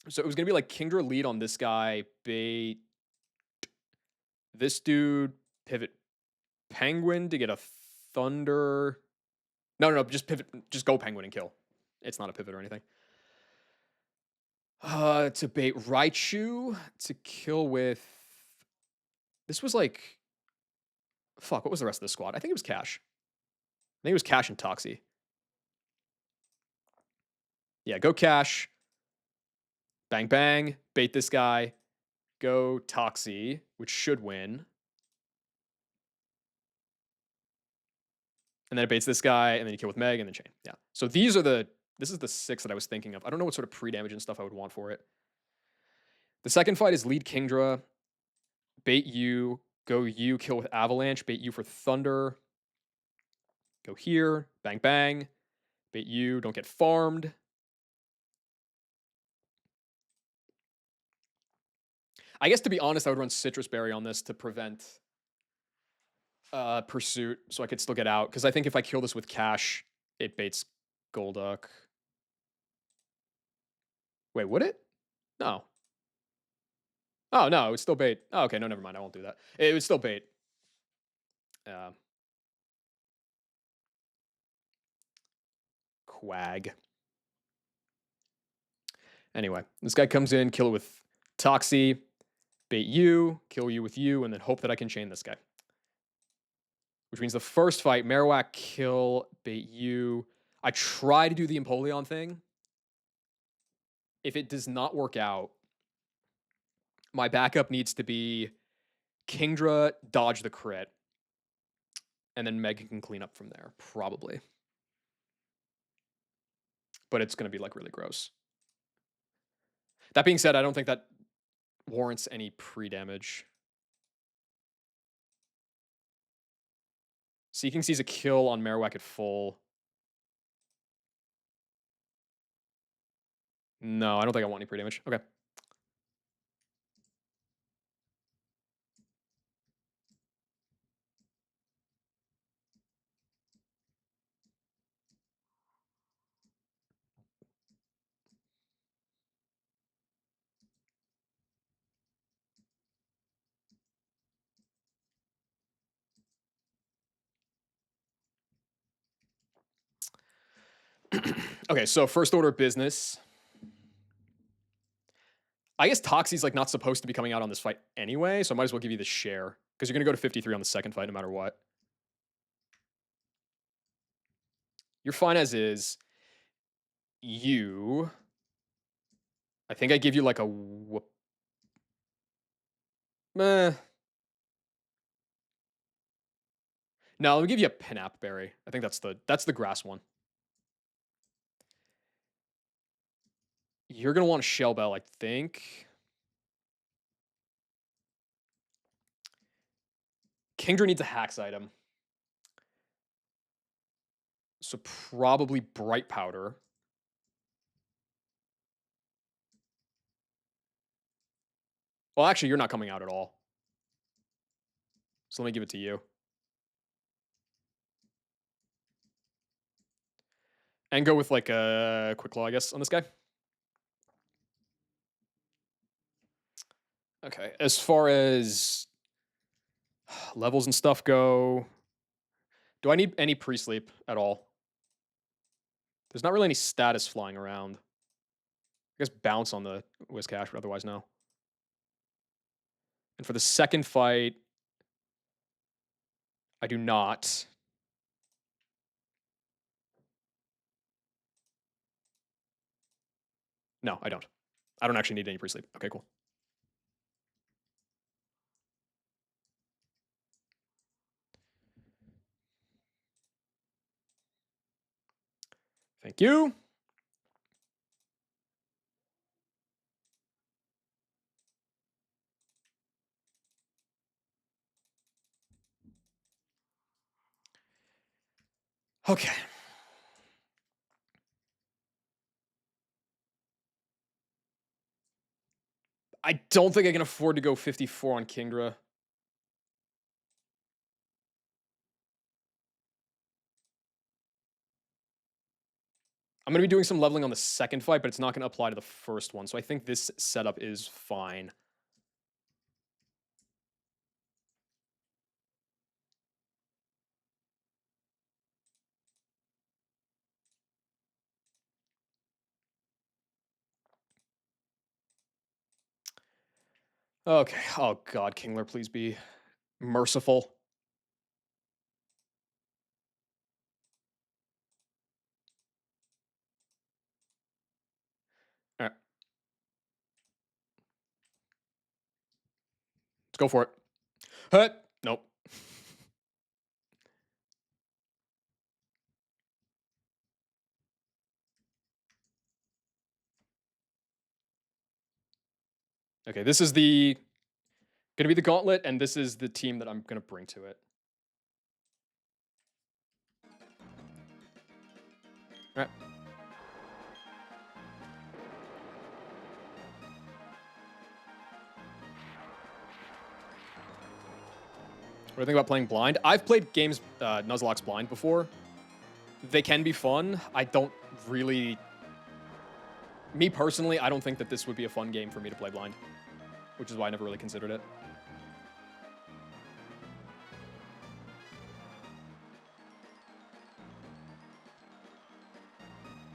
So it was gonna be like Kingdra lead on this guy, bait this dude, pivot Penguin to get a Thunder. No, just pivot, just go Penguin and kill. It's not a pivot or anything. To bait Raichu to kill with. This was like, fuck. What was the rest of the squad? I think it was Cash. I think it was Cash and Toxie. Yeah, go Cash. Bang bang. Bait this guy. Go Toxie, which should win. And then it baits this guy, and then you kill with Meg, and then chain. Yeah. So these are this is the 6 that I was thinking of. I don't know what sort of pre-damage and stuff I would want for it. The second fight is lead Kingdra, bait you, go you, kill with Avalanche, bait you for Thunder. Go here, bang bang, bait you, don't get farmed. I guess, to be honest, I would run Citrus Berry on this to prevent Pursuit, so I could still get out. Because I think if I kill this with Cash, it baits Golduck. Wait, would it? No. Oh, no, it would still bait. Oh, okay, no, never mind. I won't do that. It would still bait. Quag. Anyway, this guy comes in, kill it with Toxie, bait you, kill you with you, and then hope that I can chain this guy. Which means the first fight, Marowak, kill, bait you. I try to do the Empoleon thing. If it does not work out, my backup needs to be Kingdra, dodge the crit, and then Meg can clean up from there, probably. But it's going to be, like, really gross. That being said, I don't think that warrants any pre-damage. Seeking sees a kill on Marowak at full. No, I don't think I want any pre-damage. Okay. Okay, so first order of business. I guess Toxie's, like, not supposed to be coming out on this fight anyway, so I might as well give you the share. Because you're going to go to 53 on the second fight no matter what. You're fine as is. You. I think I give you, like, a whoop. Meh. No, let me give you a Pinap Berry. I think that's the grass one. You're gonna want a Shell Bell, I think. Kingdra needs a Hacks item. So probably Bright Powder. Well, actually, you're not coming out at all. So let me give it to you. And go with like a Quick Claw, I guess, on this guy. Okay, as far as levels and stuff go, do I need any pre-sleep at all? There's not really any status flying around. I guess bounce on the Whiscash, but otherwise no. And for the second fight, I do not. No, I don't. I don't actually need any pre-sleep. Okay, cool. Thank you. Okay. I don't think I can afford to go 54 on Kingdra. I'm going to be doing some leveling on the second fight, but it's not going to apply to the first one. So I think this setup is fine. Okay. Oh, God, Kingler, please be merciful. All right. Let's go for it. Hut. Nope. Okay, this is going to be the gauntlet, and this is the team that I'm going to bring to it. All right. What do you think about playing blind? I've played games, Nuzlocke's blind before. They can be fun. I don't really... Me personally, I don't think that this would be a fun game for me to play blind, which is why I never really considered it.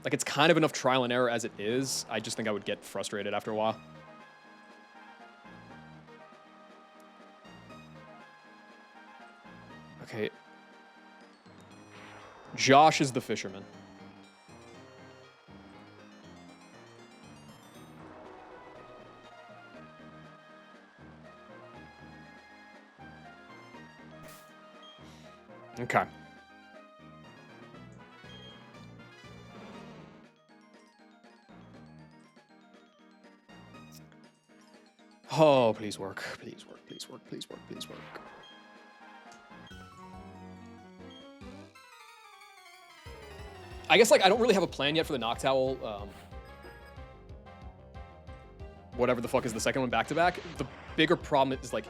Like, it's kind of enough trial and error as it is. I just think I would get frustrated after a while. Okay. Josh is the fisherman. Okay. Oh, please work. Please work. Please work. Please work. Please work. I guess, like, I don't really have a plan yet for the Noctowl. Whatever the fuck is the second one back-to-back. The bigger problem is, like,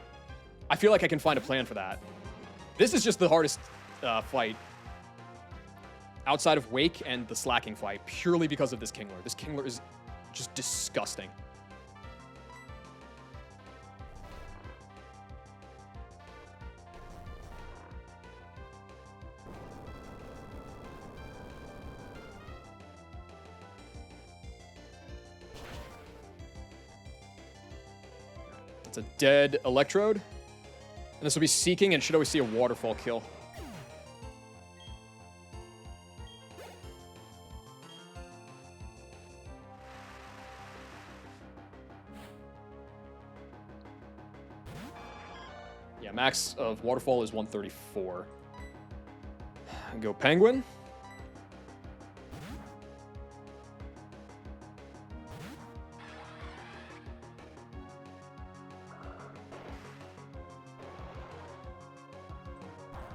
I feel like I can find a plan for that. This is just the hardest fight outside of Wake and the Slacking fight, purely because of this Kingler. This Kingler is just disgusting. It's a dead Electrode. And this will be Seeking and should always see a Waterfall kill. Yeah, max of Waterfall is 134. Go Penguin.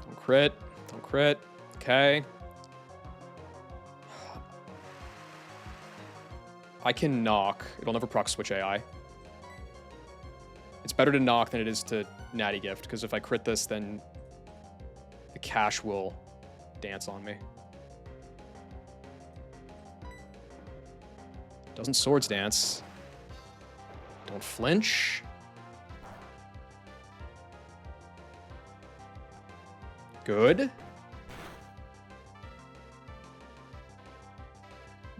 Don't crit. Don't crit. Okay. I can knock. It'll never proc switch AI. It's better to knock than it is to natty gift, because if I crit this, then the cash will dance on me. Doesn't swords dance. Don't flinch. Good.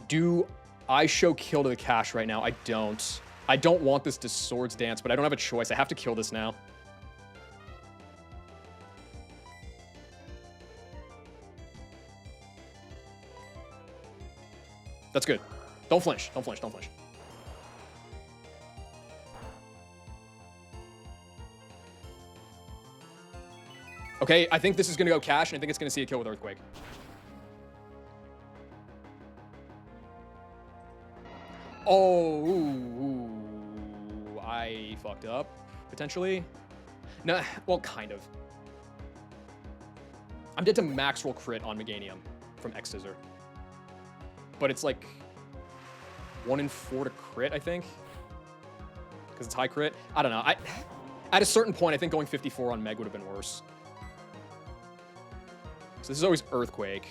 Do I show kill to the cash right now? I don't. I don't want this to swords dance, but I don't have a choice. I have to kill this now. That's good. Don't flinch. Don't flinch. Don't flinch. Okay, I think this is going to go cash, and I think it's going to see a kill with Earthquake. Oh, ooh, I fucked up, potentially. No, well, kind of. I'm dead to max roll crit on Meganium from X-Scissor. But it's like 1 in 4 to crit, I think. Because it's high crit. I don't know. At a certain point, I think going 54 on Meg would have been worse. So this is always Earthquake.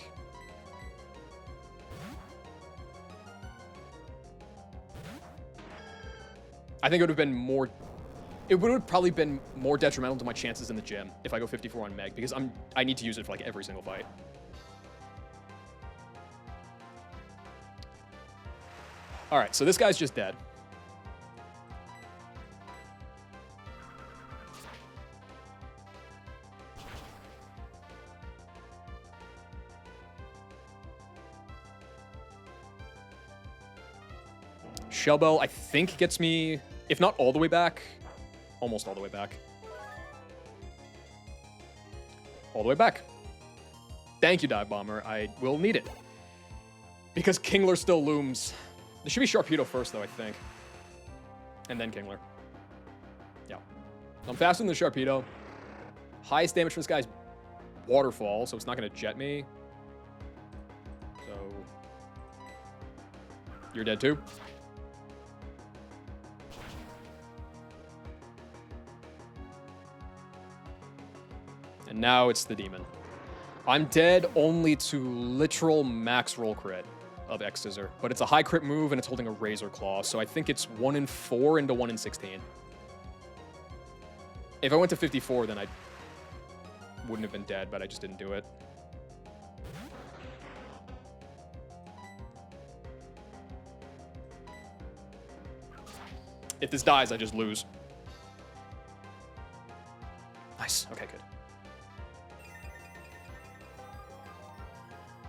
I think it would have been more... It would have probably been more detrimental to my chances in the gym if I go 54 on Meg, because I need to use it for like every single fight. All right, so this guy's just dead. Shellbell, I think, gets me, if not all the way back, almost all the way back. All the way back. Thank you, Dive Bomber. I will need it. Because Kingler still looms. There should be Sharpedo first, though, I think. And then Kingler. Yeah. I'm faster than the Sharpedo. Highest damage from this guy's Waterfall, so it's not going to jet me. So... You're dead, too. And now it's the demon. I'm dead only to literal max roll crit of X-Scissor, but it's a high crit move and it's holding a Razor Claw, so I think it's 1 in 4 into 1 in 16. If I went to 54, then I wouldn't have been dead, but I just didn't do it. If this dies, I just lose. Nice. Okay, good.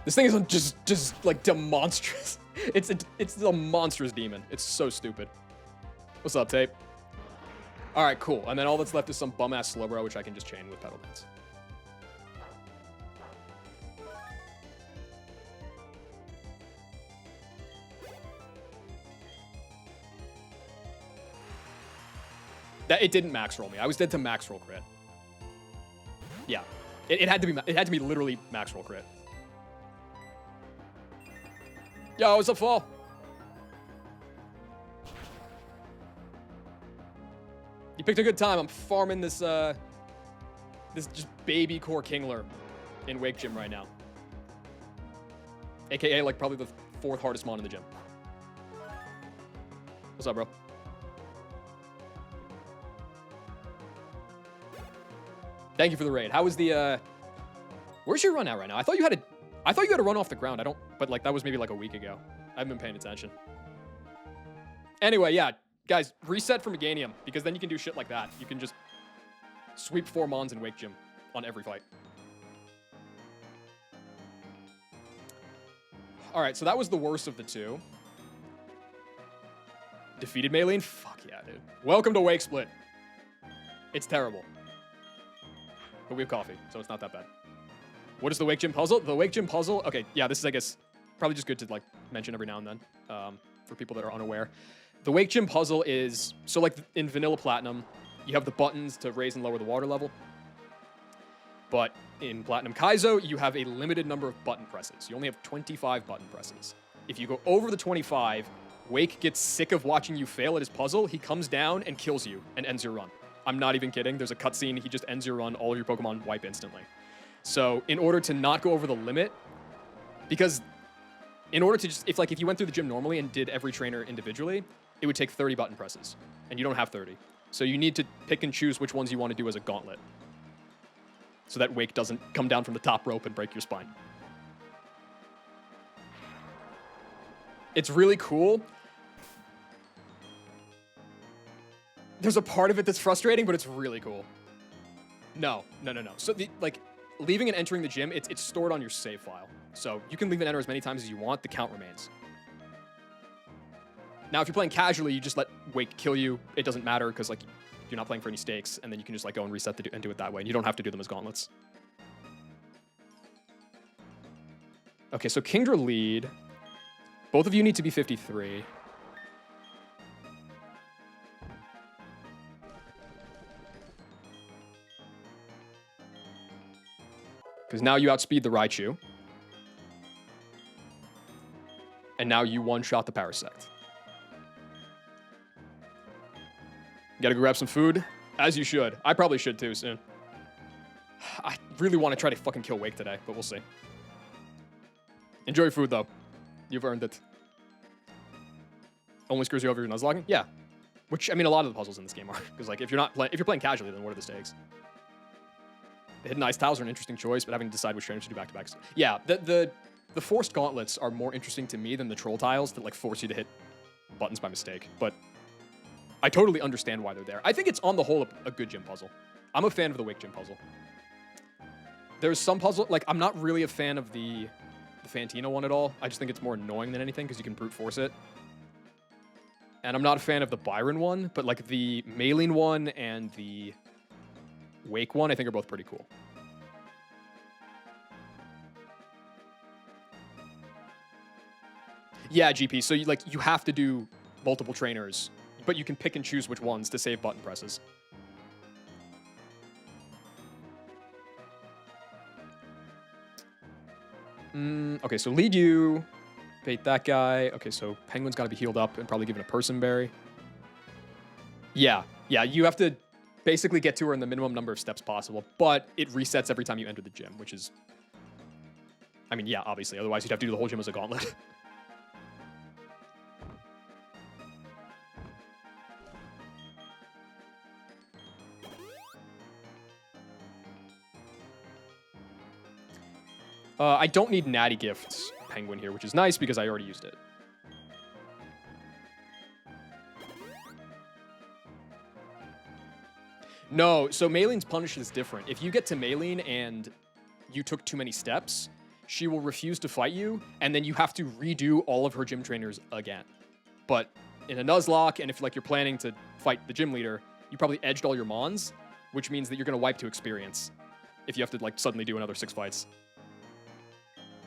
This thing is just like demonstrous. It's a monstrous demon. It's so stupid. What's up, Tape? All right, cool. And then all that's left is some bum-ass Slowbro, which I can just chain with Petal Dance. It didn't max roll me. I was dead to max roll crit. Yeah, it had to be literally max roll crit. Yo, what's up, Fall? You picked a good time. I'm farming this this just baby core Kingler in Wake Gym right now. AKA like probably the 4th hardest mon in the gym. What's up, bro? Thank you for the raid. How was the where's your run at right now? I thought you had a run off the ground. But like that was maybe like a week ago. I haven't been paying attention. Anyway, yeah, guys, reset for Meganium, because then you can do shit like that. You can just sweep 4 mons in Wake Gym on every fight. All right, so that was the worst of the two. Defeated Maylene? Fuck yeah, dude. Welcome to Wake Split. It's terrible. But we have coffee, so it's not that bad. What is the Wake Gym puzzle? The Wake Gym puzzle. Okay, yeah, this is, I guess, probably just good to like mention every now and then for people that are unaware. The Wake Gym puzzle is, so like in Vanilla Platinum, you have the buttons to raise and lower the water level. But in Platinum Kaizo, you have a limited number of button presses. You only have 25 button presses. If you go over the 25, Wake gets sick of watching you fail at his puzzle. He comes down and kills you and ends your run. I'm not even kidding. There's a cutscene. He just ends your run. All of your Pokemon wipe instantly. So in order to not go over the limit, because in order to just, if you went through the gym normally and did every trainer individually, it would take 30 button presses. And you don't have 30. So you need to pick and choose which ones you want to do as a gauntlet, so that Wake doesn't come down from the top rope and break your spine. It's really cool. There's a part of it that's frustrating, but it's really cool. No. So leaving and entering the gym, it's stored on your save file. So you can leave and enter as many times as you want. The count remains. Now, if you're playing casually, you just let Wake kill you. It doesn't matter because like you're not playing for any stakes, and then you can just like go and reset and do it that way. And you don't have to do them as gauntlets. Okay, so Kingdra lead. Both of you need to be 53. Because now you outspeed the Raichu. And now you one-shot the Parasect. You gotta go grab some food, as you should. I probably should too soon. I really want to try to fucking kill Wake today, but we'll see. Enjoy your food, though. You've earned it. Only screws you over your Nuzlocking? Yeah. Which, I mean, a lot of the puzzles in this game are. Because, like, if you're playing casually, then what are the stakes? The Hidden Ice Tiles are an interesting choice, but having to decide which trainers to do back-to-back. Yeah, the forced gauntlets are more interesting to me than the troll tiles that, like, force you to hit buttons by mistake. But I totally understand why they're there. I think it's, on the whole, a good gym puzzle. I'm a fan of the Wake Gym puzzle. There's some puzzle... Like, I'm not really a fan of the Fantina one at all. I just think it's more annoying than anything because you can brute force it. And I'm not a fan of the Byron one, but, like, the Maylene one and the Wake one, I think are both pretty cool. Yeah, GP. So you have to do multiple trainers, but you can pick and choose which ones to save button presses. Okay, so lead you, bait that guy. Okay, so Penguin's got to be healed up and probably given a Person Berry. Yeah, you have to basically get to her in the minimum number of steps possible, but it resets every time you enter the gym, which is... I mean, yeah, obviously. Otherwise, you'd have to do the whole gym as a gauntlet. I don't need Natty Gifts Penguin here, which is nice because I already used it. No, so Maylene's punish is different. If you get to Maylene and you took too many steps, she will refuse to fight you, and then you have to redo all of her gym trainers again. But in a Nuzlocke, and if like you're planning to fight the gym leader, you probably edged all your Mons, which means that you're going to wipe to experience if you have to like suddenly do another 6 fights.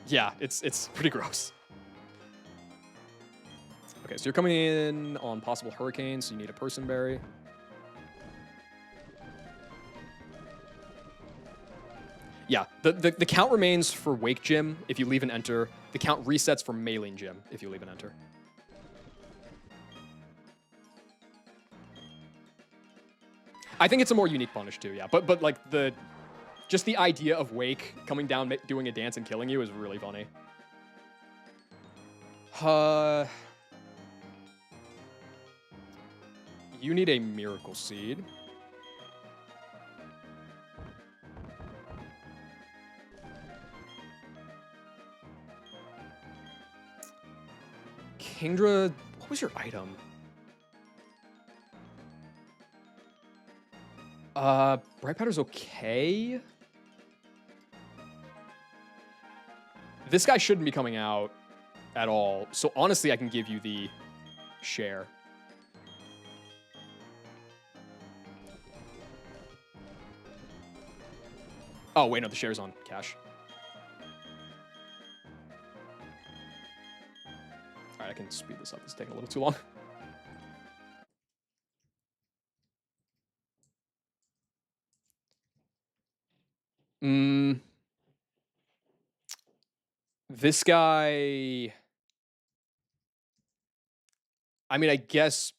Yeah, it's pretty gross. Okay, so you're coming in on possible hurricanes, so you need a Person Berry. Yeah, the count remains for Wake Gym if you leave and enter. The count resets for Maylene Gym if you leave and enter. I think it's a more unique punish too, yeah. But like just the idea of Wake coming down, doing a dance and killing you is really funny. You need a Miracle Seed. Kingdra, what was your item? Bright Powder's okay. This guy shouldn't be coming out at all. So honestly, I can give you the share. Oh, wait, no, the share's on cash. All right, I can speed this up. It's taking a little too long. This guy... I mean, I guess...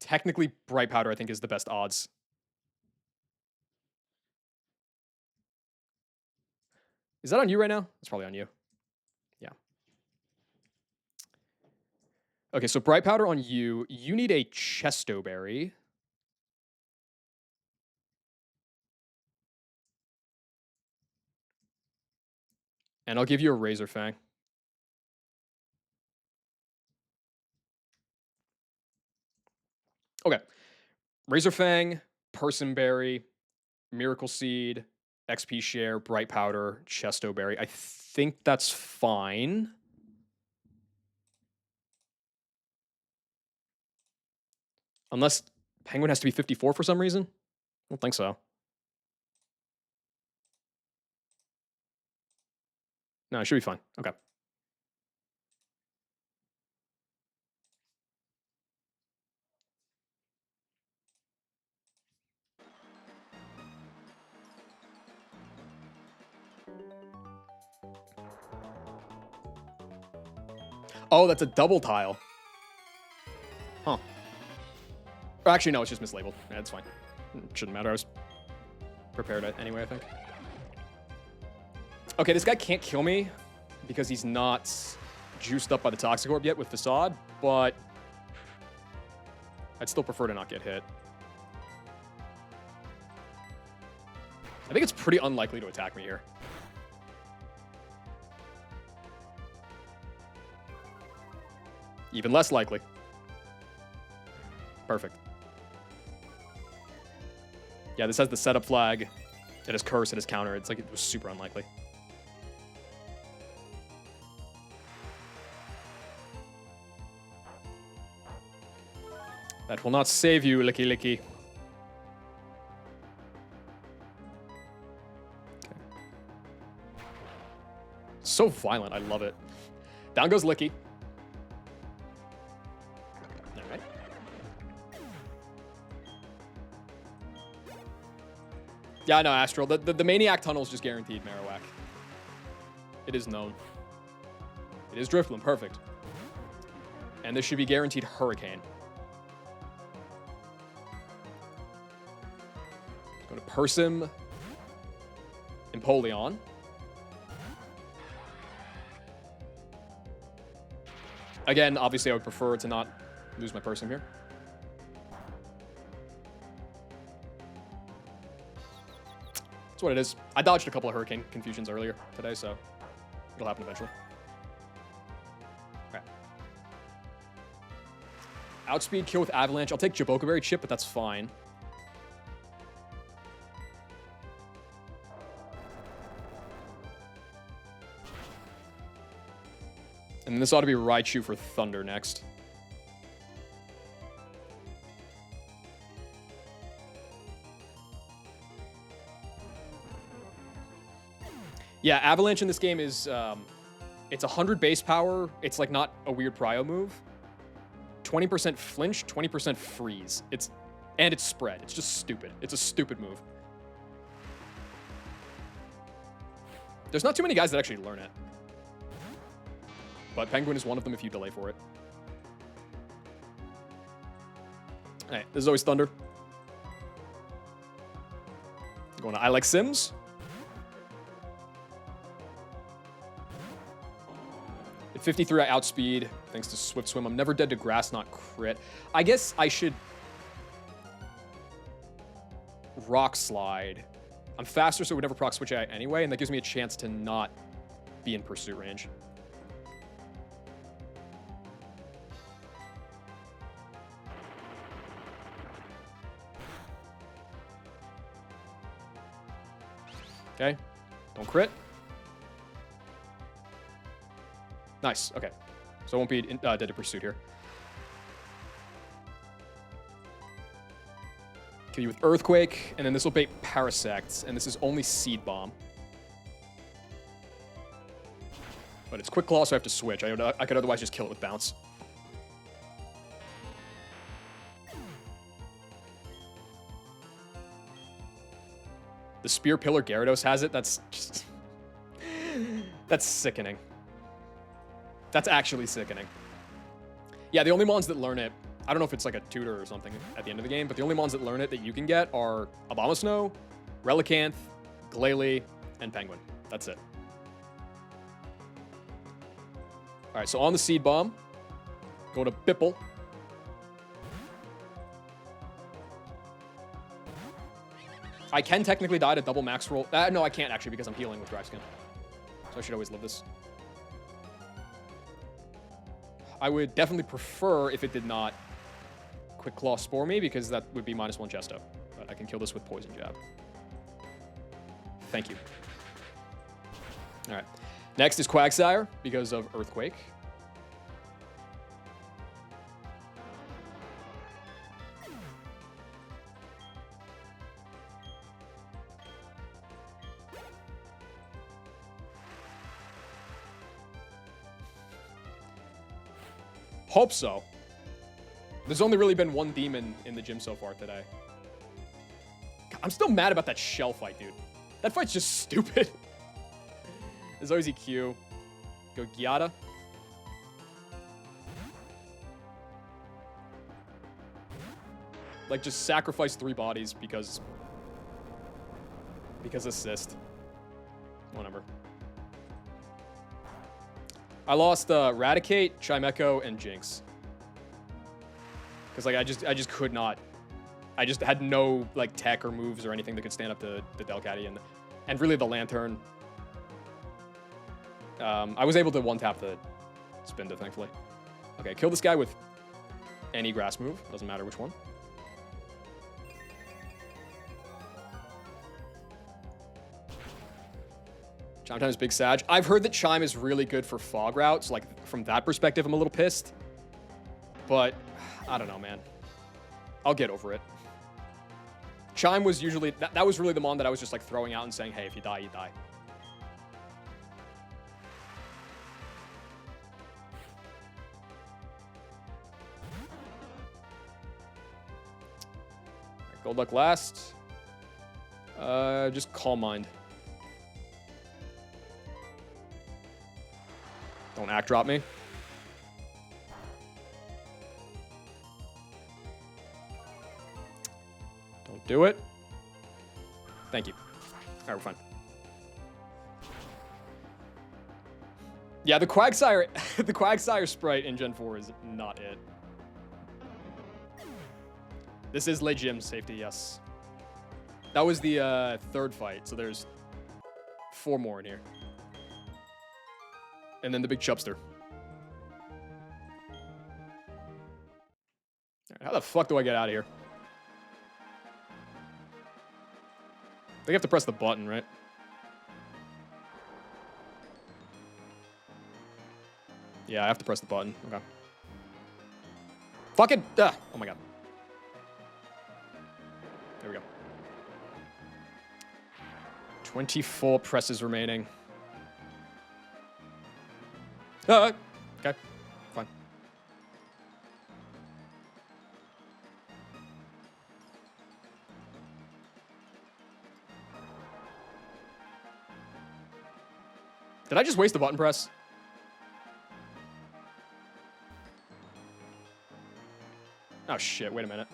Technically, Bright Powder, I think, is the best odds. Is that on you right now? It's probably on you. Yeah. Okay, so Bright Powder on you. You need a Chesto Berry. And I'll give you a Razor Fang. Okay. Razor Fang, Person Berry, Miracle Seed, XP Share, Bright Powder, Chesto Berry. I think that's fine. Unless Penguin has to be 54 for some reason. I don't think so. No, it should be fine. Okay. Oh, that's a double tile. Huh. Actually, no, it's just mislabeled. Yeah, it's fine. It shouldn't matter. I was prepared anyway, I think. Okay, this guy can't kill me because he's not juiced up by the Toxic Orb yet with Facade, but I'd still prefer to not get hit. I think it's pretty unlikely to attack me here. Even less likely. Perfect. Yeah, this has the setup flag. It has curse, it has counter. It's like it was super unlikely. That will not save you, Licky Licky. Okay. So violent, I love it. Down goes Licky. Alright. Yeah, no, Astral. The Maniac Tunnel is just guaranteed Marowak. It is known. It is Drifloon, perfect. And this should be guaranteed Hurricane. Go to Persim. Empoleon. Again, obviously I would prefer to not lose my Persim here. That's what it is. I dodged a couple of Hurricane confusions earlier today, so it'll happen eventually. Okay. Outspeed kill with Avalanche. I'll take Jaboka Berry Chip, but that's fine. And this ought to be Raichu for Thunder next. Yeah, Avalanche in this game is, it's 100 base power. It's like not a weird prio move. 20% flinch, 20% freeze. And it's spread. It's just stupid. It's a stupid move. There's not too many guys that actually learn it. But Penguin is one of them if you delay for it. Alright, this is always Thunder. Going to I Like Sims. At 53, I outspeed, thanks to Swift Swim. I'm never dead to Grass, not crit. I guess I should Rock Slide. I'm faster, so it would never proc Switch out anyway, and that gives me a chance to not be in pursuit range. Okay, don't crit. Nice, okay. So I won't be dead to pursuit here. Kill you with Earthquake, and then this will bait Parasect, and this is only Seed Bomb. But it's Quick Claw, so I have to switch. I could otherwise just kill it with Bounce. The Spear Pillar Gyarados has it. That's just... that's sickening. That's actually sickening. Yeah, the only ones that learn it, I don't know if it's like a tutor or something at the end of the game, but the only ones that learn it that you can get are Abomasnow, Relicanth, Glalie, and Penguin. That's it. All right, so on the Seed Bomb, go to Bipple. I can technically die to double max roll. No, I can't actually because I'm healing with Dry Skin. So I should always live this. I would definitely prefer if it did not Quick Claw Spore me because that would be -1 Chesto. But I can kill this with Poison Jab. Thank you. All right. Next is Quagsire because of Earthquake. Hope so. There's only really been one demon in the gym so far today. God, I'm still mad about that shell fight, dude. That fight's just stupid. There's always EQ. Go Gyata. Like, just sacrifice 3 bodies because assist. Whatever. I lost Raticate, Chimecho, and Jinx. Because like I just could not. I just had no like tech or moves or anything that could stand up to the Delcatty and really the Lantern. I was able to one-tap the Spinda, thankfully. Okay, kill this guy with any grass move. Doesn't matter which one. Chime Time is Big Sag. I've heard that Chime is really good for fog routes. Like, from that perspective, I'm a little pissed. But, I don't know, man. I'll get over it. Chime was usually... That was really the mon that I was just, like, throwing out and saying, hey, if you die, you die. Gold Luck last. Just Calm Mind. Don't act drop me. Don't do it. Thank you. All right, we're fine. Yeah, the Quagsire, the Quagsire sprite in Gen 4 is not it. This is late gym safety, yes. That was the third fight, so there's 4 more in here. And then the big Chubster. Right, how the fuck do I get out of here? I think I have to press the button, right? Yeah, I have to press the button. Okay. Fucking... oh my god. There we go. 24 presses remaining. Okay, fine. Did I just waste the button press? Oh shit, wait a minute.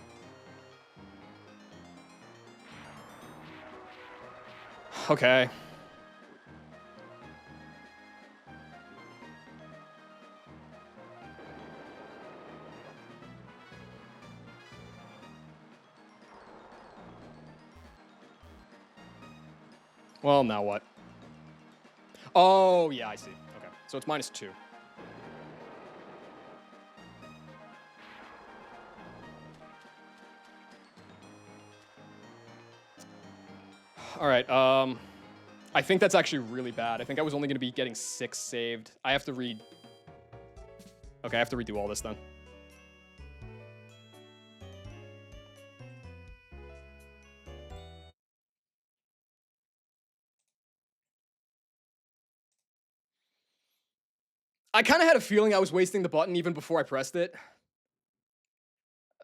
Okay. Well, now what? Oh, yeah, I see. Okay, so it's -2. All right, I think that's actually really bad. I think I was only going to be getting 6 saved. I have to read... Okay, I have to redo all this then. I kind of had a feeling I was wasting the button even before I pressed it.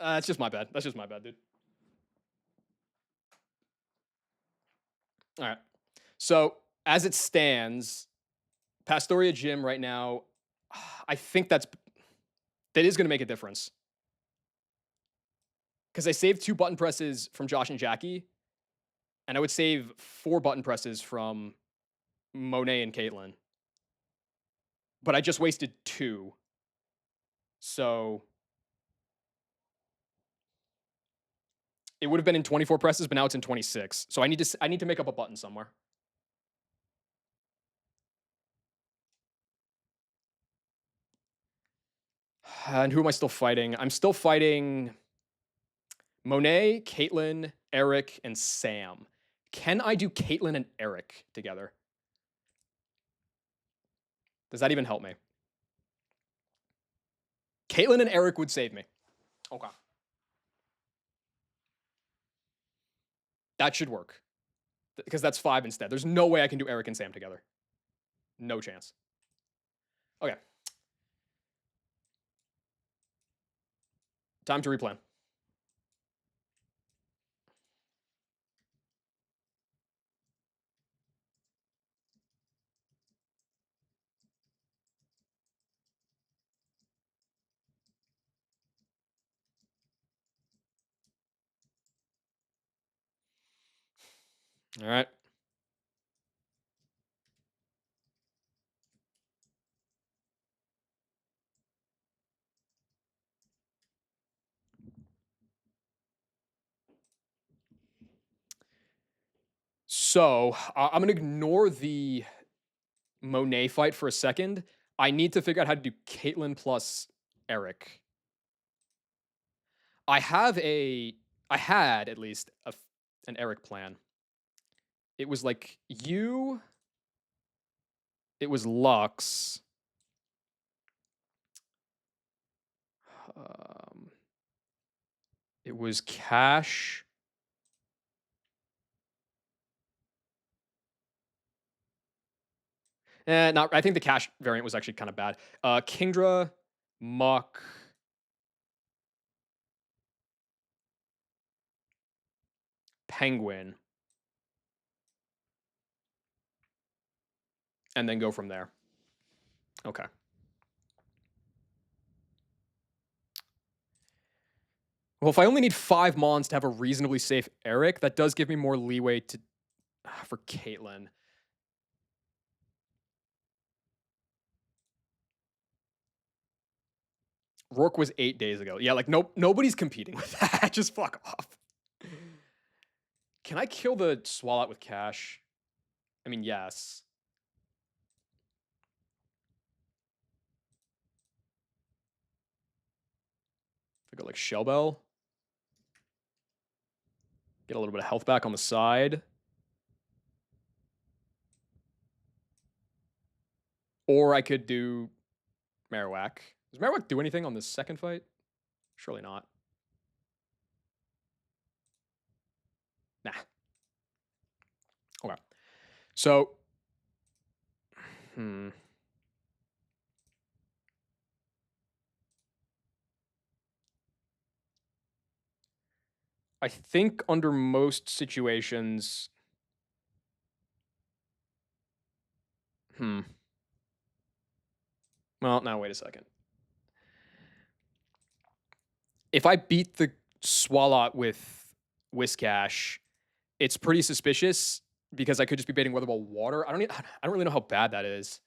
That's just my bad. That's just my bad, dude. All right. So as it stands, Pastoria Gym right now, I think that is going to make a difference because I saved 2 button presses from Josh and Jackie, and I would save 4 button presses from Monet and Caitlin. But I just wasted 2. So it would have been in 24 presses, but now it's in 26. So I need to make up a button somewhere. And who am I still fighting? I'm still fighting Monet, Caitlin, Eric, and Sam. Can I do Caitlin and Eric together? Does that even help me? Caitlin and Eric would save me. Okay. That should work. Because that's 5 instead. There's no way I can do Eric and Sam together. No chance. Okay. Time to replan. All right. So I'm going to ignore the Monet fight for a second. I need to figure out how to do Caitlin plus Eric. I had at least an Eric plan. It was like you, it was Lux. It was Cash. I think the Cash variant was actually kind of bad. Kingdra, Muck, Penguin, and then go from there. Okay. Well, if I only need 5 Mons to have a reasonably safe Eric, that does give me more leeway to for Caitlin. Rourke was 8 days ago. Yeah, like nobody's competing with that. Just fuck off. Can I kill the Swalot with Cash? I mean, yes. If I go like Shellbell. Get a little bit of health back on the side. Or I could do Marowak. Does Marowak do anything on this second fight? Surely not. Nah. Okay. So, I think under most situations, well, now wait a second. If I beat the Swalot with Whiscash, it's pretty suspicious because I could just be baiting Weatherball Water. I don't really know how bad that is.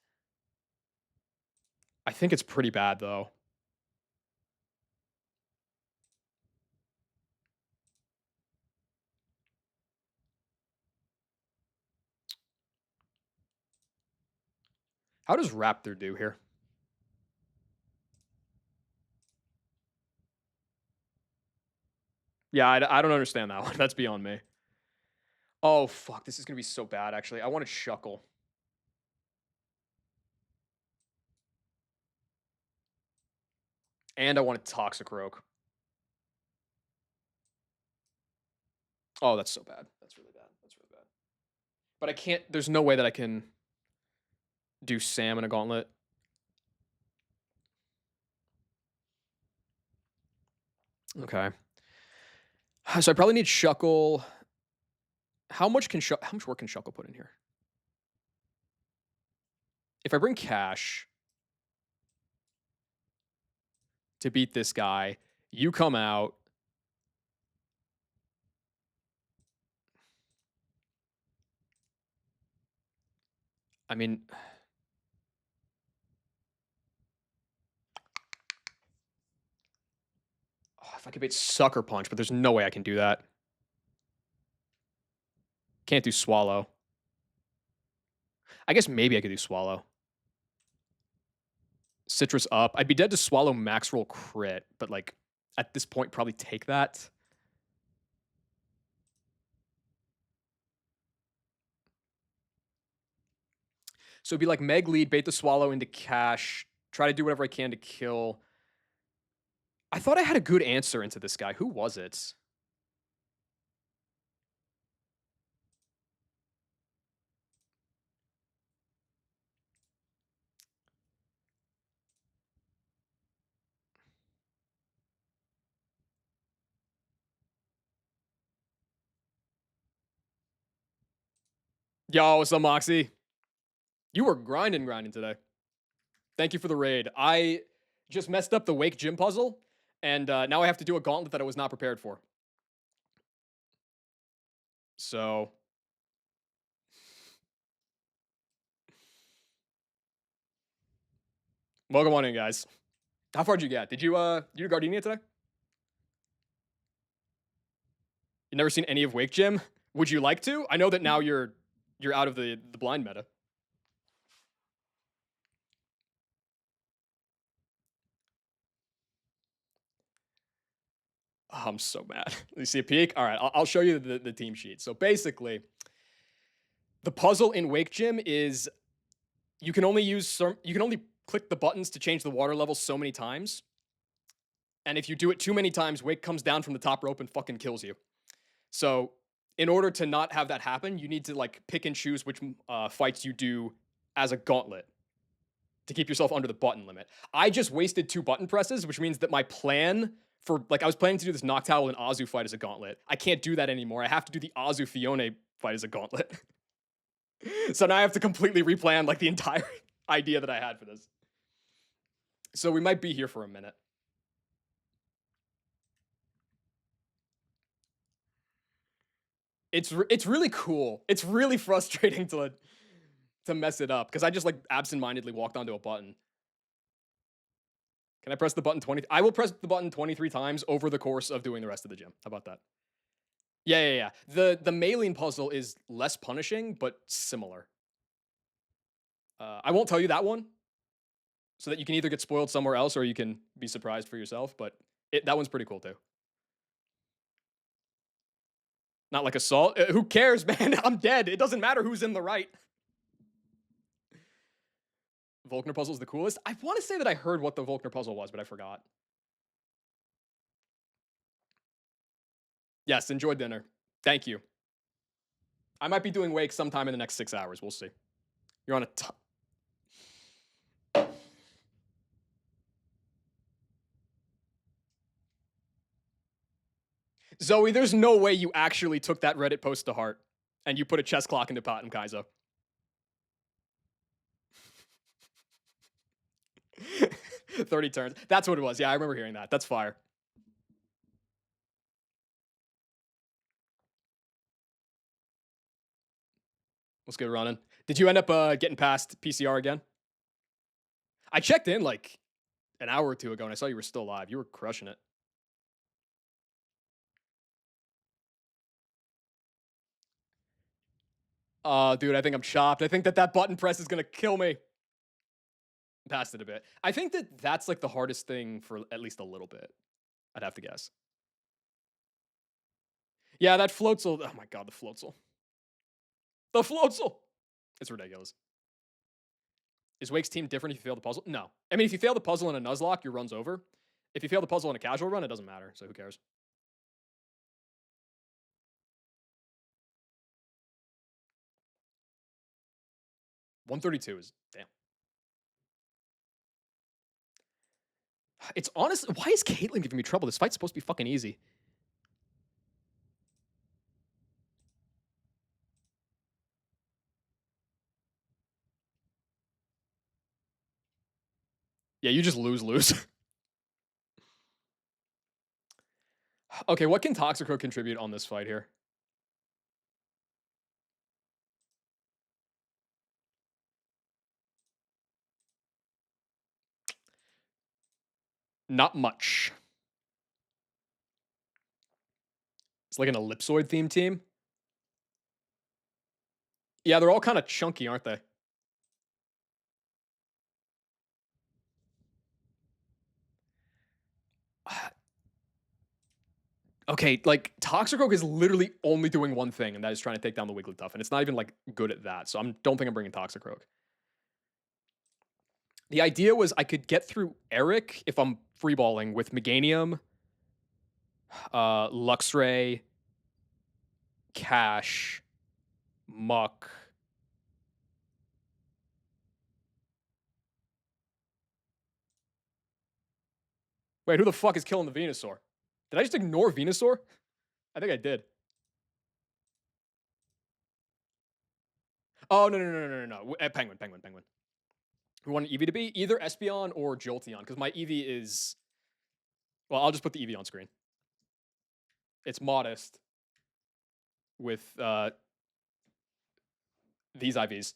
I think it's pretty bad though. How does Raptor do here? Yeah, I don't understand that one. That's beyond me. Oh, fuck. This is going to be so bad, actually. I want to Shuckle. And I want to Toxicroak. Oh, that's so bad. That's really bad. That's really bad. But I can't... There's no way that I can do Sam in a gauntlet. Okay. So I probably need Shuckle. How much work can Shuckle put in here? If I bring cash to beat this guy, you come out. I mean, if I could beat Sucker Punch, but there's no way I can do that. Can't do Swallow. I guess maybe I could do Swallow. Citrus up. I'd be dead to Swallow max roll crit, but like at this point, probably take that. So it'd be like Meg lead, bait the Swallow into cash, try to do whatever I can to kill. I thought I had a good answer into this guy. Who was it? Yo, what's up, Moxie? You were grinding today. Thank you for the raid. I just messed up the Wake Gym puzzle, and now I have to do a gauntlet that I was not prepared for. So, welcome on in, guys. How far did you get? Did you do Gardenia today? You never seen any of Wake Gym? Would you like to? I know that now you're out of the blind meta. Oh, I'm so mad. You see a peek? All right, I'll show you the team sheet. So basically, the puzzle in Wake Gym is you can only click the buttons to change the water level so many times. And if you do it too many times, Wake comes down from the top rope and fucking kills you. So in order to not have that happen, you need to like pick and choose which fights you do as a gauntlet to keep yourself under the button limit. I just wasted 2 button presses, which means that my plan for like I was planning to do this Noctowl and Azu fight as a gauntlet. I can't do that anymore. I have to do the Azu Fione fight as a gauntlet. So now I have to completely replan like the entire idea that I had for this. So we might be here for a minute. It's really cool. It's really frustrating to mess it up because I just like absentmindedly walked onto a button. Can I press the button 20? I will press the button 23 times over the course of doing the rest of the gym. How about that? Yeah. The Maylene puzzle is less punishing, but similar. I won't tell you that one, so that you can either get spoiled somewhere else or you can be surprised for yourself. But that one's pretty cool too. Not like assault. Who cares, man? I'm dead. It doesn't matter who's in the right. Volkner puzzle is the coolest. I want to say that I heard what the Volkner puzzle was, but I forgot. Yes, enjoy dinner. Thank you. I might be doing Wake sometime in the next 6 hours. We'll see. You're on a Zoe, there's no way you actually took that Reddit post to heart and you put a chess clock into Platinum Kaizo. 30 turns. That's what it was. Yeah, I remember hearing that. That's fire. Let's get running. Did you end up getting past PCR again? I checked in like an hour or two ago and I saw you were still alive. You were crushing it. Dude, I think I'm chopped. I think that button press is going to kill me. Passed it a bit. I think that that's like the hardest thing for at least a little bit. I'd have to guess. Yeah, that floatzel. Oh my god, the floatzel. The floatzel. It's ridiculous. Is Wake's team different if you fail the puzzle? No. I mean, if you fail the puzzle in a Nuzlocke, your run's over. If you fail the puzzle in a casual run, it doesn't matter. So who cares? $132 is damn. It's honestly, why is Caitlyn giving me trouble? This fight's supposed to be fucking easy. Yeah, you just lose. Okay, what can Toxicroak contribute on this fight here? Not much. It's like an ellipsoid theme team. Yeah, they're all kind of chunky, aren't they? Okay, like Toxicroak is literally only doing one thing, and that is trying to take down the Wigglytuff, and it's not even like good at that. So I don't think I'm bringing Toxicroak. The idea was I could get through Eric if I'm freeballing with Meganium, Luxray, Cash, Muck. Wait, who the fuck is killing the Venusaur? Did I just ignore Venusaur? I think I did. Oh, no. Penguin. We want an Eevee to be either Espeon or Jolteon, because my Eevee is... Well, I'll just put the Eevee on screen. It's modest with these IVs.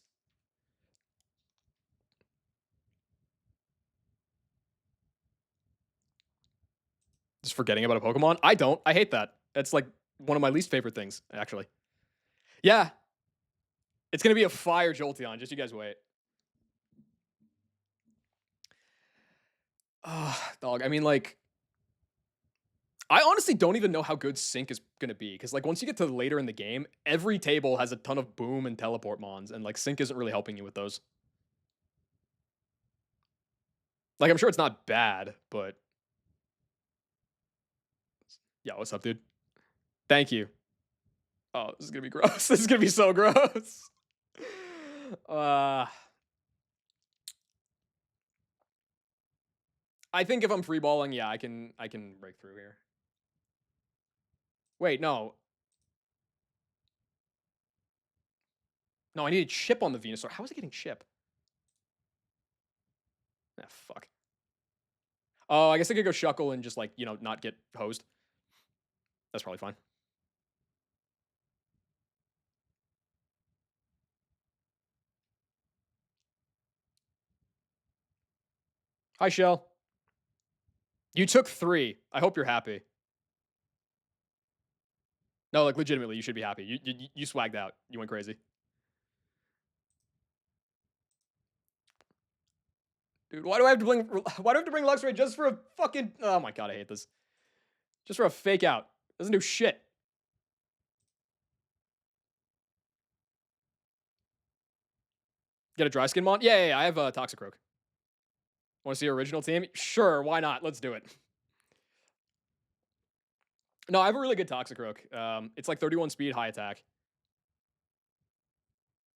Just forgetting about a Pokemon? I don't. I hate that. That's like one of my least favorite things, actually. Yeah. It's going to be a fire Jolteon. Just you guys wait. Dog. I mean, like... I honestly don't even know how good Sync is going to be, because like once you get to later in the game, every table has a ton of Boom and Teleport Mons, and like Sync isn't really helping you with those. Like I'm sure it's not bad, but... Yeah, what's up, dude? Thank you. Oh, this is going to be gross. This is going to be so gross. I think if I'm freeballing, yeah, I can break through here. Wait, no. No, I need a chip on the Venusaur. How is it getting chip? Ah, fuck. Oh, I guess I could go Shuckle and just like, you know, not get hosed. That's probably fine. Hi, Shell. You took 3. I hope you're happy. No, like legitimately, you should be happy. You swagged out. You went crazy. Dude, why do I have to bring Luxray just for a fucking... Oh my god, I hate this. Just for a fake out. Doesn't do shit. Get a dry skin mon? Yeah, I have a Toxicroak. Want to see your original team? Sure, why not? Let's do it. No, I have a really good Toxicroak. It's like 31 speed, high attack.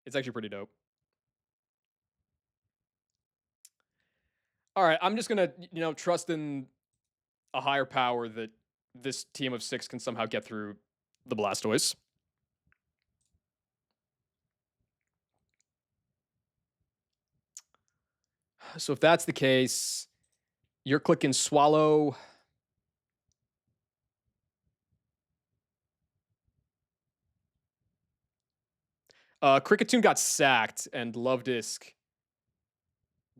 It's actually pretty dope. All right, I'm just gonna, you know, trust in a higher power that this team of 6 can somehow get through the Blastoise. So if that's the case, you're clicking Swallow. Cricketune got sacked and Lovedisk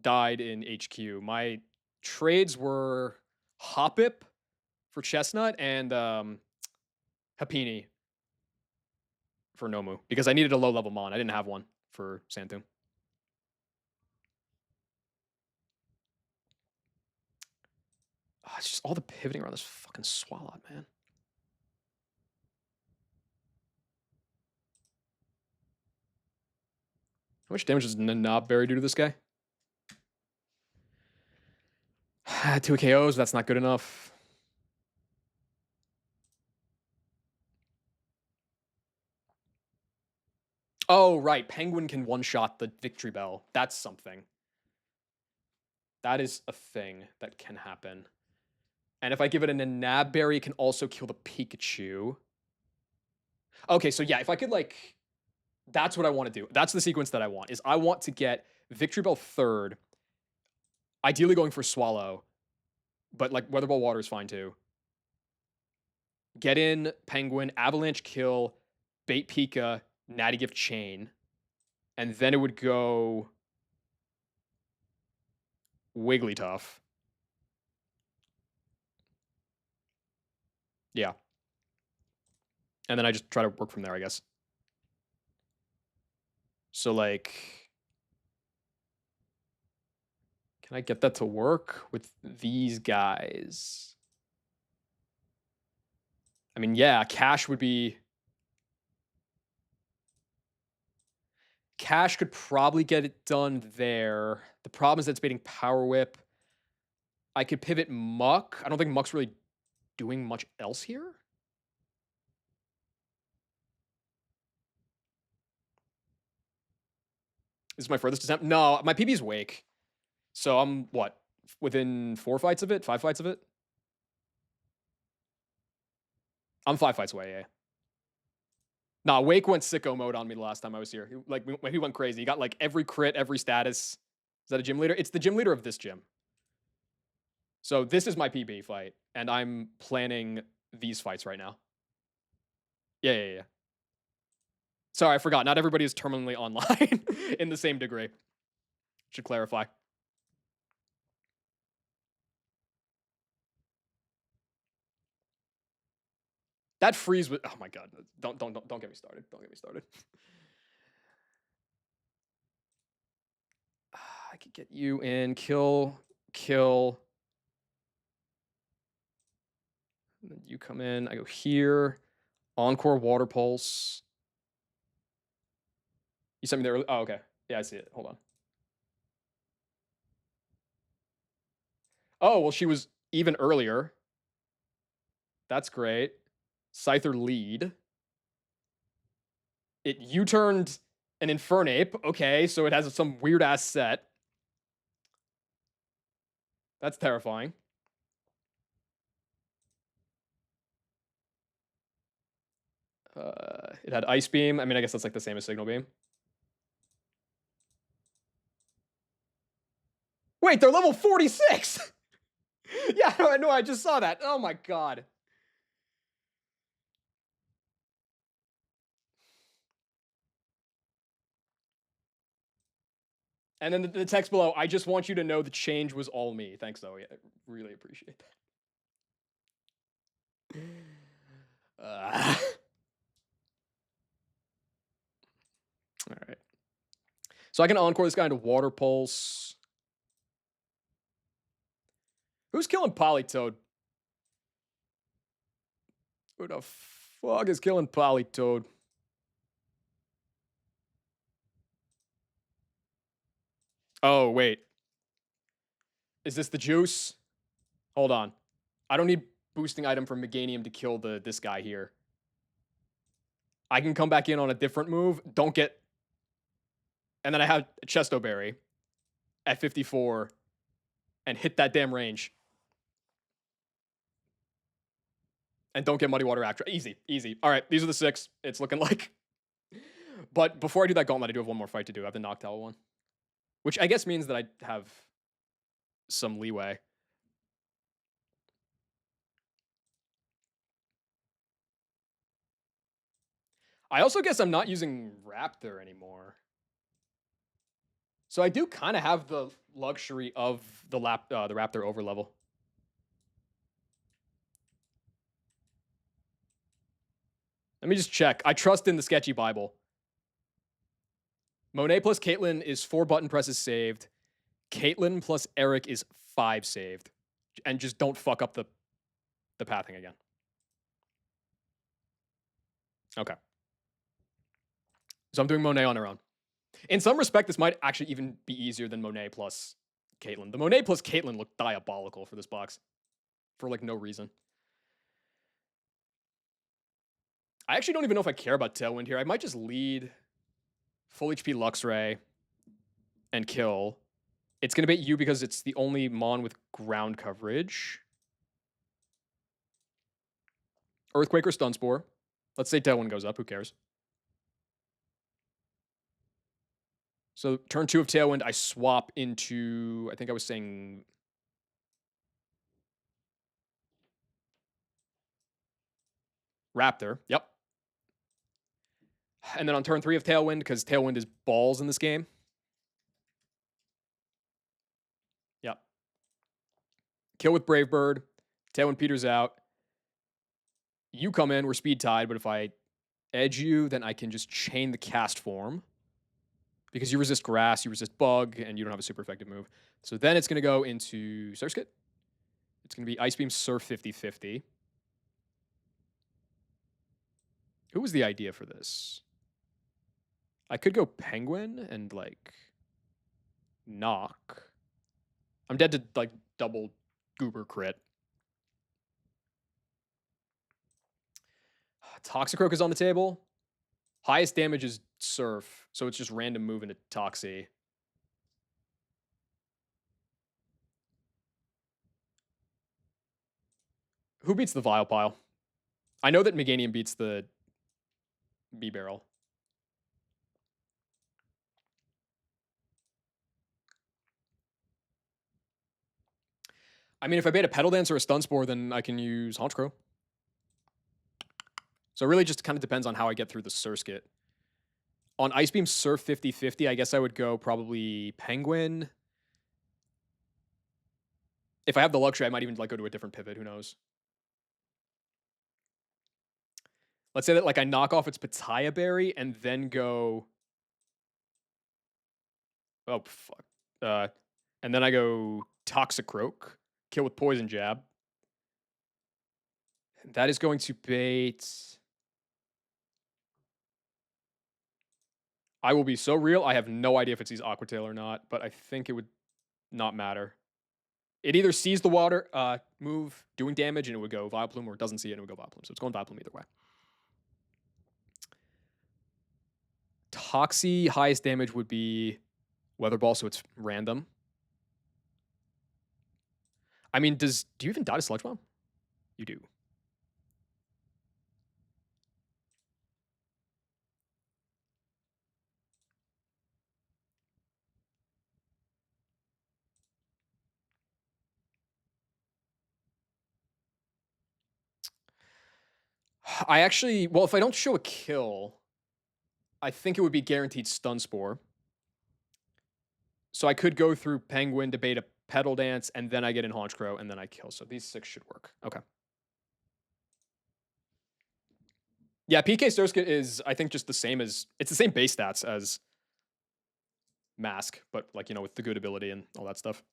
died in HQ. My trades were Hoppip for Chestnut and Happini for Nomu, because I needed a low-level Mon. I didn't have one for Santoom. Oh, it's just all the pivoting around this fucking Swalot, man. How much damage does Nanobberry do to this guy? 2 KOs, that's not good enough. Oh, right. Penguin can one-shot the Victory Bell. That's something. That is a thing that can happen. And if I give it an Nab Berry, it can also kill the Pikachu. Okay, so yeah, if I could like, that's what I want to do. That's the sequence that I want. Is I want to get Victory Bell third, ideally going for Swallow, but like Weather Ball Water is fine too. Get in Penguin, Avalanche kill, Bait Pika, Natty Gift Chain, and then it would go Wigglytuff. Yeah. And then I just try to work from there, I guess. So like, can I get that to work with these guys? I mean, yeah, Cash would be... Cash could probably get it done there. The problem is that it's baiting Power Whip. I could pivot Muck. I don't think Muck's really doing much else here. This is my furthest attempt. No, my PB is Wake. So I'm, what, within 4 fights of it? 5 fights of it? I'm 5 fights away, yeah. Nah, Wake went sicko mode on me the last time I was here. He went crazy. He got like every crit, every status. Is that a gym leader? It's the gym leader of this gym. So this is my PB fight, and I'm planning these fights right now. Yeah. Sorry, I forgot. Not everybody is terminally online in the same degree. Should clarify. That freeze was... Oh my god. Don't get me started. Don't get me started. I could get you in. Kill. And then you come in. I go here. Encore Water Pulse. You sent me there. Oh, okay. Yeah, I see it. Hold on. Oh, well, she was even earlier. That's great. Scyther lead. It U-turned an Infernape. Okay, so it has some weird-ass set. That's terrifying. It had Ice Beam. I mean, I guess that's like the same as Signal Beam. Wait, they're level 46! Yeah, I know, I just saw that. Oh my god. And then the text below, I just want you to know the change was all me. Thanks, Zoe. I really appreciate that. All right. So I can encore this guy into Water Pulse. Who's killing Politoed? Who the fuck is killing Politoed? Oh, wait. Is this the juice? Hold on. I don't need boosting item from Meganium to kill this guy here. I can come back in on a different move. Don't get... And then I have Chesto Berry at 54 and hit that damn range. And don't get Muddy Water Actra. Easy. All right, these are the 6. It's looking like... But before I do that gauntlet, I do have one more fight to do. I have the Noctowl one. Which I guess means that I have some leeway. I also guess I'm not using Raptor anymore. So I do kind of have the luxury of the Raptor overlevel. Let me just check. I trust in the sketchy Bible. Monet plus Caitlyn is 4 button presses saved. Caitlyn plus Eric is 5 saved. And just don't fuck up the pathing again. Okay. So I'm doing Monet on her own. In some respect, this might actually even be easier than Monet plus Caitlyn. The Monet plus Caitlyn looked diabolical for this box. For like no reason. I actually don't even know if I care about Tailwind here. I might just lead full HP Luxray and kill It's going to bait you because it's the only mon with ground coverage. Earthquake or Stun Spore. Let's say Tailwind goes up. Who cares? So turn 2 of Tailwind, I swap into, I think I was saying Raptor. Yep. And then on turn 3 of Tailwind, because Tailwind is balls in this game. Yep. Kill with Brave Bird. Tailwind peters out. You come in, we're speed tied, but if I edge you, then I can just chain the cast form. Because you resist grass, you resist bug, and you don't have a super effective move. So then it's going to go into Surskit. It's going to be Ice Beam Surf 50-50. Who was the idea for this? I could go Penguin and, like, knock. I'm dead to, like, double Goober crit. Toxicroak is on the table. Highest damage is Surf, so it's just random move into Toxie. Who beats the Vilepile? I know that Meganium beats the B-Barrel. I mean, if I bait a Petal Dance or a Stun Spore, then I can use Honchkrow. So it really just kind of depends on how I get through the Surskit. On Ice Beam Surf 50-50, I guess I would go probably Penguin. If I have the luxury, I might even like go to a different pivot. Who knows? Let's say that like I knock off its Pitaya Berry and then go. Oh fuck. And then I go Toxicroak, kill with Poison Jab. That is going to bait. I will be so real. I have no idea if it sees Aqua Tail or not, but I think it would not matter. It either sees the water move doing damage and it would go Vileplume, or it doesn't see it and it would go Vileplume. So it's going Vileplume either way. Toxie highest damage would be Weather Ball, so it's random. I mean, do you even die to Sludge Bomb? You do. I actually, well, if I don't show a kill, I think it would be guaranteed Stun Spore. So I could go through Penguin to bait a Petal Dance, and then I get in Honchkrow, and then I kill. So these 6 should work. Okay. Yeah, PK Surskit is, I think, just the same as, it's the same base stats as Mask, but like, you know, with the good ability and all that stuff.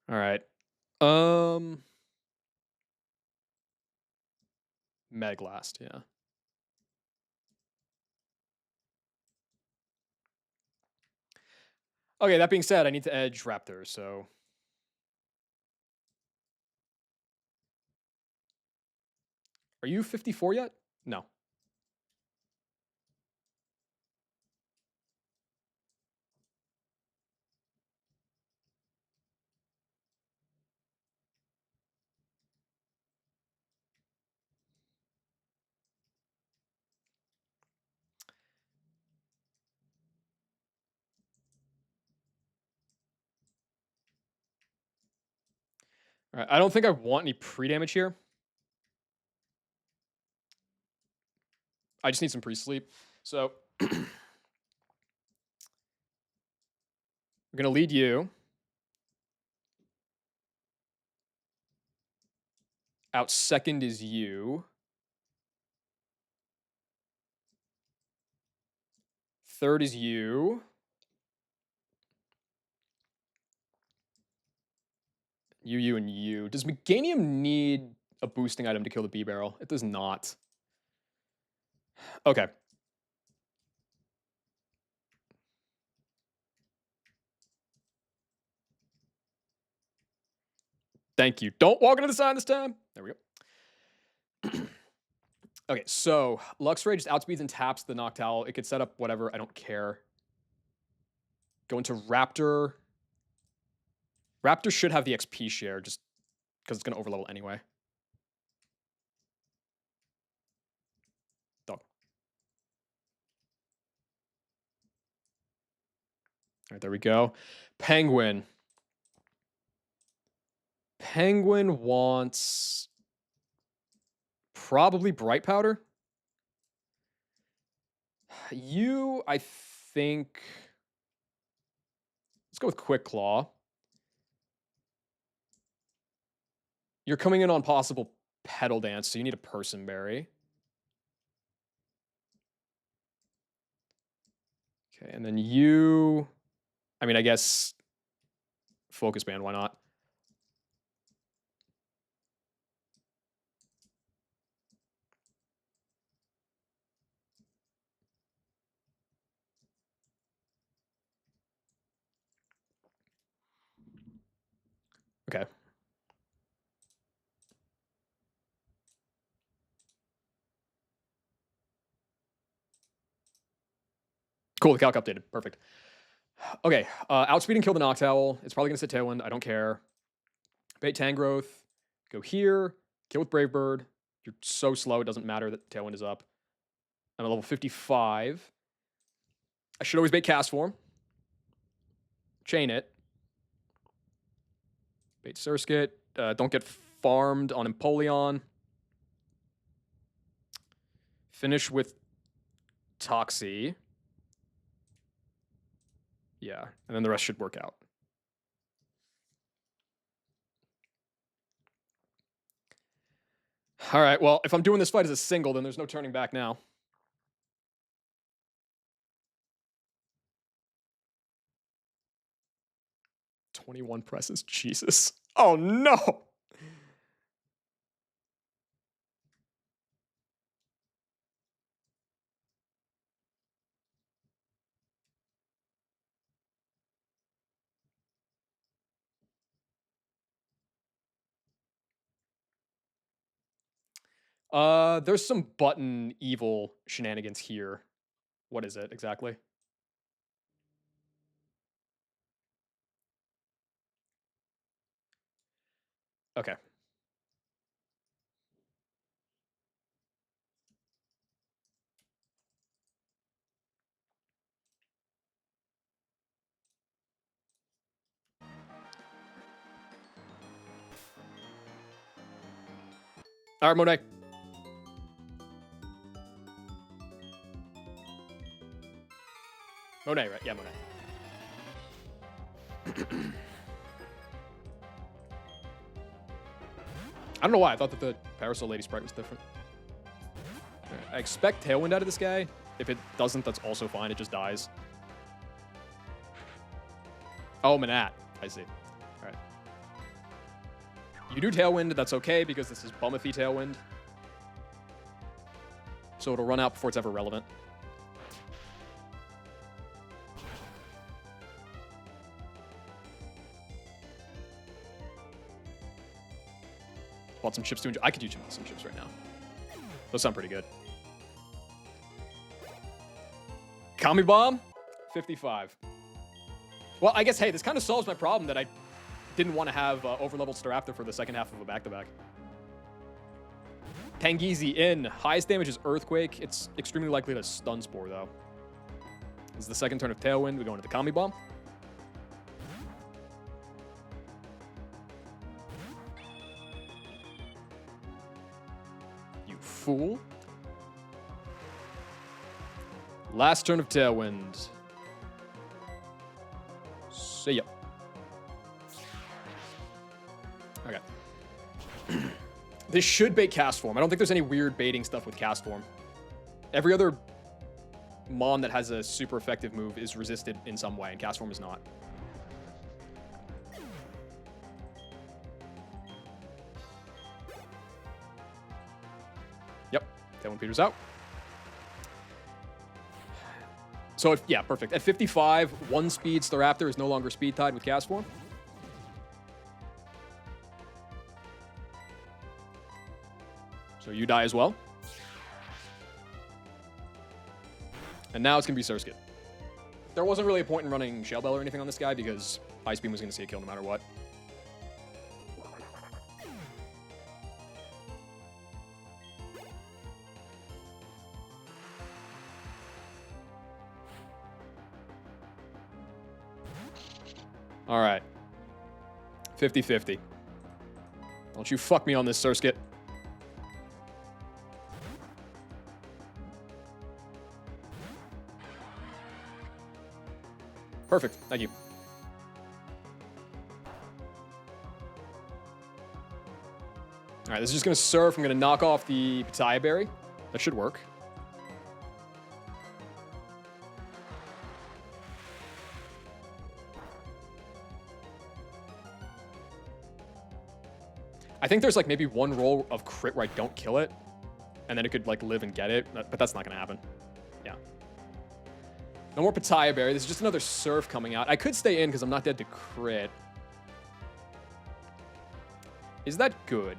All right. Meglast, yeah. Okay, that being said, I need to edge Raptor, so. Are you 54 yet? No. All right, I don't think I want any pre-damage here. I just need some pre-sleep. So we're going to lead you. Out second is you. Third is you. You, and you. Does Meganium need a boosting item to kill the B-Barrel? It does not. Okay. Thank you. Don't walk into the sign this time. There we go. Okay, so Luxray just outspeeds and taps the Noctowl. It could set up whatever. I don't care. Go into Raptor. Raptor should have the XP share just because it's going to overlevel anyway. Dog. All right, there we go. Penguin. Penguin wants probably Bright Powder. You, I think... Let's go with Quick Claw. You're coming in on possible Petal Dance, so you need a Person Berry. Okay, and then you... I mean, I guess... Focus Band, why not? Okay. Cool, the calc updated. Perfect. Okay, outspeed and kill the Noctowl. It's probably going to sit Tailwind. I don't care. Bait Tangrowth. Go here. Kill with Brave Bird. You're so slow, it doesn't matter that Tailwind is up. I'm at level 55. I should always bait Cast Form. Chain it. Bait Surskit. Don't get farmed on Empoleon. Finish with Toxie. Yeah, and then the rest should work out. All right, well, if I'm doing this fight as a single, then there's no turning back now. "21 presses, Jesus. Oh no! There's some button evil shenanigans here. What is it exactly? Okay. All right, Monet. Monet, right? Yeah, Monet. I don't know why. I thought that the Parasol Lady sprite was different. Right. I expect Tailwind out of this guy. If it doesn't, that's also fine. It just dies. Oh, Manat. I see. All right. You do Tailwind. That's okay because this is Bummathy Tailwind. So it'll run out before it's ever relevant. Bought some chips to enjoy. I could use some chips right now. Those sound pretty good. Kami Bomb? 55. Well, I guess, hey, this kind of solves my problem that I didn't want to have overleveled Staraptor for the second half of a back-to-back. Tangeezy in. Highest damage is Earthquake. It's extremely likely to Stun Spore, though. This is the second turn of Tailwind. We go into the Kami Bomb. You fool. Last turn of Tailwind. See ya. Okay. This should bait Cast Form. I don't think there's any weird baiting stuff with Cast Form. Every other Mon that has a super effective move is resisted in some way, and Cast Form is not. Yep. Tailwind peters out. So, yeah, perfect. At 55, 1 speed Staraptor is no longer speed tied with Cast Form. So you die as well. And now it's going to be Surskit. There wasn't really a point in running Shell Bell or anything on this guy because Ice Beam was going to see a kill no matter what. All right. 50-50. Don't you fuck me on this, Surskit. Perfect. Thank you. All right, this is just going to surf. I'm going to knock off the Pitaya Berry. That should work. I think there's like maybe one roll of crit where I don't kill it, and then it could like live and get it, but that's not going to happen. Yeah. No more Pitaya Berry. This is just another Surf coming out. I could stay in because I'm not dead to crit. Is that good?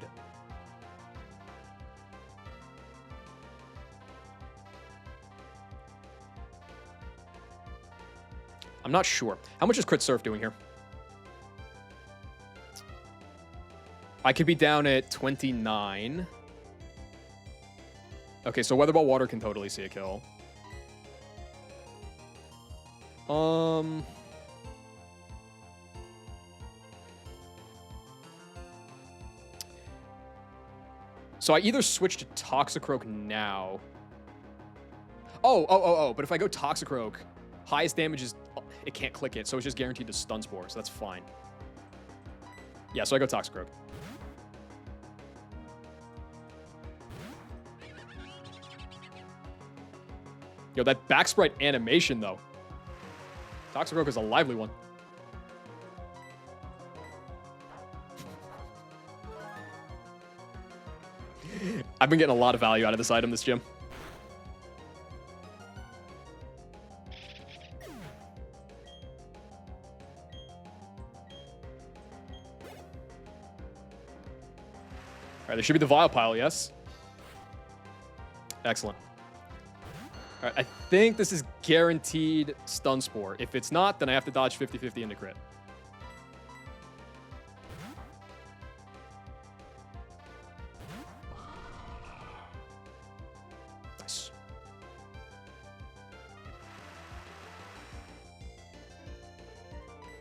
I'm not sure. How much is Crit Surf doing here? I could be down at 29. Okay, so Weatherball Water can totally see a kill. So I either switch to Toxicroak now. Oh, but if I go Toxicroak, highest damage is, it can't click it, so it's just guaranteed to Stun Spore, so that's fine. Yeah, so I go Toxicroak. Yo, that back sprite animation, though. Toxicroak is a lively one. I've been getting a lot of value out of this item this gym. All right, there should be the Vile Pile, yes? Excellent. All right, I think this is guaranteed Stun Spore. If it's not, then I have to dodge 50-50 into crit. Nice.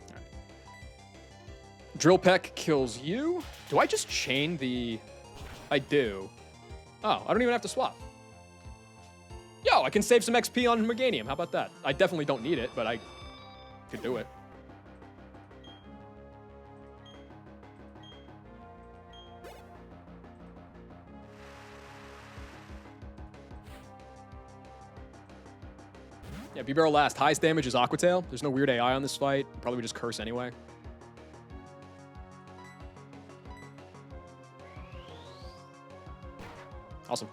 All right. Drill Peck kills you. Do I just chain the... I do. Oh, I don't even have to swap. Yo, I can save some XP on Meganium. How about that? I definitely don't need it, but I could do it. Yeah, B-Barrel last. Highest damage is Aquatail. There's no weird AI on this fight. Probably would just curse anyway. Awesome.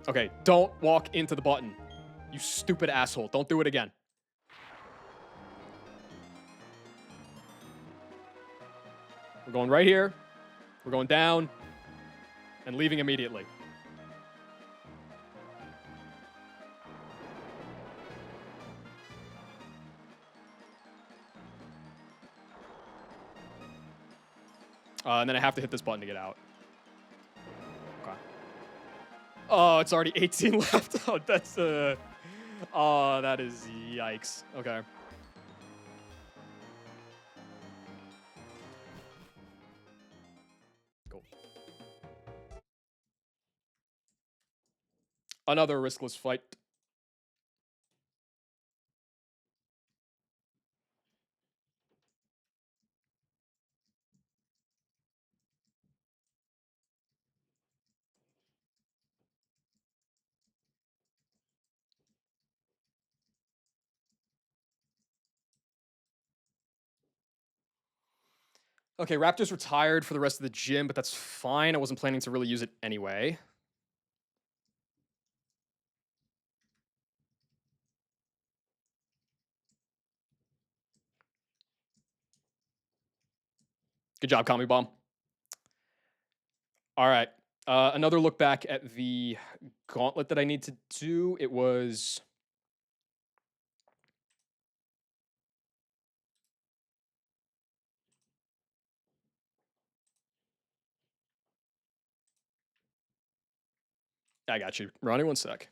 Okay, don't walk into the button. You stupid asshole. Don't do it again. We're going right here. We're going down. And leaving immediately. And then I have to hit this button to get out. Okay. Oh, it's already 18 left. Oh, that's oh, that is yikes. Okay. Cool. Another riskless fight. Okay, Raptor's retired for the rest of the gym, but that's fine. I wasn't planning to really use it anyway. Good job, Kami Bomb. All right. Another look back at the gauntlet that I need to do. It was I got you. Ronnie, one sec.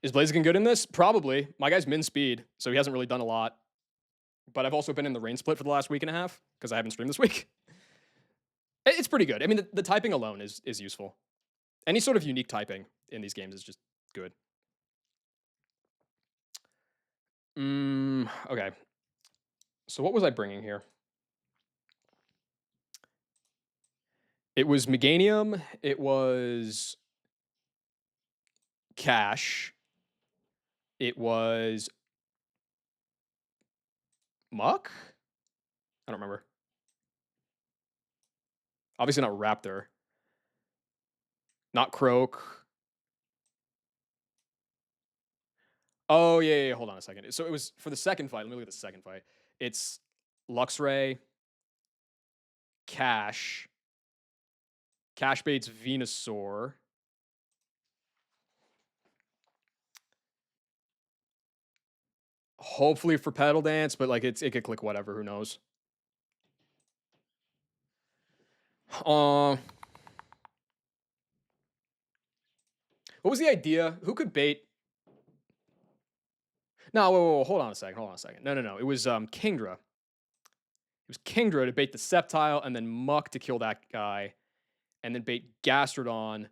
Is Blaziken good in this? Probably. My guy's min speed, so he hasn't really done a lot. But I've also been in the rain split for the last week and a half because I haven't streamed this week. It's pretty good. I mean, the typing alone is useful. Any sort of unique typing in these games is just good. Okay. So what was I bringing here? It was Meganium. It was Cash. It was Muck? I don't remember. Obviously not Raptor. Not Croak. Oh, yeah. Hold on a second. So it was for the second fight. Let me look at the second fight. It's Luxray, Cash. Cash baits Venusaur. Hopefully for Pedal Dance, but like it could click whatever. Who knows? What was the idea? Who could bait? No, whoa, hold on a second. No. It was Kingdra. It was Kingdra to bait the Sceptile and then Muck to kill that guy. And then bait Gastrodon,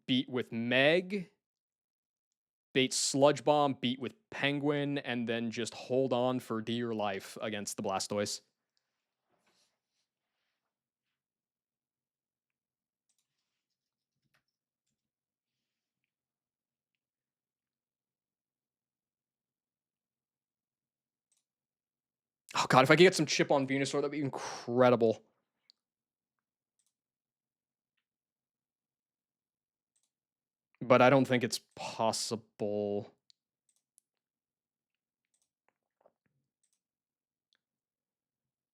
beat with Meg, bait Sludge Bomb, beat with Penguin, and then just hold on for dear life against the Blastoise. Oh god, if I could get some chip on Venusaur, that'd be incredible. But I don't think it's possible.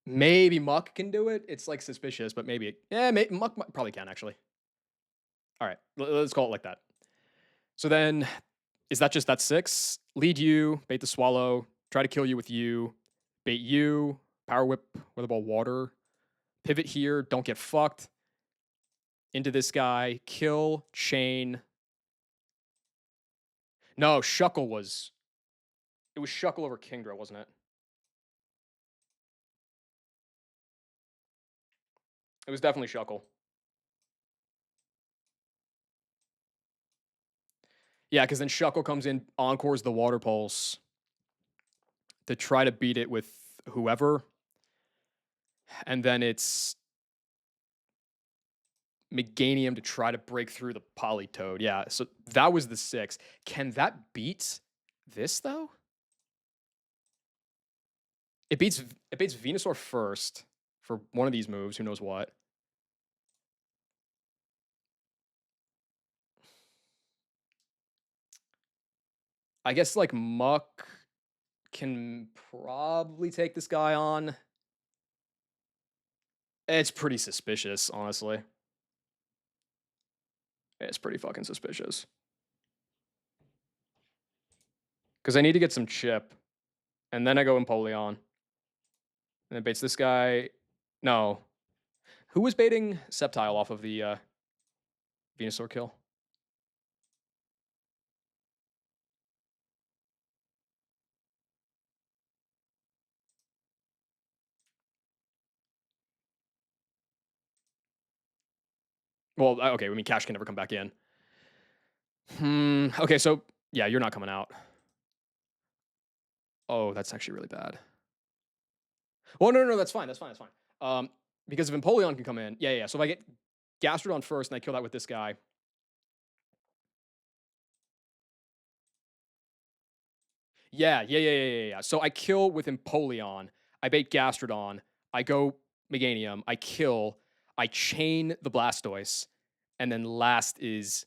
Maybe Muck can do it. It's like suspicious, but maybe. Yeah, Muck probably can actually. All right, let's call it like that. So then, is that just that 6? Lead you, bait the Swallow, try to kill you with you, bait you, Power Whip, Weather Ball Water, pivot here, don't get fucked. Into this guy, kill, chain. No, Shuckle was. It was Shuckle over Kingdra, wasn't it? It was definitely Shuckle. Yeah, because then Shuckle comes in, encores the Water Pulse to try to beat it with whoever. And then it's Meganium to try to break through the Politoed. Yeah, so that was the 6. Can that beat this, though? It beats Venusaur first for one of these moves. Who knows what? I guess, like, Muck can probably take this guy on. It's pretty suspicious, honestly. It's pretty fucking suspicious. Because I need to get some chip. And then I go Empoleon. And it baits this guy. No. Who was baiting Sceptile off of the Venusaur kill? Well, okay, I mean, Cash can never come back in. Okay, so, yeah, you're not coming out. Oh, that's actually really bad. Well, no, that's fine. Because if Empoleon can come in, yeah. So if I get Gastrodon first and I kill that with this guy, Yeah. So I kill with Empoleon. I bait Gastrodon. I go Meganium. I kill. I chain the Blastoise. And then last is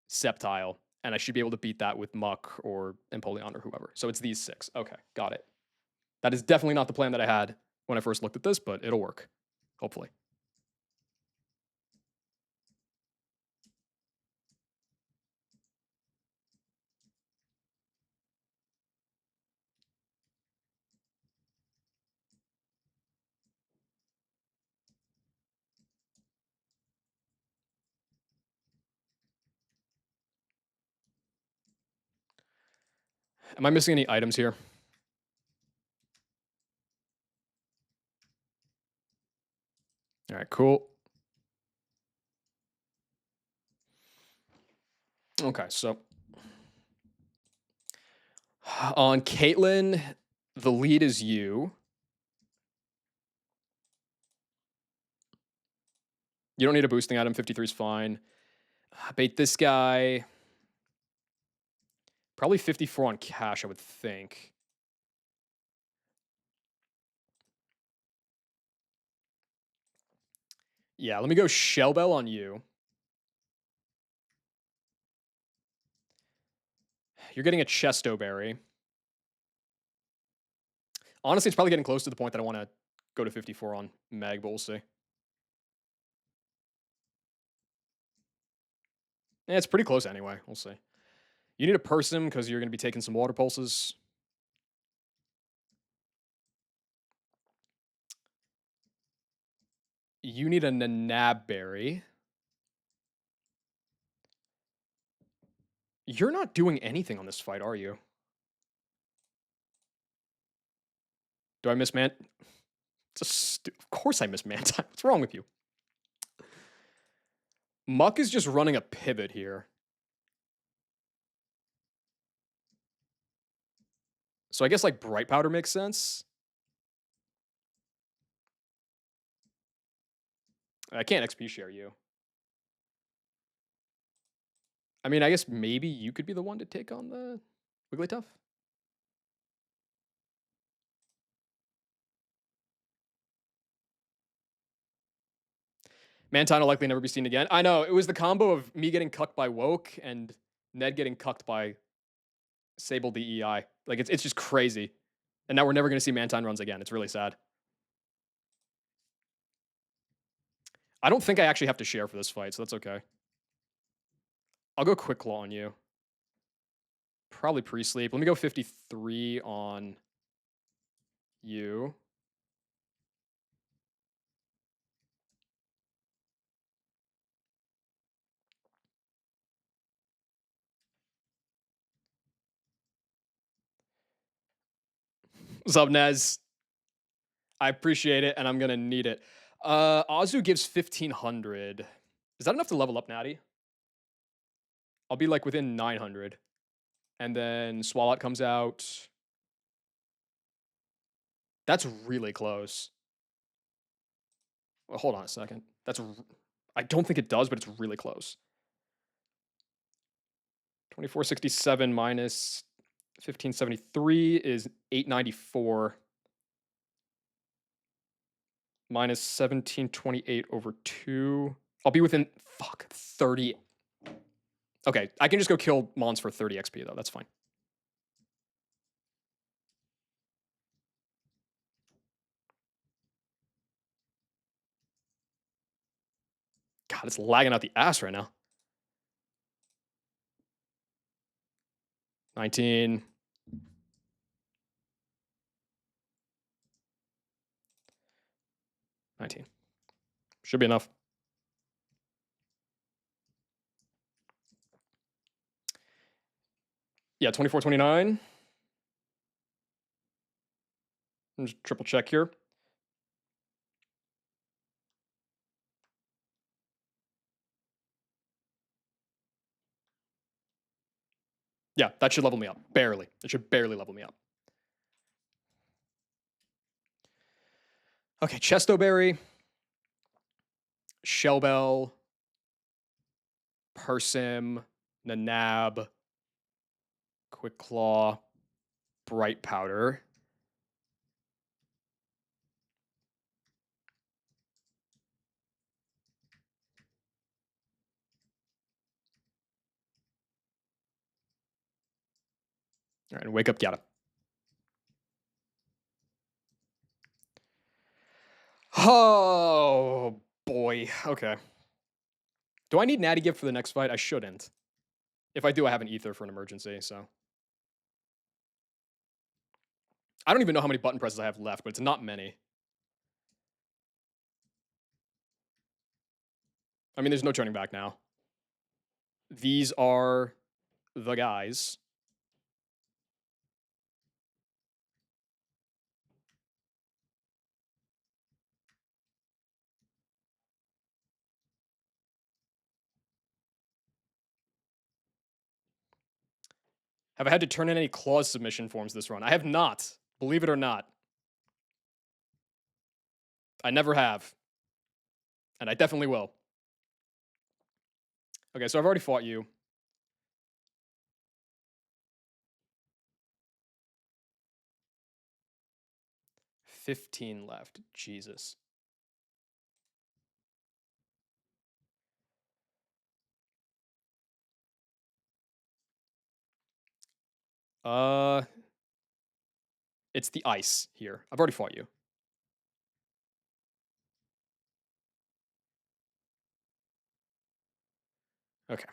Sceptile. And I should be able to beat that with Muck or Empoleon or whoever. So it's these 6. Okay, got it. That is definitely not the plan that I had when I first looked at this, but it'll work. Hopefully. Am I missing any items here? All right, cool. Okay, so on Caitlyn, the lead is you. You don't need a boosting item. 53 is fine. Bait this guy. Probably 54 on cash, I would think. Yeah, let me go Shell Bell on you. You're getting a Chesto Berry. Honestly, it's probably getting close to the point that I want to go to 54 on Meg, but we'll see. Yeah, it's pretty close anyway. We'll see. You need a Persim because you're going to be taking some Water Pulses. You need a Nanab Berry. You're not doing anything on this fight, are you? Do I miss Man? Of course I miss Mantine. What's wrong with you? Muck is just running a pivot here. So I guess like Bright Powder makes sense. I can't XP share you. I mean, I guess maybe you could be the one to take on the Wigglytuff. Mantine will likely never be seen again. I know, it was the combo of me getting cucked by Woke and Ned getting cucked by Sable DEI. Like, it's just crazy. And now we're never going to see Mantine runs again. It's really sad. I don't think I actually have to share for this fight, so that's okay. I'll go Quick Claw on you. Probably pre-sleep. Let me go 53 on you. What's up, Nez? I appreciate it, and I'm gonna need it. Azu gives 1500. Is that enough to level up Natty? I'll be like within 900. And then Swalot comes out. That's really close. Well, hold on a second. I don't think it does, but it's really close. 2467 minus 1573 is 894. Minus 1728 over 2. I'll be within, 30. Okay, I can just go kill Mons for 30 XP, though. That's fine. God, it's lagging out the ass right now. 19. Should be enough. Yeah, 2429. Just triple check here. Yeah, that should level me up. Barely. It should barely level me up. Okay, Chesto Berry. Shellbell. Persim. Nanab. Quick Claw. bright powder. All right, and wake up Gyata. Oh, boy. Okay. Do I need Natty Gift for the next fight? I shouldn't. If I do, I have an Ether for an emergency, so. I don't even know how many button presses I have left, but it's not many. I mean, there's no turning back now. These are the guys. Have I had to turn in any clause submission forms this run? I have not. Believe it or not. I never have. And I definitely will. Okay, so I've already fought you. $15 left. Jesus. It's the ice here. I've already fought you. Okay.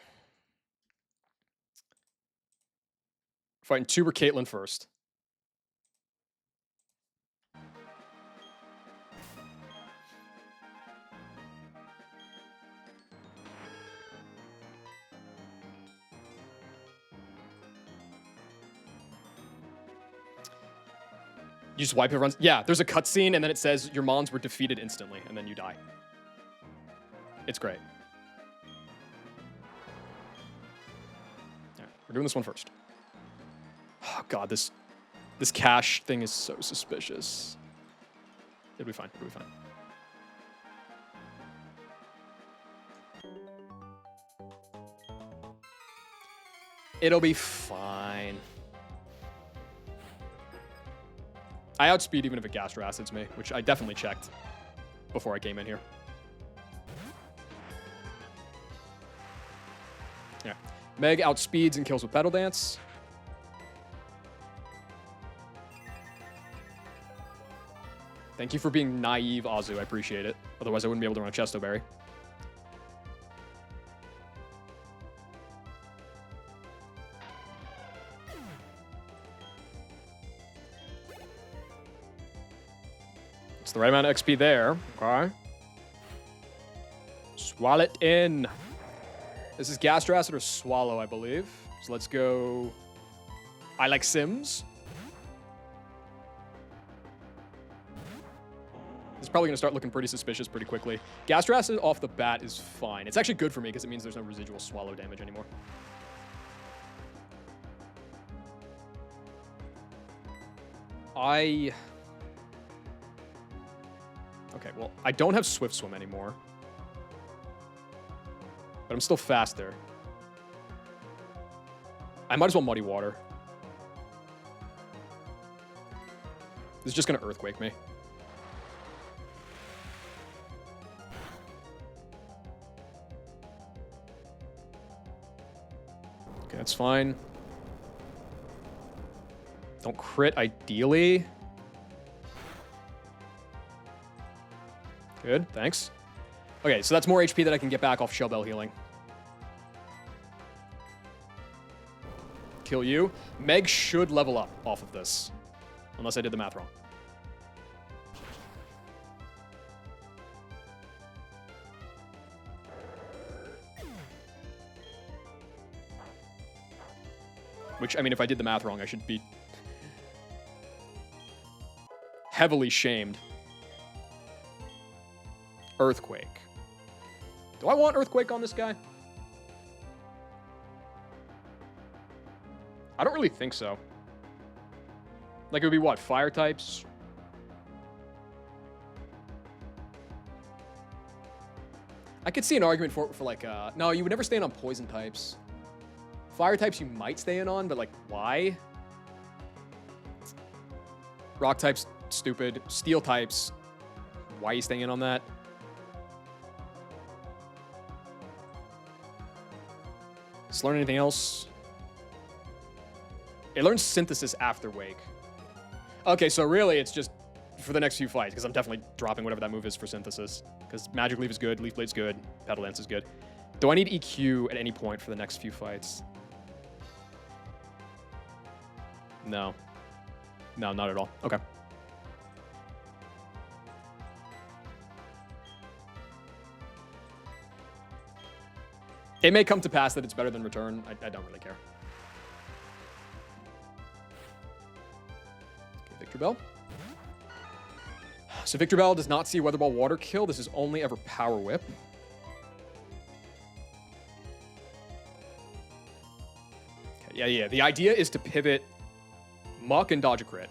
Fighting Tuber Caitlyn first. You just wipe everyone's. Yeah, there's a cutscene, and then it says your mons were defeated instantly, and then you die. It's great. All right, we're doing this one first. Oh god, this cash thing is so suspicious. It'll be fine. It'll be fine. It'll be fine. I outspeed even if it Gastro Acids me, which I definitely checked before I came in here. Yeah. Meg outspeeds and kills with Petal Dance. Thank you for being naive, Azu. I appreciate it. Otherwise, I wouldn't be able to run a Chesto Berry. It's the right amount of XP there. Okay. Swallow it in. This is Gastro Acid or Swallow, I believe. So let's go. I like Sims. It's probably going to start looking pretty suspicious pretty quickly. Gastro Acid off the bat is fine. It's actually good for me because it means there's no residual swallow damage anymore. Okay, well, I don't have Swift Swim anymore. But I'm still faster. I might as well Muddy Water. This is just going to Earthquake me. Okay, that's fine. Don't crit, ideally. Good, thanks. Okay, so that's more HP that I can get back off Shell Bell healing. Kill you. Meg should level up off of this. Unless I did the math wrong. Which, I mean, if I did the math wrong, I should be heavily shamed. Earthquake. Do I want Earthquake on this guy? I don't really think so. Like, it would be what? Fire types? I could see an argument for like, no, you would never stand on poison types. Fire types you might stay in on, but like, why? Rock type's stupid. Steel types. Why are you staying in on that? Does it learn anything else? It learns synthesis after Wake. Okay, so really it's just for the next few fights, because I'm definitely dropping whatever that move is for synthesis. Because Magic Leaf is good, Leaf Blade's good, Petal Dance is good. Do I need EQ at any point for the next few fights? No. No, not at all. Okay. It may come to pass that it's better than Return. I don't really care. Okay, Victor Bell. So Victor Bell does not see Weather Ball Water Kill. This is only ever Power Whip. Okay, yeah. The idea is to pivot Muck and dodge a crit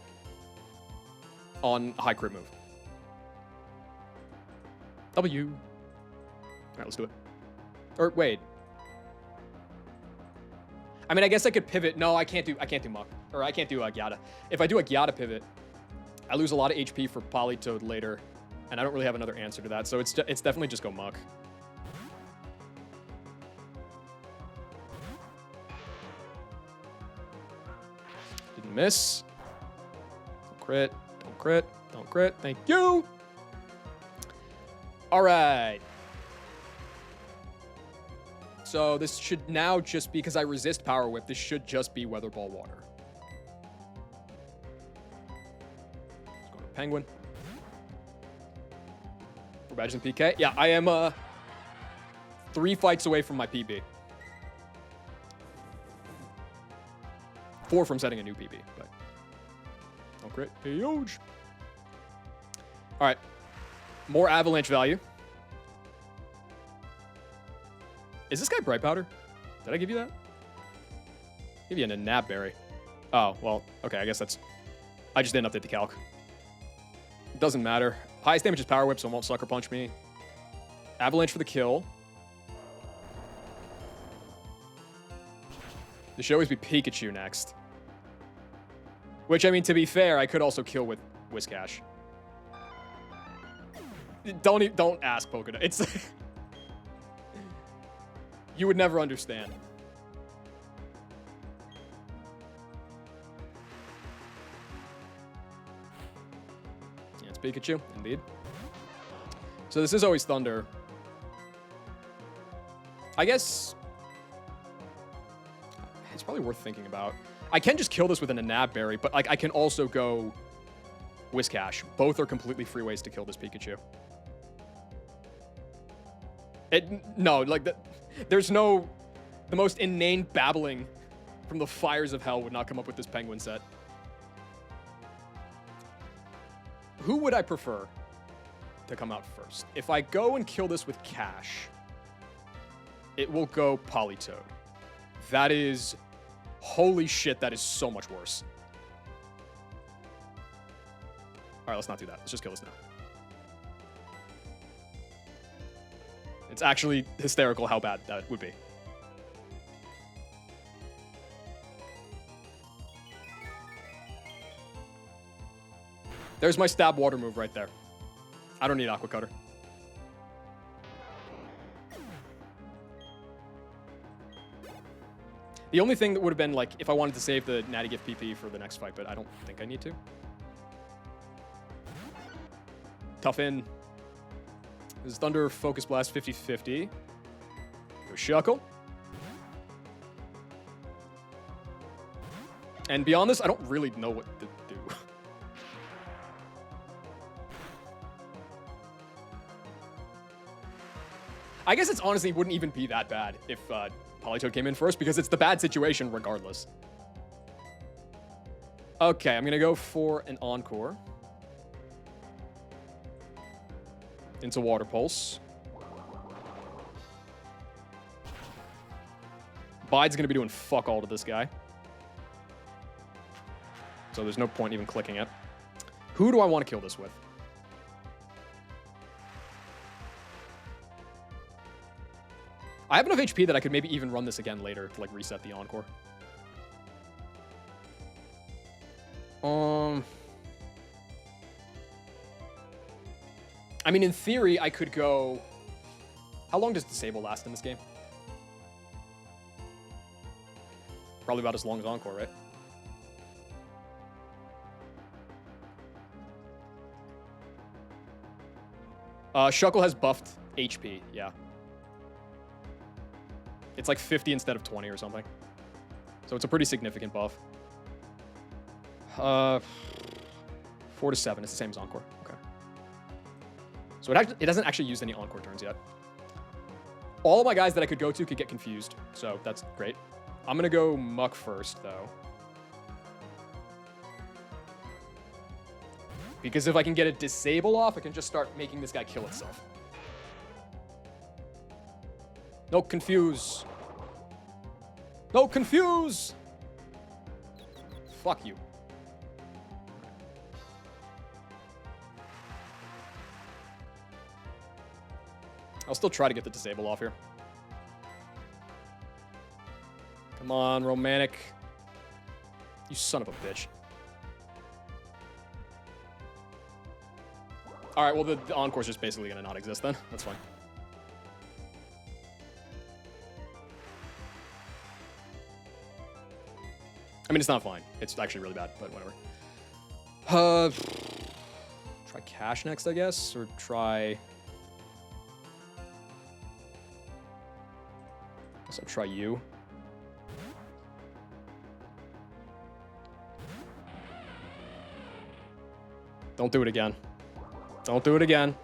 on a high crit move. W. All right, let's do it. Or wait. I mean, I guess I could pivot. No, I can't do Muck. Or I can't do a Gyata. If I do a Gyata pivot, I lose a lot of HP for Politoed later, and I don't really have another answer to that. So it's definitely just go Muck. Didn't miss. Don't crit. Don't crit. Don't crit. Thank you. All right. So this should now just be, because I resist Power Whip, this should just be Weather Ball Water. Let's go to Penguin. We're badges in PK. Yeah, I am 3 fights away from my PB. 4 from setting a new PB, but don't crit. Huge. All right. More avalanche value. Is this guy Bright Powder? Did I give you that? Give you a Nab Berry. Oh, well, okay, I guess that's... I just didn't update the calc. Doesn't matter. Highest damage is Power Whip, so it won't Sucker Punch me. Avalanche for the kill. This should always be Pikachu next. Which, I mean, to be fair, I could also kill with Whiscash. Don't ask Pokédex. It's... You would never understand. Yeah, it's Pikachu, indeed. So this is always Thunder. I guess... It's probably worth thinking about. I can just kill this with a Nab Berry, but like I can also go Whiscash. Both are completely free ways to kill this Pikachu. No, like, there's no... The most inane babbling from the fires of hell would not come up with this Penguin set. Who would I prefer to come out first? If I go and kill this with Cash, it will go Politoed. That is... Holy shit, that is so much worse. Alright, let's not do that. Let's just kill this now. It's actually hysterical how bad that would be. There's my stab water move right there. I don't need Aqua Cutter. The only thing that would have been, like, if I wanted to save the Natty Gift PP for the next fight, but I don't think I need to. Tough in. This is Thunder Focus Blast 50-50. Go Shuckle. And beyond this, I don't really know what to do. I guess it's honestly wouldn't even be that bad if Politoed came in first, because it's the bad situation regardless. Okay, I'm going to go for an Encore. Into Water Pulse. Bide's going to be doing fuck all to this guy. So there's no point even clicking it. Who do I want to kill this with? I have enough HP that I could maybe even run this again later to, like, reset the Encore. I mean, in theory, I could go... How long does Disable last in this game? Probably about as long as Encore, right? Shuckle has buffed HP, yeah. It's like 50 instead of 20 or something. So it's a pretty significant buff. 4 to 7, it's the same as Encore, okay. So it hasn't actually used any Encore turns yet. All of my guys that I could go to could get confused, so that's great. I'm gonna go Muck first, though. Because if I can get a Disable off, I can just start making this guy kill itself. No confuse. No confuse! Fuck you. I'll still try to get the Disable off here. Come on, Romantic. You son of a bitch. Alright, well, the Encore's just basically gonna not exist then. That's fine. I mean, it's not fine. It's actually really bad, but whatever. Try Cash next, I guess, or try... Guess I'll try you. Don't do it again. Don't do it again.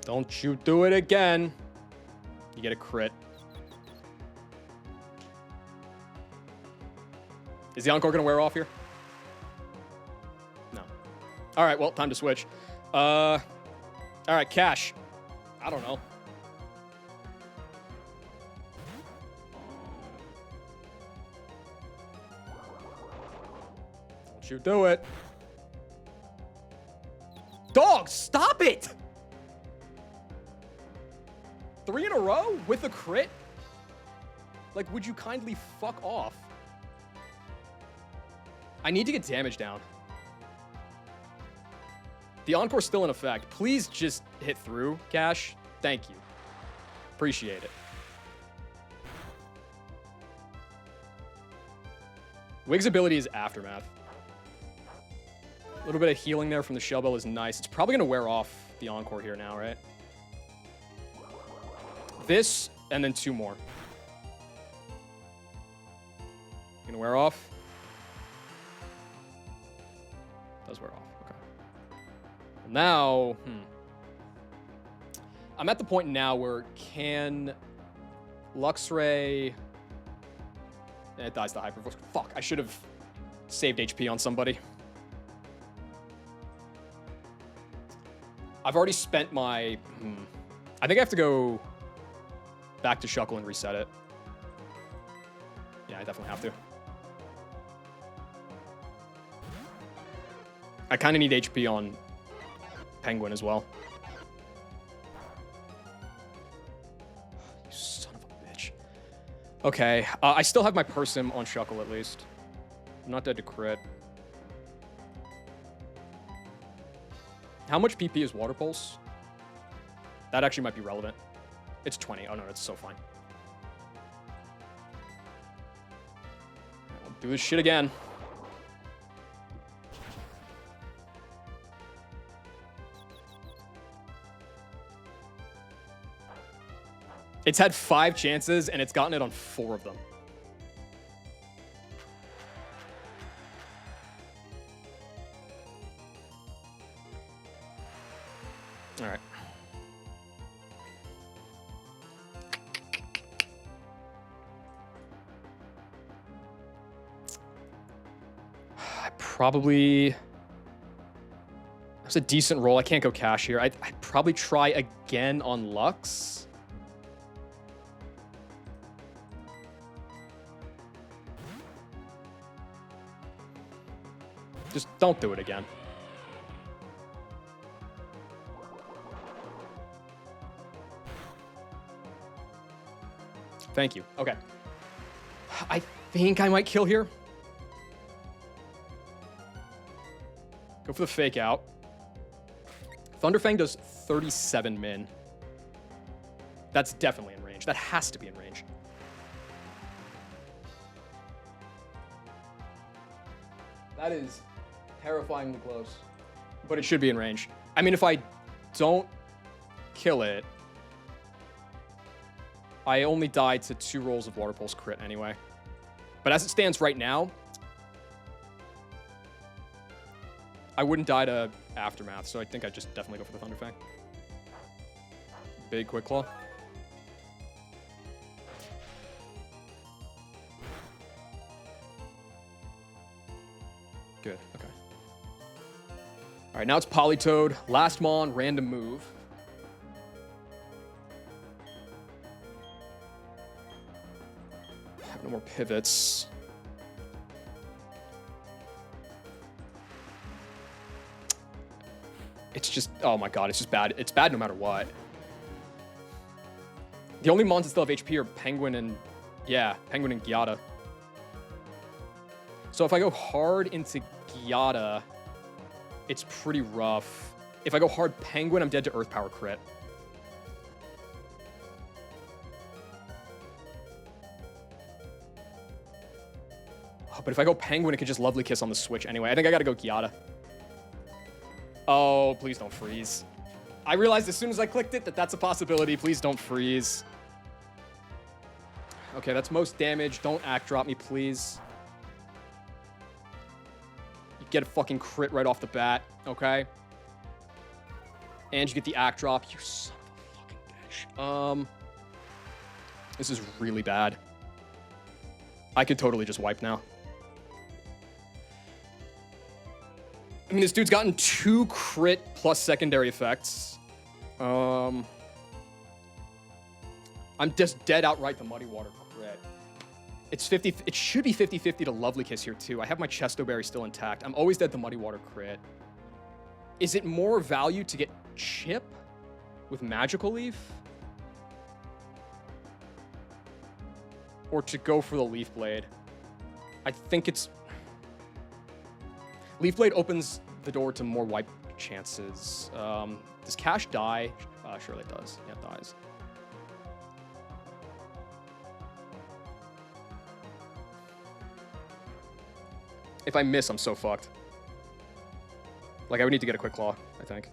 Don't you do it again. You get a crit. Is the Encore gonna wear off here? No. All right, well, time to switch. All right, Cash. I don't know. Don't you do it. Dog, stop it! 3 in a row with a crit? Like, would you kindly fuck off? I need to get damage down. The Encore's still in effect. Please just hit through, Cash. Thank you. Appreciate it. Wig's ability is Aftermath. A little bit of healing there from the Shell Bell is nice. It's probably going to wear off the Encore here now, right? This, and then 2 more. Going to wear off. Does wear off, okay. Now, I'm at the point now where can Luxray... It dies to Hyper Voice. Fuck, I should have saved HP on somebody. I've already spent my... I think I have to go back to Shuckle and reset it. Yeah, I definitely have to. I kind of need HP on Penguin as well. You son of a bitch. Okay, I still have my Persim on Shuckle at least. I'm not dead to crit. How much PP is Water Pulse? That actually might be relevant. It's 20. Oh no, it's so fine. I'll do this shit again. It's had 5 chances, and it's gotten it on 4 of them. All right. Probably... That's a decent roll. I can't go Cash here. I'd probably try again on Lux. Just don't do it again. Thank you. Okay. I think I might kill here. Go for the fake out. Thunderfang does 37 min. That's definitely in range. That has to be in range. That is terrifyingly close. But it should be in range. I mean, if I don't kill it, I only die to 2 rolls of Water Pulse crit anyway. But as it stands right now, I wouldn't die to Aftermath, so I think I'd just definitely go for the Thunderfang. Big Quick Claw. Good, okay. All right, now it's Politoed. Last Mon, random move. Have no more pivots. It's just, oh my god, it's just bad. It's bad no matter what. The only mons that still have HP are Penguin and, yeah, Penguin and Gyata. So if I go hard into Gyata, it's pretty rough. If I go hard Penguin, I'm dead to Earth Power crit. Oh, but if I go Penguin, it could just Lovely Kiss on the switch anyway. I think I gotta go Gyata. Oh, please don't freeze. I realized as soon as I clicked it that that's a possibility. Please don't freeze. Okay, that's most damage. Don't act drop me, please. You get a fucking crit right off the bat, okay? And you get the act drop. You son of a fucking bitch. This is really bad. I could totally just wipe now. I mean, this dude's gotten 2 crit plus secondary effects. I'm just dead outright to Muddy Water crit. It's 50. It should be 50-50 to Lovely Kiss here too. I have my Chesto Berry still intact. I'm always dead to Muddy Water crit. Is it more value to get Chip with Magical Leaf? Or to go for the Leaf Blade? I think it's... Leaf Blade opens the door to more wipe chances. Does Cash die? Sure it does. Yeah, it dies. If I miss, I'm so fucked. Like, I would need to get a Quick Claw, I think.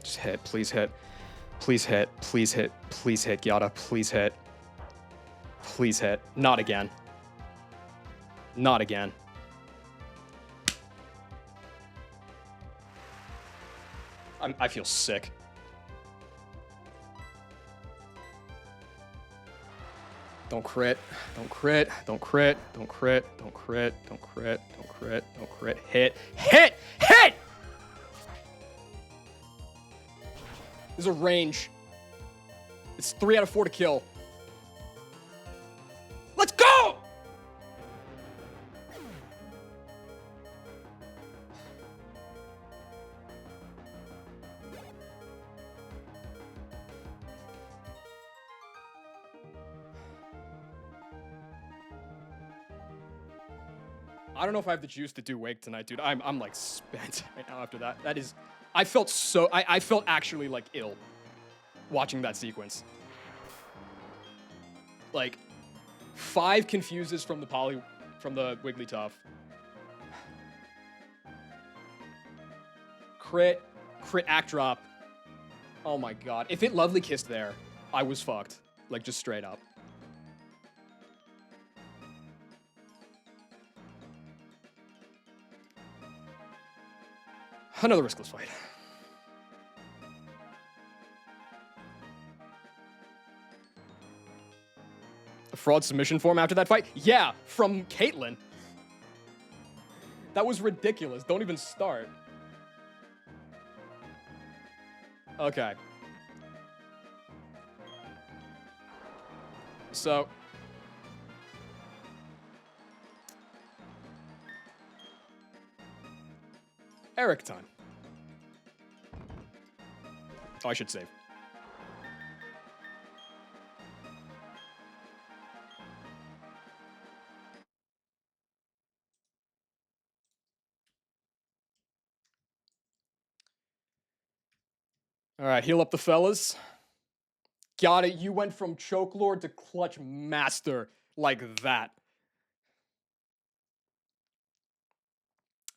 Just hit. Please hit. Please hit. Please hit. Please hit, Gyata. Please hit. Please hit. Not again. Not again. I feel sick. Don't crit. Don't crit. Don't crit. Don't crit. Don't crit. Don't crit. Don't crit. Don't crit. Hit. Hit! Hit! There's a range. It's 3 out of 4 to kill. Let's go! I don't know if I have the juice to do Wake tonight, dude. I'm like spent right now after that. That is, I felt actually like ill watching that sequence. Like 5 confuses from the Wigglytuff. Crit act drop. Oh my god. If it Lovely Kissed there, I was fucked. Like just straight up. Another riskless fight. A fraud submission form after that fight? Yeah, from Caitlyn. That was ridiculous. Don't even start. Okay. So... Eric time. Oh, I should save. All right, heal up the fellas. Got it. You went from Choke Lord to Clutch Master like that.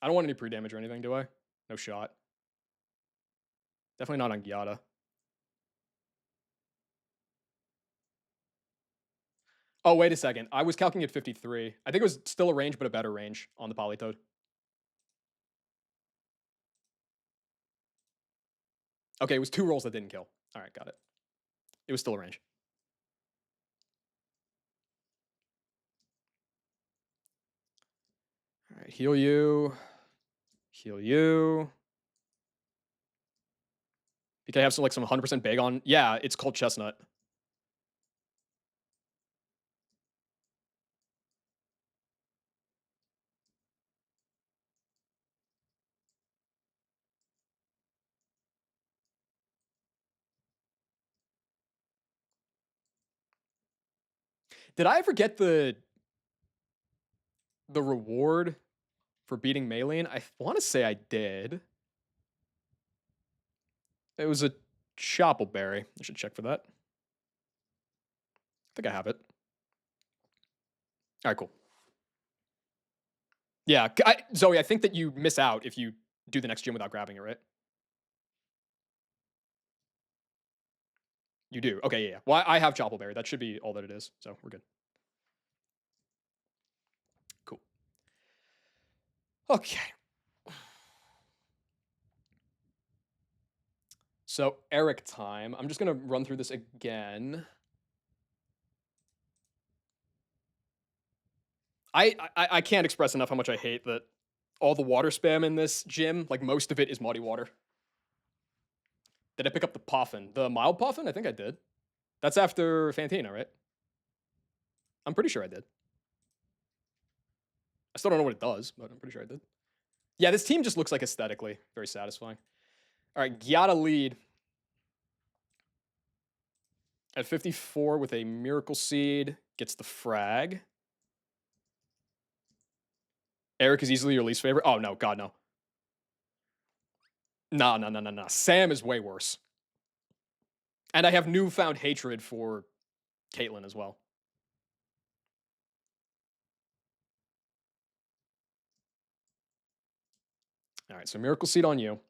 I don't want any pre-damage or anything, do I? No shot. Definitely not on Gyata. Oh, wait a second. I was calculating at 53. I think it was still a range, but a better range on the Polytoad. Okay, it was 2 rolls that didn't kill. All right, got it. It was still a range. All right, heal you. Heal you. PK have some 100% bag on. Yeah, it's called Chestnut. Did I ever get the reward for beating Maylene? I want to say I did. It was a Choppleberry. I should check for that. I think I have it. All right, cool. Yeah, Zoe, I think that you miss out if you do the next gym without grabbing it, right? You do. Okay, yeah. Well, I have Choppleberry. That should be all that it is. So we're good. Cool. Okay. So Eric time. I'm just gonna run through this again. I can't express enough how much I hate that all the water spam in this gym, like most of it is muddy water. Did I pick up the Puffin? The mild Puffin? I think I did. That's after Fantina, right? I'm pretty sure I did. I still don't know what it does, but I'm pretty sure I did. Yeah, this team just looks like aesthetically very satisfying. All right, Gyata lead at 54 with a Miracle Seed. Gets the frag. Eric is easily your least favorite. Oh, no. God, no. No. Sam is way worse. And I have newfound hatred for Caitlyn as well. All right, so Miracle Seed on you.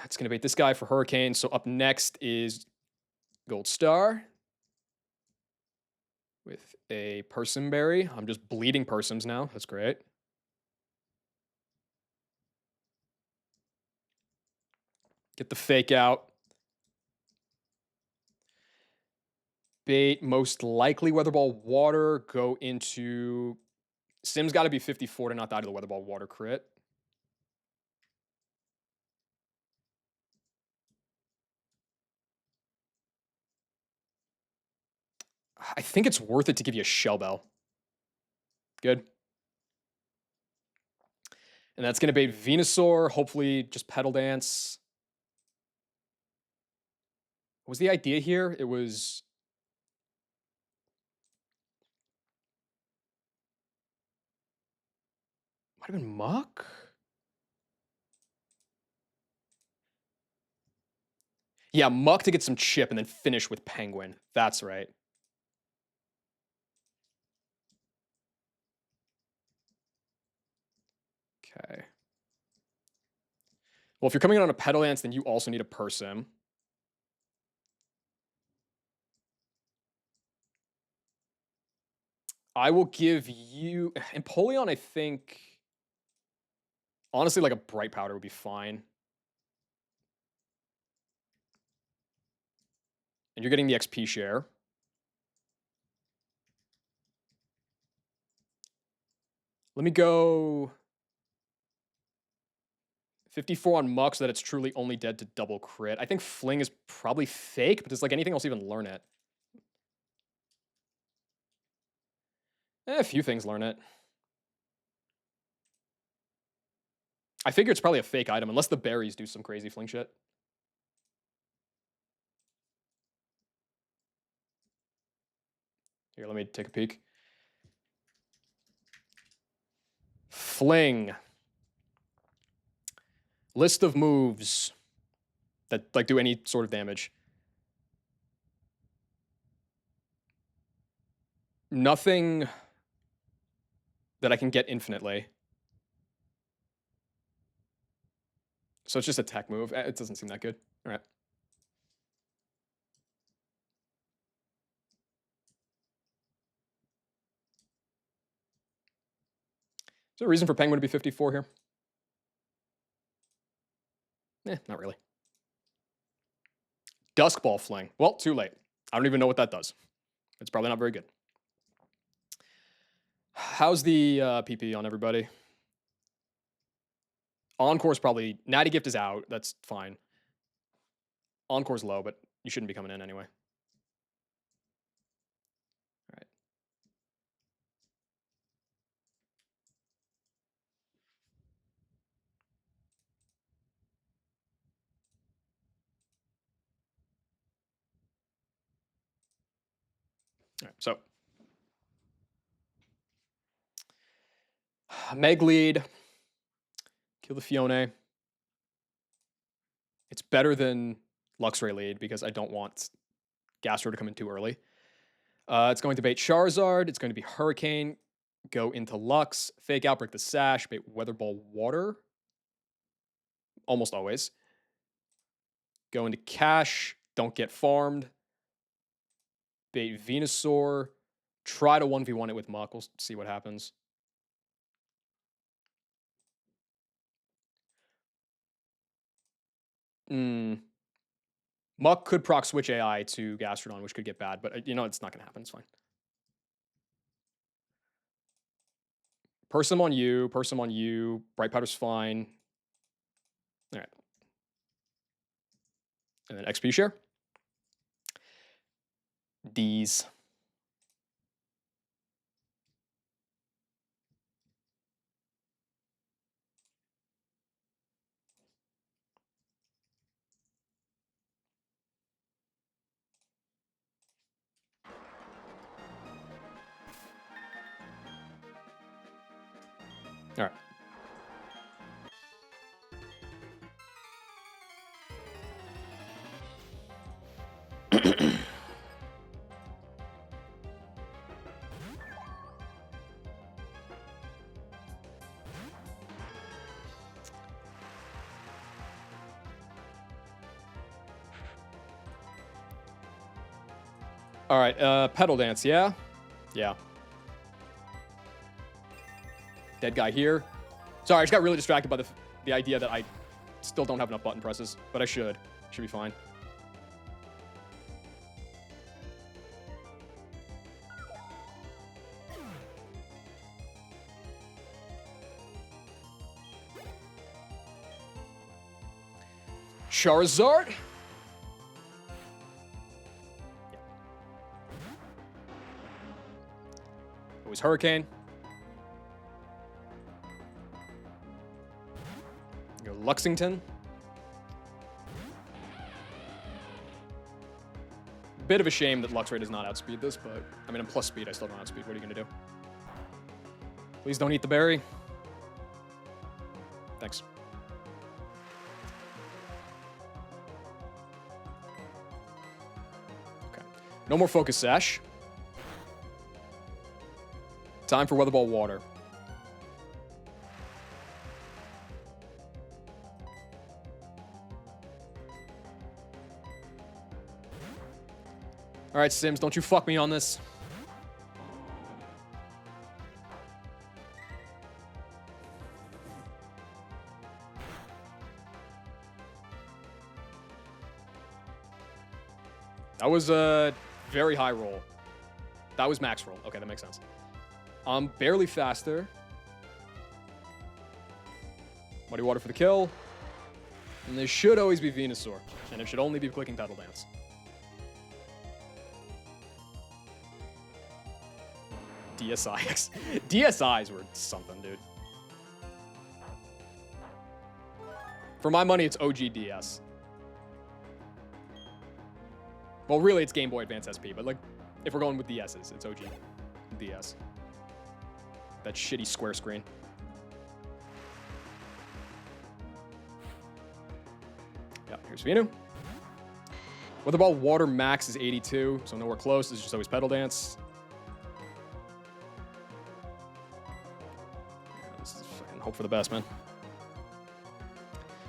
It's going to bait this guy for Hurricane. So up next is Gold Star with a Persimberry. I'm just bleeding Persims now. That's great. Get the fake out. Bait, most likely Weather Ball Water. Go into... Sim's got to be 54 to not die to the Weather Ball Water crit. I think it's worth it to give you a Shell Bell. Good. And that's going to bait Venusaur. Hopefully just Petal Dance. What was the idea here? It was... Might have been Muck? Yeah, Muck to get some chip and then finish with Penguin. That's right. Okay. Well, if you're coming in on a Petal Dance, then you also need a Persim. I will give you... Empoleon, I think... Honestly, like a Bright Powder would be fine. And you're getting the XP share. Let me go 54 on Muck so that it's truly only dead to double crit. I think Fling is probably fake, but does like anything else even learn it? A few things learn it. I figure it's probably a fake item, unless the berries do some crazy Fling shit. Here, let me take a peek. Fling. List of moves. that like do any sort of damage. Nothing that I can get infinitely. So it's just a tech move. It doesn't seem that good. All right. Is there a reason for Penguin to be 54 here? Not really. Duskball Fling. Well, too late. I don't even know what that does. It's probably not very good. How's the PP on everybody? Encore's probably... Natty Gift is out. That's fine. Encore's low, but you shouldn't be coming in anyway. All right. All right, so... Meg lead. Kill the Fione. It's better than Luxray lead because I don't want Gastro to come in too early. It's going to bait Charizard. It's going to be Hurricane. Go into Lux. Fake out, break the Sash. Bait Weather Ball Water. Almost always. Go into Cash. Don't get farmed. Bait Venusaur. Try to 1v1 it with Muck. We'll see what happens. Muck could proc switch AI to Gastrodon, which could get bad, but you know, it's not going to happen. It's fine. Persum on you. Bright Powder's fine. All right. And then XP share. D's. All right. All right, Pedal Dance, yeah? Yeah. Dead guy here. Sorry, I just got really distracted by the idea that I still don't have enough button presses, but I should. Should be fine. Charizard? It was Hurricane. Go Luxington. Bit of a shame that Luxray does not outspeed this, but I mean, I'm plus speed. I still don't outspeed. What are you going to do? Please don't eat the berry. Thanks. Okay. No more Focus Sash. Time for Weather Ball Water. All right, Sims, don't you fuck me on this. That was a very high roll. That was max roll. Okay, that makes sense. Barely faster. Muddy Water for the kill. And there should always be Venusaur. And it should only be clicking Pedal Dance. DSIs. DSIs were something, dude. For my money, it's OG DS. Well, really, it's Game Boy Advance SP, but like, if we're going with DSs, it's OG DS. That shitty square screen. Yep. Here's Venu. Weather Ball Water max is 82, so nowhere close. It's just always Pedal Dance. This is fucking hope for the best, man.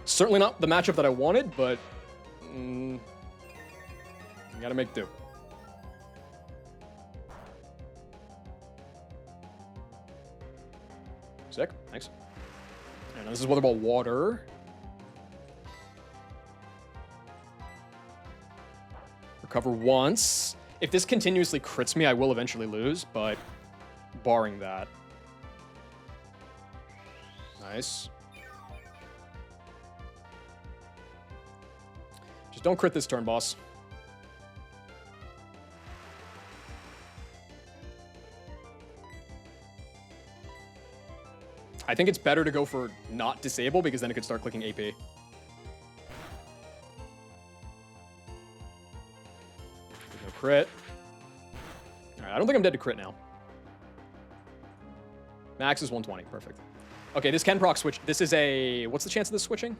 Certainly not the matchup that I wanted, but gotta make do. Sick, thanks. And this is Weather Ball Water. Recover once. If this continuously crits me, I will eventually lose, but barring that. Nice. Just don't crit this turn, boss. I think it's better to go for not disable because then it could start clicking AP. No crit. Alright, I don't think I'm dead to crit now. Max is 120. Perfect. Okay, this can proc switch. This is a... What's the chance of this switching?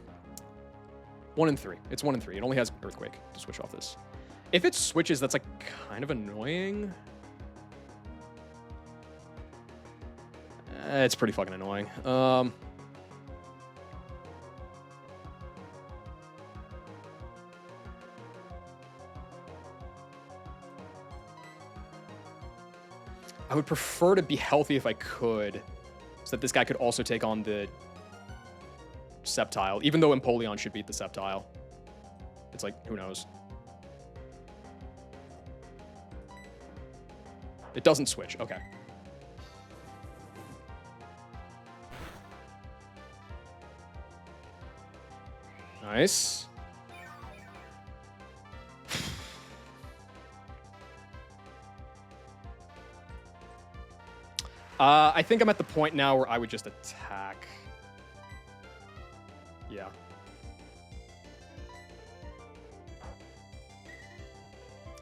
1 in 3. It's 1 in 3. It only has Earthquake to switch off this. If it switches, that's like kind of annoying. It's pretty fucking annoying. I would prefer to be healthy if I could, so that this guy could also take on the Sceptile, even though Empoleon should beat the Sceptile. It's like, who knows? It doesn't switch. Okay. Nice. I think I'm at the point now where I would just attack. Yeah.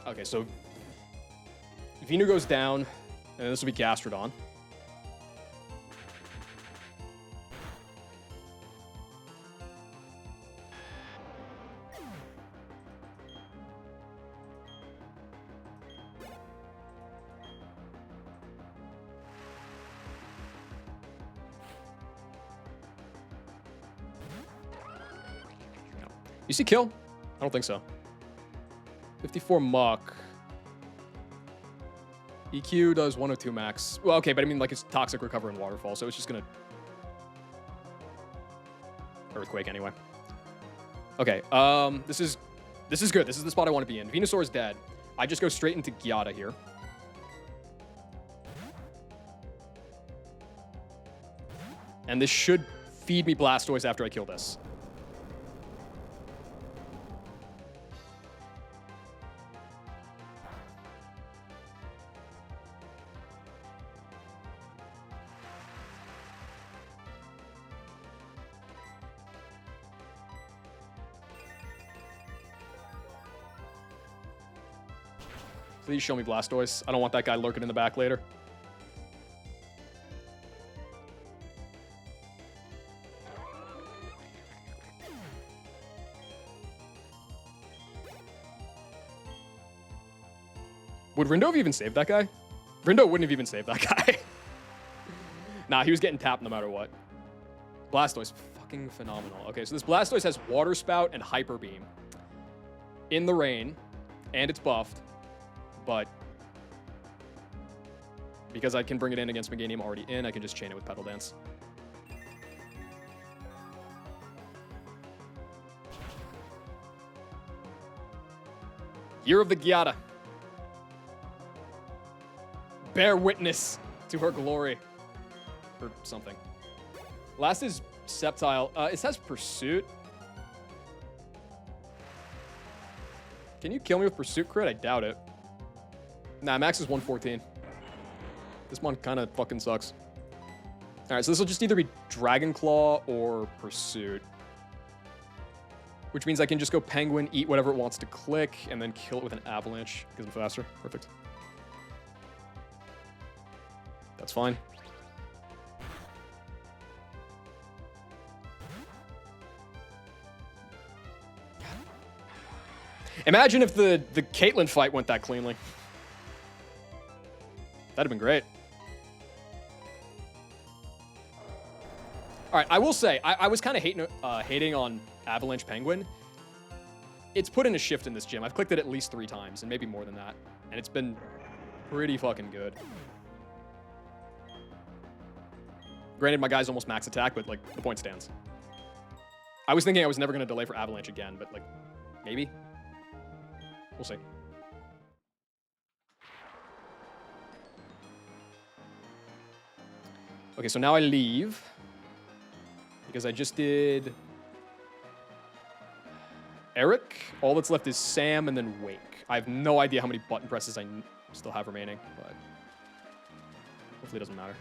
Okay, so Venu goes down, and this will be Gastrodon. You see kill? I don't think so. 54 Muck. EQ does 102 max. Well, okay, but I mean, like, it's Toxic Recover and Waterfall, so it's just gonna... Earthquake anyway. Okay, this is good. This is the spot I want to be in. Venusaur is dead. I just go straight into Gyata here. And this should feed me Blastoise after I kill this. Please show me Blastoise. I don't want that guy lurking in the back later. Would Rindo have even saved that guy? Rindo wouldn't have even saved that guy. Nah, he was getting tapped no matter what. Blastoise, fucking phenomenal. Okay, so this Blastoise has Water Spout and Hyper Beam in the rain, and it's buffed. But because I can bring it in against Meganium already in, I can just chain it with Petal Dance. Year of the Gyata. Bear witness to her glory. Or something. Last is Sceptile. It says Pursuit. Can you kill me with Pursuit crit? I doubt it. Nah, max is 114. This one kind of fucking sucks. All right, so this will just either be Dragon Claw or Pursuit. Which means I can just go Penguin, eat whatever it wants to click, and then kill it with an Avalanche because I'm faster. Perfect. That's fine. Imagine if the Caitlyn fight went that cleanly. That'd have been great. All right, I will say, I was kind of hating on Avalanche Penguin. It's put in a shift in this gym. I've clicked it at least 3 times, and maybe more than that. And it's been pretty fucking good. Granted, my guy's almost max attack, but, like, the point stands. I was thinking I was never going to delay for Avalanche again, but, like, maybe? We'll see. Okay, so now I leave. Because I just did Eric. All that's left is Sam and then Wake. I have no idea how many button presses I still have remaining, but hopefully it doesn't matter.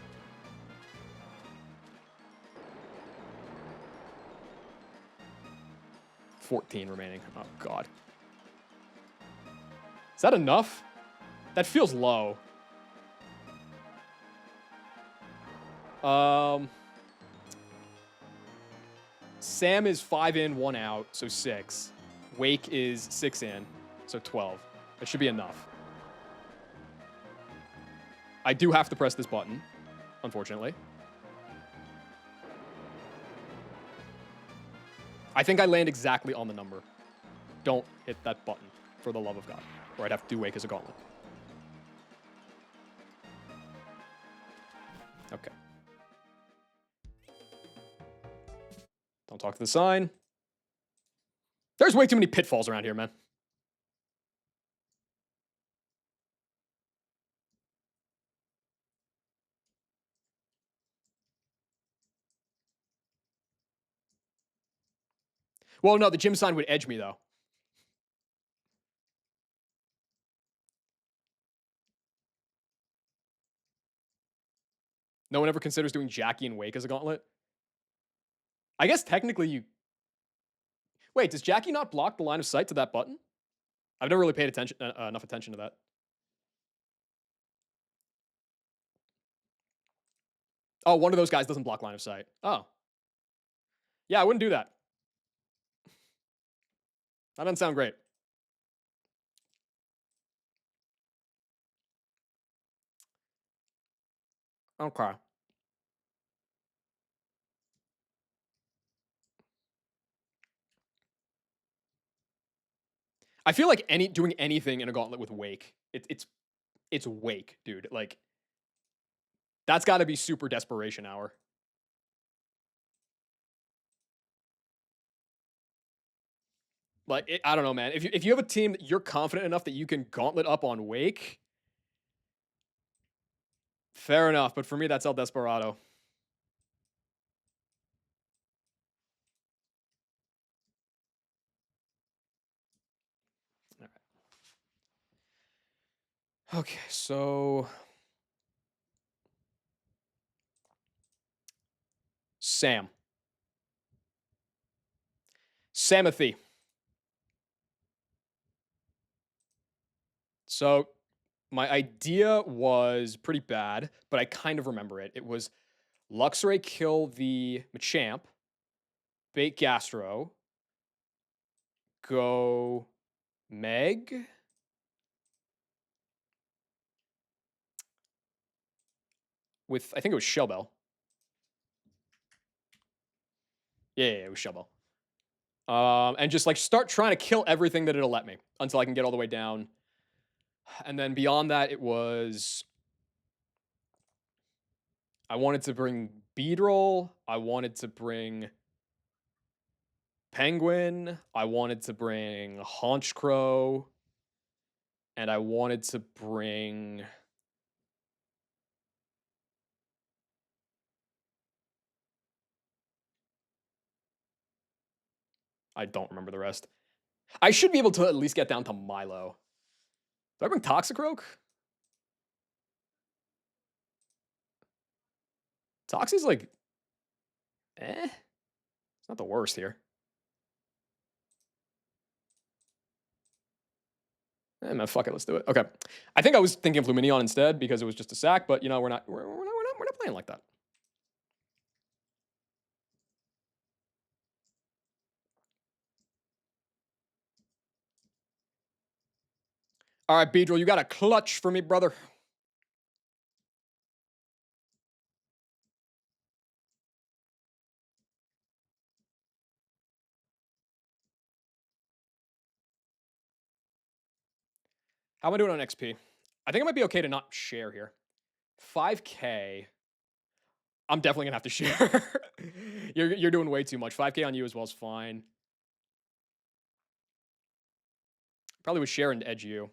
$14 remaining. Oh, God. Is that enough? That feels low. Sam is 5 in, 1 out, so 6. Wake is 6 in, so 12. That should be enough. I do have to press this button, unfortunately. I think I land exactly on the number. Don't hit that button, for the love of God. Or I'd have to do Wake as a gauntlet. Okay. Don't talk to the sign. There's way too many pitfalls around here, man. Well, no, the gym sign would edge me, though. No one ever considers doing Jackie and Wake as a gauntlet? I guess technically you... Wait, does Jackie not block the line of sight to that button? I've never really paid attention enough attention to that. Oh, one of those guys doesn't block line of sight. Oh. Yeah, I wouldn't do that. That doesn't sound great. Okay. I feel like doing anything in a gauntlet with Wake, it's Wake, dude. Like, that's got to be super desperation hour. Like, I don't know, man. If you have a team that you're confident enough that you can gauntlet up on Wake, fair enough. But for me, that's El Desperado. All right. Okay, so Sam. Samothy. So my idea was pretty bad, but I kind of remember it. It was Luxray kill the Machamp, bait Gastro, go Meg. With, I think it was Shellbell. Yeah, it was Shellbell. And just like start trying to kill everything that it'll let me until I can get all the way down. And then beyond that, it was... I wanted to bring Beedrill. I wanted to bring Penguin. I wanted to bring Honchcrow. And I wanted to bring... I don't remember the rest. I should be able to at least get down to Milo. Do I bring Toxicroak? Toxie's like... It's not the worst here. Man, fuck it, let's do it. Okay. I think I was thinking of Lumineon instead because it was just a sack, but you know, we're not playing like that. All right, Beedrill, you got a clutch for me, brother. How am I doing on XP? I think I might be okay to not share here. 5K. I'm definitely gonna have to share. You're doing way too much. 5K on you as well is fine. Probably would share and edge you.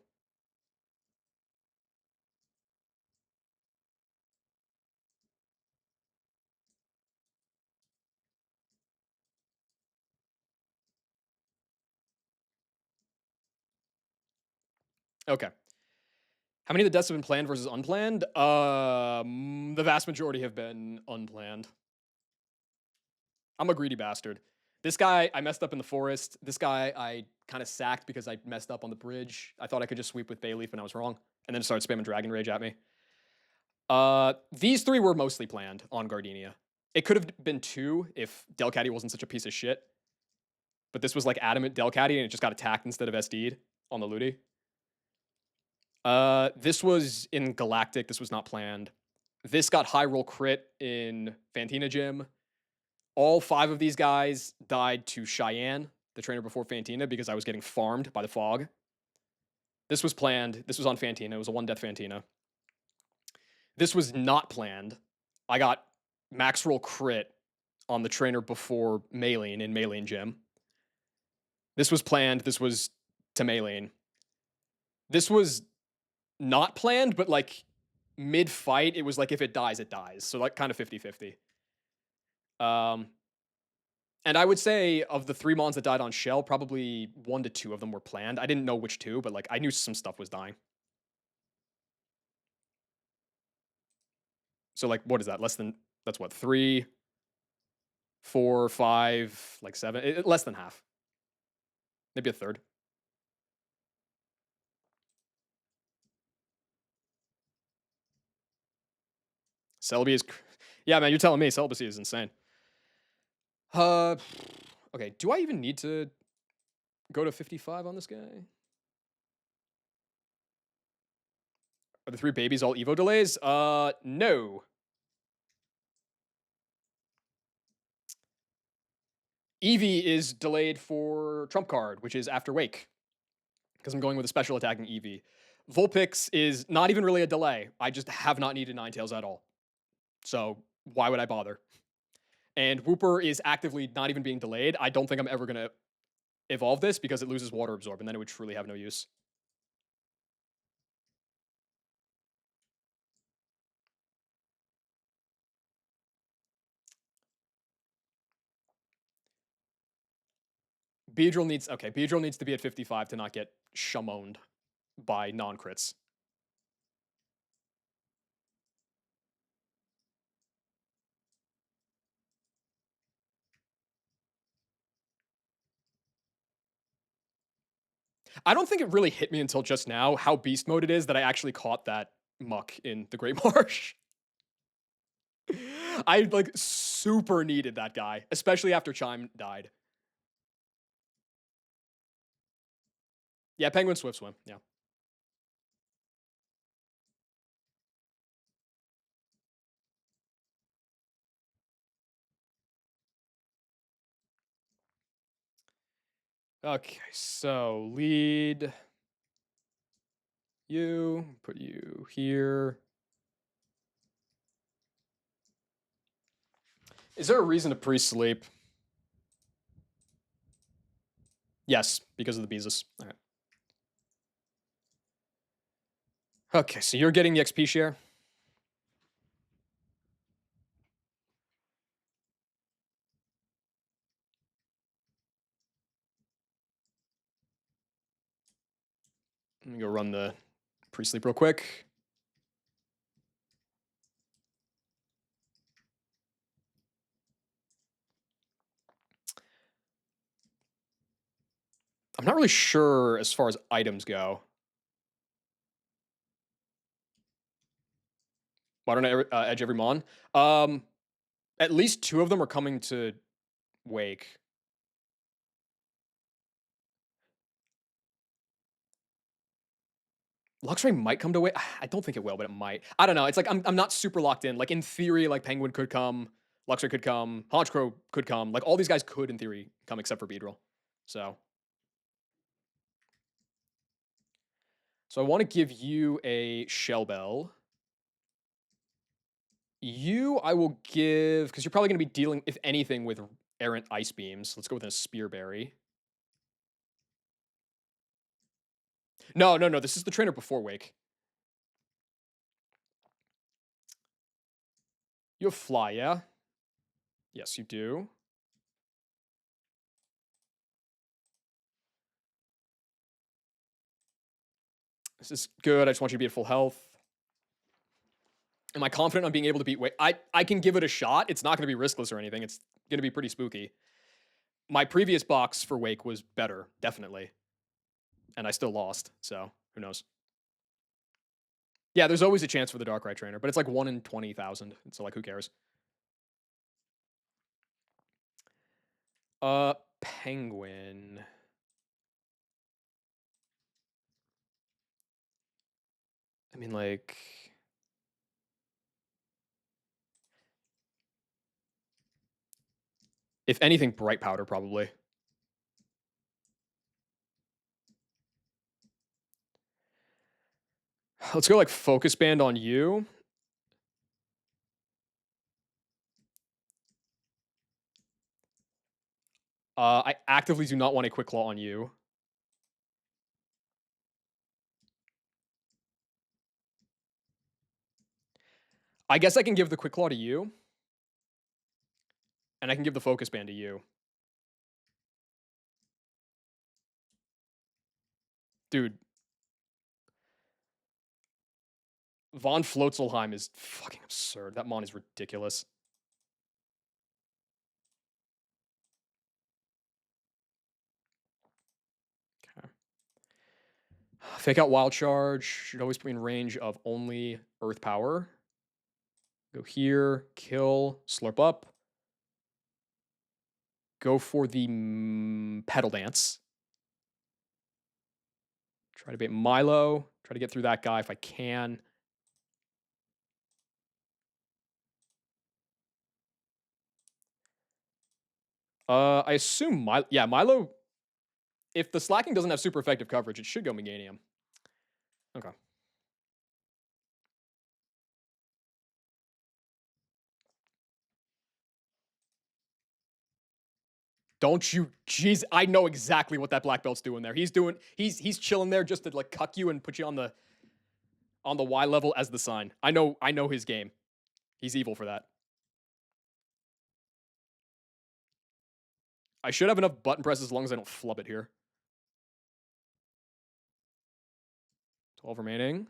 Okay. How many of the deaths have been planned versus unplanned? The vast majority have been unplanned. I'm a greedy bastard. This guy, I messed up in the forest. This guy, I kind of sacked because I messed up on the bridge. I thought I could just sweep with Bayleaf and I was wrong. And then started spamming Dragon Rage at me. These three were mostly planned on Gardenia. It could have been two if Delcatty wasn't such a piece of shit. But this was like adamant Delcatty and it just got attacked instead of SD'd on the Ludi. This was in Galactic. This was not planned. This got high roll crit in Fantina Gym. All 5 of these guys died to Cheyenne, the trainer before Fantina, because I was getting farmed by the fog. This was planned. This was on Fantina. It was a 1-death Fantina. This was not planned. I got max roll crit on the trainer before Maylene in Maylene Gym. This was planned. This was to Maylene. This was not planned, but like mid-fight, it was like if it dies, it dies. So like kind of 50-50. And I would say of the 3 mons that died on Shell, probably 1 to 2 of them were planned. I didn't know which 2, but like I knew some stuff was dying. So like, what is that? That's what, 3, 4, 5, like 7, less than half. Maybe a third. Celibacy is, yeah, man, you're telling me celibacy is insane. Okay, do I even need to go to 55 on this guy? Are the 3 babies all Evo delays? No. Eevee is delayed for Trump card, which is after Wake, because I'm going with a special attacking Eevee. Vulpix is not even really a delay. I just have not needed Ninetales at all. So why would I bother? And Wooper is actively not even being delayed. I don't think I'm ever going to evolve this because it loses Water Absorb, and then it would truly have no use. Beedrill needs to be at 55 to not get shamoned by non-crits. I don't think it really hit me until just now how beast mode it is that I actually caught that muck in the Great Marsh. I like super needed that guy, especially after Chime died. Yeah, Penguin Swift Swim. Yeah. Okay, so lead you, put you here. Is there a reason to pre-sleep? Yes, because of the Beezus. All right. Okay, so you're getting the XP share. Let me go run the pre-sleep real quick. I'm not really sure as far as items go. Why don't I edge every mon? At least 2 of them are coming to Wake. Luxray might come to Wake. I don't think it will, but it might. I don't know. It's like I'm not super locked in. Like in theory, like Penguin could come, Luxray could come, Honchkrow could come. Like all these guys could in theory come except for Beedrill. So I want to give you a Shell Bell. You, I will give, because you're probably going to be dealing, if anything, with errant Ice Beams. Let's go with a Spear Berry. No. This is the trainer before Wake. You have Fly, yeah? Yes, you do. This is good. I just want you to be at full health. Am I confident on being able to beat Wake? I can give it a shot. It's not going to be riskless or anything. It's going to be pretty spooky. My previous box for Wake was better, definitely. And I still lost, so who knows? Yeah, there's always a chance for the Darkrai trainer, but it's like 1 in 20,000. So like, who cares? Penguin. I mean, like, if anything, Bright Powder probably. Let's go like Focus Band on you. I actively do not want a Quick Claw on you. I guess I can give the Quick Claw to you. And I can give the Focus Band to you. Dude. Von Floatzelheim is fucking absurd. That mon is ridiculous. Okay. Fake out Wild Charge. Should always be in range of only Earth Power. Go here. Kill. Slurp up. Go for the Petal Dance. Try to bait Milo. Try to get through that guy if I can. I assume Milo. Yeah, Milo. If the Slacking doesn't have super effective coverage, it should go Meganium. Okay. Don't you? Jeez, I know exactly what that black belt's doing there. He's chilling there just to like cuck you and put you on the Y level as the sign. I know his game. He's evil for that. I should have enough button presses as long as I don't flub it here. 12 remaining.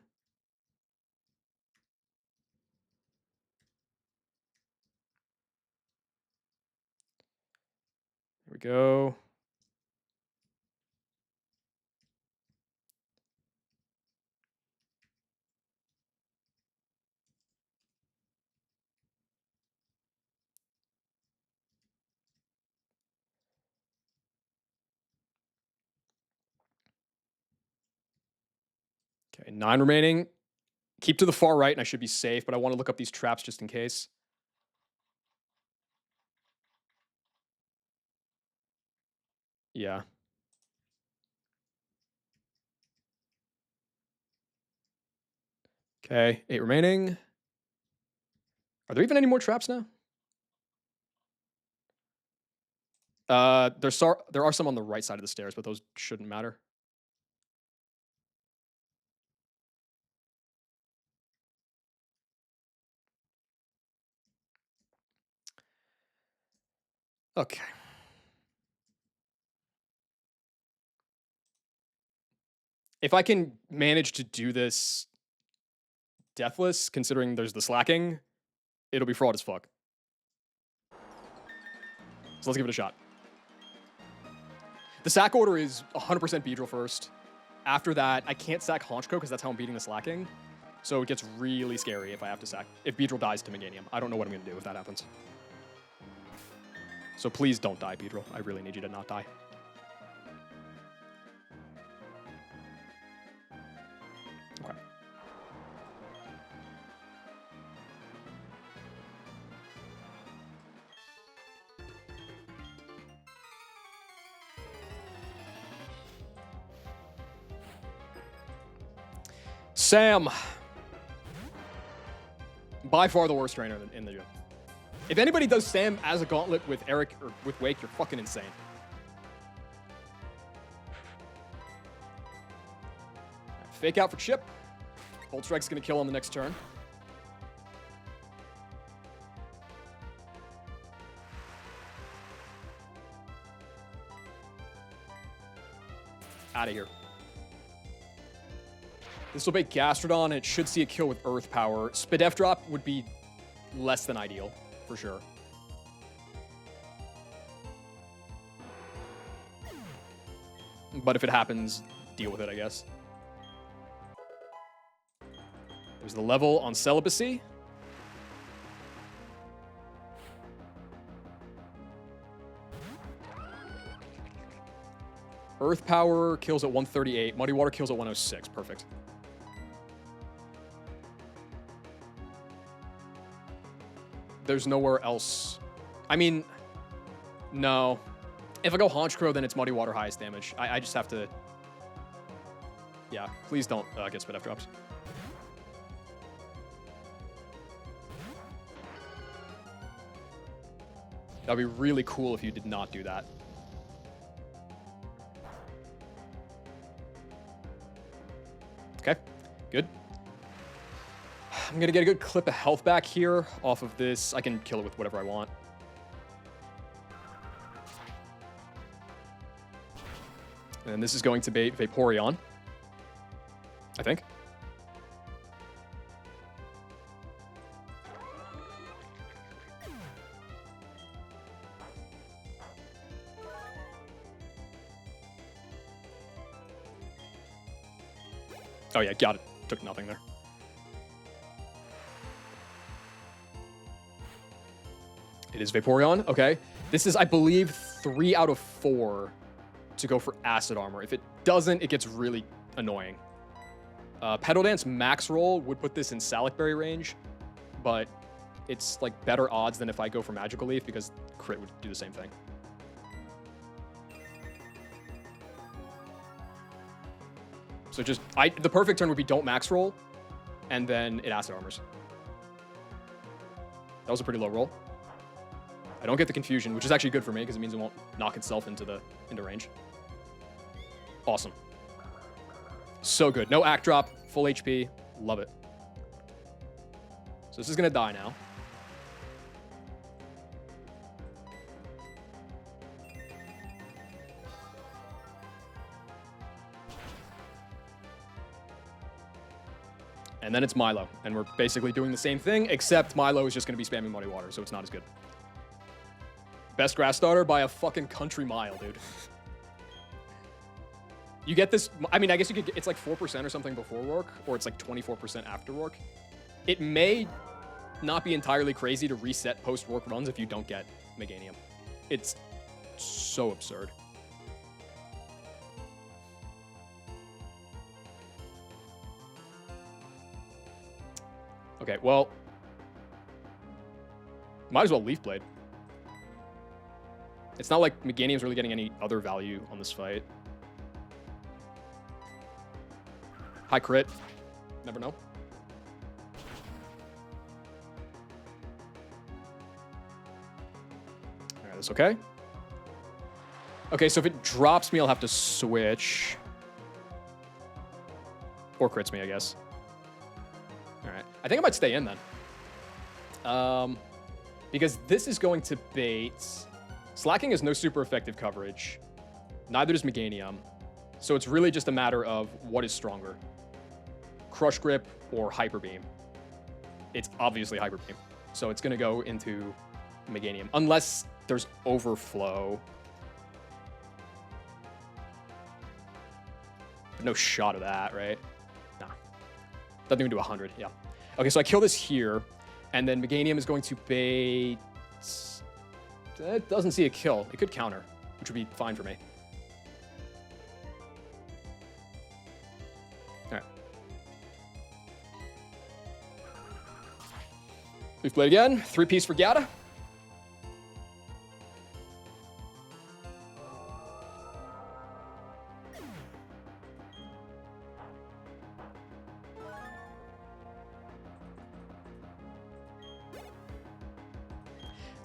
Here we go. Okay, 9 remaining. Keep to the far right and I should be safe, but I want to look up these traps just in case. Yeah. Okay, 8 remaining. Are there even any more traps now? There are some on the right side of the stairs, but those shouldn't matter. Okay. If I can manage to do this deathless, considering there's the slacking, it'll be fraud as fuck. So let's give it a shot. The sack order is 100% Beedrill first. After that, I can't sack Honchkrow because that's how I'm beating the slacking. So it gets really scary if I have to sack. If Beedrill dies to Meganium. I don't know what I'm going to do if that happens. So please don't die, Beedrill. I really need you to not die. Sam. By far the worst trainer in the gym. If anybody does Sam as a gauntlet with Eric or with Wake, you're fucking insane. Right, fake out for Chip. Bolt Strike's gonna kill on the next turn. Out of here. This will bait Gastrodon, and it should see a kill with Earth Power. Spadef drop would be less than ideal, for sure. But if it happens, deal with it, I guess. There's the level on Celibacy. Earth Power kills at 138. Muddy Water kills at 106. Perfect. There's nowhere else. I mean, no. If I go Haunch Crow, then it's Muddy Water highest damage. I just have to... Yeah, please don't get Spit F drops. That'd be really cool if you did not do that. Okay, good. I'm gonna get a good clip of health back here off of this. I can kill it with whatever I want. And this is going to bait Vaporeon, I think. Oh yeah, got it. Took nothing there. It is Vaporeon. Okay. This is, I believe, 3 out of 4 to go for Acid Armor. If it doesn't, it gets really annoying. Petal Dance Max Roll would put this in Salic Berry range, but it's like better odds than if I go for Magical Leaf because crit would do the same thing. So just, the perfect turn would be don't Max Roll, and then it Acid Armors. That was a pretty low roll. I don't get the confusion, which is actually good for me because it means it won't knock itself into range. Awesome. So good. No Act Drop, full HP. Love it. So this is going to die now. And then it's Milo, and we're basically doing the same thing, except Milo is just going to be spamming Muddy Water, so it's not as good. Best grass starter by a fucking country mile, dude. You get this, I mean, I guess you could get, it's like 4% or something before Rourke, or it's like 24% after Rourke. It may not be entirely crazy to reset post-Rourke runs if you don't get Meganium. It's so absurd. Okay, well, might as well Leaf Blade. It's not like Meganium's really getting any other value on this fight. High crit. Never know. All right, that's okay. Okay, so if it drops me, I'll have to switch. Or crits me, I guess. All right. I think I might stay in then. Because this is going to bait... Slacking has no super effective coverage. Neither does Meganium. So it's really just a matter of what is stronger. Crush Grip or Hyper Beam. It's obviously Hyper Beam. So it's going to go into Meganium. Unless there's Overflow. No shot of that, right? Nah. Doesn't even do 100, yeah. Okay, so I kill this here. And then Meganium is going to bait... It doesn't see a kill. It could counter, which would be fine for me. All right. Leaf Blade again. 3-piece for Gata.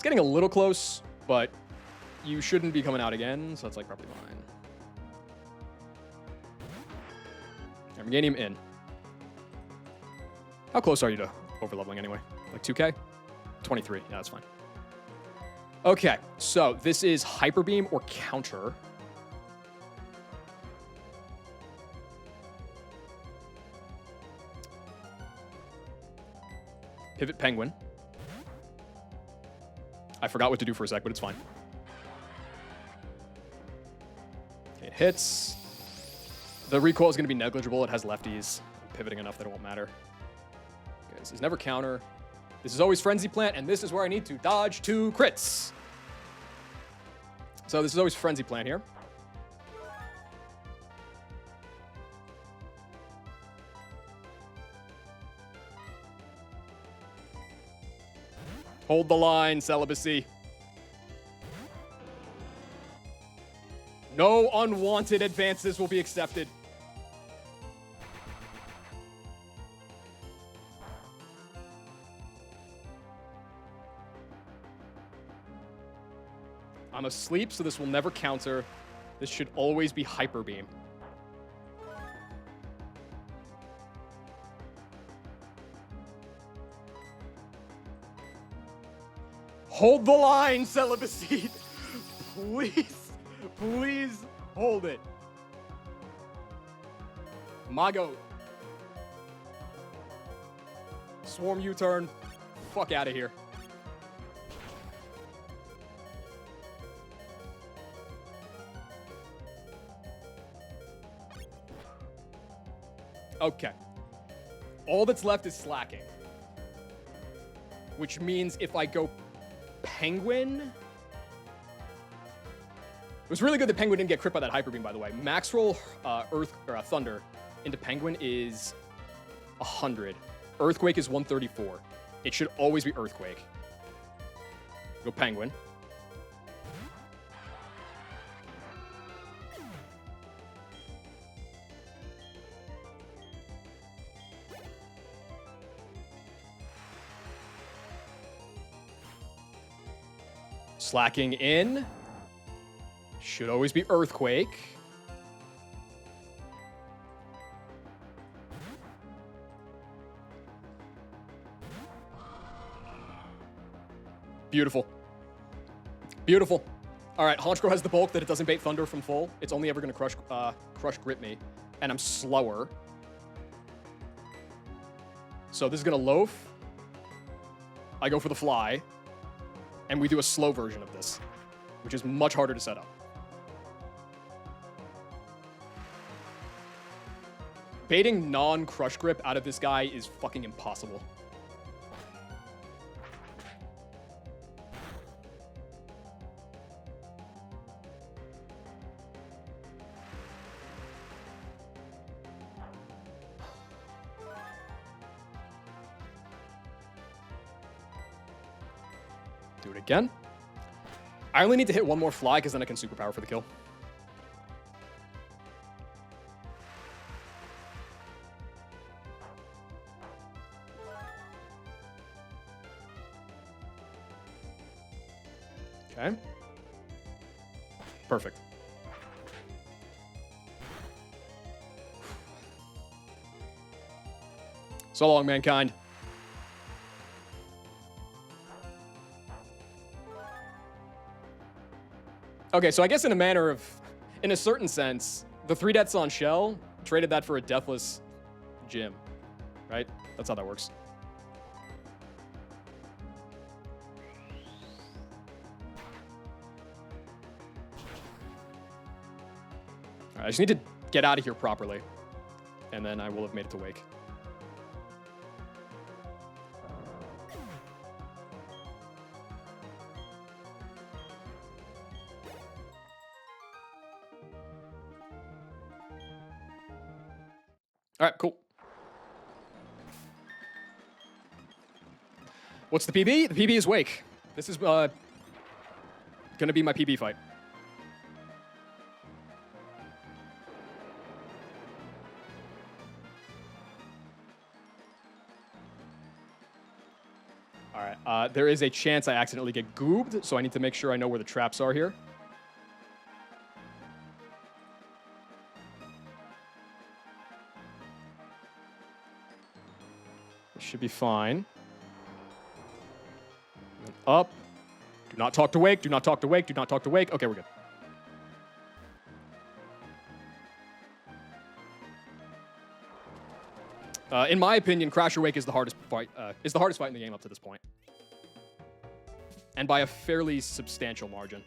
It's getting a little close, but you shouldn't be coming out again, so that's like probably fine. I'm getting him in. How close are you to overleveling anyway? Like 2k? 23. Yeah, that's fine. Okay, so this is Hyper Beam or Counter. Pivot Penguin. I forgot what to do for a sec, but it's fine. Okay, it hits. The recoil is going to be negligible. It has lefties. I'm pivoting enough that it won't matter. Okay, this is never counter. This is always Frenzy Plant, and this is where I need to dodge 2 crits. So this is always Frenzy Plant here. Hold the line, Celibacy. No unwanted advances will be accepted. I'm asleep, so this will never counter. This should always be Hyper Beam. Hold the line, Celibacy. Please, please hold it. Mago. Swarm U-turn. Fuck out of here. Okay. All that's left is slacking. Which means if I go Penguin... It was really good that Penguin didn't get crit by that Hyper Beam, by the way. Max roll Thunder into Penguin is 100. Earthquake is 134. It should always be Earthquake. Go Penguin. Slacking in. Should always be Earthquake. Beautiful. Beautiful. All right, Honchkrow has the bulk that it doesn't bait Thunder from full. It's only ever going to crush Grip me, and I'm slower. So this is going to loaf. I go for the fly. And we do a slow version of this, which is much harder to set up. Baiting non-crush grip out of this guy is fucking impossible. Do it again. I only need to hit one more fly because then I can superpower for the kill. Okay. Perfect. So long, mankind. Okay, so I guess in a certain sense, the 3 deaths on Shell traded that for a deathless Jim, right? That's how that works. All right, I just need to get out of here properly, and then I will have made it to Wake. All right, cool. What's the PB? The PB is Wake. This is going to be my PB fight. All right. There is a chance I accidentally get goobed, so I need to make sure I know where the traps are here. It should be fine. Up. Do not talk to Wake. Do not talk to Wake. Do not talk to Wake. Okay, we're good. In my opinion, Crasher Wake is the hardest fight. Is the hardest fight in the game up to this point, and by a fairly substantial margin.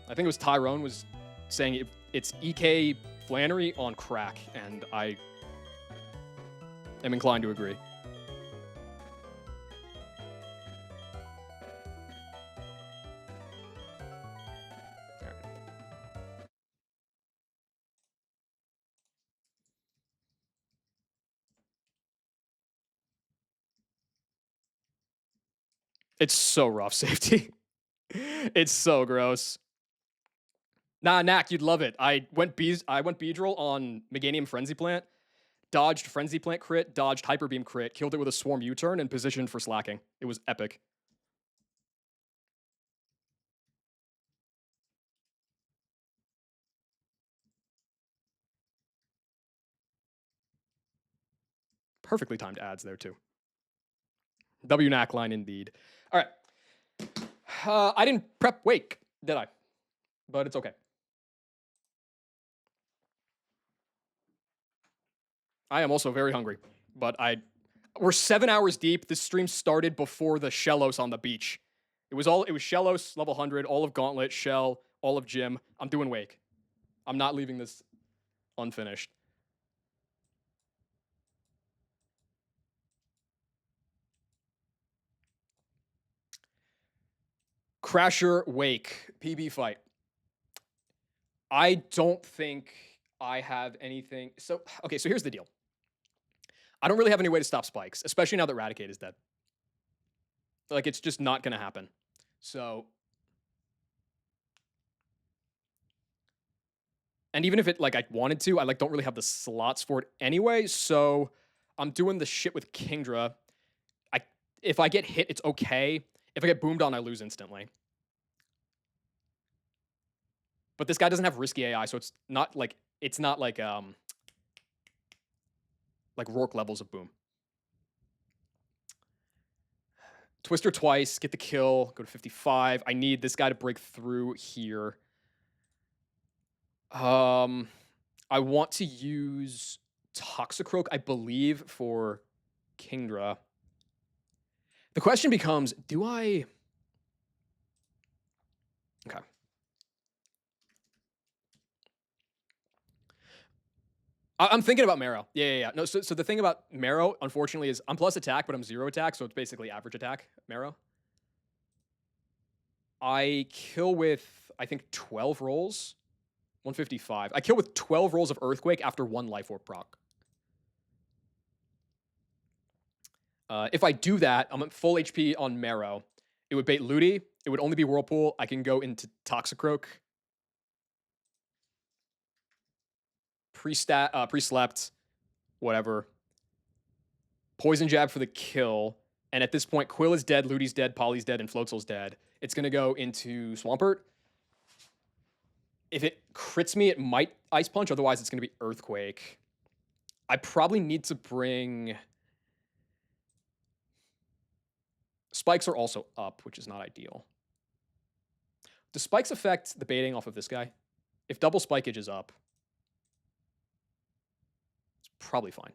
I think it was Tyrone was saying it's EK Flannery on crack, and I am inclined to agree. It's so rough, safety. It's so gross. Nah, Knack, you'd love it. I went Beedrill on Meganium Frenzy Plant, dodged Frenzy Plant crit, dodged Hyper Beam crit, killed it with a Swarm U-turn, and positioned for slacking. It was epic. Perfectly timed ads there, too. W-Knack line indeed. All right. I didn't prep Wake, did I? But it's okay. I am also very hungry, but we're 7 hours deep. This stream started before the Shellos on the beach. It was Shellos, level 100, all of Gauntlet, Shell, all of Gym. I'm doing Wake. I'm not leaving this unfinished. Crasher Wake, PB fight. I don't think I have anything. So here's the deal. I don't really have any way to stop spikes, especially now that Raticate is dead. Like, it's just not going to happen. So, and even if it, like, I wanted to, I, like, don't really have the slots for it anyway. So, I'm doing the shit with Kingdra. If I get hit, it's okay. If I get boomed on, I lose instantly. But this guy doesn't have risky AI, so it's not like Rourke levels of boom. Twister twice, get the kill, go to 55. I need this guy to break through here. I want to use Toxicroak, I believe, for Kingdra. The question becomes, do I... Okay. I'm thinking about Marrow. Yeah. No, so the thing about Marrow, unfortunately, is I'm plus attack, but I'm 0 attack, so it's basically average attack, Marrow. I kill with, I think, 12 rolls. 155. I kill with 12 rolls of Earthquake after 1 Life Orb proc. If I do that, I'm at full HP on Marrow. It would bait Ludi. It would only be Whirlpool. I can go into Toxicroak. Pre-slept. Whatever. Poison Jab for the kill. And at this point, Quill is dead, Ludi's dead, Polly's dead, and Floatzel's dead. It's going to go into Swampert. If it crits me, it might Ice Punch. Otherwise, it's going to be Earthquake. I probably need to bring... Spikes are also up, which is not ideal. Does Spikes affect the baiting off of this guy? If double Spikeage is up, it's probably fine.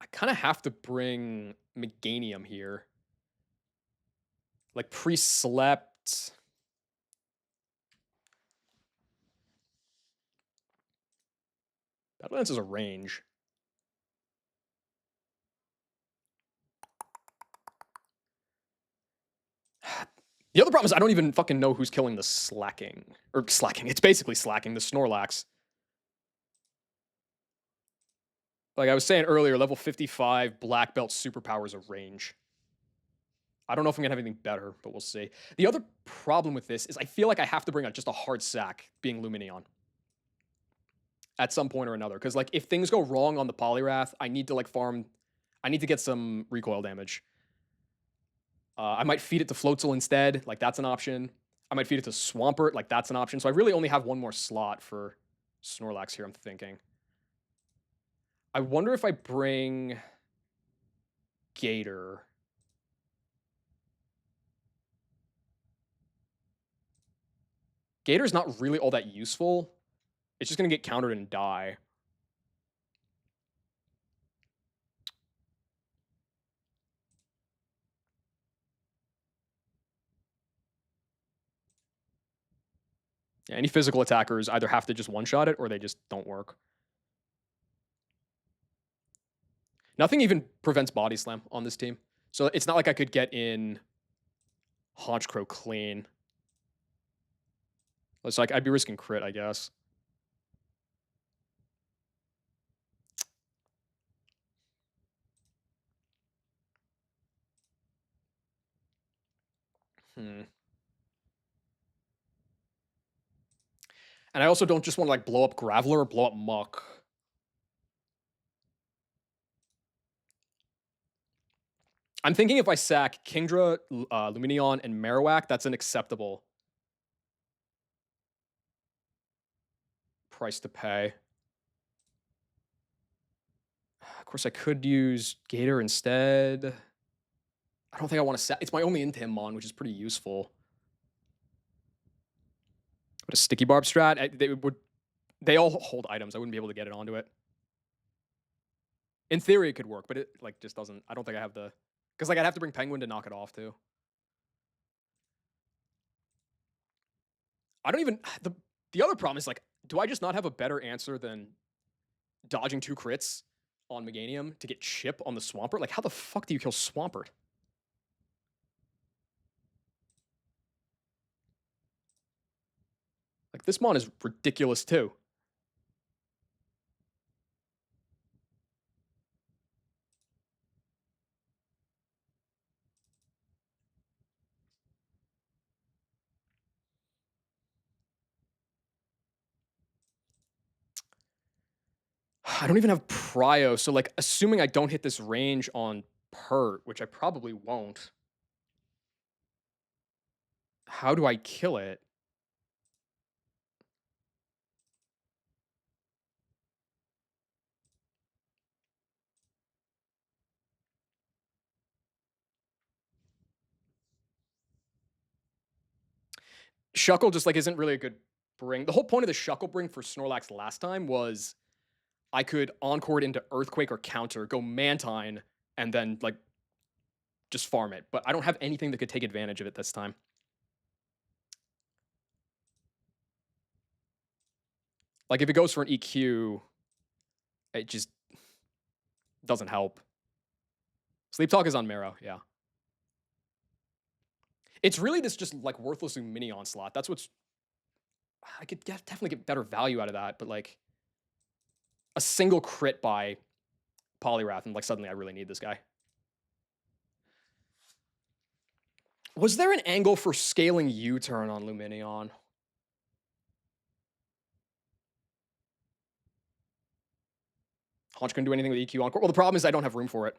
I kind of have to bring Meganium here. Like pre-slept. Battlelands is a range. The other problem is I don't even fucking know who's killing the slacking. Or slacking. It's basically slacking, the Snorlax. Like I was saying earlier, level 55 Black Belt superpowers a range. I don't know if I'm going to have anything better, but we'll see. The other problem with this is I feel like I have to bring out just a hard sack being Lumineon. at some point or another. Because like if things go wrong on the Polyrath, I need to like farm. I need to get some recoil damage. I might feed it to Floatzel instead. Like that's an option. I might feed it to Swampert. Like that's an option. So I really only have one more slot for Snorlax here, I'm thinking. I wonder if I bring Gator. Gator's not really all that useful. It's just going to get countered and die. Yeah, any physical attackers either have to just one-shot it or they just don't work. Nothing even prevents Body Slam on this team. So it's not like I could get in Honchkrow clean. It's like I'd be risking crit, I guess. And I also don't just want to like blow up Graveler or blow up Muck. I'm thinking if I sack Kingdra, Lumineon, and Marowak, that's an acceptable price to pay. Of course, I could use Gator instead. I don't think I want to sack. It's my only Intimon, which is pretty useful. But a Sticky Barb strat, they all hold items. I wouldn't be able to get it onto it. In theory, it could work, but it like just doesn't. I don't think I have the, because like I'd have to bring Penguin to knock it off too. I don't even the other problem is like, do I just not have a better answer than dodging 2 crits on Meganium to get chip on the Swampert? Like, how the fuck do you kill Swampert? Like, this mon is ridiculous too. I don't even have Prio, so like, assuming I don't hit this range on Pert, which I probably won't, how do I kill it? Shuckle just like isn't really a good bring. The whole point of the Shuckle bring for Snorlax last time was I could Encore it into Earthquake or Counter, go Mantine, and then like just farm it. But I don't have anything that could take advantage of it this time. Like if it goes for an EQ, it just doesn't help. Sleep Talk is on Marrow, yeah. It's really this just like worthless mini onslaught. That's what's, I could definitely get better value out of that, but like a single crit by Polyrath and like suddenly I really need this guy. Was there an angle for scaling U-turn on Lumineon? Haunch couldn't do anything with EQ Encore. Well, the problem is I don't have room for it.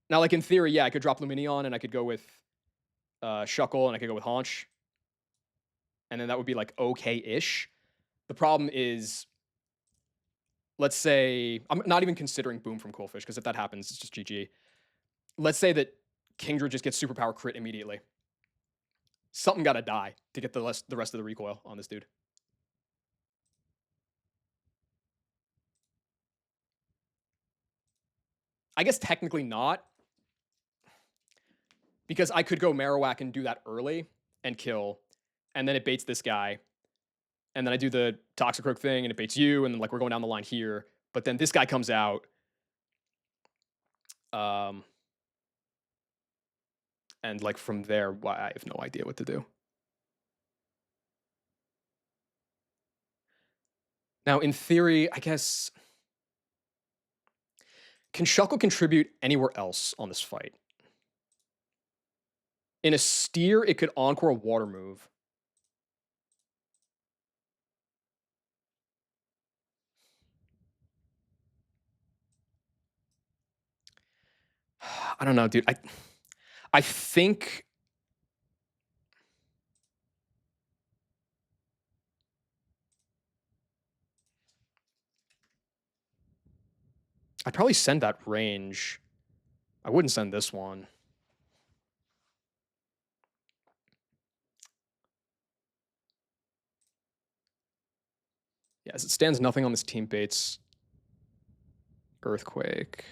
Now, like in theory, yeah, I could drop Lumineon and I could go with Shuckle and I could go with Haunch. And then that would be like okay-ish. The problem is, let's say, I'm not even considering Boom from Coolfish, because if that happens, it's just GG. Let's say that Kingdra just gets superpower crit immediately. Something gotta die to get the rest of the recoil on this dude. I guess technically not, because I could go Marowak and do that early and kill, and then it baits this guy, and then I do the Toxicroak thing and it baits you, and then like we're going down the line here, but then this guy comes out, and like from there, I have no idea what to do. Now, in theory, I guess, can Shuckle contribute anywhere else on this fight? In a steer, it could Encore a water move. I don't know, dude. I think I'd probably send that range. I wouldn't send this one. Yeah, as it stands, nothing on this team baits Earthquake.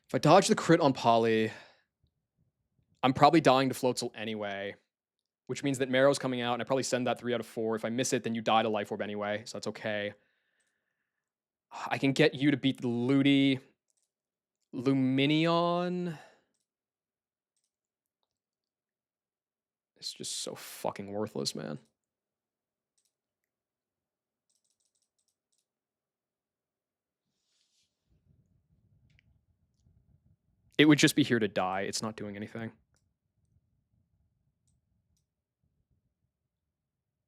If I dodge the crit on Poly, I'm probably dying to Floatzel anyway, which means that Marrow's coming out, and I probably send that 3 out of 4. If I miss it, then you die to Life Orb anyway, so that's okay. I can get you to beat the Ludi. Luminion. It's just so fucking worthless, man. It would just be here to die. It's not doing anything.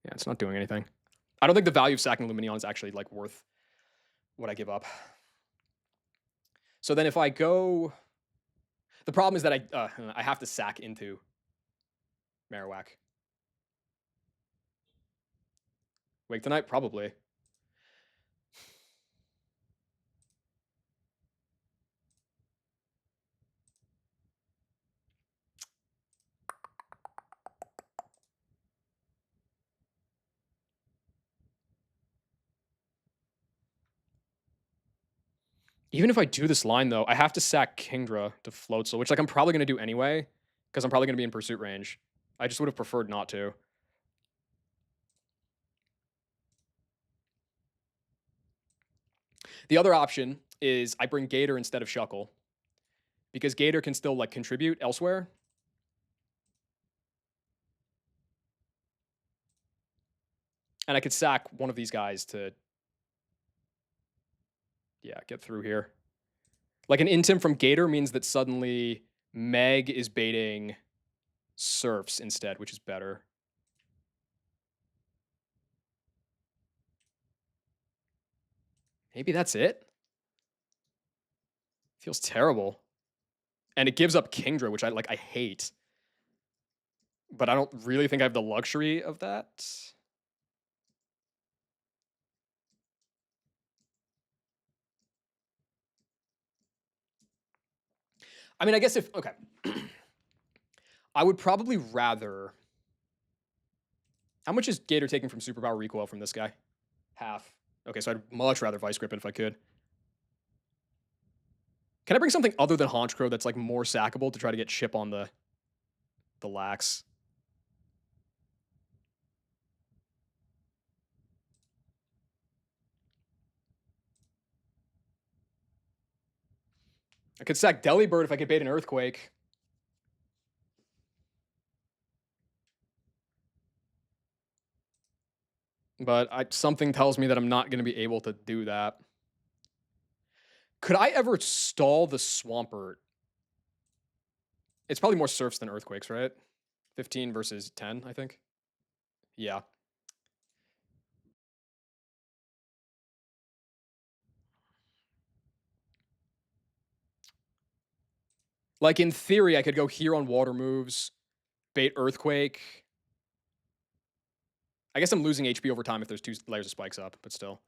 Yeah, it's not doing anything. I don't think the value of sacking Luminion is actually like worth what I give up. So then if I go, the problem is that I have to sack into Marowak. Wake Tonight, probably. Even if I do this line, though, I have to sack Kingdra to Floatzel, which like I'm probably going to do anyway, because I'm probably going to be in pursuit range. I just would have preferred not to. The other option is I bring Gator instead of Shuckle, because Gator can still like contribute elsewhere. And I could sack one of these guys to, yeah, get through here. Like an Intim from Gator means that suddenly Meg is baiting Surfs instead, which is better. Maybe that's it? Feels terrible. And it gives up Kingdra, which I hate. But I don't really think I have the luxury of that. I mean, I guess if, okay. I would probably rather. How much is Gator taking from Superpower Recoil from this guy? Half. Okay, so I'd much rather Vice Grip it if I could. Can I bring something other than Honchkrow that's like more sackable to try to get chip on the lax? I could sack Delibird if I could bait an Earthquake. But something tells me that I'm not going to be able to do that. Could I ever stall the Swampert? It's probably more Surfs than Earthquakes, right? 15 versus 10, I think. Yeah. Like, in theory, I could go here on Water Moves, bait Earthquake. I guess I'm losing HP over time if there's 2 layers of spikes up, but still.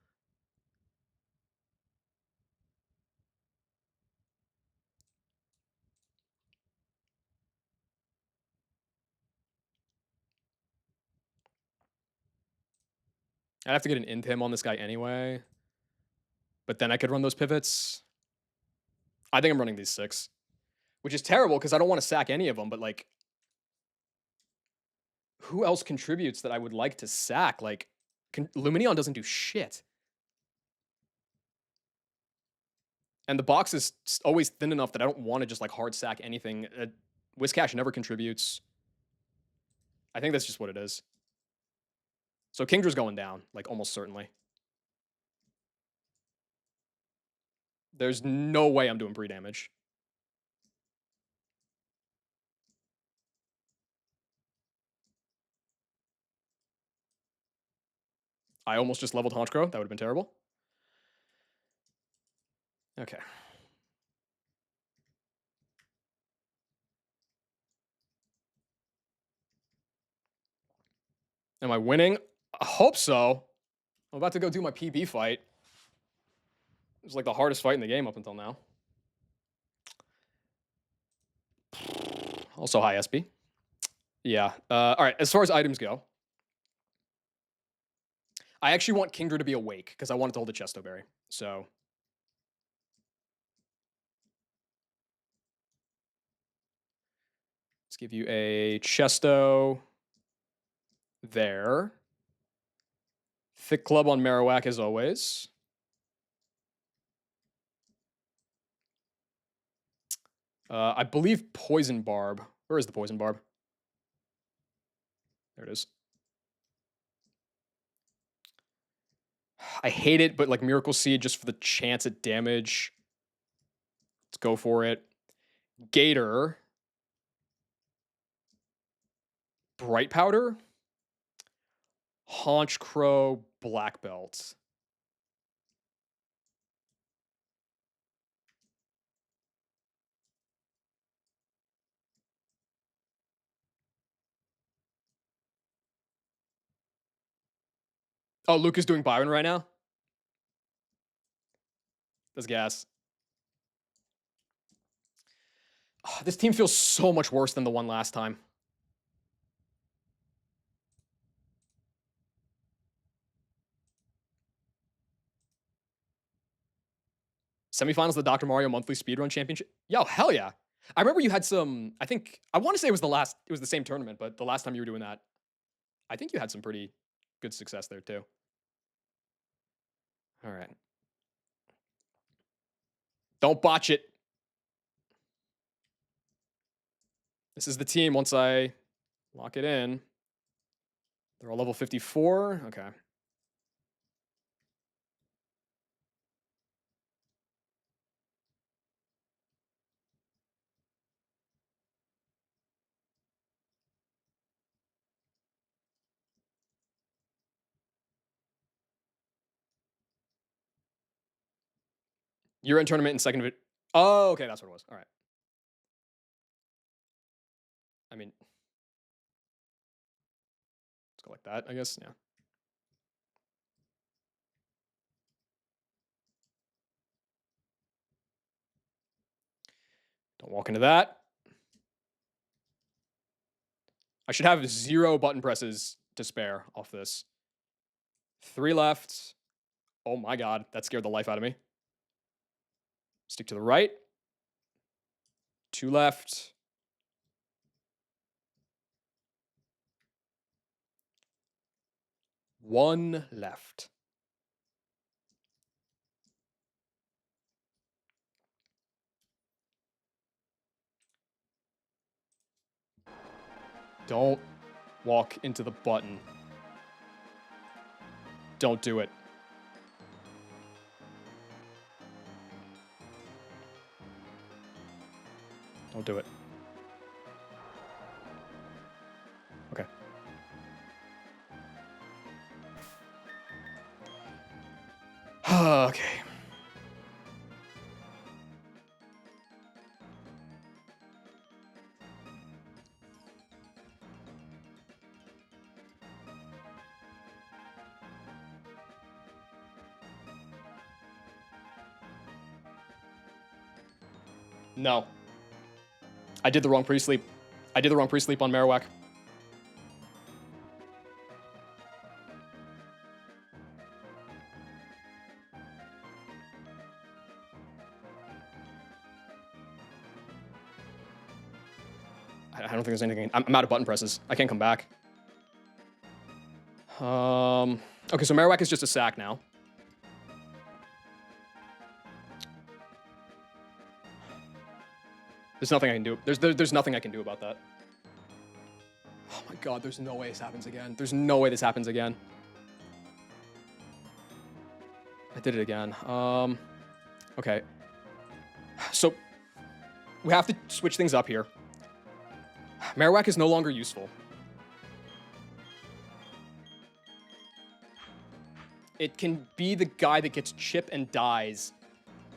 I'd have to get an Intim on this guy anyway. But then I could run those pivots. I think I'm running these 6. Which is terrible because I don't want to sack any of them, but like, who else contributes that I would like to sack? Like, Luminion doesn't do shit. And the box is always thin enough that I don't want to just like hard sack anything. Whiscash never contributes. I think that's just what it is. So Kingdra's going down, like almost certainly. There's no way I'm doing pre-damage. I almost just leveled Honchkrow. That would have been terrible. Okay. Am I winning? I hope so. I'm about to go do my PB fight. It was like the hardest fight in the game up until now. Also high SP. Yeah. All right. As far as items go, I actually want Kingdra to be awake because I want it to hold a Chesto Berry. So let's give you a Chesto there. Thick Club on Marowak as always. I believe Poison Barb. Where is the Poison Barb? There it is. I hate it, but like Miracle Seed just for the chance at damage. Let's go for it. Gator. Bright Powder. Haunch Crow, Black Belt. Oh, Luke is doing Byron right now? That's gas. Oh, this team feels so much worse than the one last time. Semifinals of the Dr. Mario Monthly Speedrun Championship. Yo, hell yeah. I remember you had some, I want to say it was the same tournament, but the last time you were doing that, I think you had some pretty good success there too. All right. Don't botch it. This is the team once I lock it in. They're all level 54. Okay. Year-end tournament in second. Oh, okay, that's what it was. All right. I mean, let's go like that, I guess. Yeah. Don't walk into that. I should have 0 button presses to spare off this. 3 left. Oh my god, that scared the life out of me. Stick to the right. 2 left. 1 left. Don't walk into the button. Don't do it. Don't do it. Okay. Okay. No. I did the wrong pre-sleep. I did the wrong pre-sleep on Marowak. I don't think there's anything. I'm out of button presses. I can't come back. Okay, so Marowak is just a sack now. There's nothing I can do. There's nothing I can do about that. Oh my god, there's no way this happens again. There's no way this happens again. I did it again. Okay. So we have to switch things up here. Marowak is no longer useful. It can be the guy that gets chip and dies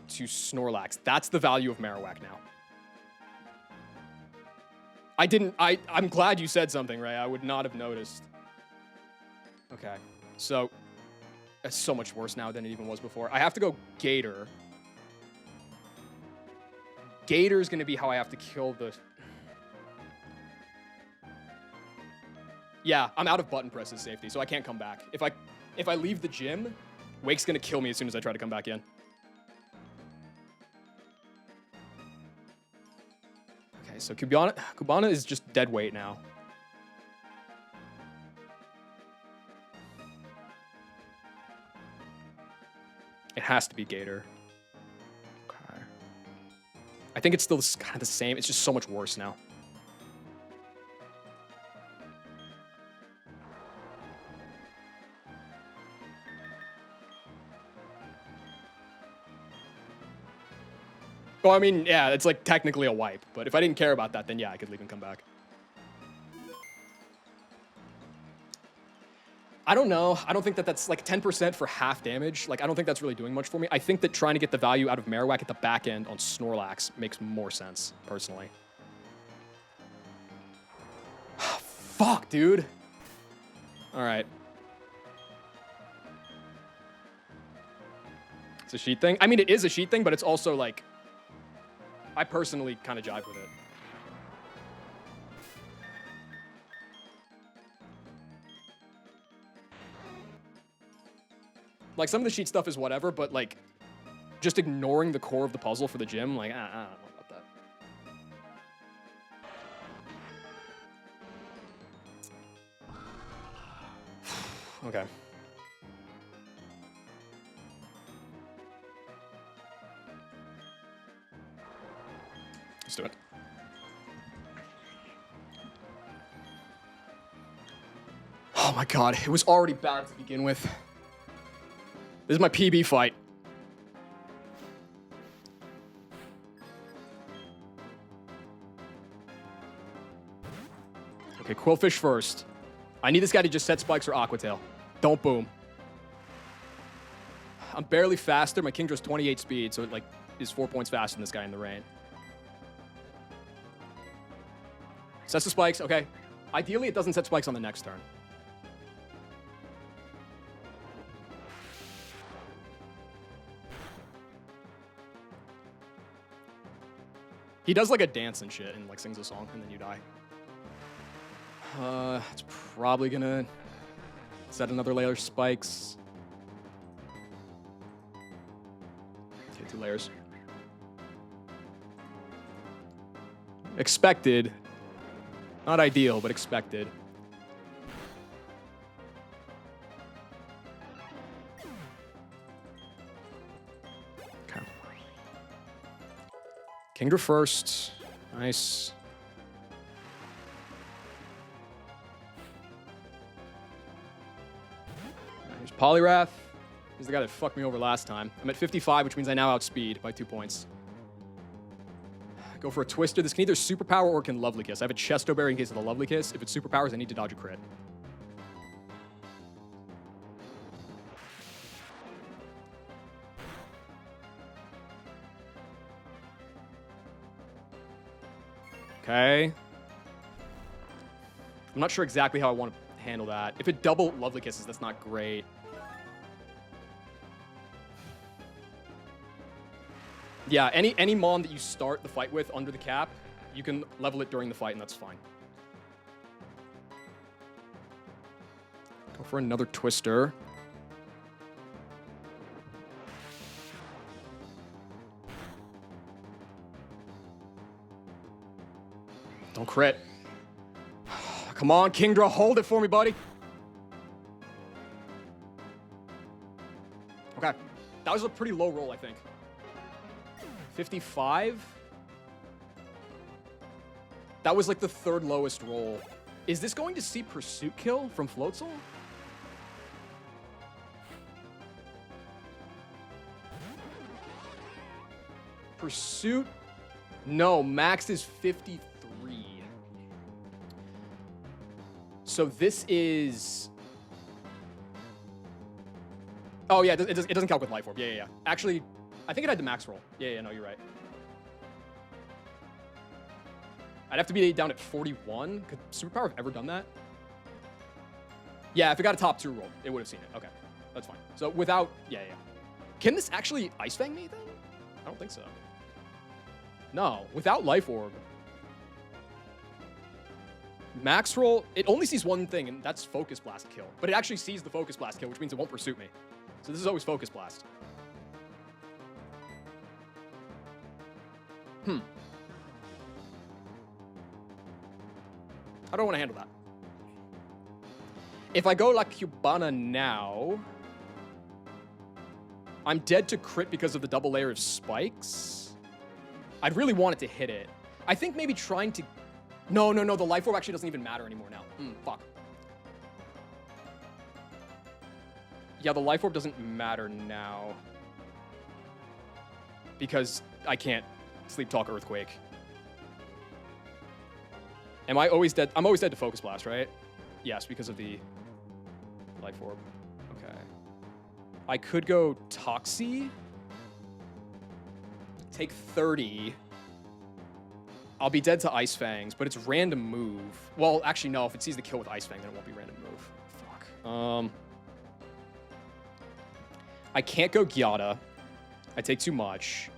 to Snorlax. That's the value of Marowak now. I'm glad you said something, Ray. I would not have noticed. Okay. So, it's so much worse now than it even was before. I have to go Gator. Gator's going to be how I have to kill the... Yeah, I'm out of button presses safety, so I can't come back. If I leave the gym, Wake's going to kill me as soon as I try to come back in. Okay, so Cubana is just dead weight now. It has to be Gator. Okay. I think it's still kind of the same. It's just so much worse now. Well, I mean, yeah, it's like technically a wipe, but if I didn't care about that, then yeah, I could leave and come back. I don't know. I don't think that that's like 10% for half damage. Like, I don't think that's really doing much for me. I think that trying to get the value out of Marowak at the back end on Snorlax makes more sense, personally. Fuck, dude. All right. It's a sheet thing. I mean, it is a sheet thing, but it's also like... I personally kind of jive with it. Like, some of the sheet stuff is whatever, but, like, just ignoring the core of the puzzle for the gym, like, I don't know about that. Okay. Let's do it. Oh my god, it was already bad to begin with. This is my PB fight. Okay, Quillfish first. I need this guy to just set spikes or Aqua Tail. Don't boom. I'm barely faster. My Kingdra's 28 speed, so it like is 4 points faster than this guy in the rain. Sets the spikes, okay. Ideally, it doesn't set spikes on the next turn. He does like a dance and shit and like sings a song and then you die. It's probably gonna set another layer of spikes. Okay, 2 layers. Expected. Not ideal, but expected. Okay. Kingdra first. Nice. There's Poliwrath. He's the guy that fucked me over last time. I'm at 55, which means I now outspeed by 2 points. Go for a Twister. This can either Superpower or can Lovely Kiss. I have a Chesto Berry in case of the Lovely Kiss. If it's Superpowers, I need to dodge a crit. Okay. I'm not sure exactly how I want to handle that. If it double Lovely Kisses, that's not great. Yeah, any Mon that you start the fight with under the cap, you can level it during the fight, and that's fine. Go for another Twister. Don't crit. Come on, Kingdra, hold it for me, buddy. Okay. That was a pretty low roll, I think. 55? That was like the 3rd lowest roll. Is this going to see Pursuit kill from Floatzel? Pursuit? No, max is 53. So this is... Oh yeah, it doesn't count with Life Orb. Yeah. Actually... I think it had the max roll. Yeah, no, you're right. I'd have to be down at 41. Could Superpower have ever done that? Yeah, if it got a top 2 roll, it would have seen it. Okay, that's fine. So without, yeah. Can this actually Ice Fang me then? I don't think so. No, without Life Orb. Max roll, it only sees one thing, and that's Focus Blast kill. But it actually sees the Focus Blast kill, which means it won't pursue me. So this is always Focus Blast. How do I want to handle that? If I go La Cubana now, I'm dead to crit because of the double layer of spikes. I'd really want it to hit it. I think maybe trying to... No, the Life Orb actually doesn't even matter anymore now. Fuck. Yeah, the Life Orb doesn't matter now. Because I can't Sleep Talk Earthquake. Am I always dead? I'm always dead to Focus Blast, right? Yes, because of the Life Orb. Okay. I could go Toxie. Take 30. I'll be dead to Ice Fangs, but it's random move. Well, actually, no. If it sees the kill with Ice Fang, then it won't be random move. Fuck. I can't go Gyata. I take too much.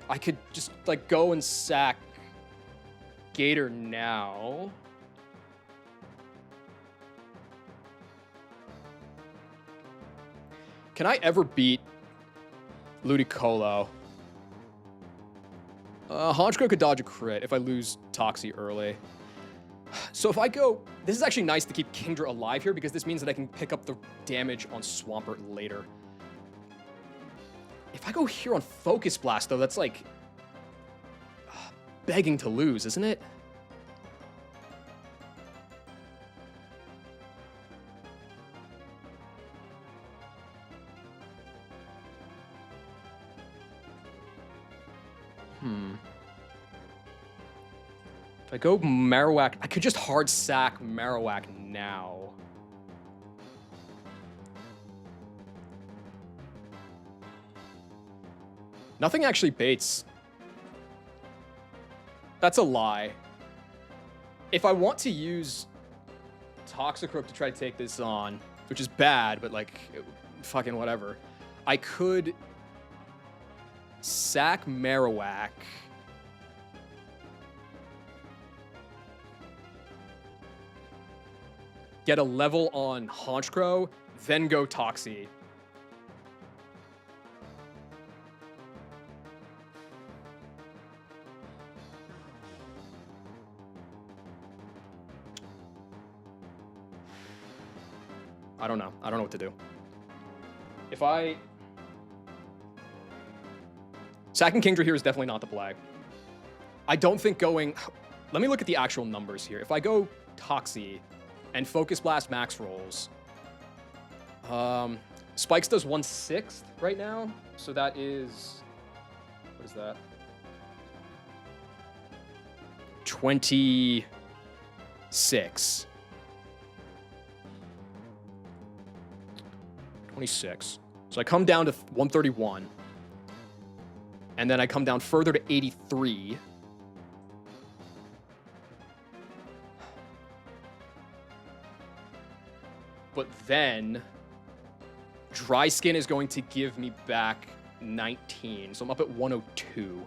I could just, like, go and sack Gator now. Can I ever beat Ludicolo? Honchkrow could dodge a crit if I lose Toxie early. So if I go... This is actually nice to keep Kingdra alive here because this means that I can pick up the damage on Swampert later. If I go here on Focus Blast, though, that's like... begging to lose, isn't it? If I go Marowak, I could just hard sack Marowak now. Nothing actually baits. That's a lie. If I want to use Toxicroak to try to take this on, which is bad, but like, fucking whatever, I could sack Marowak. Get a level on Honchkrow, then go Toxie. I don't know. I don't know what to do. If I... Sacking Kingdra here is definitely not the play. I don't think going... Let me look at the actual numbers here. If I go Toxie and Focus Blast max rolls, Spikes does 1/6 right now. So that is... What is that? 26. So I come down to 131. And then I come down further to 83. But then Dry Skin is going to give me back 19. So I'm up at 102.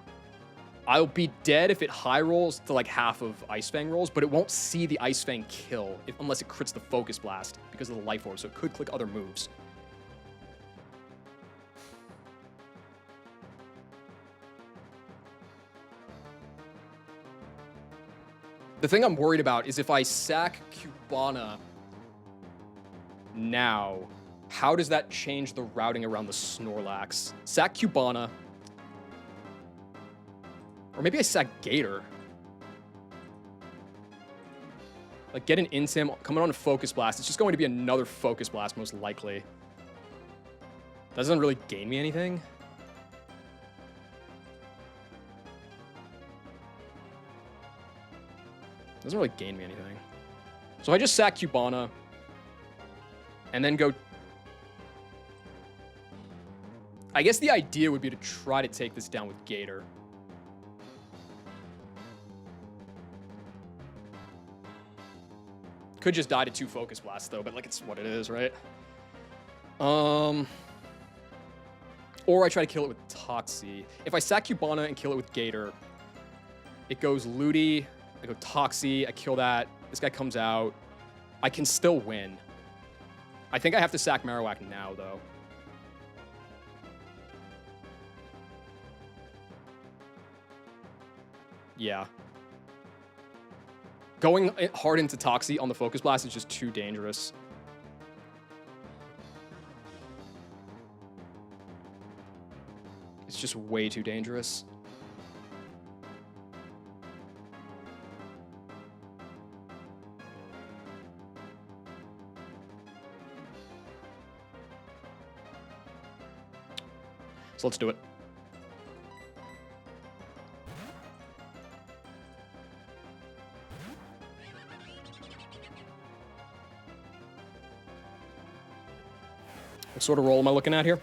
I'll be dead if it high rolls to like half of Ice Fang rolls, but it won't see the Ice Fang kill unless it crits the Focus Blast because of the Life Orb, so it could click other moves. The thing I'm worried about is if I sack Cubana now, how does that change the routing around the Snorlax? Sack Cubana. Or maybe I sack Gator. Like, get an Intim, coming on a Focus Blast. It's just going to be another Focus Blast, most likely. That doesn't really gain me anything. Doesn't really gain me anything. So I just sack Cubana and then go... I guess the idea would be to try to take this down with Gator. Could just die to 2 Focus Blasts, though, but, like, it's what it is, right? Or I try to kill it with Toxie. If I sack Cubana and kill it with Gator, it goes Ludi, I go Toxie, I kill that, this guy comes out. I can still win. I think I have to sack Marowak now, though. Yeah. Going hard into Toxie on the Focus Blast is just too dangerous. It's just way too dangerous. So let's do it. What sort of roll am I looking at here?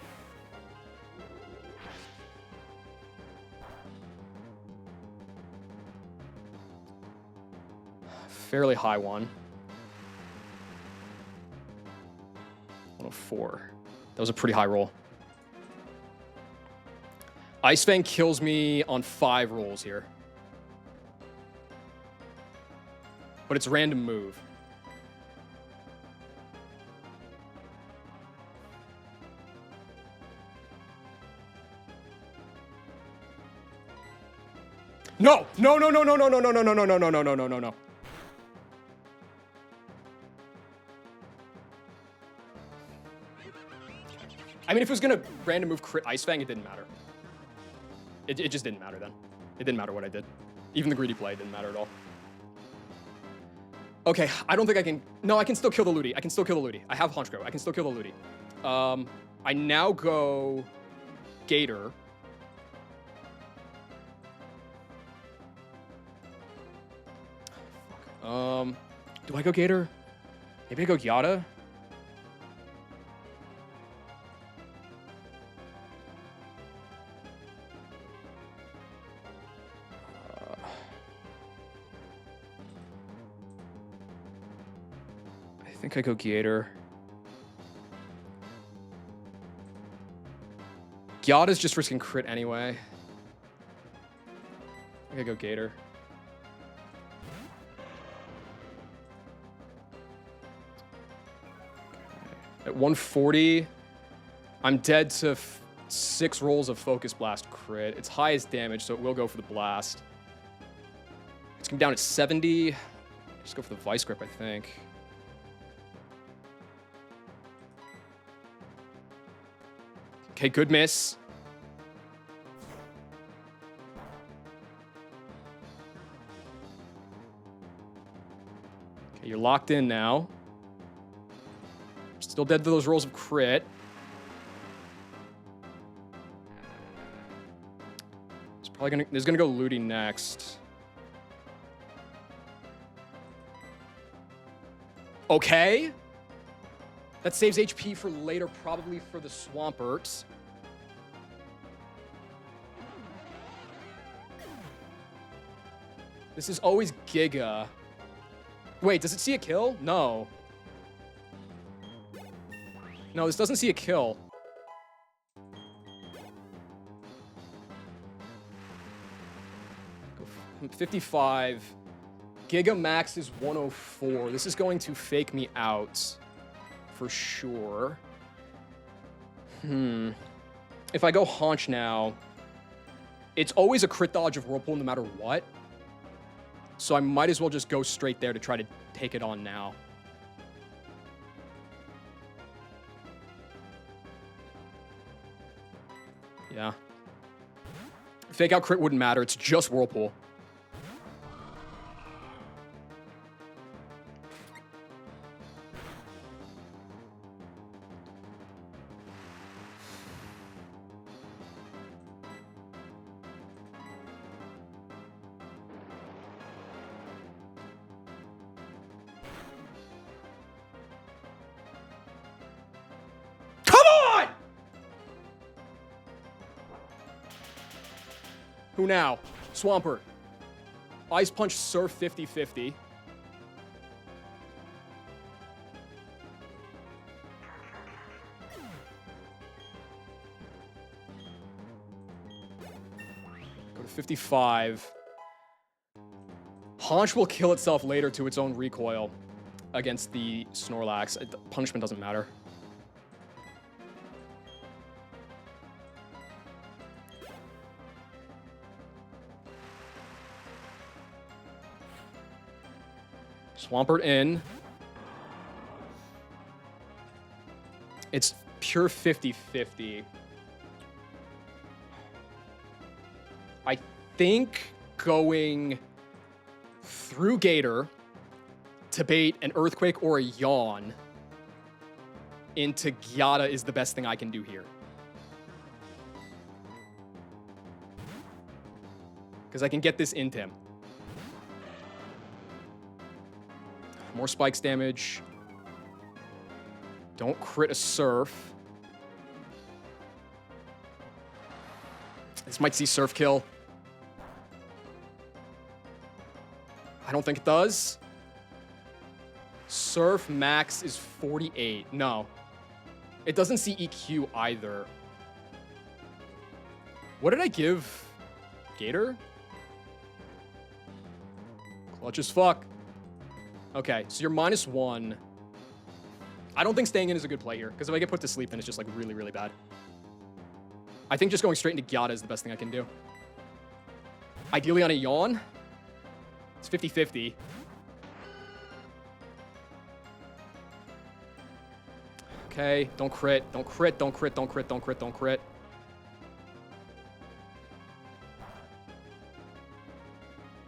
Fairly high one. 104. That was a pretty high roll. Ice Fang kills me on 5 rolls here. But it's random move. No! No, no, no, no, no, no, no, no, no, no, no, no, no, no, no, no, no. I mean, if it was gonna random move crit Ice Fang, it didn't matter. It just didn't matter then. It didn't matter what I did. Even the greedy play didn't matter at all. Okay, I don't think I can... No, I can still kill the Ludi. I can still kill the Ludi. I have Honchkrow. I can still kill the Ludi. I now go Gator. Do I go Gator? Maybe I go Gyata? I think I go Gator. Gyata's just risking crit anyway. I think I go Gator. At 140, I'm dead to 6 rolls of Focus Blast crit. It's highest damage, so it will go for the blast. It's coming down at 70. Just go for the Vice Grip, I think. Okay, good miss. Okay, you're locked in now. Still dead to those rolls of crit. It's probably gonna... There's gonna go Ludi next. Okay. That saves HP for later, probably for the Swampert. This is always Giga. Wait, does it see a kill? No. No, this doesn't see a kill. Go 55. Giga Max is 104. This is going to fake me out. For sure. If I go Haunch now, it's always a crit dodge of Whirlpool no matter what. So I might as well just go straight there to try to take it on now. Yeah. Fake out crit wouldn't matter. It's just Whirlpool. Who now? Swampert. Ice Punch Surf 50-50. 55. Haunch will kill itself later to its own recoil against the Snorlax. Punishment doesn't matter. Swampert in. It's pure 50-50. I think going through Gator to bait an Earthquake or a Yawn into Gyata is the best thing I can do here. Because I can get this into him. More spikes damage. Don't crit a Surf. This might see Surf kill. I don't think it does. Surf max is 48. No. It doesn't see EQ either. What did I give Gator? Clutch as fuck. Okay, so you're -1. I don't think staying in is a good play here, because if I get put to sleep, then it's just like really, really bad. I think just going straight into Gyata is the best thing I can do. Ideally on a Yawn. It's 50-50. Okay, don't crit, don't crit, don't crit, don't crit, don't crit, don't crit.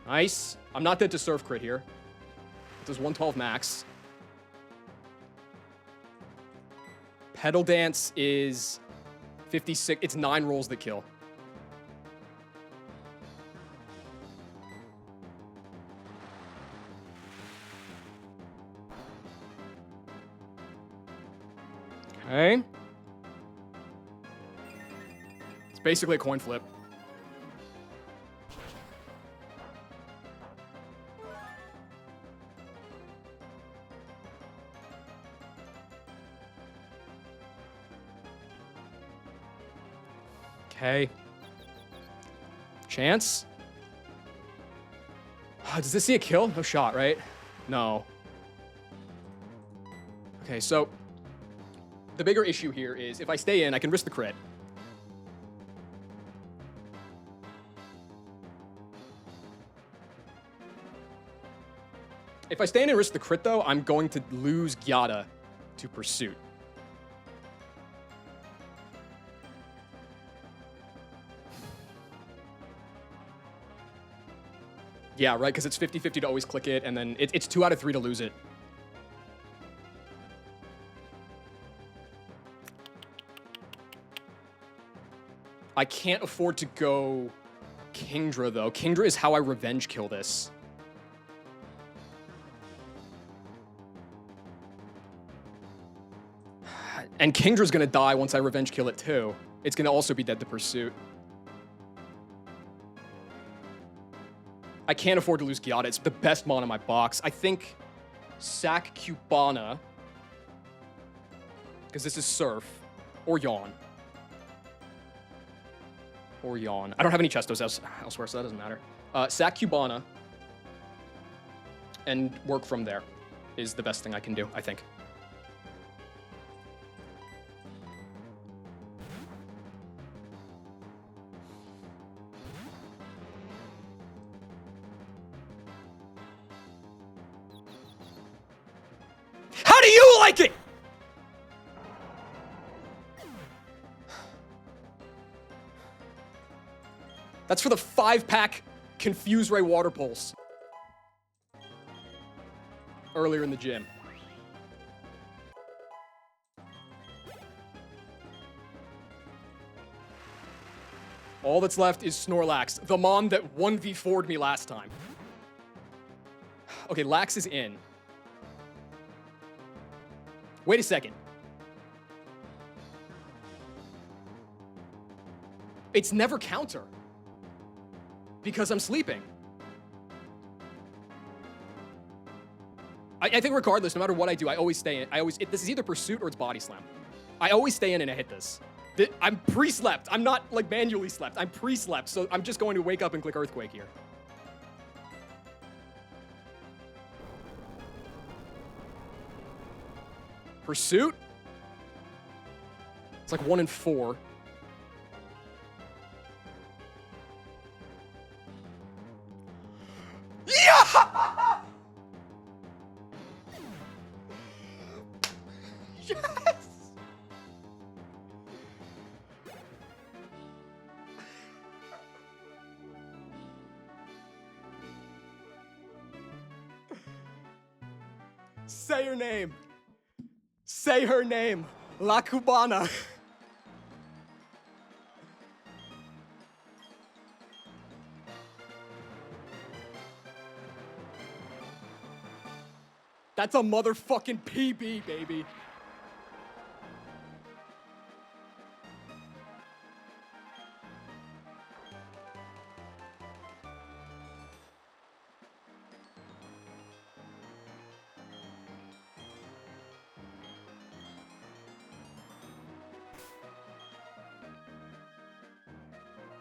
Nice. I'm not dead to Surf crit here. It does 112 max. Pedal Dance is 56. It's 9 rolls that kill. Okay. It's basically a coin flip. Okay. Chance? Does this see a kill? No shot, right? No. Okay, so the bigger issue here is if I stay in, I can risk the crit. If I stay in and risk the crit, though, I'm going to lose Gyata to Pursuit. Yeah, right, because it's 50-50 to always click it, and then it's 2 out of 3 to lose it. I can't afford to go Kingdra, though. Kingdra is how I revenge kill this. And Kingdra's gonna die once I revenge kill it, too. It's gonna also be dead to Pursuit. I can't afford to lose Gyata. It's the best mon in my box. I think sack Cubana, because this is Surf, or Yawn. Or Yawn. I don't have any Chestos elsewhere, so that doesn't matter. Sack Cubana, and work from there is the best thing I can do, I think. How do you like it? That's for the 5-pack Confuse Ray Water Pulse. Earlier in the gym. All that's left is Snorlax, the mon that 1v4'd me last time. Okay, Lax is in. Wait a second. It's never counter. Because I'm sleeping. I think regardless, no matter what I do, I always stay in. This is either Pursuit or it's Body Slam. I always stay in and I hit this. I'm pre-slept. I'm not, like, manually slept. I'm pre-slept, so I'm just going to wake up and click Earthquake here. Pursuit? It's like 1 in 4. Yeah! Yes! Say her name. Say her name. La Cubana. That's a motherfucking PB, baby.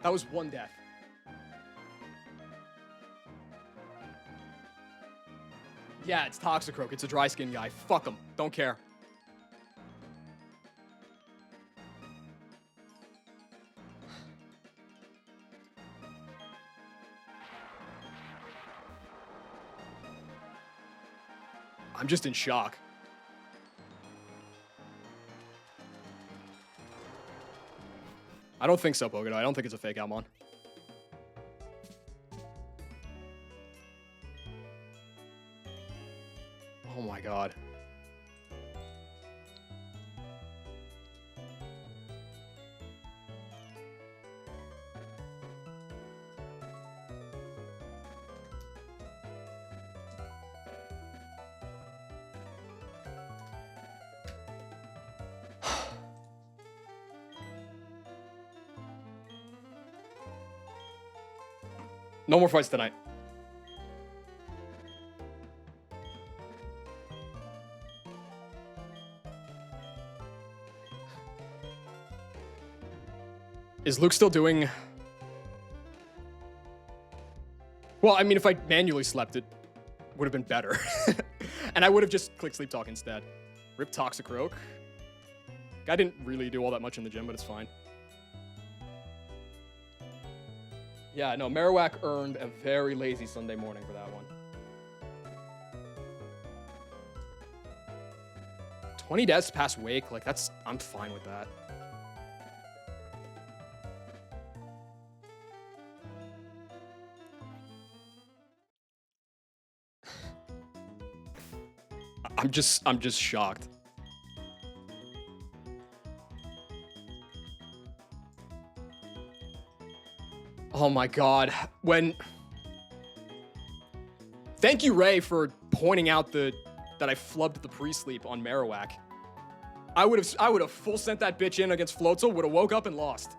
That was 1 death. Yeah, it's Toxicroak. It's a dry skin guy. Fuck him. Don't care. I'm just in shock. I don't think so, Pogodo. I don't think it's a fake Almon. Oh my god. No more fights tonight. Is Luke still doing... Well, I mean, if I manually slept, it would have been better. And I would have just clicked Sleep Talk instead. Rip Toxicroak. Guy didn't really do all that much in the gym, but it's fine. Yeah, no, Marowak earned a very lazy Sunday morning for that one. 20 deaths past Wake, like, that's... I'm fine with that. I'm just shocked. Oh my god. Thank you, Ray, for pointing out that I flubbed the pre-sleep on Marowak. I would have full sent that bitch in against Floatzel, would have woke up and lost.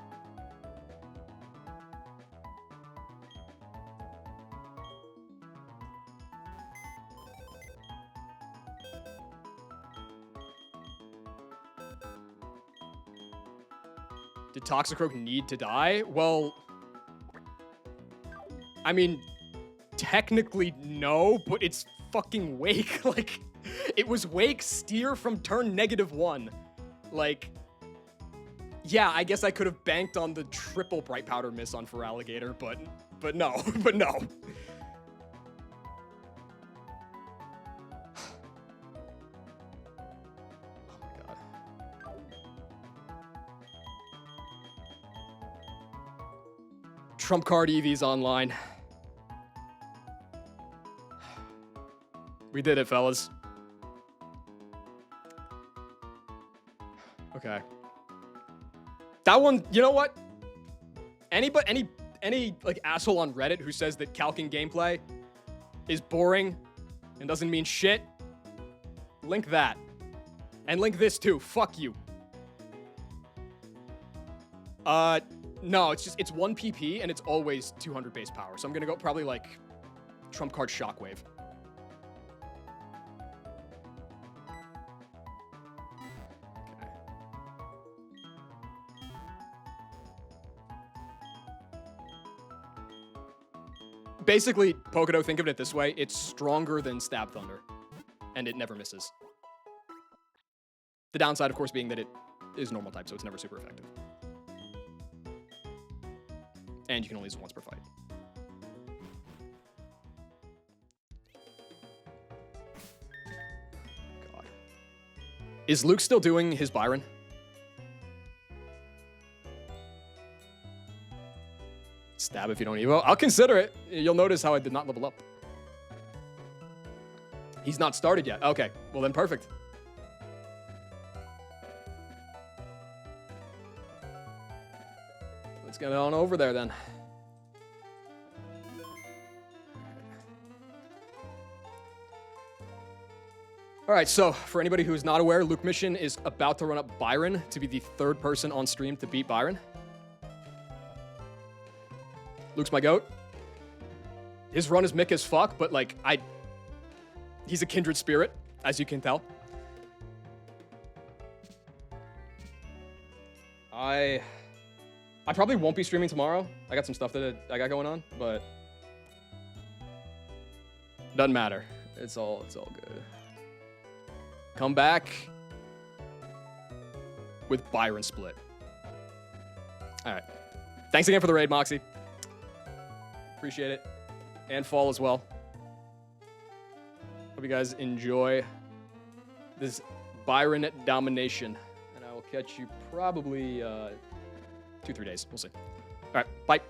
Did Toxicroak need to die? Well, I mean, technically no, but it's fucking Wake. Like, it was Wake steer from turn -1. Like, yeah, I guess I could have banked on the triple Bright Powder miss on Feraligatr, but no, but no. Trump card EVs online. We did it, fellas. Okay. That one, you know what? Any like asshole on Reddit who says that Calkin gameplay is boring and doesn't mean shit, link that. And link this too. Fuck you. No, it's 1 PP and it's always 200 base power. So I'm gonna go probably like Trump card Shockwave. Okay. basically, Pokedo, think of it this way. It's stronger than Stab Thunder, and it never misses. The downside, of course, being that it is normal type, so it's never super effective. And you can only use it once per fight. God. Is Luke still doing his Byron? Stab if you don't evo. I'll consider it. You'll notice how I did not level up. He's not started yet. Okay, well then perfect. Let's get on over there then. All right, so for anybody who's not aware, Luke Mission is about to run up Byron to be the third person on stream to beat Byron. Luke's my goat. His run is mick as fuck, but like he's a kindred spirit, as you can tell. I probably won't be streaming tomorrow. I got some stuff that I got going on, but doesn't matter. It's all good. Come back with Byron split. All right. Thanks again for the raid, Moxie. Appreciate it. And Fall as well. Hope you guys enjoy this Byron domination. And I will catch you probably 2-3 days. We'll see. All right. Bye.